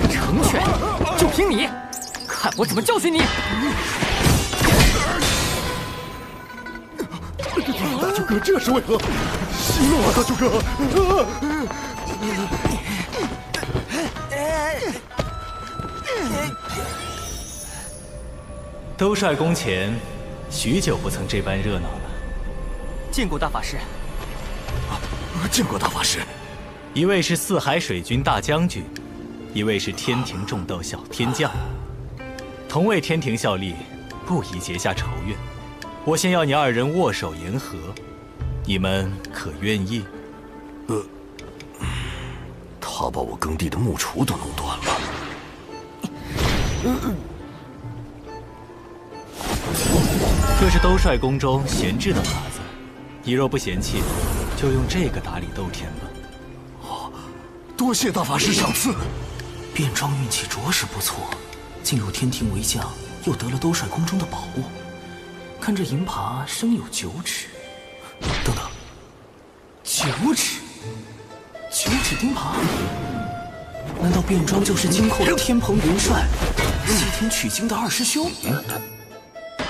成全就凭你，看我怎么教训你！大舅哥，这是为何？息怒啊，大舅哥！兜率宫前，许久不曾这般热闹了。见过大法师。见过大法师。一位是四海水军大将军，一位是天庭种豆小天将，同为天庭效力，不宜结下仇怨。我先要你二人握手言和，你们可愿意？他把我耕地的木锄都弄断了。这是兜率宫中闲置的耙子，你若不嫌弃，就用这个打理豆田吧。多谢大法师赏赐。卞庄运气着实不错，进入天庭为将，又得了兜率宫中的宝物。看这银耙生有9齿，等等，9齿，9齿钉耙？难道卞庄就是今后的天蓬元帅？西天取经的二师兄。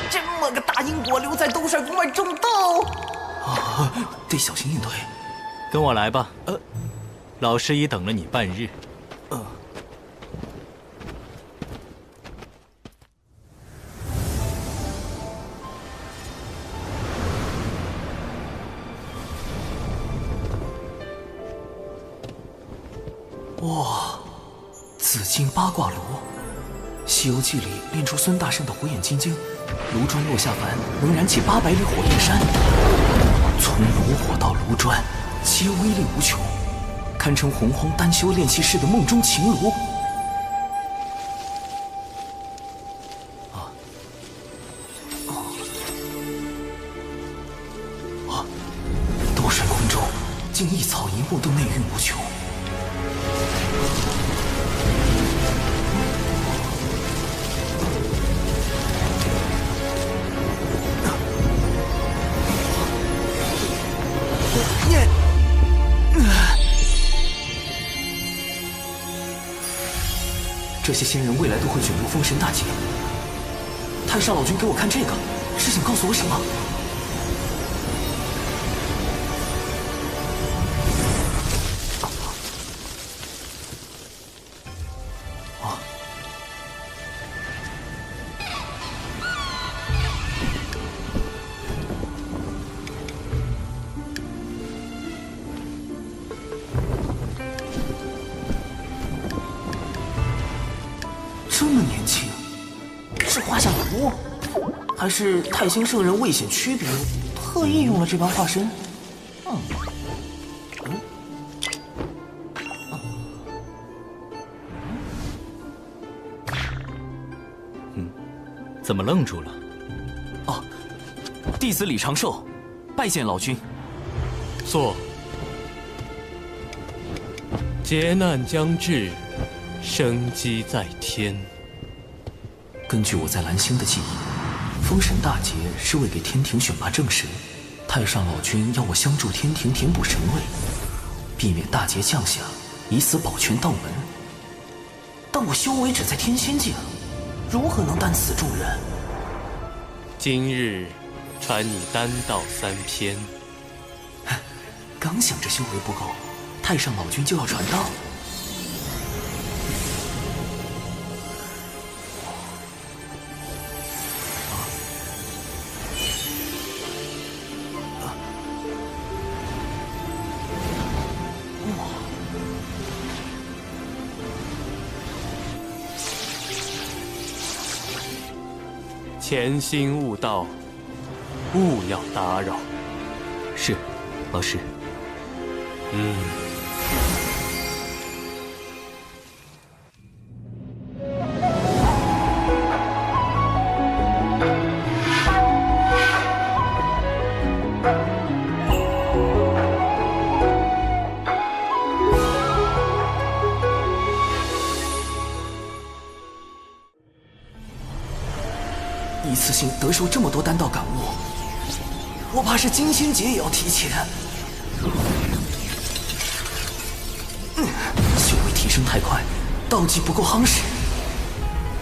这么个大因果留在兜率宫外种豆，得小心应对。跟我来吧。老师已等了你半日。哇，紫金八卦炉，《西游记》里炼出孙大圣的火眼金睛，炉砖落下凡能燃起800里火焰山。从炉火到炉砖，皆威力无穷，堪称洪荒丹修炼习室的梦中情炉。兜率宫中，竟一草一木都内蕴无穷。这些仙人未来都会卷入封神大劫。太上老君给我看这个，是想告诉我什么？这么年轻，是画下图，还是太星圣人未显区别，特意用了这般化身？怎么愣住了？弟子李长寿，拜见老君。坐。劫难将至，生机在天。根据我在蓝星的记忆，封神大劫是为给天庭选拔正神，太上老君要我相助天庭填补神位，避免大劫降下，以此保全道门。但我修为只在天仙境，如何能担此重任？今日传你丹道3篇。刚想着修为不够，太上老君就要传道。潜心悟道，勿要打扰。是，老师。一次性得受这么多丹道感悟，我怕是金仙劫也要提前。修为提升太快，道技不够夯实，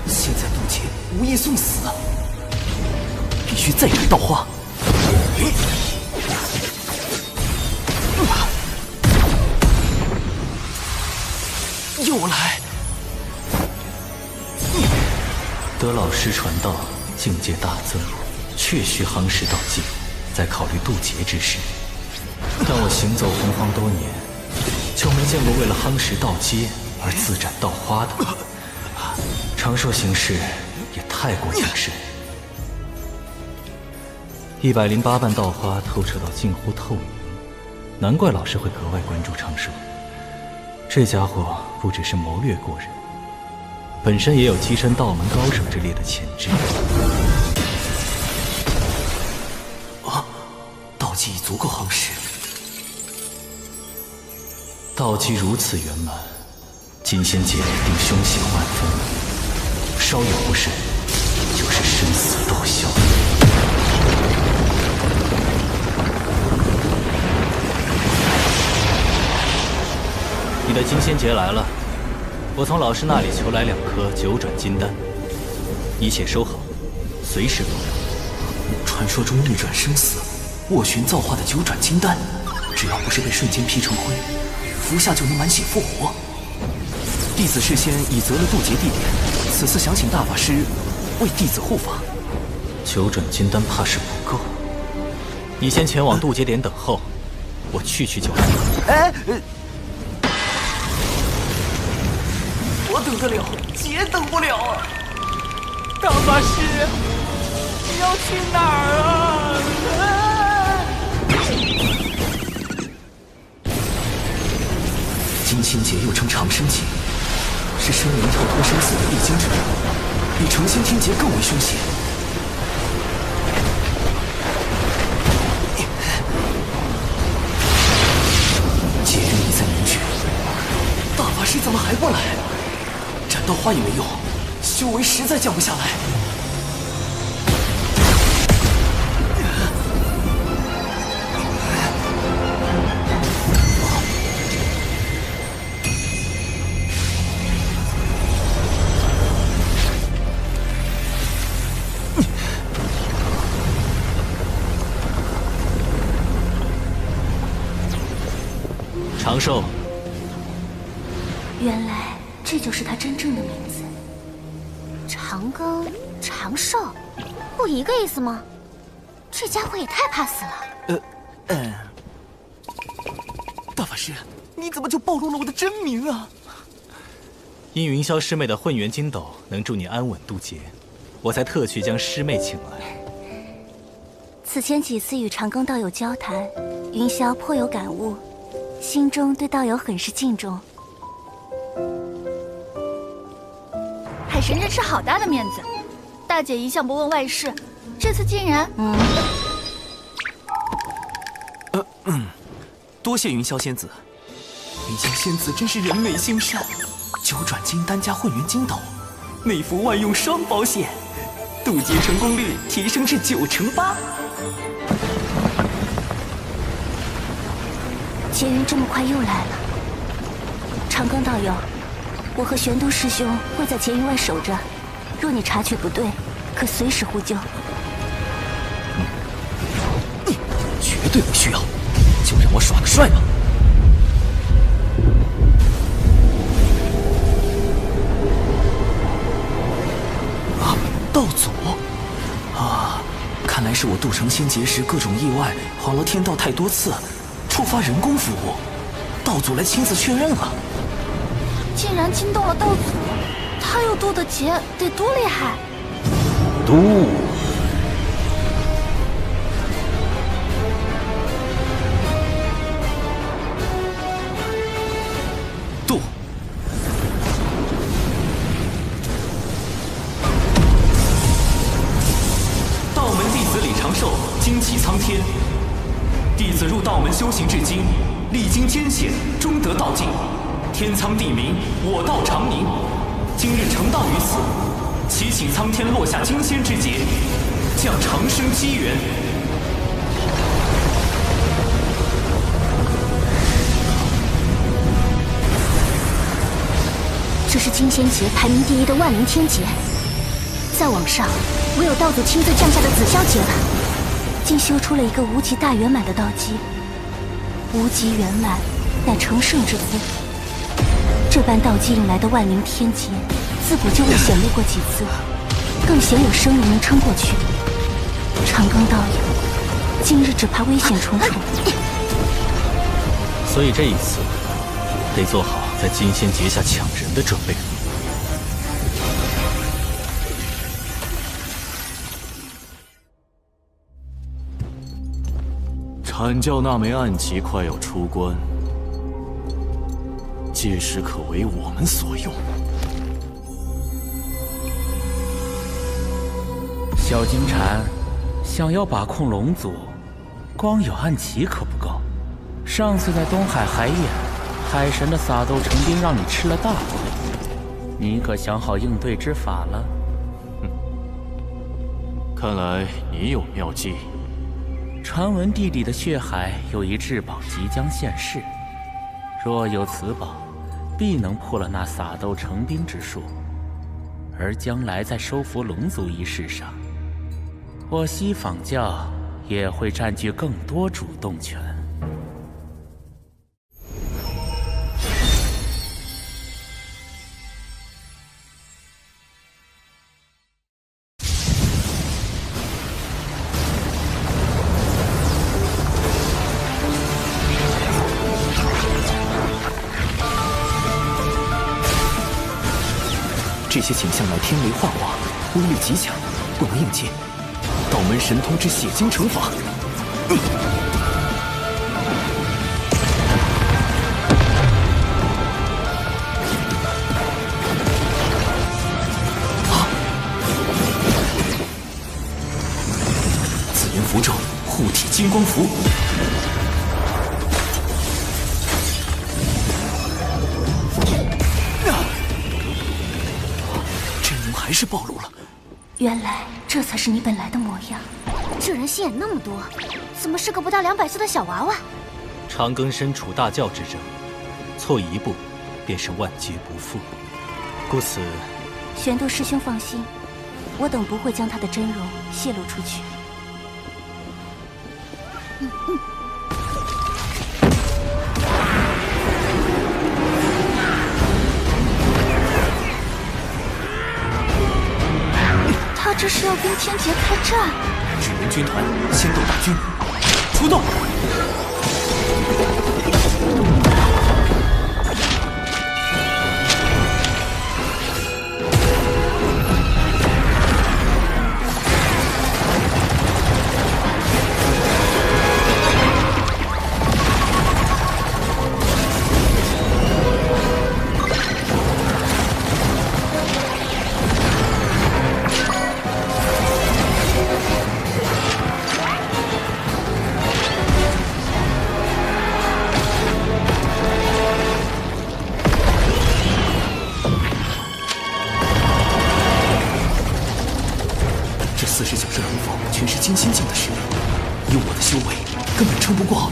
现在渡劫无异送死，必须再燃道花。又来！得老师传道，境界大增，确需夯实道技，再考虑渡劫之事。但我行走洪荒多年，就没见过为了夯实道阶而自斩道花的。长寿行事也太过谨慎。108瓣道花透彻到近乎透明，难怪老师会格外关注长寿。这家伙不只是谋略过人，本身也有跻身道门高手之列的潜质。道技已足够夯实。道基如此圆满，金仙劫定凶险万分，稍有不慎，就是生死斗消。你的金仙劫来了，我从老师那里求来2颗9转金丹，一切收好，随时动用。传说中逆转生死、斡旋造化的九转金丹，只要不是被瞬间劈成灰，服下就能满血复活。弟子事先已择了渡劫地点，此次想请大法师为弟子护法。九转金丹怕是不够，你先前往渡劫点等候，我去就来。哎，我等得了，姐等不了啊！大法师，你要去哪儿啊？金仙劫又称长生劫，是生灵跳脱生死的必经之路，比成仙天劫更为凶险。劫运已在凝聚，大法师怎么还不来？斩刀花也没用，修为实在降不下来。长寿，原来这就是他真正的名字。长庚、长寿，不一个意思吗？这家伙也太怕死了。大法师，你怎么就暴露了我的真名啊？因云霄师妹的混元金斗能助你安稳渡劫，我才特去将师妹请来。此前几次与长庚道友交谈，云霄颇有感悟，心中对道友很是敬重。海神真是好大的面子，大姐一向不问外事，这次竟然……多谢云霄仙子。云霄仙子真是人美心善，九转金丹加混元金斗，内服外用双保险，渡劫成功率提升至98%。劫云这么快又来了，长庚道友，我和玄都师兄会在劫云外守着，若你察觉不对，可随时呼救。绝对不需要，就让我耍个帅吧。啊，道祖啊，看来是我渡成仙劫时各种意外，晃了天道太多次，触发人工服务，道祖来亲自确认了。竟然惊动了道祖，他又渡的劫得多厉害！渡。道门弟子李长寿，精气苍天。弟子入道门修行至今，历经艰险，终得道境。天苍地明，我道长宁。今日成道于此，祈请苍天落下金仙之劫，降长生机缘。这是金仙劫排名第1的万灵天劫，再往上，唯有道祖亲自降下的紫霄劫了。竟修出了一个无极大圆满的道基，无极圆满，乃成圣之姿。这般道基引来的万灵天劫，自古就未显露过几次，更鲜有生灵能撑过去。长庚道友，今日只怕危险重重。所以这一次，得做好在金仙劫下抢人的准备。阐教那枚暗棋快要出关，届时可为我们所用。小金蝉，想要把控龙族，光有暗棋可不够。上次在东海海眼，海神的撒豆成兵让你吃了大亏，你可想好应对之法了？看来你有妙计。传闻地底的血海有一至宝即将现世，若有此宝，必能破了那撒豆成兵之术。而将来在收服龙族一事上，我西坊教也会占据更多主动权。这些景象乃天雷化化，威力极强，不能应接。道门神通之血晶成法。紫炎符咒，护体金光符。还是暴露了。原来这才是你本来的模样。这人心眼那么多，怎么是个不到200岁的小娃娃？长庚身处大教之争，错一步，便是万劫不复。故此，玄都师兄放心，我等不会将他的真容泄露出去。他这是要跟天劫开战？纸人军团仙斗大军出动！49只龙凤全是金仙境的实力，以我的修为根本撑不过。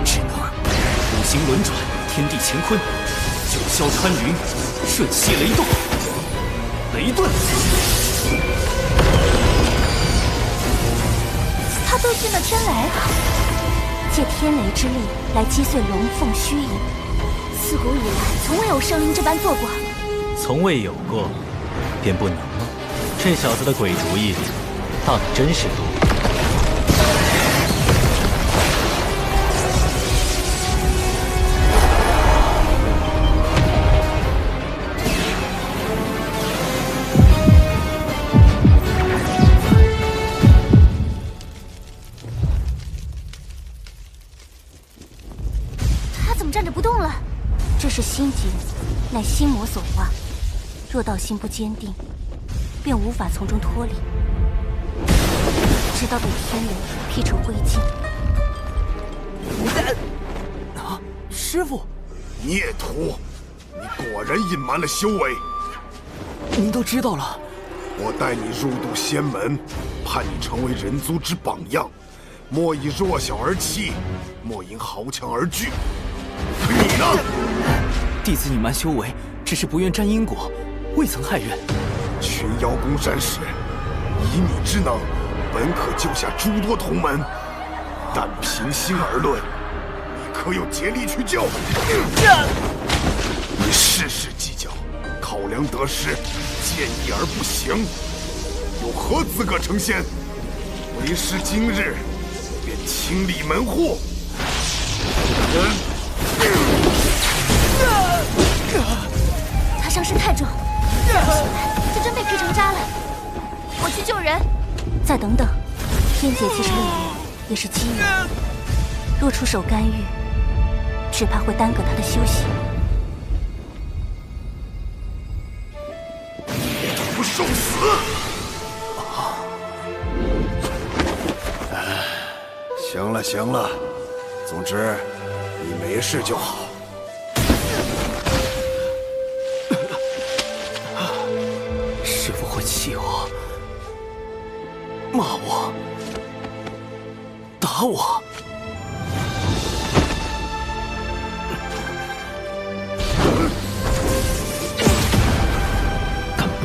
只能五行轮转，天地乾坤，九霄穿云，瞬息雷动，雷遁。他都进了天雷，借天雷之力来击碎龙凤虚影，自古以来从未有生灵这般做过。从未有过，便不能吗？这小子的鬼主意，倒的真是多。他怎么站着不动了？这是心结，乃心魔所化。若道心不坚定，便无法从中脱离，直到被天雷劈成灰烬。啊，师傅！孽徒，你果然隐瞒了修为。您都知道了。我带你入渡仙门，盼你成为人族之榜样，莫以弱小而欺，莫因豪强而惧。可你呢？弟子隐瞒修为，只是不愿沾因果。未曾害人。群妖宫山时，以你之能，本可救下诸多同门，但平心而论，你可有竭力去救？你事事计较，考量得失，见义而不行，有何资格成仙？为师今日便清理门户。他伤势太重。现在就真被劈成渣了，我去救人。再等等，天劫既是利缘，也是机缘。若出手干预，只怕会耽搁他的修行。不受死！行了行了，总之你没事就好。师父会气我、骂我、打我。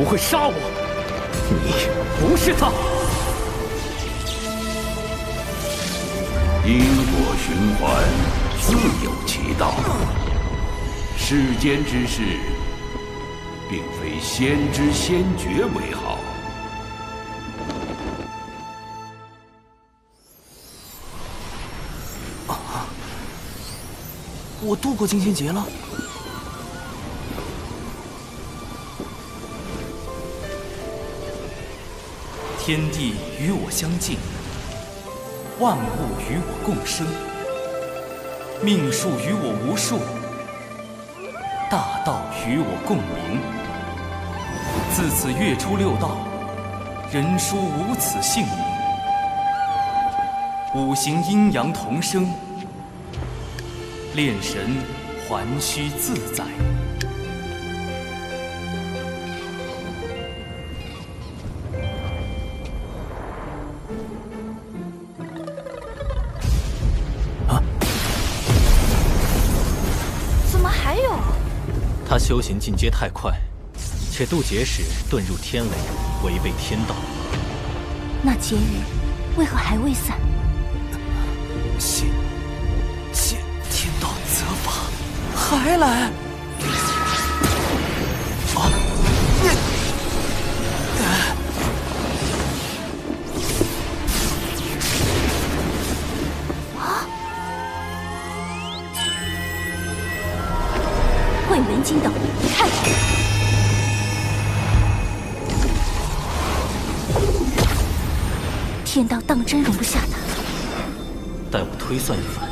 不会杀我。你不是他。因果循环，自有其道。世间之事，并非先知先觉为好。我度过金仙劫了。天地与我相敬，万物与我共生，命数与我无数，大道与我共鸣。自此月出六道，人殊无此姓名。五行阴阳同生，炼神还须自在。怎么还有？他修行进阶太快，且渡劫时遁入天雷，违背天道。那劫雨为何还未散？谢天道责罚，还来！混元金斗，看！天道当真容不下他。待我推算一番。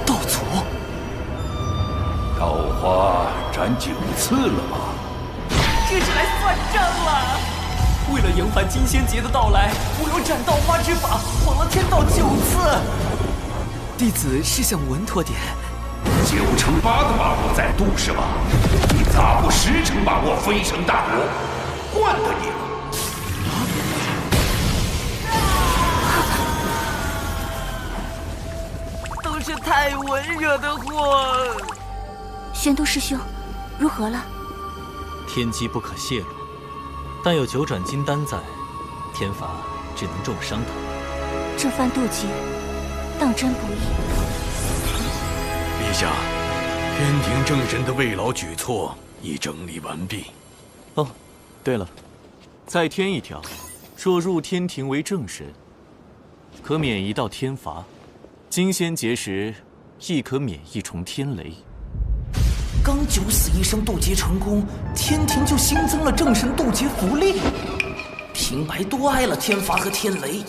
道祖，桃花斩9次了吗？这是来算账了！为了迎返金仙劫的到来，我用斩道花之法晃了天道9次。弟子是想稳妥点。9成8的把握在度是吧？你咋不10成把握飞升大国？换得你了。都是太文惹的祸。玄都师兄，如何了？天机不可泄露，但有9转金丹在，天罚只能重伤他。这番渡劫，当真不易。陛下，天庭正神的慰劳举措已整理完毕。哦，对了，再添一条，若入天庭为正神，可免1道天罚；金仙劫时，亦可免1重天雷。刚9死1生渡劫成功，天庭就新增了正神渡劫福利，平白多挨了天罚和天雷。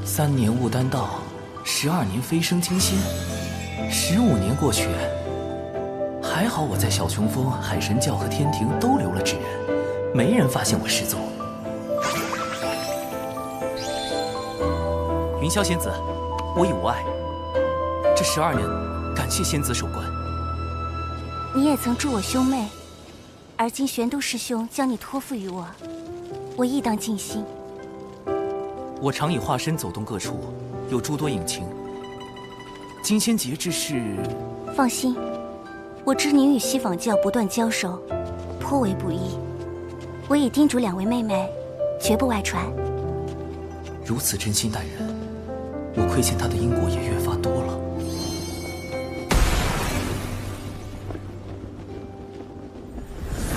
3年悟丹道，12年飞升金仙，15年过去，还好我在小琼峰、海神教和天庭都留了指认，没人发现我失踪。云霄仙子，我已无碍。这12年，感谢仙子守关。你也曾助我兄妹，而今玄都师兄将你托付于我，我亦当尽心。我常以化身走动各处，有诸多隐情。金仙节之事，放心，我知您与西坊教不断交手，颇为不易。我已叮嘱2位妹妹，绝不外传。如此真心待人，我亏欠他的因果也越发多了。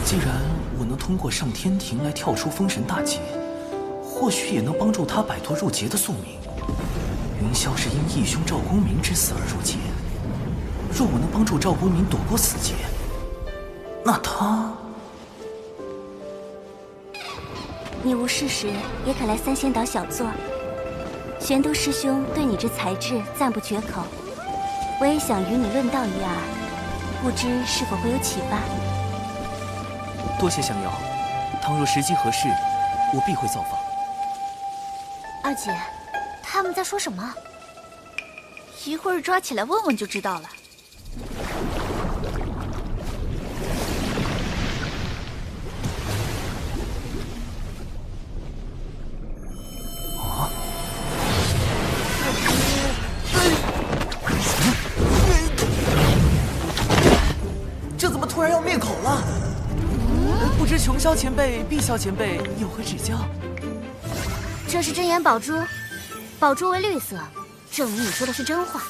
既然我能通过上天庭来跳出封神大劫，或许也能帮助他摆脱入劫的宿命。云霄是因义兄赵公明之死而入劫，若我能帮助赵公明躲过死劫，那他……你无事时也可来3仙岛小坐。玄都师兄对你之才智赞不绝口，我也想与你论道一二，不知是否会有启发。多谢降妖，倘若时机合适，我必会造访。二姐，他们在说什么？一会儿抓起来问问就知道了。这怎么突然要灭口了？不知琼霄前辈、碧霄前辈有何指教？这是真眼宝珠，宝珠为绿色，证明你说的是真话。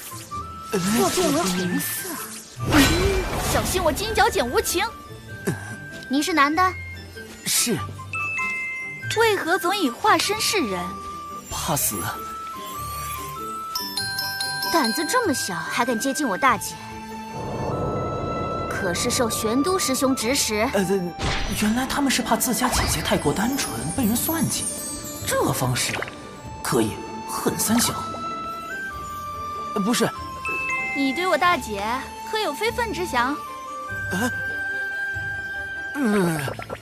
若变为红色，小心我金角剪无情。你是男的？是。为何总以化身示人？怕死。胆子这么小，还敢接近我大姐？可是受玄都师兄指使。原来他们是怕自家姐姐太过单纯，被人算计。这方式可以，恨三小。不是，你对我大姐可有非分之想？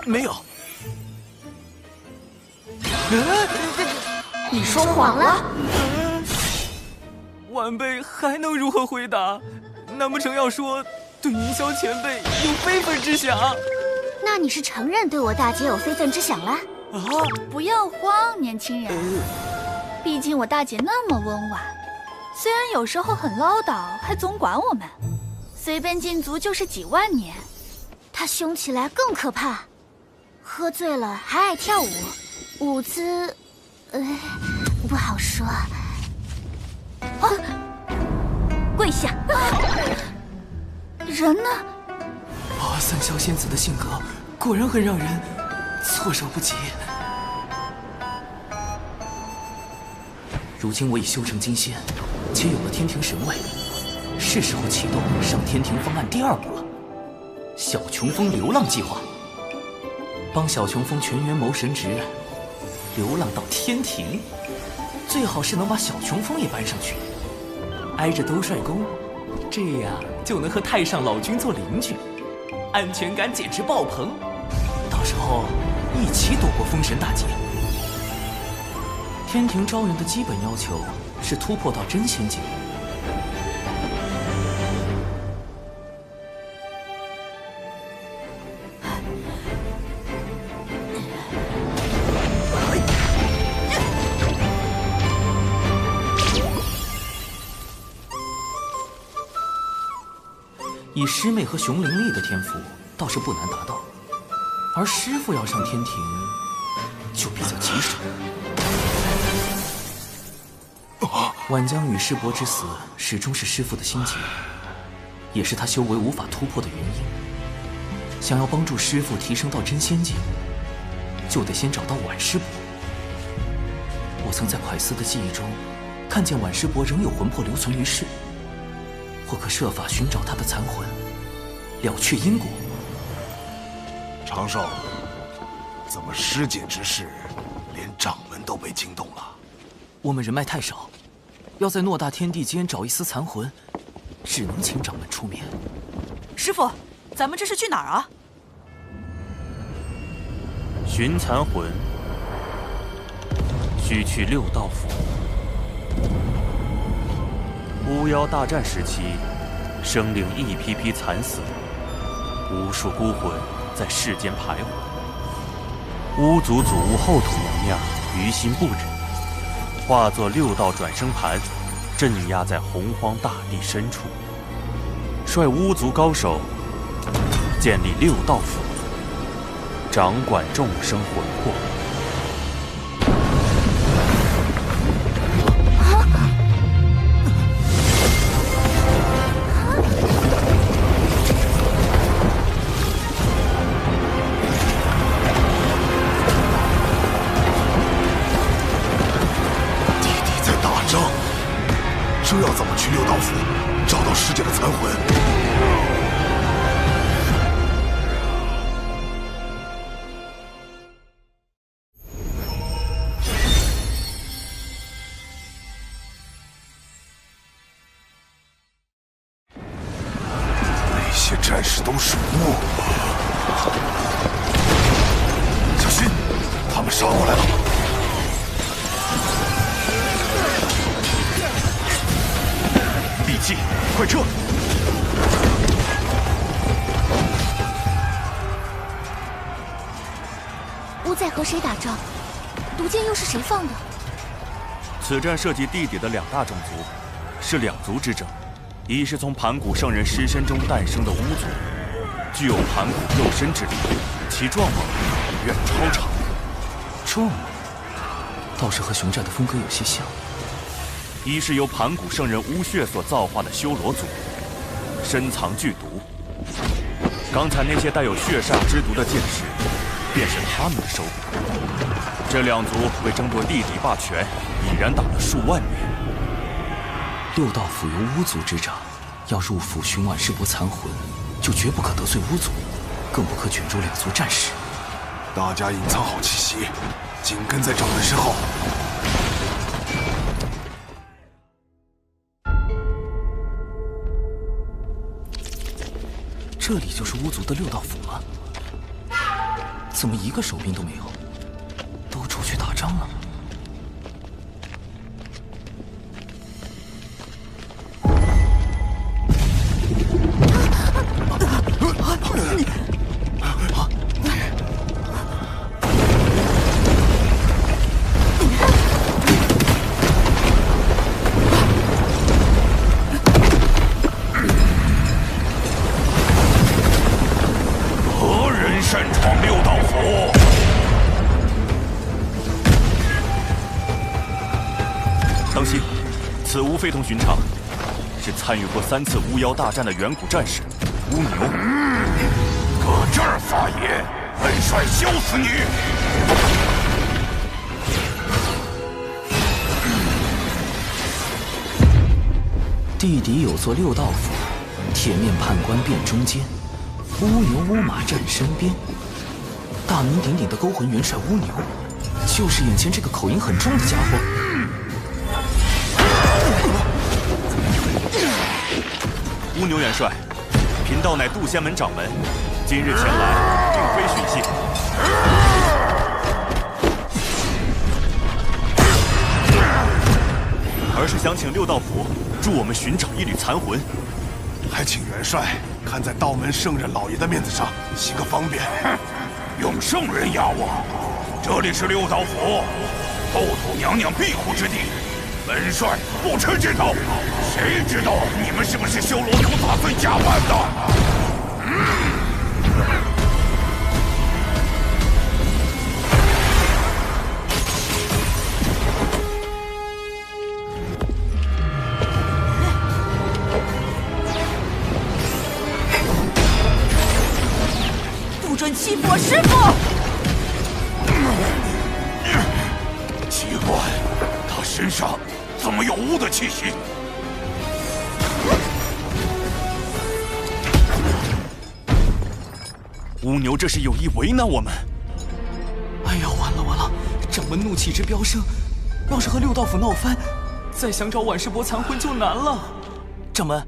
没有。你说谎了。晚辈还能如何回答？难不成要说对云霄前辈有非分之想？那你是承认对我大姐有非分之想了？不要慌，年轻人。毕竟我大姐那么温婉，虽然有时候很唠叨，还总管我们，随便禁足就是几万年。她凶起来更可怕，喝醉了还爱跳舞，舞姿，不好说。跪下！人呢？三霄仙子的性格果然很让人措手不及。如今我已修成金仙，且有了天庭神位，是时候启动上天庭方案第2步了——小琼峰流浪计划。帮小琼峰全员谋神职，流浪到天庭，最好是能把小琼峰也搬上去，挨着兜率宫，这样就能和太上老君做邻居，安全感简直爆棚。到时候一起躲过封神大劫。天庭招人的基本要求是突破到真仙境。以师妹和熊灵力的天赋，倒是不难达到，而师傅要上天庭，就比较棘手。晚江与师伯之死，始终是师傅的心结，也是他修为无法突破的原因。想要帮助师傅提升到真仙境，就得先找到晚师伯。我曾在蒯斯的记忆中，看见晚师伯仍有魂魄留存于世。或可设法寻找他的残魂，了却因果。长寿，怎么师姐之事，连掌门都被惊动了？我们人脉太少，要在偌大天地间找一丝残魂，只能请掌门出面。师傅，咱们这是去哪儿啊？寻残魂，需去6道府。巫妖大战时期，生灵一批批惨死，无数孤魂在世间徘徊。巫族祖巫后土娘娘于心不忍，化作6道转生盘，镇压在洪荒大地深处，率巫族高手建立6道府，掌管众生魂魄。这要怎么去6道府找到师姐的残魂？那些战士都是巫，小心，他们杀过来了。快撤！巫在和谁打仗？毒箭又是谁放的？此战涉及地底的2大种族，是2族之争。一是从盘古圣人尸身中诞生的巫族，具有盘古肉身之力，其壮猛远超常人。壮猛，倒是和熊寨的风格有些像。一是由盘古圣人巫血所造化的修罗族，深藏剧毒。刚才那些带有血煞之毒的剑士，便是他们的手笔。这2族为争夺地底霸权，已然打了数万年。6道府由巫族执掌，要入府寻晚世伯残魂，就绝不可得罪巫族，更不可卷入2族战事。大家隐藏好气息，紧跟在掌门身后。这里就是巫族的6道府吗？怎么一个守兵都没有？都出去打仗了？此巫非同寻常，是参与过3次巫妖大战的远古战士巫牛。搁这儿发言，本帅削死你！地底有座6道府，铁面判官殿中间，巫牛巫马站身边。大名鼎鼎的勾魂元帅巫牛，就是眼前这个口音很重的家伙。巫牛元帅，贫道乃渡仙门掌门，今日前来并非寻衅，而是想请6道府助我们寻找一缕残魂。还请元帅看在道门圣人老爷的面子上，行个方便。用圣人压我！这里是6道府，后土娘娘庇护之地。本帅不吃这套，谁知道你们是不是修罗族打算假扮的？不准欺负我师父！奇怪，他身上怎么有巫的气息？巫牛这是有意为难我们。哎呀，完了完了！掌门怒气值飙升，要是和6道府闹翻，再想找晚世伯残魂就难了。掌门，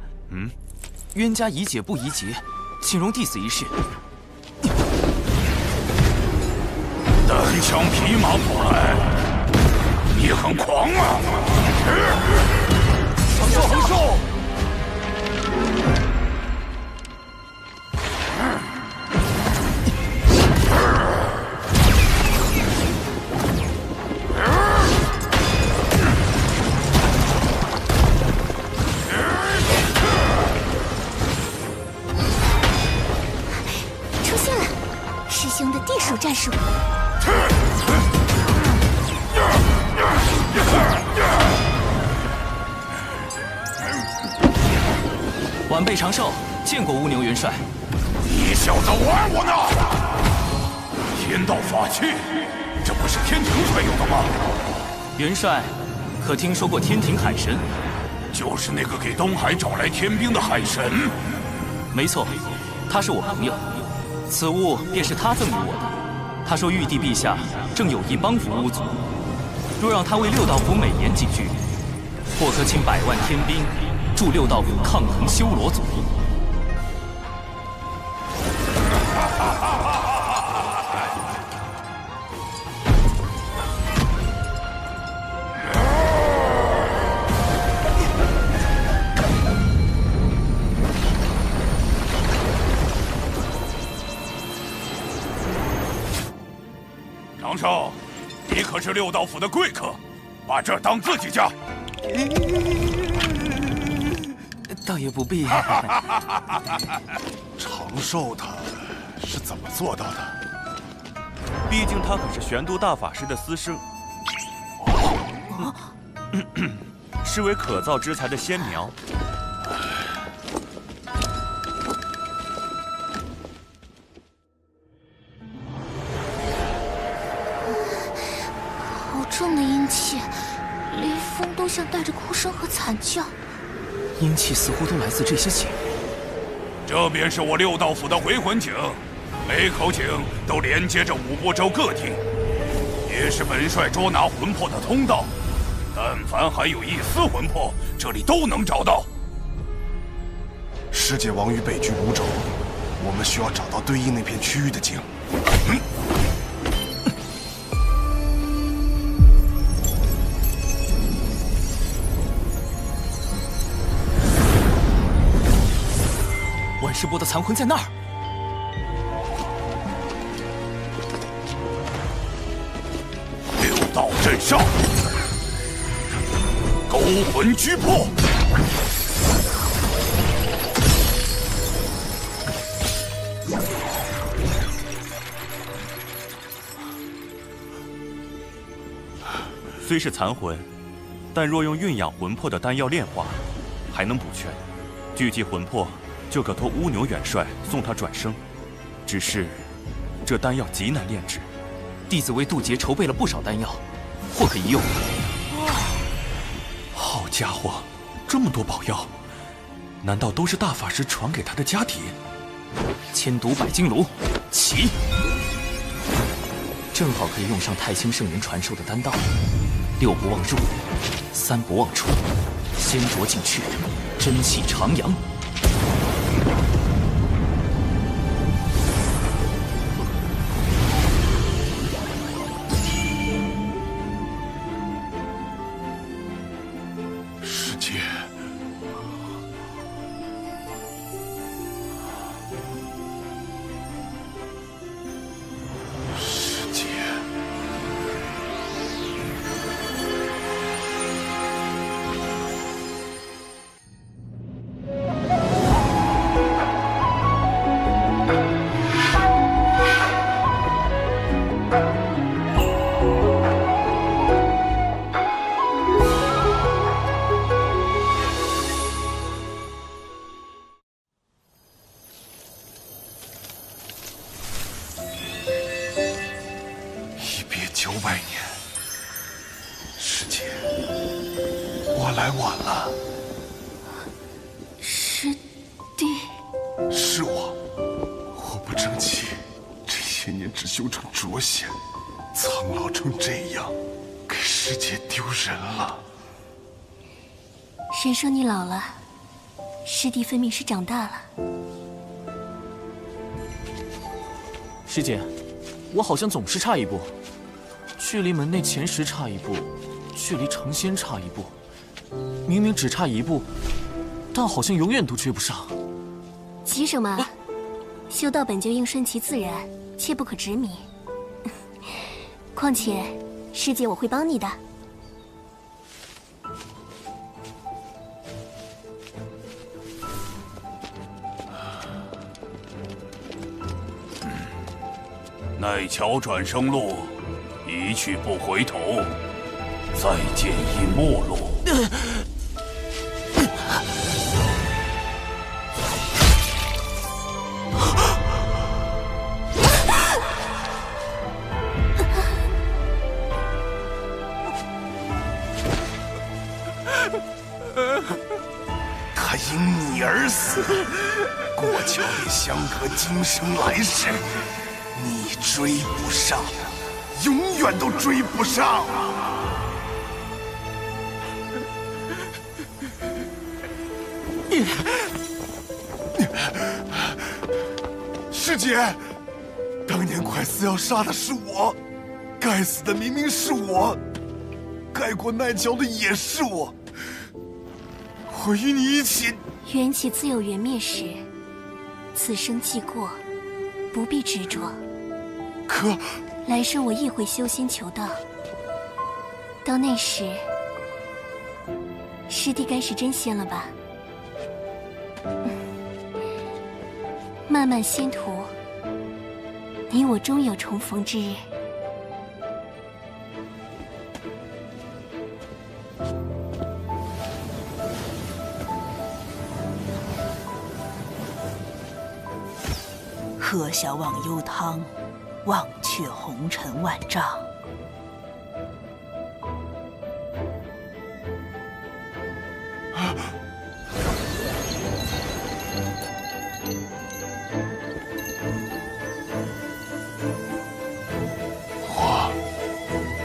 冤家宜解不宜结，请容弟子一试。单枪匹马跑来，你很狂啊！横竖横竖！战术。晚辈长寿，见过乌牛元帅。你小子玩我呢！天道法器，这不是天庭才有的吗？元帅，可听说过天庭海神？就是那个给东海找来天兵的海神。没错，他是我朋友，此物便是他赠予我的。他说玉帝陛下正有意帮扶巫族，若让他为六道府美言几句，或可请100万天兵助六道府抗衡修罗族。长寿，你可是六道府的贵客，把这儿当自己家。倒也不必。长寿他是怎么做到的？毕竟他可是玄都大法师的私生，是为可造之材的先苗。好重的阴气，离风都像带着哭声和惨叫。阴气似乎都来自这些井。这便是我六道府的回魂井，每口井都连接着五波州各地，也是本帅捉拿魂魄的通道。但凡还有一丝魂魄，这里都能找到。世界王于北居5州，我们需要找到对应那片区域的井。万世波的残魂在那儿。六道镇上，勾魂拘魄。虽是残魂，但若用蕴养魂魄的丹药炼化，还能补全。聚集魂魄，就可托乌牛元帅送他转生。只是，这丹药极难炼制。弟子为渡劫筹备了不少丹药，或可一用。好家伙，这么多宝药，难道都是大法师传给他的家底？千毒百金炉，起！正好可以用上太清圣人传授的丹道。6不忘入，3不忘出，先着进去，真气徜徉。世界，世界。一别900年，师姐，我来晚了。师弟，是我不争气，这些年只修成浊仙，苍老成这样，给师姐丢人了。谁说你老了？师弟分明是长大了。师姐，我好像总是差一步，距离门内前10差一步，距离成仙差一步。明明只差1步，但好像永远都追不上。急什么？修道本就应顺其自然，切不可执迷。况且，师姐我会帮你的。奈桥转生路，一去不回头，再见亦陌路。他因你而死，过桥便相隔今生来世，你追不上，永远都追不上。师姐，当年快死要杀的是我，该死的明明是我，该过奈桥的也是我。我与你一起。缘起自有缘灭时，此生既过，不必执着。可来生我亦会修仙求道，到那时，师弟该是真仙了吧？漫漫仙途，你我终有重逢之日。喝小忘忧汤，忘却红尘万丈。我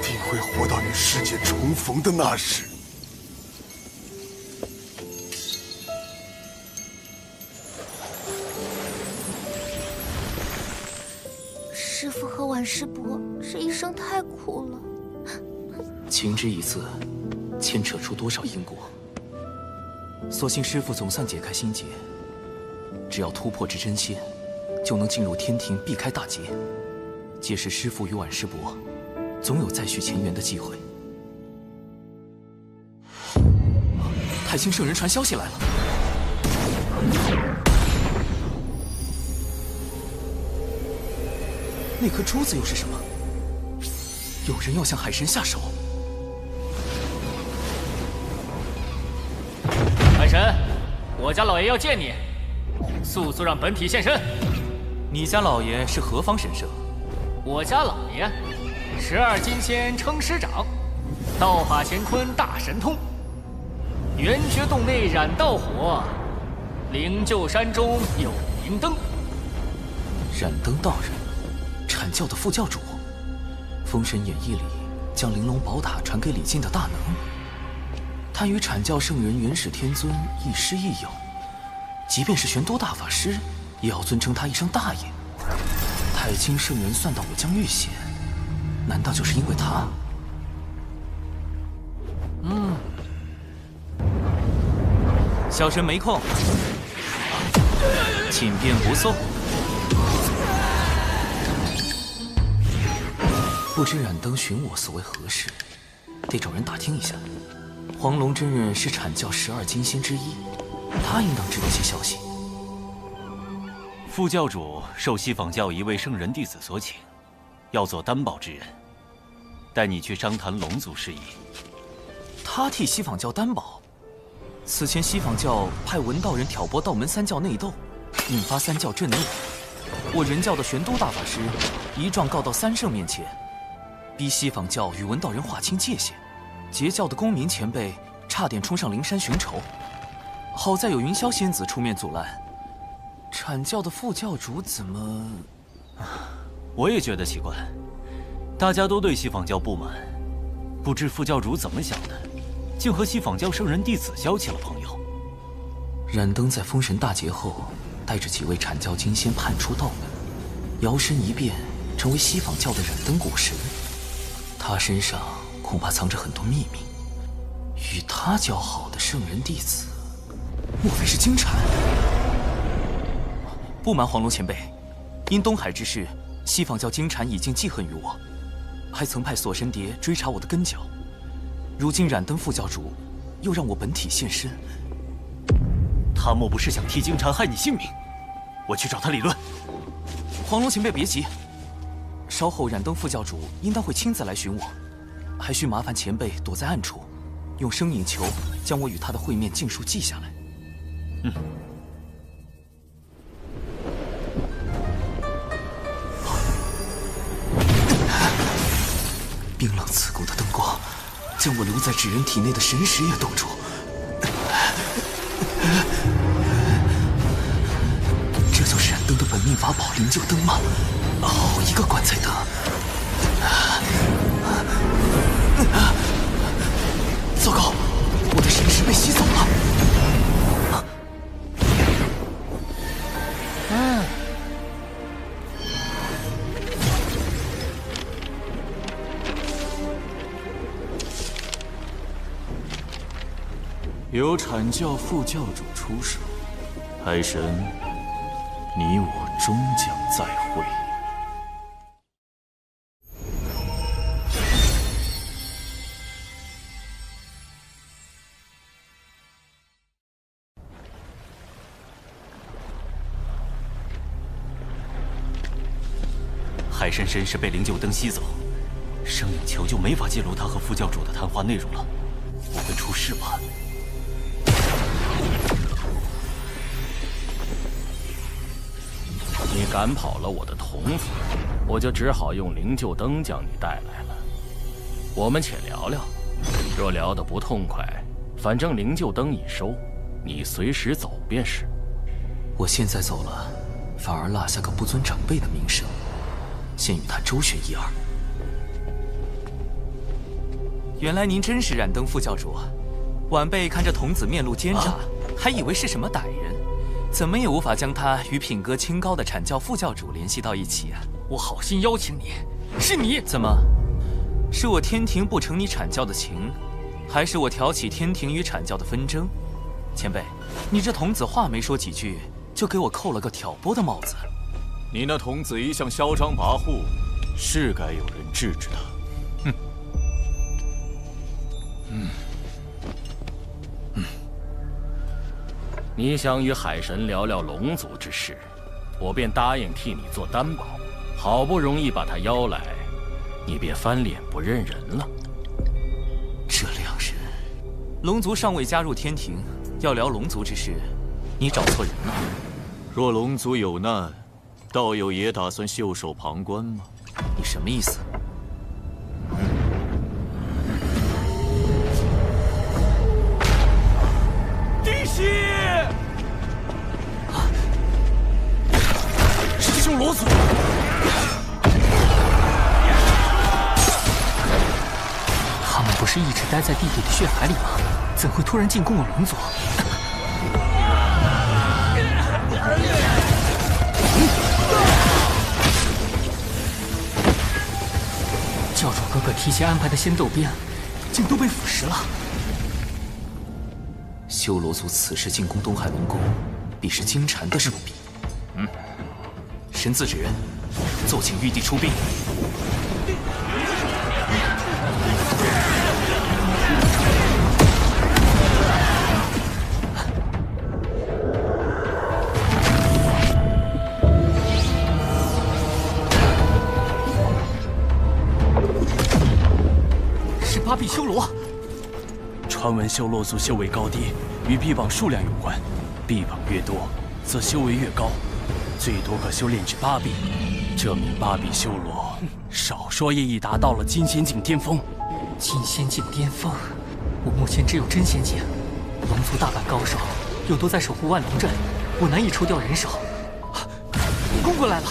定会活到与师姐重逢的那时。师父和婉师伯这一生太苦了。情之一字，牵扯出多少因果？所幸师父总算解开心结，只要突破至真仙，就能进入天庭，避开大劫。届时师父与婉师伯，总有再续前缘的机会。太清圣人传消息来了。那颗珠子又是什么？有人要向海神下手。海神，我家老爷要见你，速速让本体现身。你家老爷是何方神圣？我家老爷，12金仙称师长，道法乾坤大神通，圆觉洞内燃道火，灵鹫山中有明灯。燃灯道人。阐教的副教主，《封神演义》里将玲珑宝塔传给李靖的大能，他与阐教圣人元始天尊亦师亦友，即便是玄都大法师，也要尊称他一声大爷。太清圣人算到我将遇险，难道就是因为他？小神没空，请便不送。不知燃灯寻我所为何事，得找人打听一下。黄龙真人是阐教12金仙之一，他应当知道些消息。副教主受西坊教一位圣人弟子所请，要做担保之人，带你去商谈龙族事宜。他替西坊教担保？此前西坊教派文道人挑拨道门三教内斗，引发三教震怒。我人教的玄都大法师一状告到三圣面前，逼西坊教与文道人划清界限。截教的公明前辈差点冲上灵山寻仇，好在有云霄仙子出面阻拦。阐教的副教主怎么……我也觉得奇怪，大家都对西坊教不满，不知副教主怎么想的，竟和西坊教圣人弟子交起了朋友。燃灯在封神大劫后，带着几位阐教金仙叛出道门，摇身一变成为西坊教的燃灯果实。他身上恐怕藏着很多秘密，与他交好的圣人弟子，莫非是金蝉？不瞒黄龙前辈，因东海之事，西坊教金蝉已经记恨于我，还曾派锁神蝶追查我的根脚。如今燃灯副教主又让我本体现身，他莫不是想替金蝉害你性命？我去找他理论。黄龙前辈别急，稍后燃灯副教主应当会亲自来寻我，还需麻烦前辈躲在暗处，用声影球将我与他的会面尽数记下来。冰冷刺骨的灯光，将我留在纸人体内的神识也冻住。这就是燃灯的本命法宝灵鹫灯吗？好一个棺材灯！糟糕，我的神识被吸走了。有阐教副教主出手，海神，你我终将再会。海神神识被灵鹫灯吸走，声影球就没法记录他和副教主的谈话内容了。不会出事吧？你赶跑了我的童子，我就只好用灵鹫灯将你带来了。我们且聊聊，若聊得不痛快，反正灵鹫灯已收，你随时走便是。我现在走了，反而落下个不尊长辈的名声，先与他周旋一二。原来您真是燃灯副教主，晚辈看着童子面露奸诈，还以为是什么歹人，怎么也无法将他与品格清高的阐教副教主联系到一起啊！我好心邀请你，是你怎么？是我天庭不成你阐教的情，还是我挑起天庭与阐教的纷争？前辈，你这童子话没说几句，就给我扣了个挑拨的帽子。你那童子一向嚣张跋扈，是该有人制止他。你想与海神聊聊龙族之事，我便答应替你做担保。好不容易把他邀来，你便翻脸不认人了。这两人，龙族尚未加入天庭，要聊龙族之事，你找错人了。若龙族有难，道友也打算袖手旁观吗？你什么意思？帝玺！是修罗族！他们不是一直待在地底的血海里吗？怎会突然进攻我龙族？教主哥哥提前安排的仙斗鞭，竟都被腐蚀了。修罗族此时进攻东海龙宫，必是金蝉的手笔。神字指人，奏请玉帝出兵。是八臂修罗。传闻修罗族修为高低与臂膀数量有关，臂膀越多，则修为越高，最多可修炼至8臂。这名8臂修罗，少说也已达到了金仙境巅峰。金仙境巅峰，我目前只有真仙境，龙族大半高手又都在守护万龙阵，我难以抽调人手。攻过来了！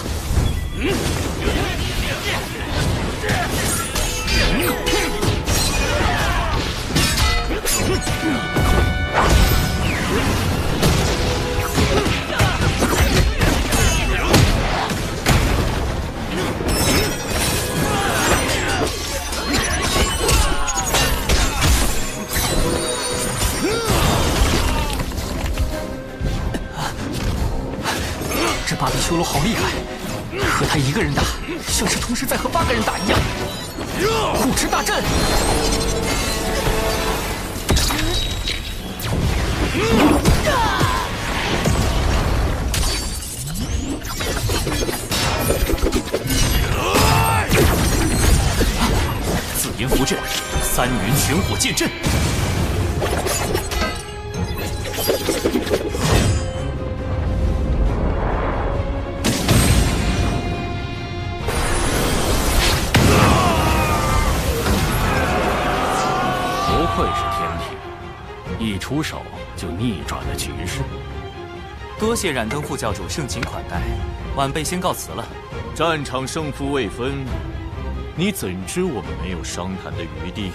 这八臂修罗好厉害，和他一个人打，像是同时在和8个人打一样。护持大阵！阵，三元玄火剑阵。不愧是天品，一出手就逆转了局势。多谢冉登副教主盛情款待，晚辈先告辞了。战场胜负未分，你怎知我们没有商谈的余地？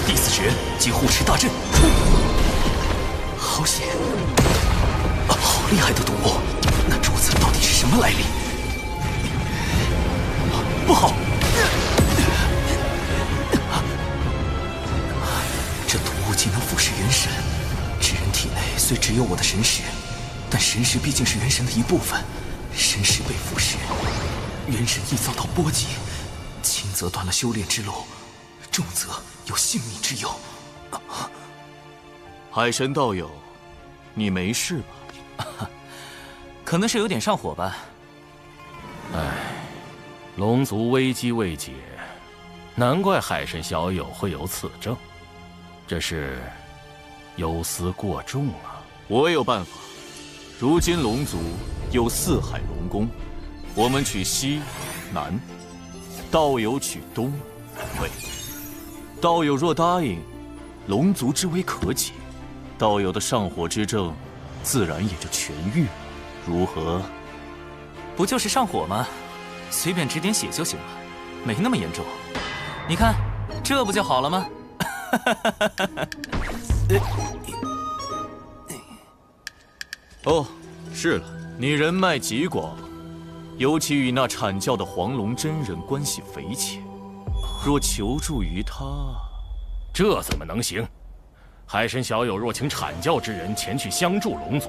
第四拳即护持大阵，好险！好厉害的毒物！那珠子到底是什么来历？不好！这毒物竟能腐蚀元神，至人体内虽只有我的神识，但神识毕竟是元神的一部分，神识被腐蚀，元神易遭到波及，轻则断了修炼之路，重则有性命之忧。海神道友，你没事吧？可能是有点上火吧。唉，龙族危机未解，难怪海神小友会有此症，这是忧思过重啊。我有办法，如今龙族有四海龙宫，我们取西、南，道友取东、北。道友若答应，龙族之危可解，道友的上火之症自然也就痊愈了。如何？不就是上火吗？随便止点血就行了，没那么严重。你看，这不就好了吗？哦，是了，你人脉极广，尤其与那阐教的黄龙真人关系匪浅。若求助于他，这怎么能行？海神小友若请阐教之人前去相助龙族，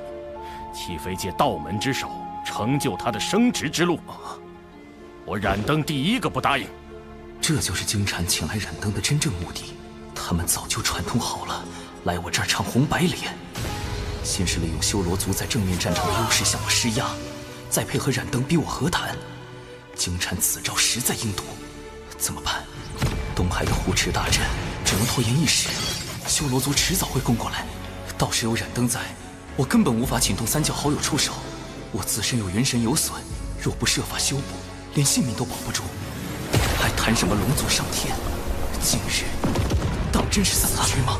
岂非借道门之手成就他的升职之路？我冉登第一个不答应。这就是京禅请来冉登的真正目的，他们早就串通好了，来我这儿唱红白脸。先是利用修罗族在正面战场的优势向我施压，再配合冉登逼我和谈。京禅此招实在阴毒，怎么办？东海的护持大阵只能拖延一时，修罗族迟早会攻过来。到时有冉登在，我根本无法请动三教好友出手。我自身又元神有损，若不设法修补，连性命都保不住，还谈什么龙族上天？今日当真是死局吗？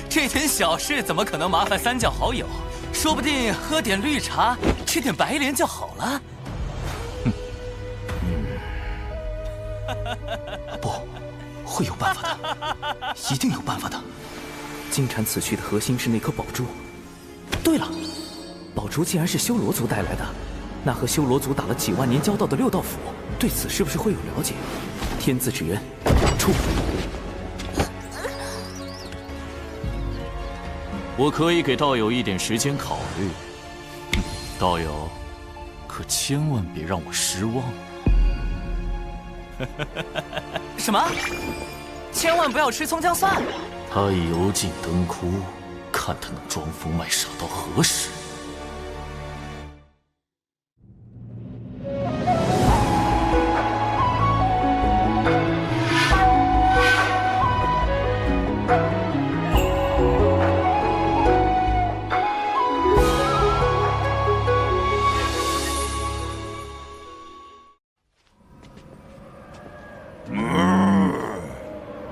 这点小事怎么可能麻烦三教好友？说不定喝点绿茶，吃点白莲就好了。不，会有办法的，一定有办法的。金蝉此去的核心是那颗宝珠。对了，宝珠既然是修罗族带来的，那和修罗族打了几万年交道的六道府，对此是不是会有了解？天字之源，出！我可以给道友一点时间考虑，道友可千万别让我失望。什么？千万不要吃葱姜蒜！他已油尽灯枯，看他能装疯卖傻到何时？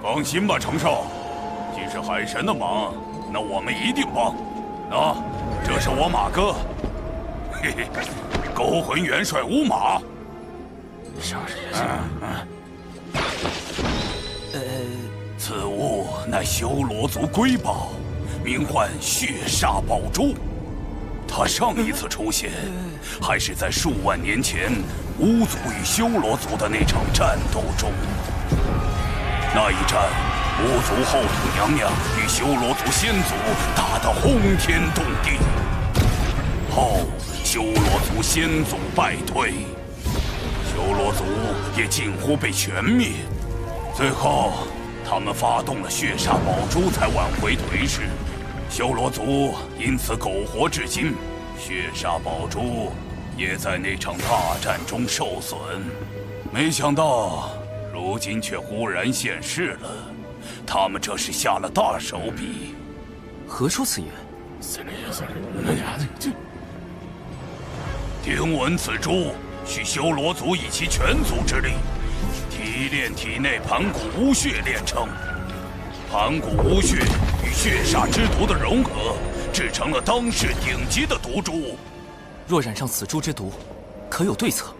放心吧，程少，既是海神的忙，那我们一定帮。这是我马哥，嘿嘿，勾魂元帅乌马。上人，此物乃修罗族瑰宝，名唤血煞宝珠。它上一次出现，还是在数万年前巫族与修罗族的那场战斗中。那一战，巫族后土娘娘与修罗族先祖打得轰天动地，后修罗族先祖败退，修罗族也近乎被全灭。最后，他们发动了血煞宝珠才挽回颓势，修罗族因此苟活至今。血煞宝珠也在那场大战中受损，没想到如今却忽然现世了。他们这是下了大手笔。何出此言？听闻此珠需修罗族以其全族之力提炼体内盘古巫血炼成，盘古巫血与血煞之毒的融合，制成了当世顶级的毒珠。若染上此珠之毒，可有对策？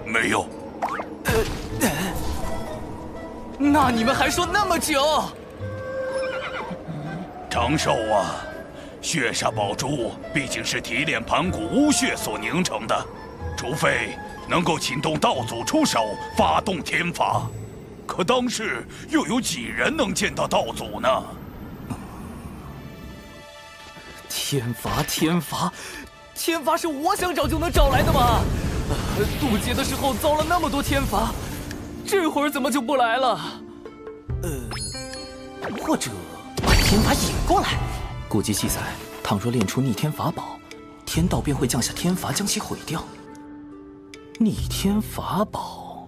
没有。那你们还说那么久？长寿啊，血煞宝珠毕竟是提炼盘古巫血所凝成的，除非能够请动道祖出手，发动天罚。可当世又有几人能见到道祖呢？天罚，天罚，天罚是我想找就能找来的吗？渡劫的时候遭了那么多天罚，这会儿怎么就不来了？或者把天罚引过来。古籍记载，倘若炼出逆天法宝，天道便会降下天罚将其毁掉。逆天法宝，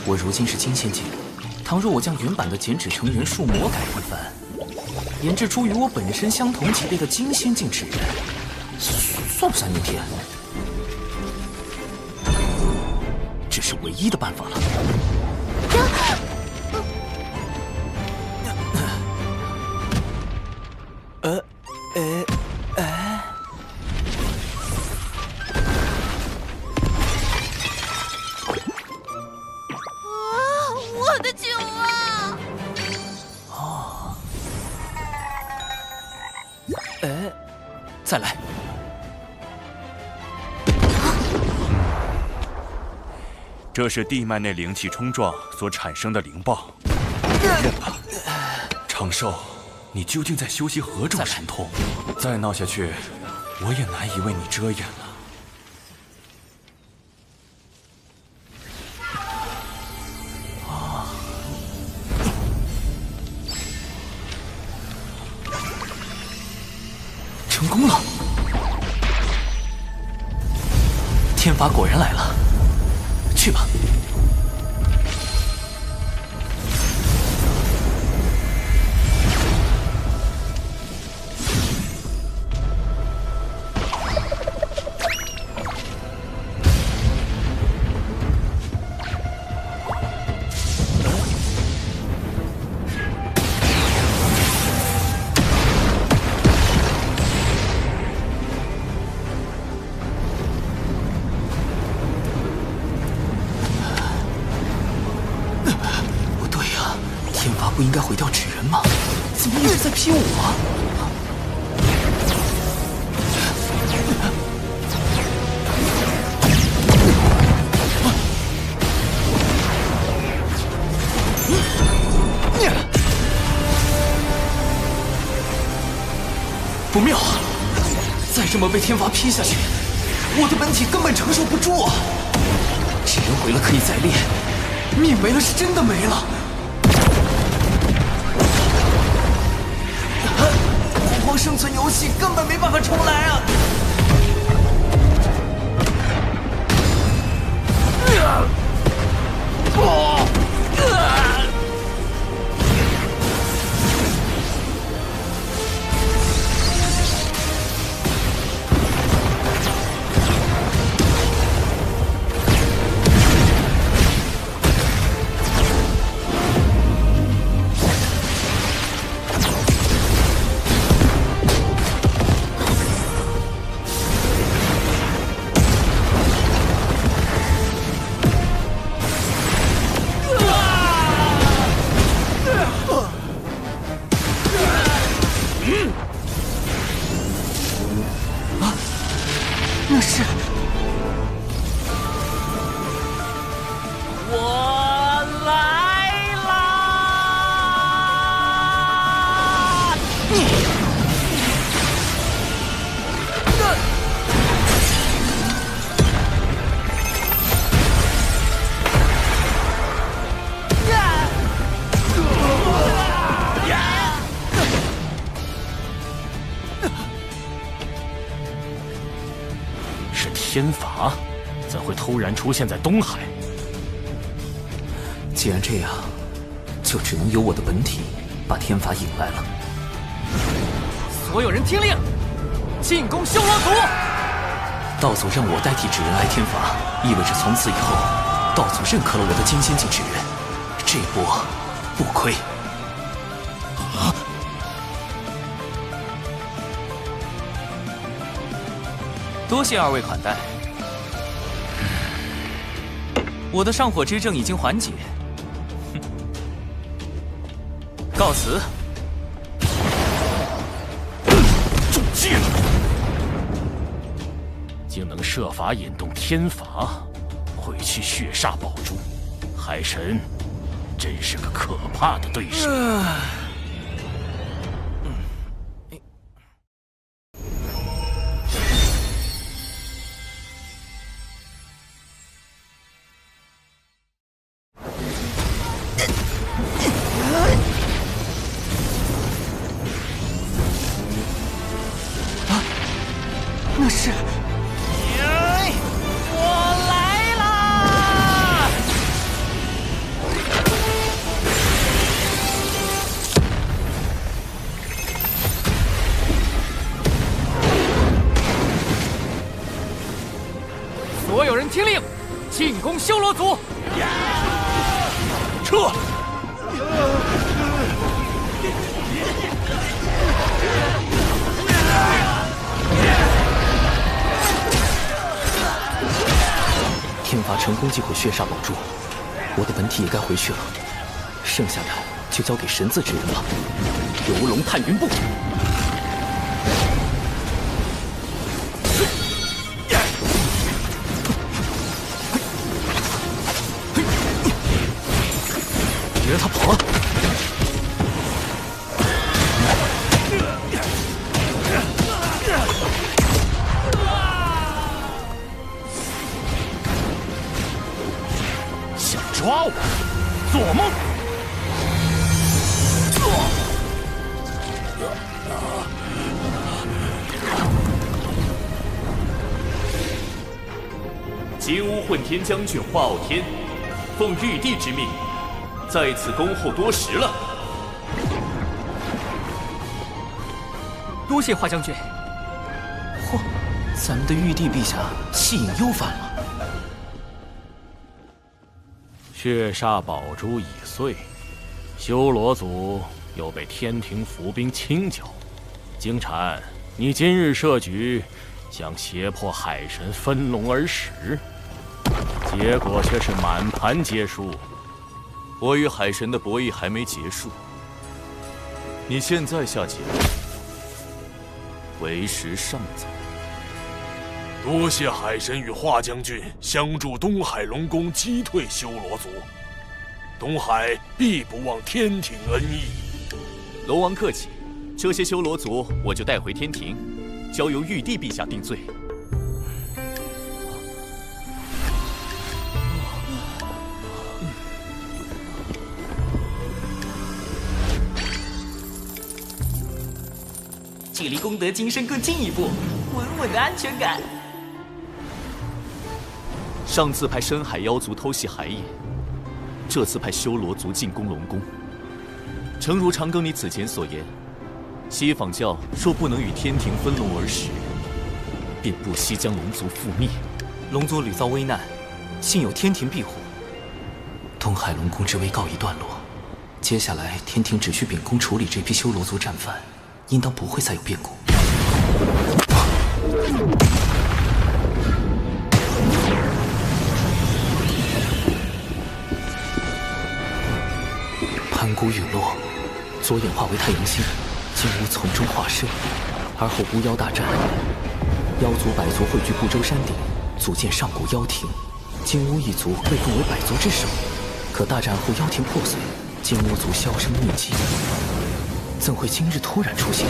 我如今是金仙境，倘若我将原版的剪纸成人术魔改一番，研制出与我本身相同级别的金仙境纸人，算不算逆天？这是唯一的办法了。我的酒啊！再来。这是地脉内灵气冲撞所产生的灵爆。认了，长寿，你究竟在修习何种神通？再闹下去，我也难以为你遮掩了。成功了！天罚果然来了，去吧。不应该毁掉纸人吗？怎么一直在劈我？不妙啊！再这么被天罚劈下去，我的本体根本承受不住啊！纸人毁了可以再炼，命没了是真的没了。生存游戏根本没办法重来啊！那是我来啦！是天罚，怎会突然出现在东海？既然这样，就只能由我的本体把天罚引来了。所有人听令，进攻修罗族！道祖让我代替纸人挨天罚，意味着从此以后，道祖认可了我的金仙境纸人，这波不亏。多谢二位款待，我的上火之症已经缓解，告辞。中计了，竟能设法引动天罚，毁去血煞宝珠，海神真是个可怕的对手。那是，我来啦！所有人听令，进攻修罗族！撤！天罚成功击毁血煞宝珠，我的本体也该回去了，剩下的就交给神字之人了。游龙探云步。别让他跑了！想抓我？做梦！金乌混天将军华傲天，奉玉帝之命，在此恭候多时了。多谢华将军。嚯，咱们的玉帝陛下气瘾又犯了。血煞宝珠已碎，修罗族又被天庭伏兵清剿。金蝉，你今日设局，想胁迫海神分龙而食，结果却是满盘皆输。我与海神的博弈还没结束，你现在下结论，为时尚早。多谢海神与华将军相助东海龙宫击退修罗族，东海必不忘天庭恩义。龙王客气，这些修罗族我就带回天庭，交由玉帝陛下定罪。距离功德金身更进一步，稳稳的安全感。上次派深海妖族偷袭海野，这次派修罗族进攻龙宫。诚如长庚你此前所言，西坊教若不能与天庭分龙而食，便不惜将龙族覆灭。龙族屡遭危难，幸有天庭庇护，东海龙宫之危告一段落。接下来天庭只需秉公处理这批修罗族战犯，应当不会再有变故。盘古陨落，左眼化为太阳星，金乌从中化身，而后巫妖大战，妖族百族汇聚不周山顶，组建上古妖庭。金乌一族被奉为百族之首，可大战后妖庭破碎，金乌族销声匿迹，怎会今日突然出现？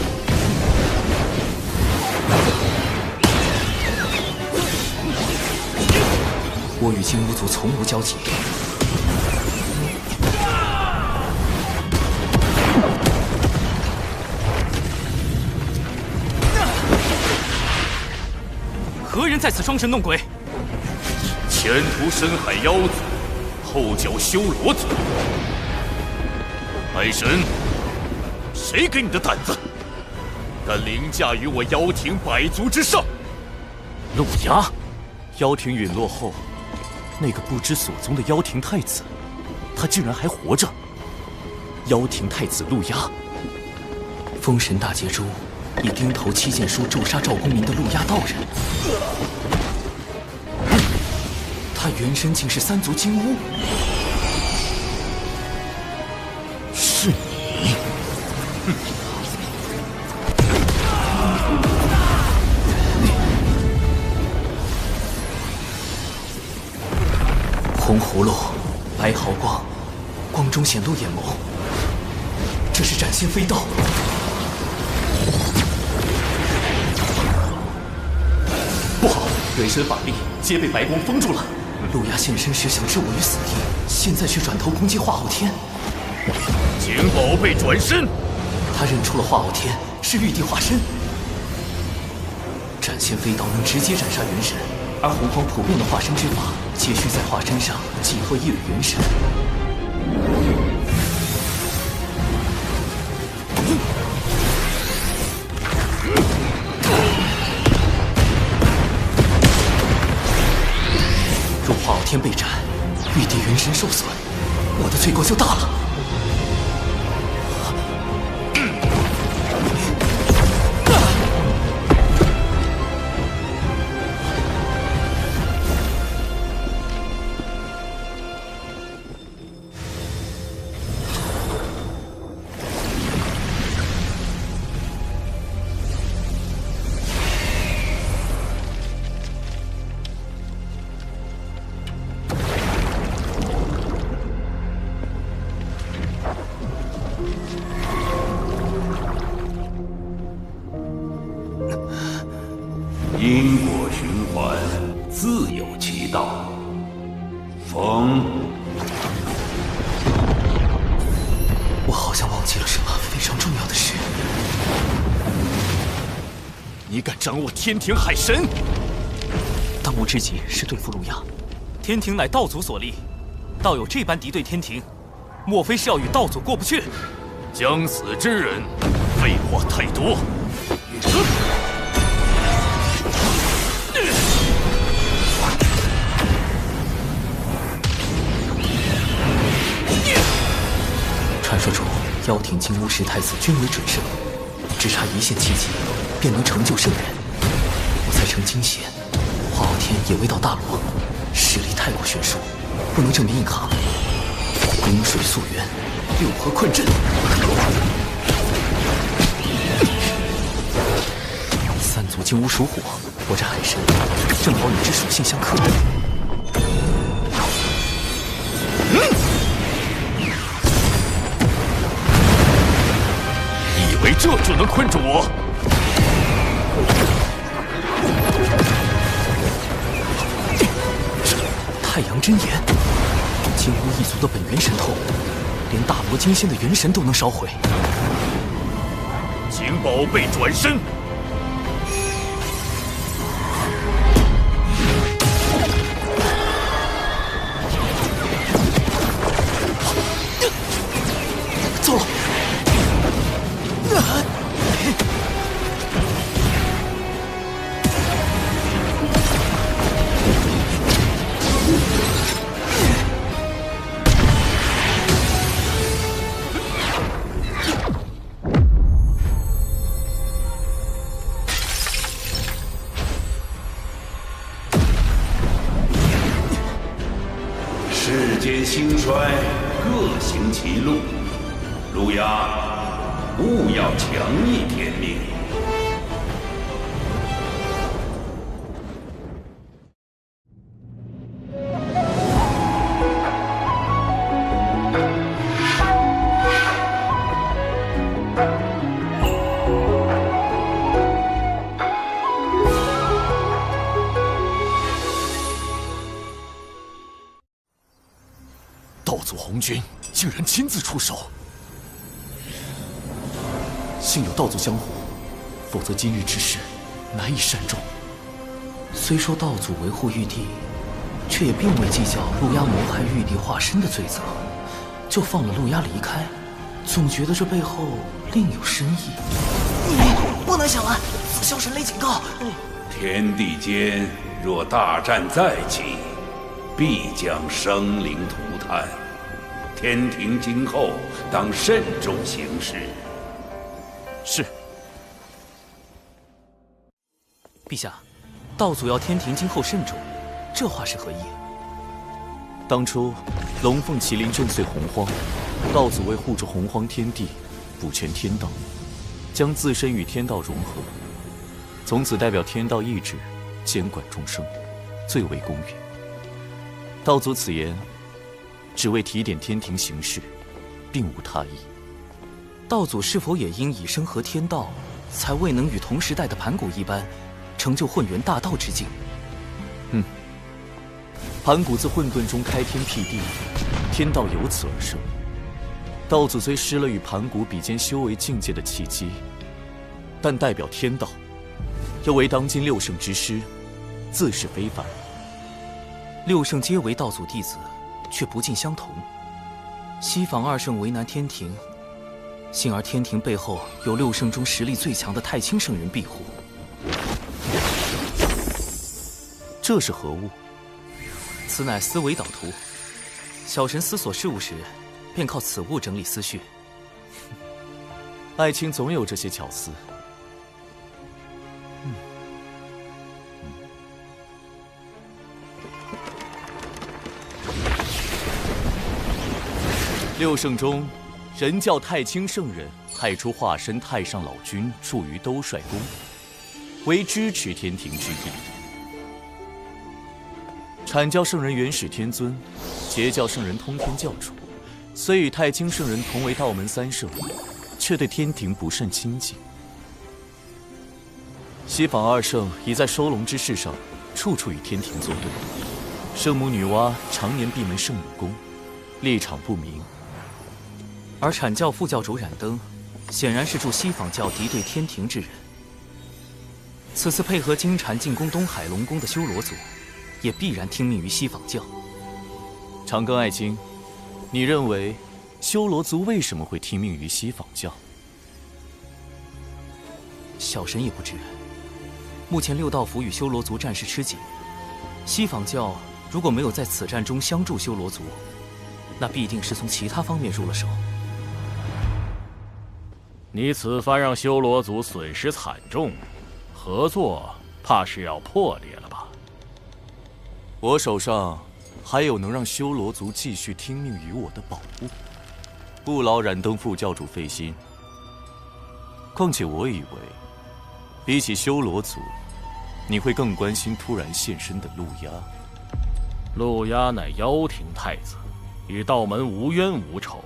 我与金乌族从无交集。何人在此装神弄鬼？前途深海妖族，后脚修罗族。海神，谁给你的胆子，敢凌驾于我妖庭百族之上？陆压，妖庭陨落后，那个不知所踪的妖庭太子，他竟然还活着。妖庭太子陆压，封神大劫中以钉头七剑书咒杀赵公明的陆压道人，他原身竟是三族金乌。是你！红葫芦，白毫光，光中显露眼眸。这是斩仙飞刀。不好，原神法力皆被白光封住了。陆压现身时想置我于死地，现在却转头攻击化昊天。景宝被转身，他认出了化昊天是玉帝化身。斩仙飞刀能直接斩杀元神，而洪荒普遍的化身之法，皆需在化身上寄托一缕元神。若化昊天被斩，玉帝元神受损，我的罪过就大了。因果循环，自有其道。风，我好像忘记了什么非常重要的事。你敢掌握天庭海神？当务之急是对付陆压。天庭乃道祖所立，道有这般敌对天庭，莫非是要与道祖过不去？将死之人，废话太多。传说中，妖庭金乌十太子均为准圣，只差一线奇迹，便能成就圣人。我才成金仙，化昊天也未到大罗，实力太过悬殊，不能正面硬扛。冰水溯源，六合困阵。三族金乌属火，我这海神正好与之属性相克。以为这就能困住我？太阳真言，金乌一族的本源神通，连大罗金仙的元神都能烧毁。景宝被转身。糟了！世间兴衰，各行其路。陆压，勿要强逆天命。红军竟然亲自出手，幸有道祖相护，否则今日之事难以善终。虽说道祖维护玉帝，却也并未计较陆压谋害玉帝化身的罪责，就放了陆压离开，总觉得这背后另有深意。不能小玩，此消神雷警告。天地间若大战再起，必将生灵涂炭。天庭今后当慎重行事。是。陛下，道祖要天庭今后慎重，这话是何意？当初龙凤麒麟震碎洪荒，道祖为护住洪荒天地，补全天道，将自身与天道融合，从此代表天道意志，监管众生，最为公允。道祖此言，只为提点天庭行事，并无他意。道祖是否也因以身合天道，才未能与同时代的盘古一般，成就混元大道之境？盘古自混沌中开天辟地，天道由此而生。道祖虽失了与盘古比肩修为境界的契机，但代表天道，又为当今六圣之师，自是非凡。六圣皆为道祖弟子，却不尽相同。西方二圣为难天庭，幸而天庭背后有六圣中实力最强的太清圣人庇护。这是何物？此乃思维导图，小神思索事物时，便靠此物整理思绪。爱卿总有这些巧思。六圣中，人教太清圣人派出化身太上老君驻于兜率宫，为支持天庭之意。阐教圣人元始天尊，截教圣人通天教主，虽与太清圣人同为道门三圣，却对天庭不甚亲近。西方二圣已在收龙之事上处处与天庭作对，圣母女娲常年闭门圣母宫，立场不明。而阐教副教主冉登，显然是助西方教敌对天庭之人。此次配合金蝉进攻东海龙宫的修罗族，也必然听命于西方教。长庚爱卿，你认为修罗族为什么会听命于西方教？小神也不知。目前六道府与修罗族战事吃紧，西方教如果没有在此战中相助修罗族，那必定是从其他方面入了手。你此番让修罗族损失惨重，合作怕是要破裂了吧？我手上还有能让修罗族继续听命于我的宝物，不劳冉登副教主费心。况且我以为，比起修罗族，你会更关心突然现身的陆压。陆压乃妖庭太子，与道门无冤无仇，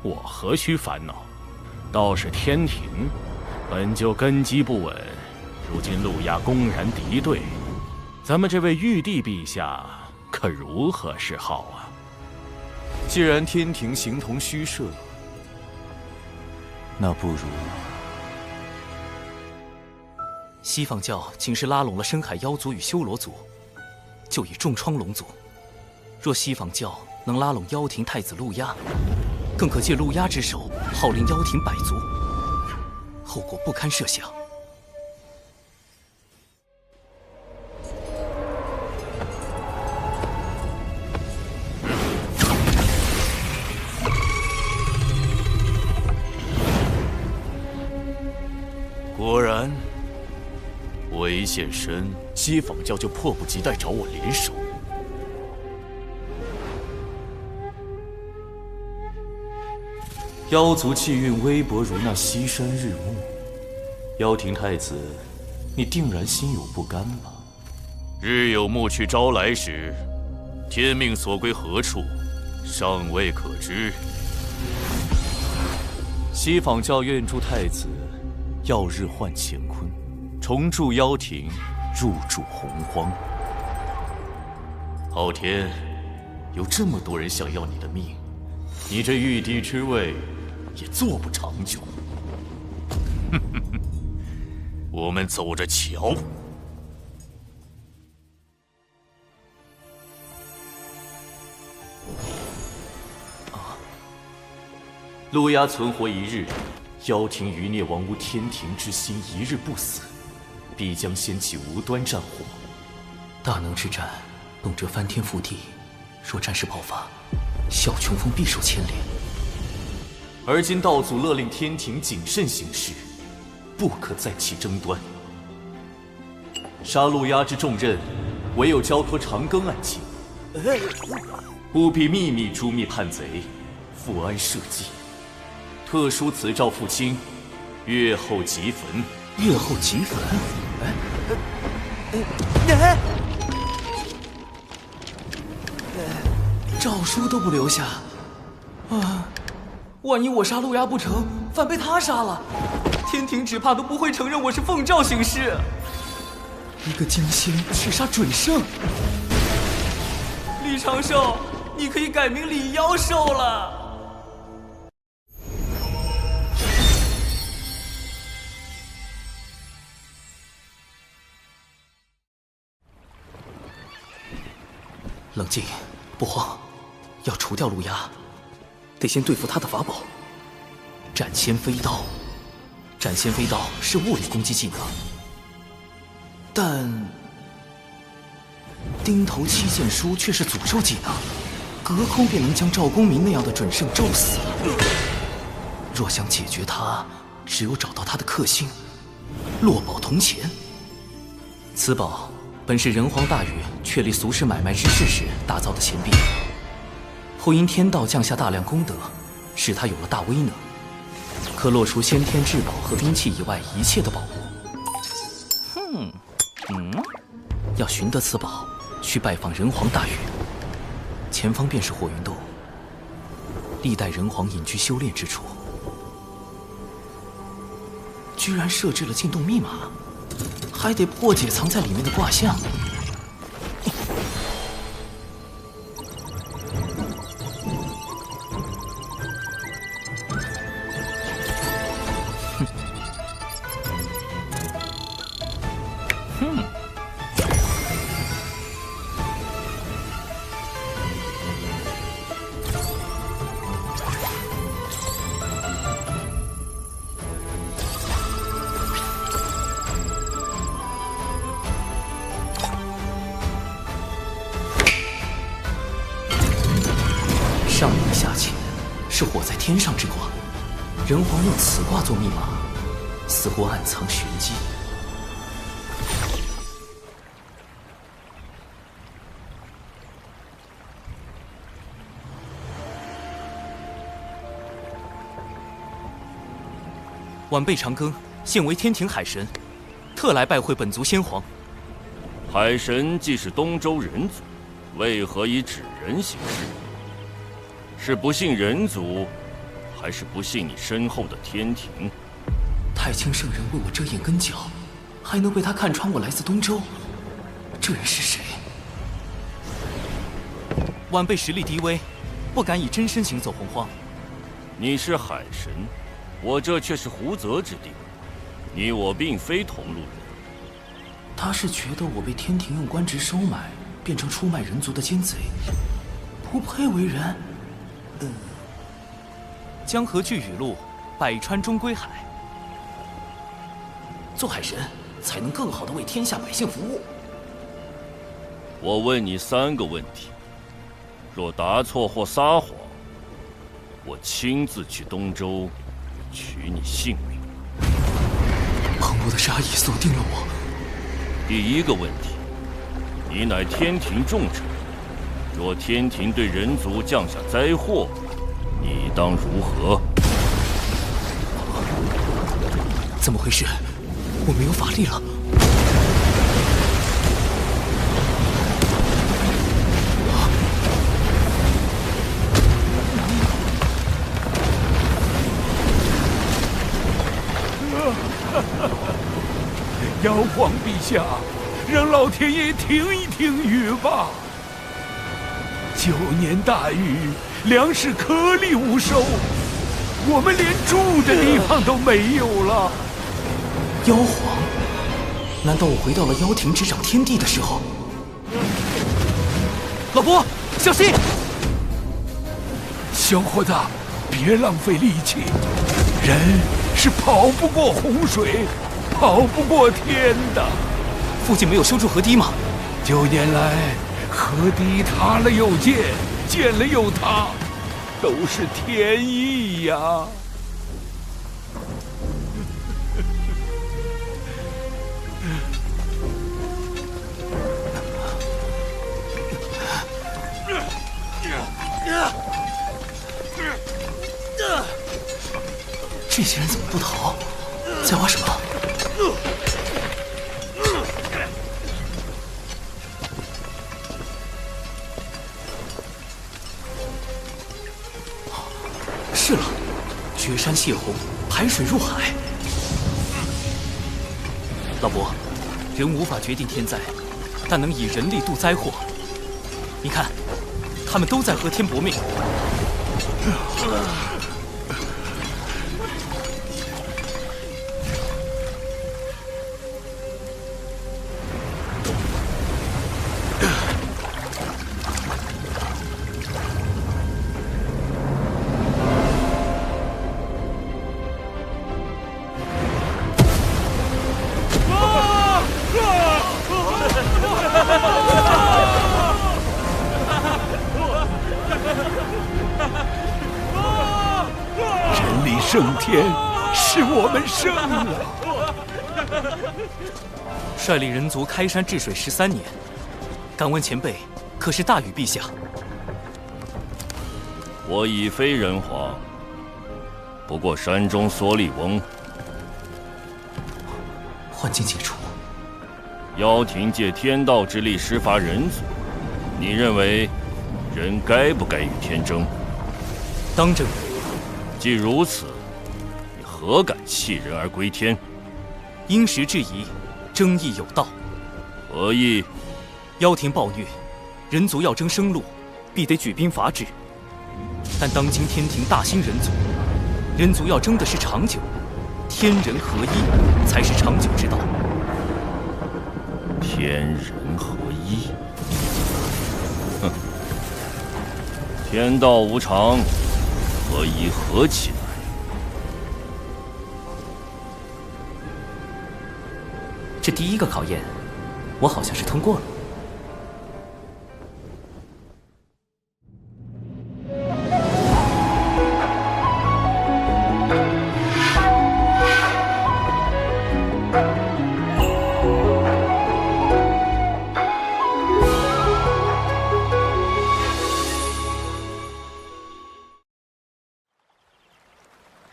我何须烦恼？倒是天庭，本就根基不稳，如今陆压公然敌对，咱们这位玉帝陛下可如何是好啊？既然天庭形同虚设，那不如……西方教竟是拉拢了深海妖族与修罗族，就以重创龙族。若西方教能拉拢妖庭太子陆压，更可借陆压之手号令妖庭百族，后果不堪设想。果然，我一现身，西方教就迫不及待找我联手。妖族气运微薄如那西山日暮，妖庭太子，你定然心有不甘吧？日有暮去朝来时，天命所归何处，尚未可知。西方教愿助太子，耀日换乾坤，重铸妖庭，入主洪荒。昊天，有这么多人想要你的命，你这玉帝之位也坐不长久。我们走着瞧。陆压存活一日，妖庭余孽王无天庭之心一日不死，必将掀起无端战火。大能之战，动辄翻天覆地，若战事爆发，小琼峰必受牵连。而今道祖勒令天庭谨慎行事，不可再起争端。杀陆压之重任，唯有交托长庚案情，务必秘密诛灭叛贼，复安社稷。特书此诏父亲，月后即焚。月后即焚？诏书都不留下啊！万一我杀陆压不成，反被他杀了，天庭只怕都不会承认我是奉诏行事。一个惊仙去杀准圣，李长寿，你可以改名李妖寿了。冷静，不慌，要除掉陆压，得先对付他的法宝——斩仙飞刀。斩仙飞刀是物理攻击技能，但钉头七剑书却是诅咒技能，隔空便能将赵公明那样的准圣咒死。若想解决他，只有找到他的克星——落宝铜钱。此宝本是人皇大禹确立俗世买卖之事时打造的钱币，后因天道降下大量功德，使它有了大威能，可落除先天至宝和兵器以外一切的宝物。要寻得此宝，需拜访人皇大禹。前方便是火云洞，历代人皇隐居修炼之处。居然设置了进洞密码，还得破解藏在里面的卦象。上明下潜是火在天上之卦，人皇用此卦做密码，似乎暗藏玄机。晚辈长庚现为天庭海神，特来拜会本族先皇。海神既是东周人族，为何以纸人行事？是不信人族，还是不信你身后的天庭？太清圣人为我遮掩根脚，还能被他看穿我来自东周？这人是谁？晚辈实力低微，不敢以真身行走洪荒。你是海神，我这却是湖泽之地，你我并非同路人。他是觉得我被天庭用官职收买，变成出卖人族的奸贼，不配为人。江河聚雨露，百川终归海。做海神，才能更好地为天下百姓服务。我问你3个问题，若答错或撒谎，我亲自去东周取你性命。澎湃的杀意锁定了我。第1个问题，你乃天庭重臣，若天庭对人族降下灾祸，你当如何？怎么回事？我没有法力了。妖皇陛下，让老天爷听一听雨吧。9年大雨，粮食颗粒无收，我们连住的地方都没有了。妖皇，难道我回到了妖庭执掌天地的时候？老伯，小心！小伙子，别浪费力气，人是跑不过洪水，跑不过天的。附近没有修筑河堤吗？9年来，河堤塌了又建，建了又塌，都是天意呀。这些人怎么不逃？在挖什么？是了，绝山泄洪，排水入海。老伯，人无法决定天灾，但能以人力度灾祸。你看，他们都在和天搏命。胜天，是我们胜了。率领人族开山治水13年，敢问前辈，可是大禹陛下？我已非人皇，不过山中所里翁。幻境解除，妖庭借天道之力施伐人族，你认为人该不该与天争？当争。既如此，你何敢弃人而归天？因时制宜，争议有道。何意？妖庭暴虐，人族要争生路，必得举兵伐之。但当今天庭大兴人族，人族要争的是长久，天人合一才是长久之道。天人合一？哼！天道无常。合一合起来。这第一个考验，我好像是通过了。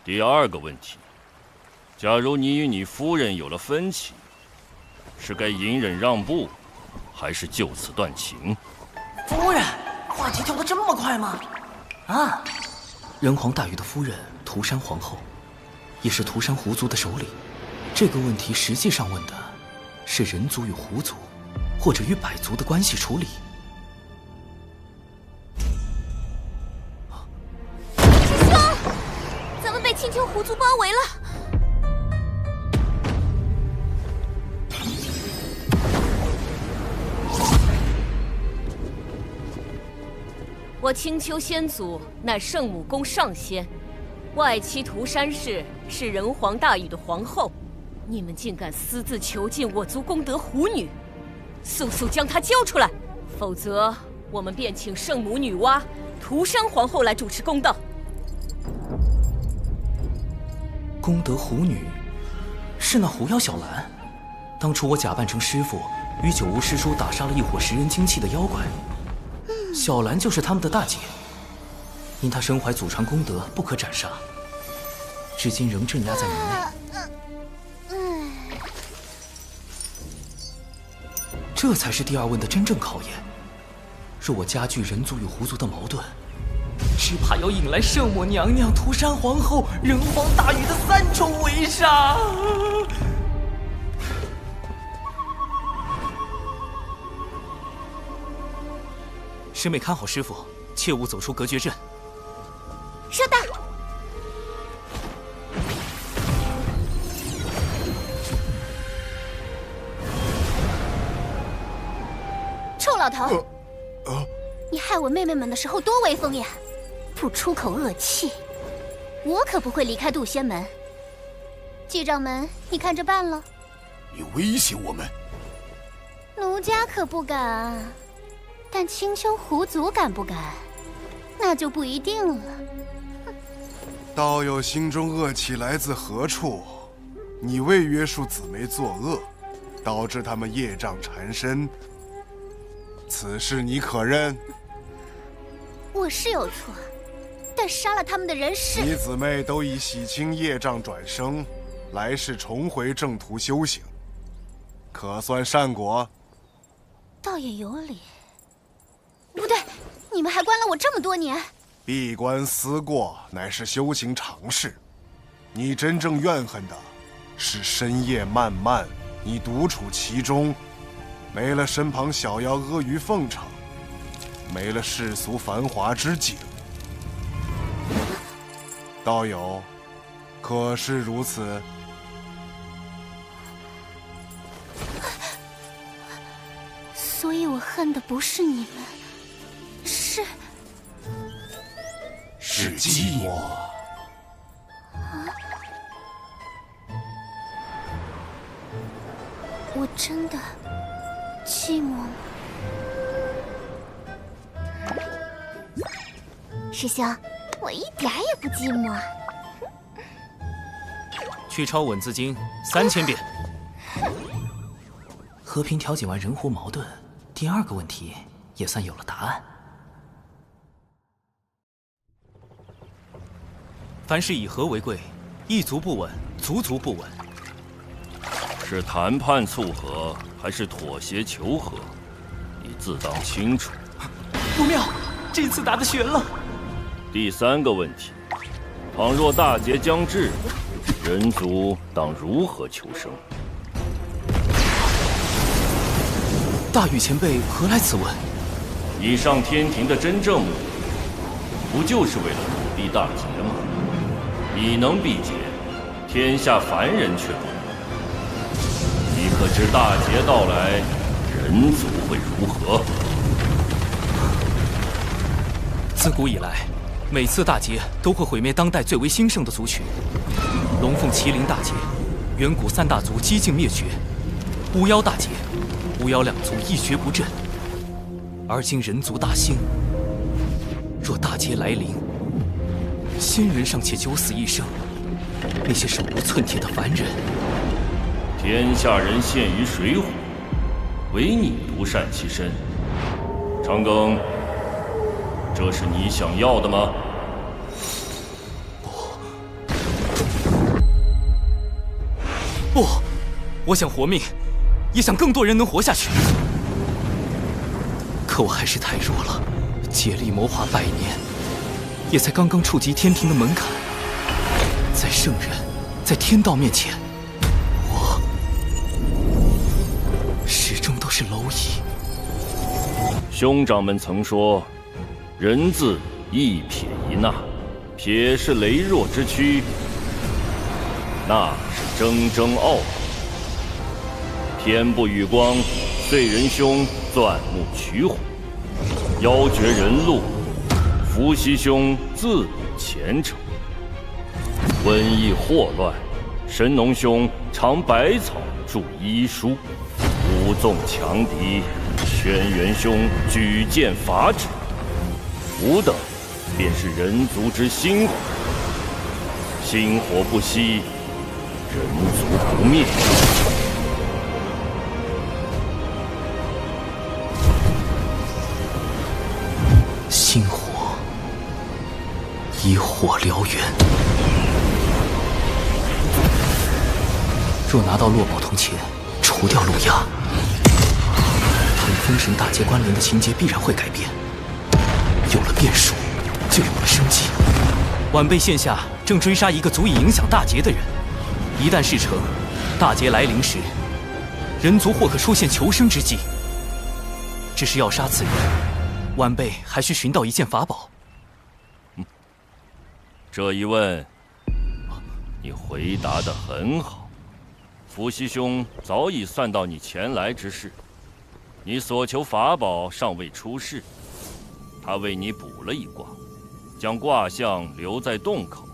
第2个问题，假如你与你夫人有了分歧，是该隐忍让步，还是就此断情？夫人，话题跳得这么快吗？啊！人皇大禹的夫人涂山皇后，也是涂山狐族的首领。这个问题实际上问的是人族与狐族，或者与百族的关系处理。师兄，咱们被青丘狐族包围了。我青丘仙祖乃圣母宫上仙，外戚涂山氏是人皇大禹的皇后，你们竟敢私自囚禁我族功德狐女，速速将她交出来，否则我们便请圣母女娲、涂山皇后来主持公道。功德狐女是那狐妖小兰，当初我假扮成师傅，与九巫师叔打杀了一伙食人精气的妖怪。小兰就是他们的大姐，因她身怀祖传功德，不可斩杀，至今仍镇压在门内。这才是第2问的真正考验。若我加剧人族与狐族的矛盾，只怕要引来圣母娘娘、涂山皇后、人皇大禹的3重围杀。师妹看好师傅，切勿走出隔绝阵。收到。臭老头，你害我妹妹们的时候多威风呀！不出口恶气，我可不会离开渡仙门。季掌门，你看着办了。你威胁我们？奴家可不敢，但青丘狐族敢不敢？那就不一定了。道友心中恶气来自何处？你未约束姊妹作恶，导致他们业障缠身，此事你可认？我是有错，但杀了他们的人是……你姊妹都已洗清业障转生，来世重回正途修行，可算善果。倒也有理。不对，你们还关了我这么多年。闭关思过乃是修行常事，你真正怨恨的是深夜漫漫，你独处其中，没了身旁小妖阿谀奉承，没了世俗繁华之景。道友，可是如此？所以我恨的不是你们，是寂寞。我真的寂寞吗？师兄，我一点也不寂寞。去抄文字经3000遍。和平调解完人狐矛盾，第二个问题也算有了答案。凡事以和为贵，一族不稳，族族不稳。是谈判促和，还是妥协求和？你自当清楚。不妙，这次打得悬了。第3个问题，倘若大劫将至，人族当如何求生？大禹前辈何来此问？你上天庭的真正目的，不就是为了土地大劫吗？你能避劫，天下凡人却不能。你可知大劫到来，人族会如何？自古以来，每次大劫都会毁灭当代最为兴盛的族群。龙凤麒麟大劫，远古3大族几近灭绝；巫妖大劫，巫妖2族一蹶不振。而今人族大兴，若大劫来临，仙人尚且九死一生，那些手无寸铁的凡人，天下人陷于水火，唯你独善其身。长庚，这是你想要的吗？不，我想活命，也想更多人能活下去。可我还是太弱了，借力谋划100年，也才刚刚触及天庭的门槛。在圣人，在天道面前，我始终都是蝼蚁。兄长们曾说，人字一撇一捺，撇是羸弱之躯，捺是铮铮傲骨。天不与光，遂仁兄钻木取火，妖绝人路，伏羲兄自古虔诚。瘟疫祸乱，神农兄尝百草著医书，武纵强敌，轩辕兄举剑伐之。吾等便是人族之薪火，薪火不息，人族不灭。星火以火燎原。若拿到落宝铜钱，除掉路亚，他与封神大劫关联的情节必然会改变。有了变数，就有了生机。晚辈现下正追杀一个足以影响大劫的人，一旦事成，大劫来临时，人族或可出现求生之机。只是要杀此人，晚辈还需寻到一件法宝。这一问，你回答得很好。伏羲兄早已算到你前来之事，你所求法宝尚未出世，他为你卜了一卦，将卦象留在洞口。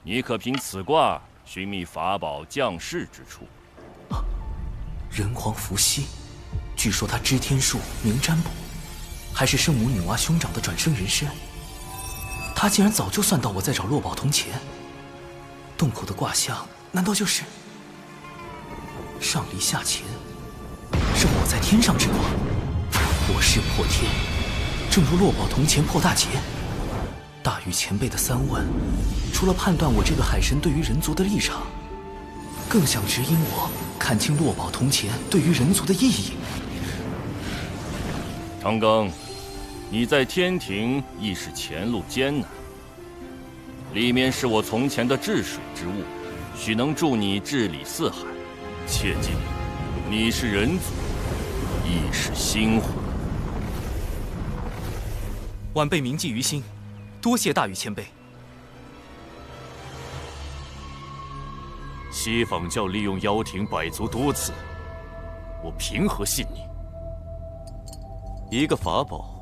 你可凭此卦寻觅法宝降世之处。人皇伏羲，据说他知天术，明占卜，还是圣母女娲兄长的转生人身。他竟然早就算到我在找落宝铜钱。洞口的卦象，难道就是上离下乾，是我在天上之卦？我势破天，正如落宝铜钱破大劫。大禹前辈的3问，除了判断我这个海神对于人族的立场，更想指引我看清落宝铜钱对于人族的意义。长庚，你在天庭亦是前路艰难，里面是我从前的治水之物，许能助你治理四海。切记，你是人族，亦是星虎。晚辈铭记于心，多谢大禹前辈。西坊教利用妖庭百足多次，我凭何信你？一个法宝，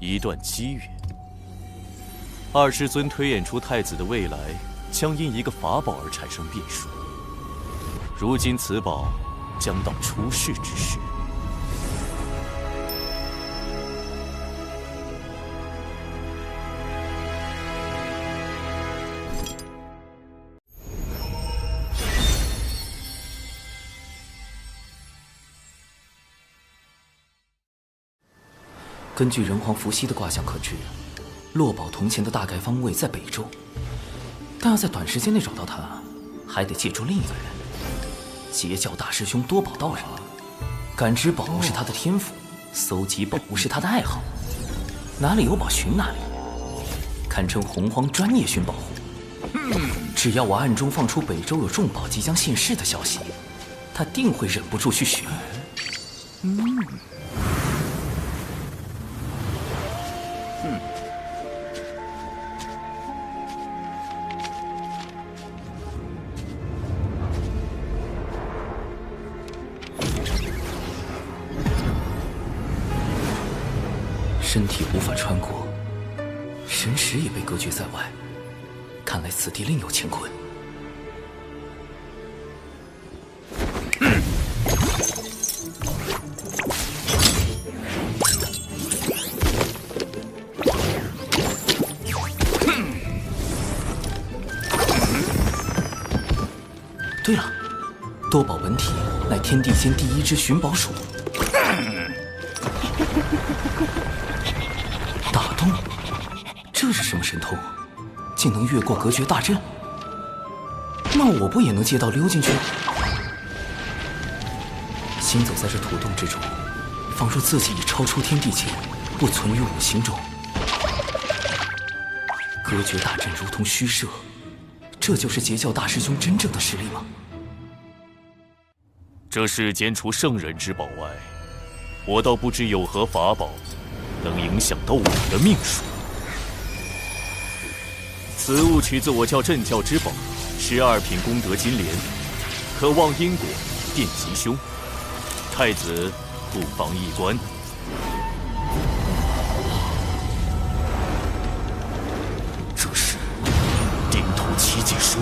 一段机缘。二师尊推演出太子的未来将因一个法宝而产生变数。如今此宝将到出世之时。根据人皇伏羲的卦象可知，落宝铜钱的大概方位在北周，但要在短时间内找到它，还得借助另一个人——截教大师兄多宝道人。感知宝物是他的天赋，搜集宝物是他的爱好，哪里有宝寻哪里，堪称洪荒专业寻宝户。只要我暗中放出北周有重宝即将现世的消息，他定会忍不住去寻。身体无法穿过，神识也被隔绝在外，看来此地另有乾坤。对了，多宝文体乃天地间第一只寻宝鼠。打洞，这是什么神通？竟能越过隔绝大阵？那我不也能借道溜进去？行走在这土洞之中，仿若自己已超出天地间，不存于五行中。隔绝大阵如同虚设，这就是截教大师兄真正的实力吗？这世间除圣人之宝外，我倒不知有何法宝能影响到我的命数。此物取自我教镇教之宝12品功德金莲，可望因果，变吉凶。太子不妨一观。这是顶头七剑书。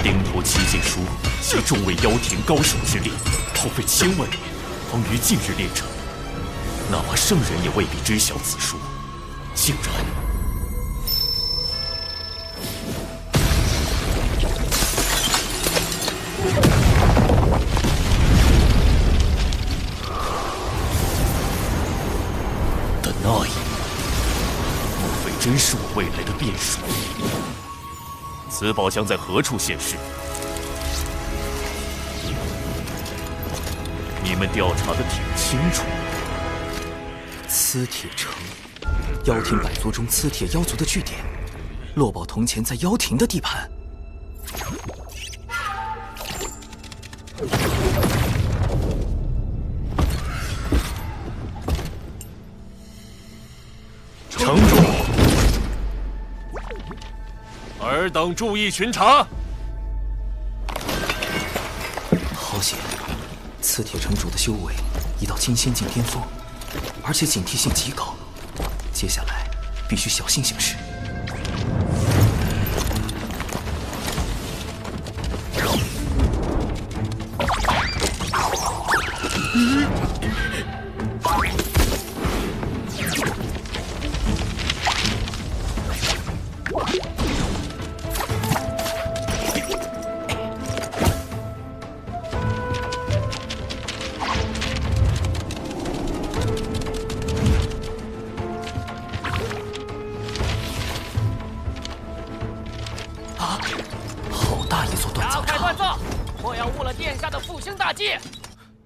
顶头七剑书集众位妖庭高手之力，耗费1000万年，方于近日炼成。哪怕圣人也未必知晓此书，竟然……的那一幕，莫非真是我未来的变数？此宝将在何处现世？你们调查的挺清楚。磁铁城，妖庭百族中磁铁妖族的据点，落宝铜钱在妖庭的地盘。尔等注意巡查。好险，刺铁城主的修为已到金仙境巅峰，而且警惕性极高。接下来必须小心行事。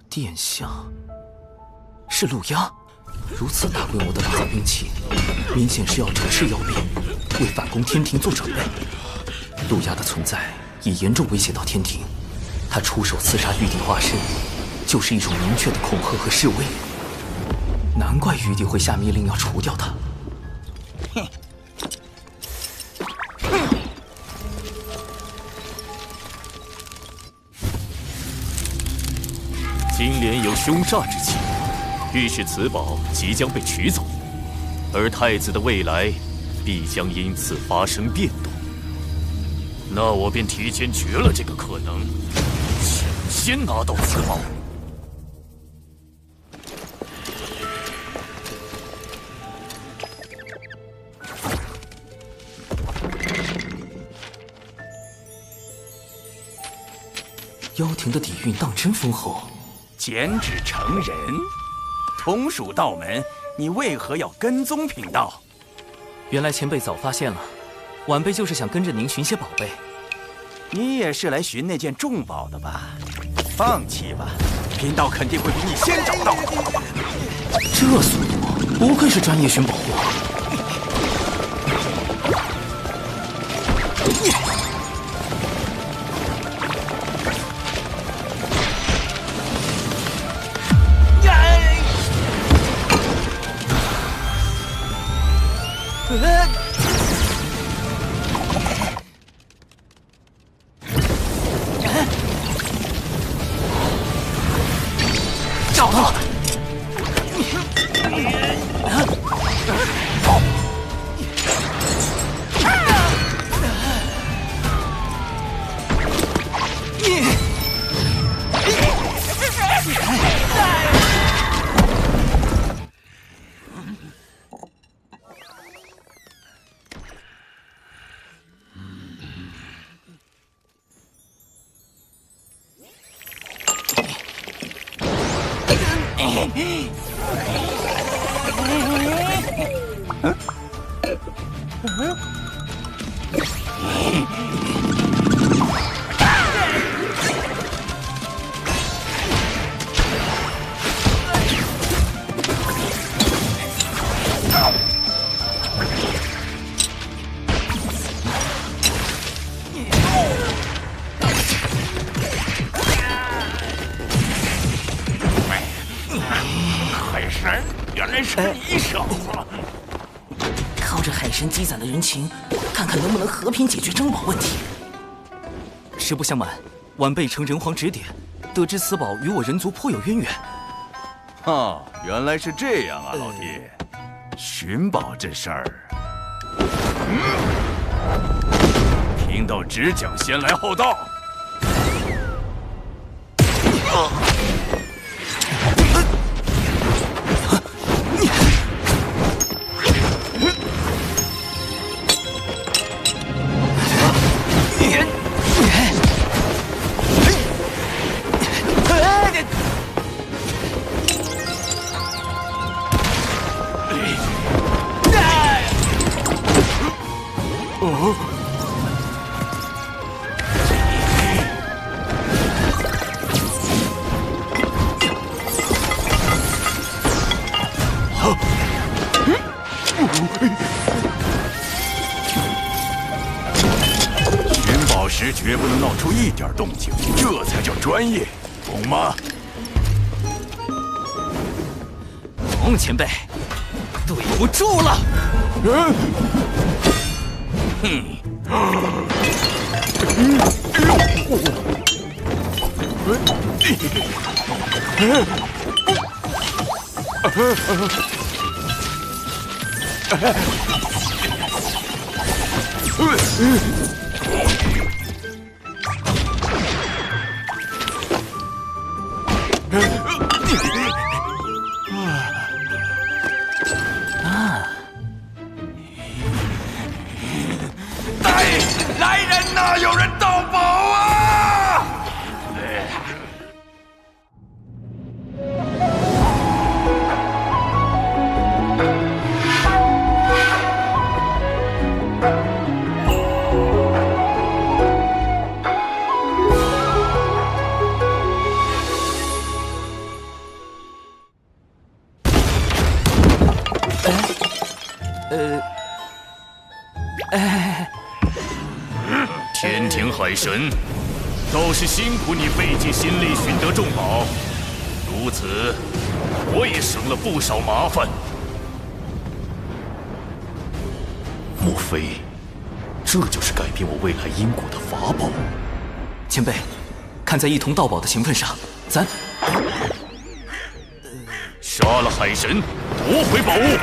殿下是陆压，如此大规模的大造兵器，明显是要折斥妖兵，为反攻天庭做准备。陆压的存在已严重威胁到天庭，他出手刺杀玉帝化身，就是一种明确的恐吓和示威。难怪玉帝会下密令要除掉他。金莲有凶煞之气，预示此宝即将被取走，而太子的未来必将因此发生变动。那我便提前绝了这个可能，抢先拿到此宝。妖庭的底蕴当真丰厚。减脂成人，同属道门，你为何要跟踪贫道？原来前辈早发现了，晚辈就是想跟着您寻些宝贝。你也是来寻那件重宝的吧？放弃吧，贫道肯定会比你先找到。这速度，不愧是专业寻宝货。找到了！海神，原来是你小子！靠着海神积攒的人情，看看能不能和平解决珍宝问题。实不相瞒，晚辈承人皇指点，得知此宝与我人族颇有渊源。哦，原来是这样啊，老弟。寻宝这事儿，贫道只讲先来后到。寻宝时绝不能闹出一点动静，这才叫专业，懂吗？懂，前辈。对不住了。哼，来人呐！有人盗宝啊！天庭海神，倒是辛苦你费尽心力寻得众宝，如此我也省了不少麻烦。莫非这就是改变我未来因果的法宝？前辈，看在一同盗宝的情分上，咱杀了海神，夺回宝物。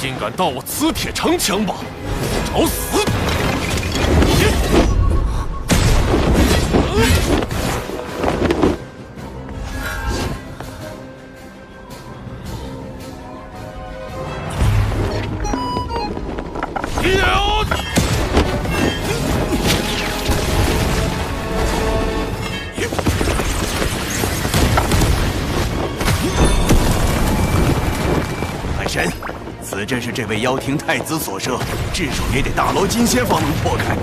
竟敢盗我磁铁长枪吧，找死！海神，此阵是这位妖庭太子所设，至少也得大罗金仙方能破开。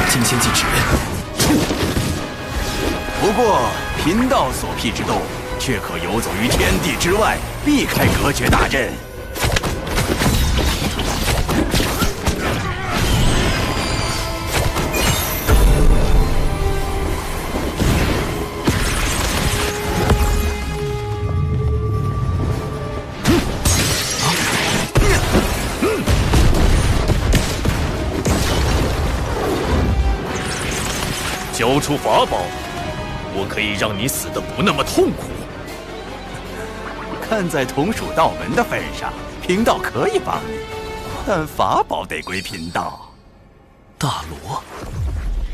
金仙禁止，不过贫道所辟之洞，却可游走于天地之外，避开隔绝大阵。交出法宝，我可以让你死得不那么痛苦。看在同属道门的份上，贫道可以帮你，但法宝得归贫道。大罗，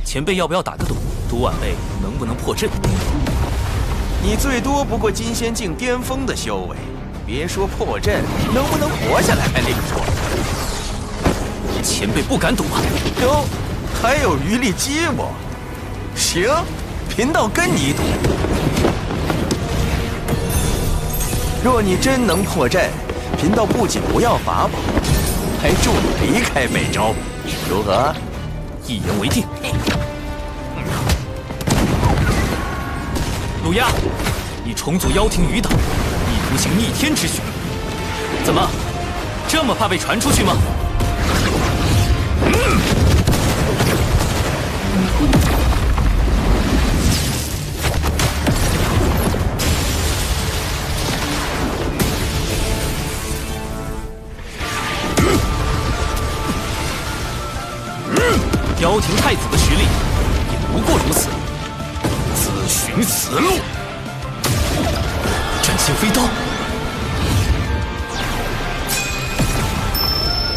前辈要不要打个赌，赌晚辈能不能破阵？你最多不过金仙境巅峰的修为，别说破阵，能不能活下来还另说。前辈不敢赌啊！哟，还有余力激我？行，贫道跟你赌。若你真能破阵，贫道不仅不要法宝，还助你离开北周，如何？一言为定。鲁鸦，你重组妖庭余党，意图行逆天之举，怎么这么怕被传出去吗？妖庭太子的实力也不过如此，自寻死路。斩星飞刀，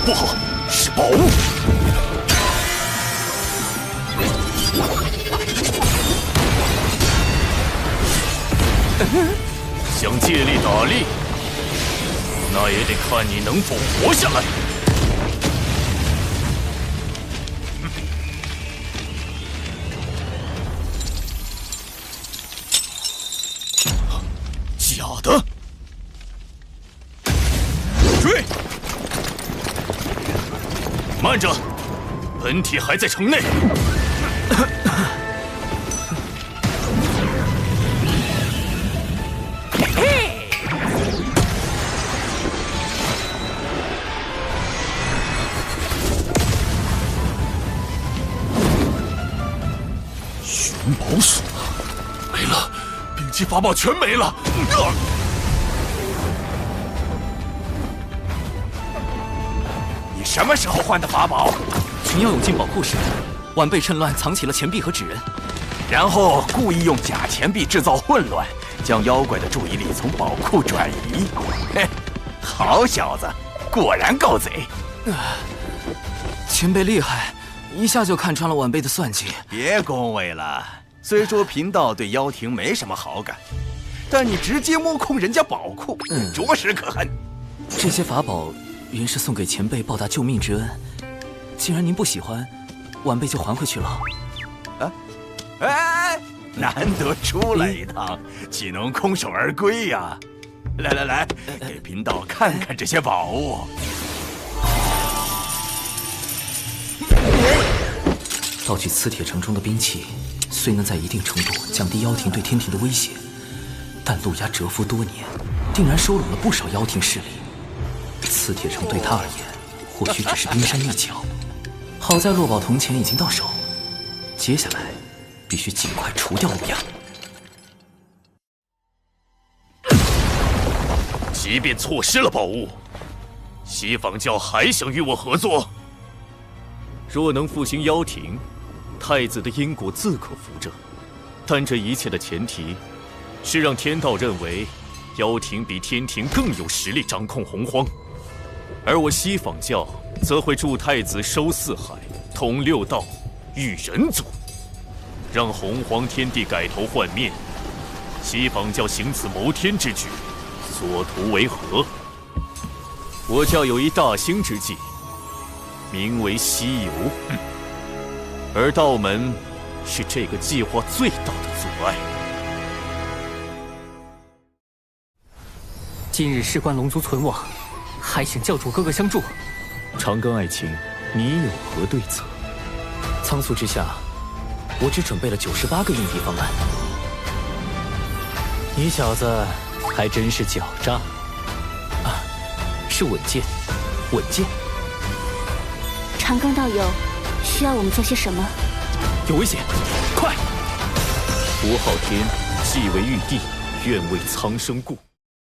不好，是宝物。想借力打力，那也得看你能否活下来。假的！追！慢着，本体还在城内。器法宝全没了。你什么时候换的法宝？群妖涌进宝库时，晚辈趁乱藏起了钱币和纸人，然后故意用假钱币制造混乱，将妖怪的注意力从宝库转移。嘿，好小子，果然够贼！前辈厉害，一下就看穿了晚辈的算计。别恭维了，虽说贫道对妖庭没什么好感，但你直接摸空人家宝库，着实可恨。这些法宝原是送给前辈报答救命之恩，既然您不喜欢，晚辈就还回去了。哎，难得出来一趟，岂能空手而归呀？来，给贫道看看这些宝物。盗取磁铁城中的兵器，虽能在一定程度降低妖庭对天庭的威胁，但陆衙蛰伏多年，定然收拢了不少妖庭势力。磁铁城对他而言，或许只是冰山一角。好在落宝铜钱已经到手，接下来必须尽快除掉陆衙。即便错失了宝物，西方教还想与我合作？若能复兴妖庭，太子的因果自可扶正。但这一切的前提，是让天道认为妖庭比天庭更有实力掌控洪荒，而我西方教则会助太子收四海、统六道、育人族，让洪荒天地改头换面。西方教行此谋天之举，所图为何？我教有一大兴之计，名为西游，而道门是这个计划最大的阻碍。今日事关龙族存亡，还请教主哥哥相助。长庚爱卿，你有何对策？仓促之下，我只准备了98个应敌方案。你小子还真是狡诈啊！是稳健，稳健。长庚道友，需要我们做些什么？有危险，快！吴昊天既为玉帝，愿为苍生故。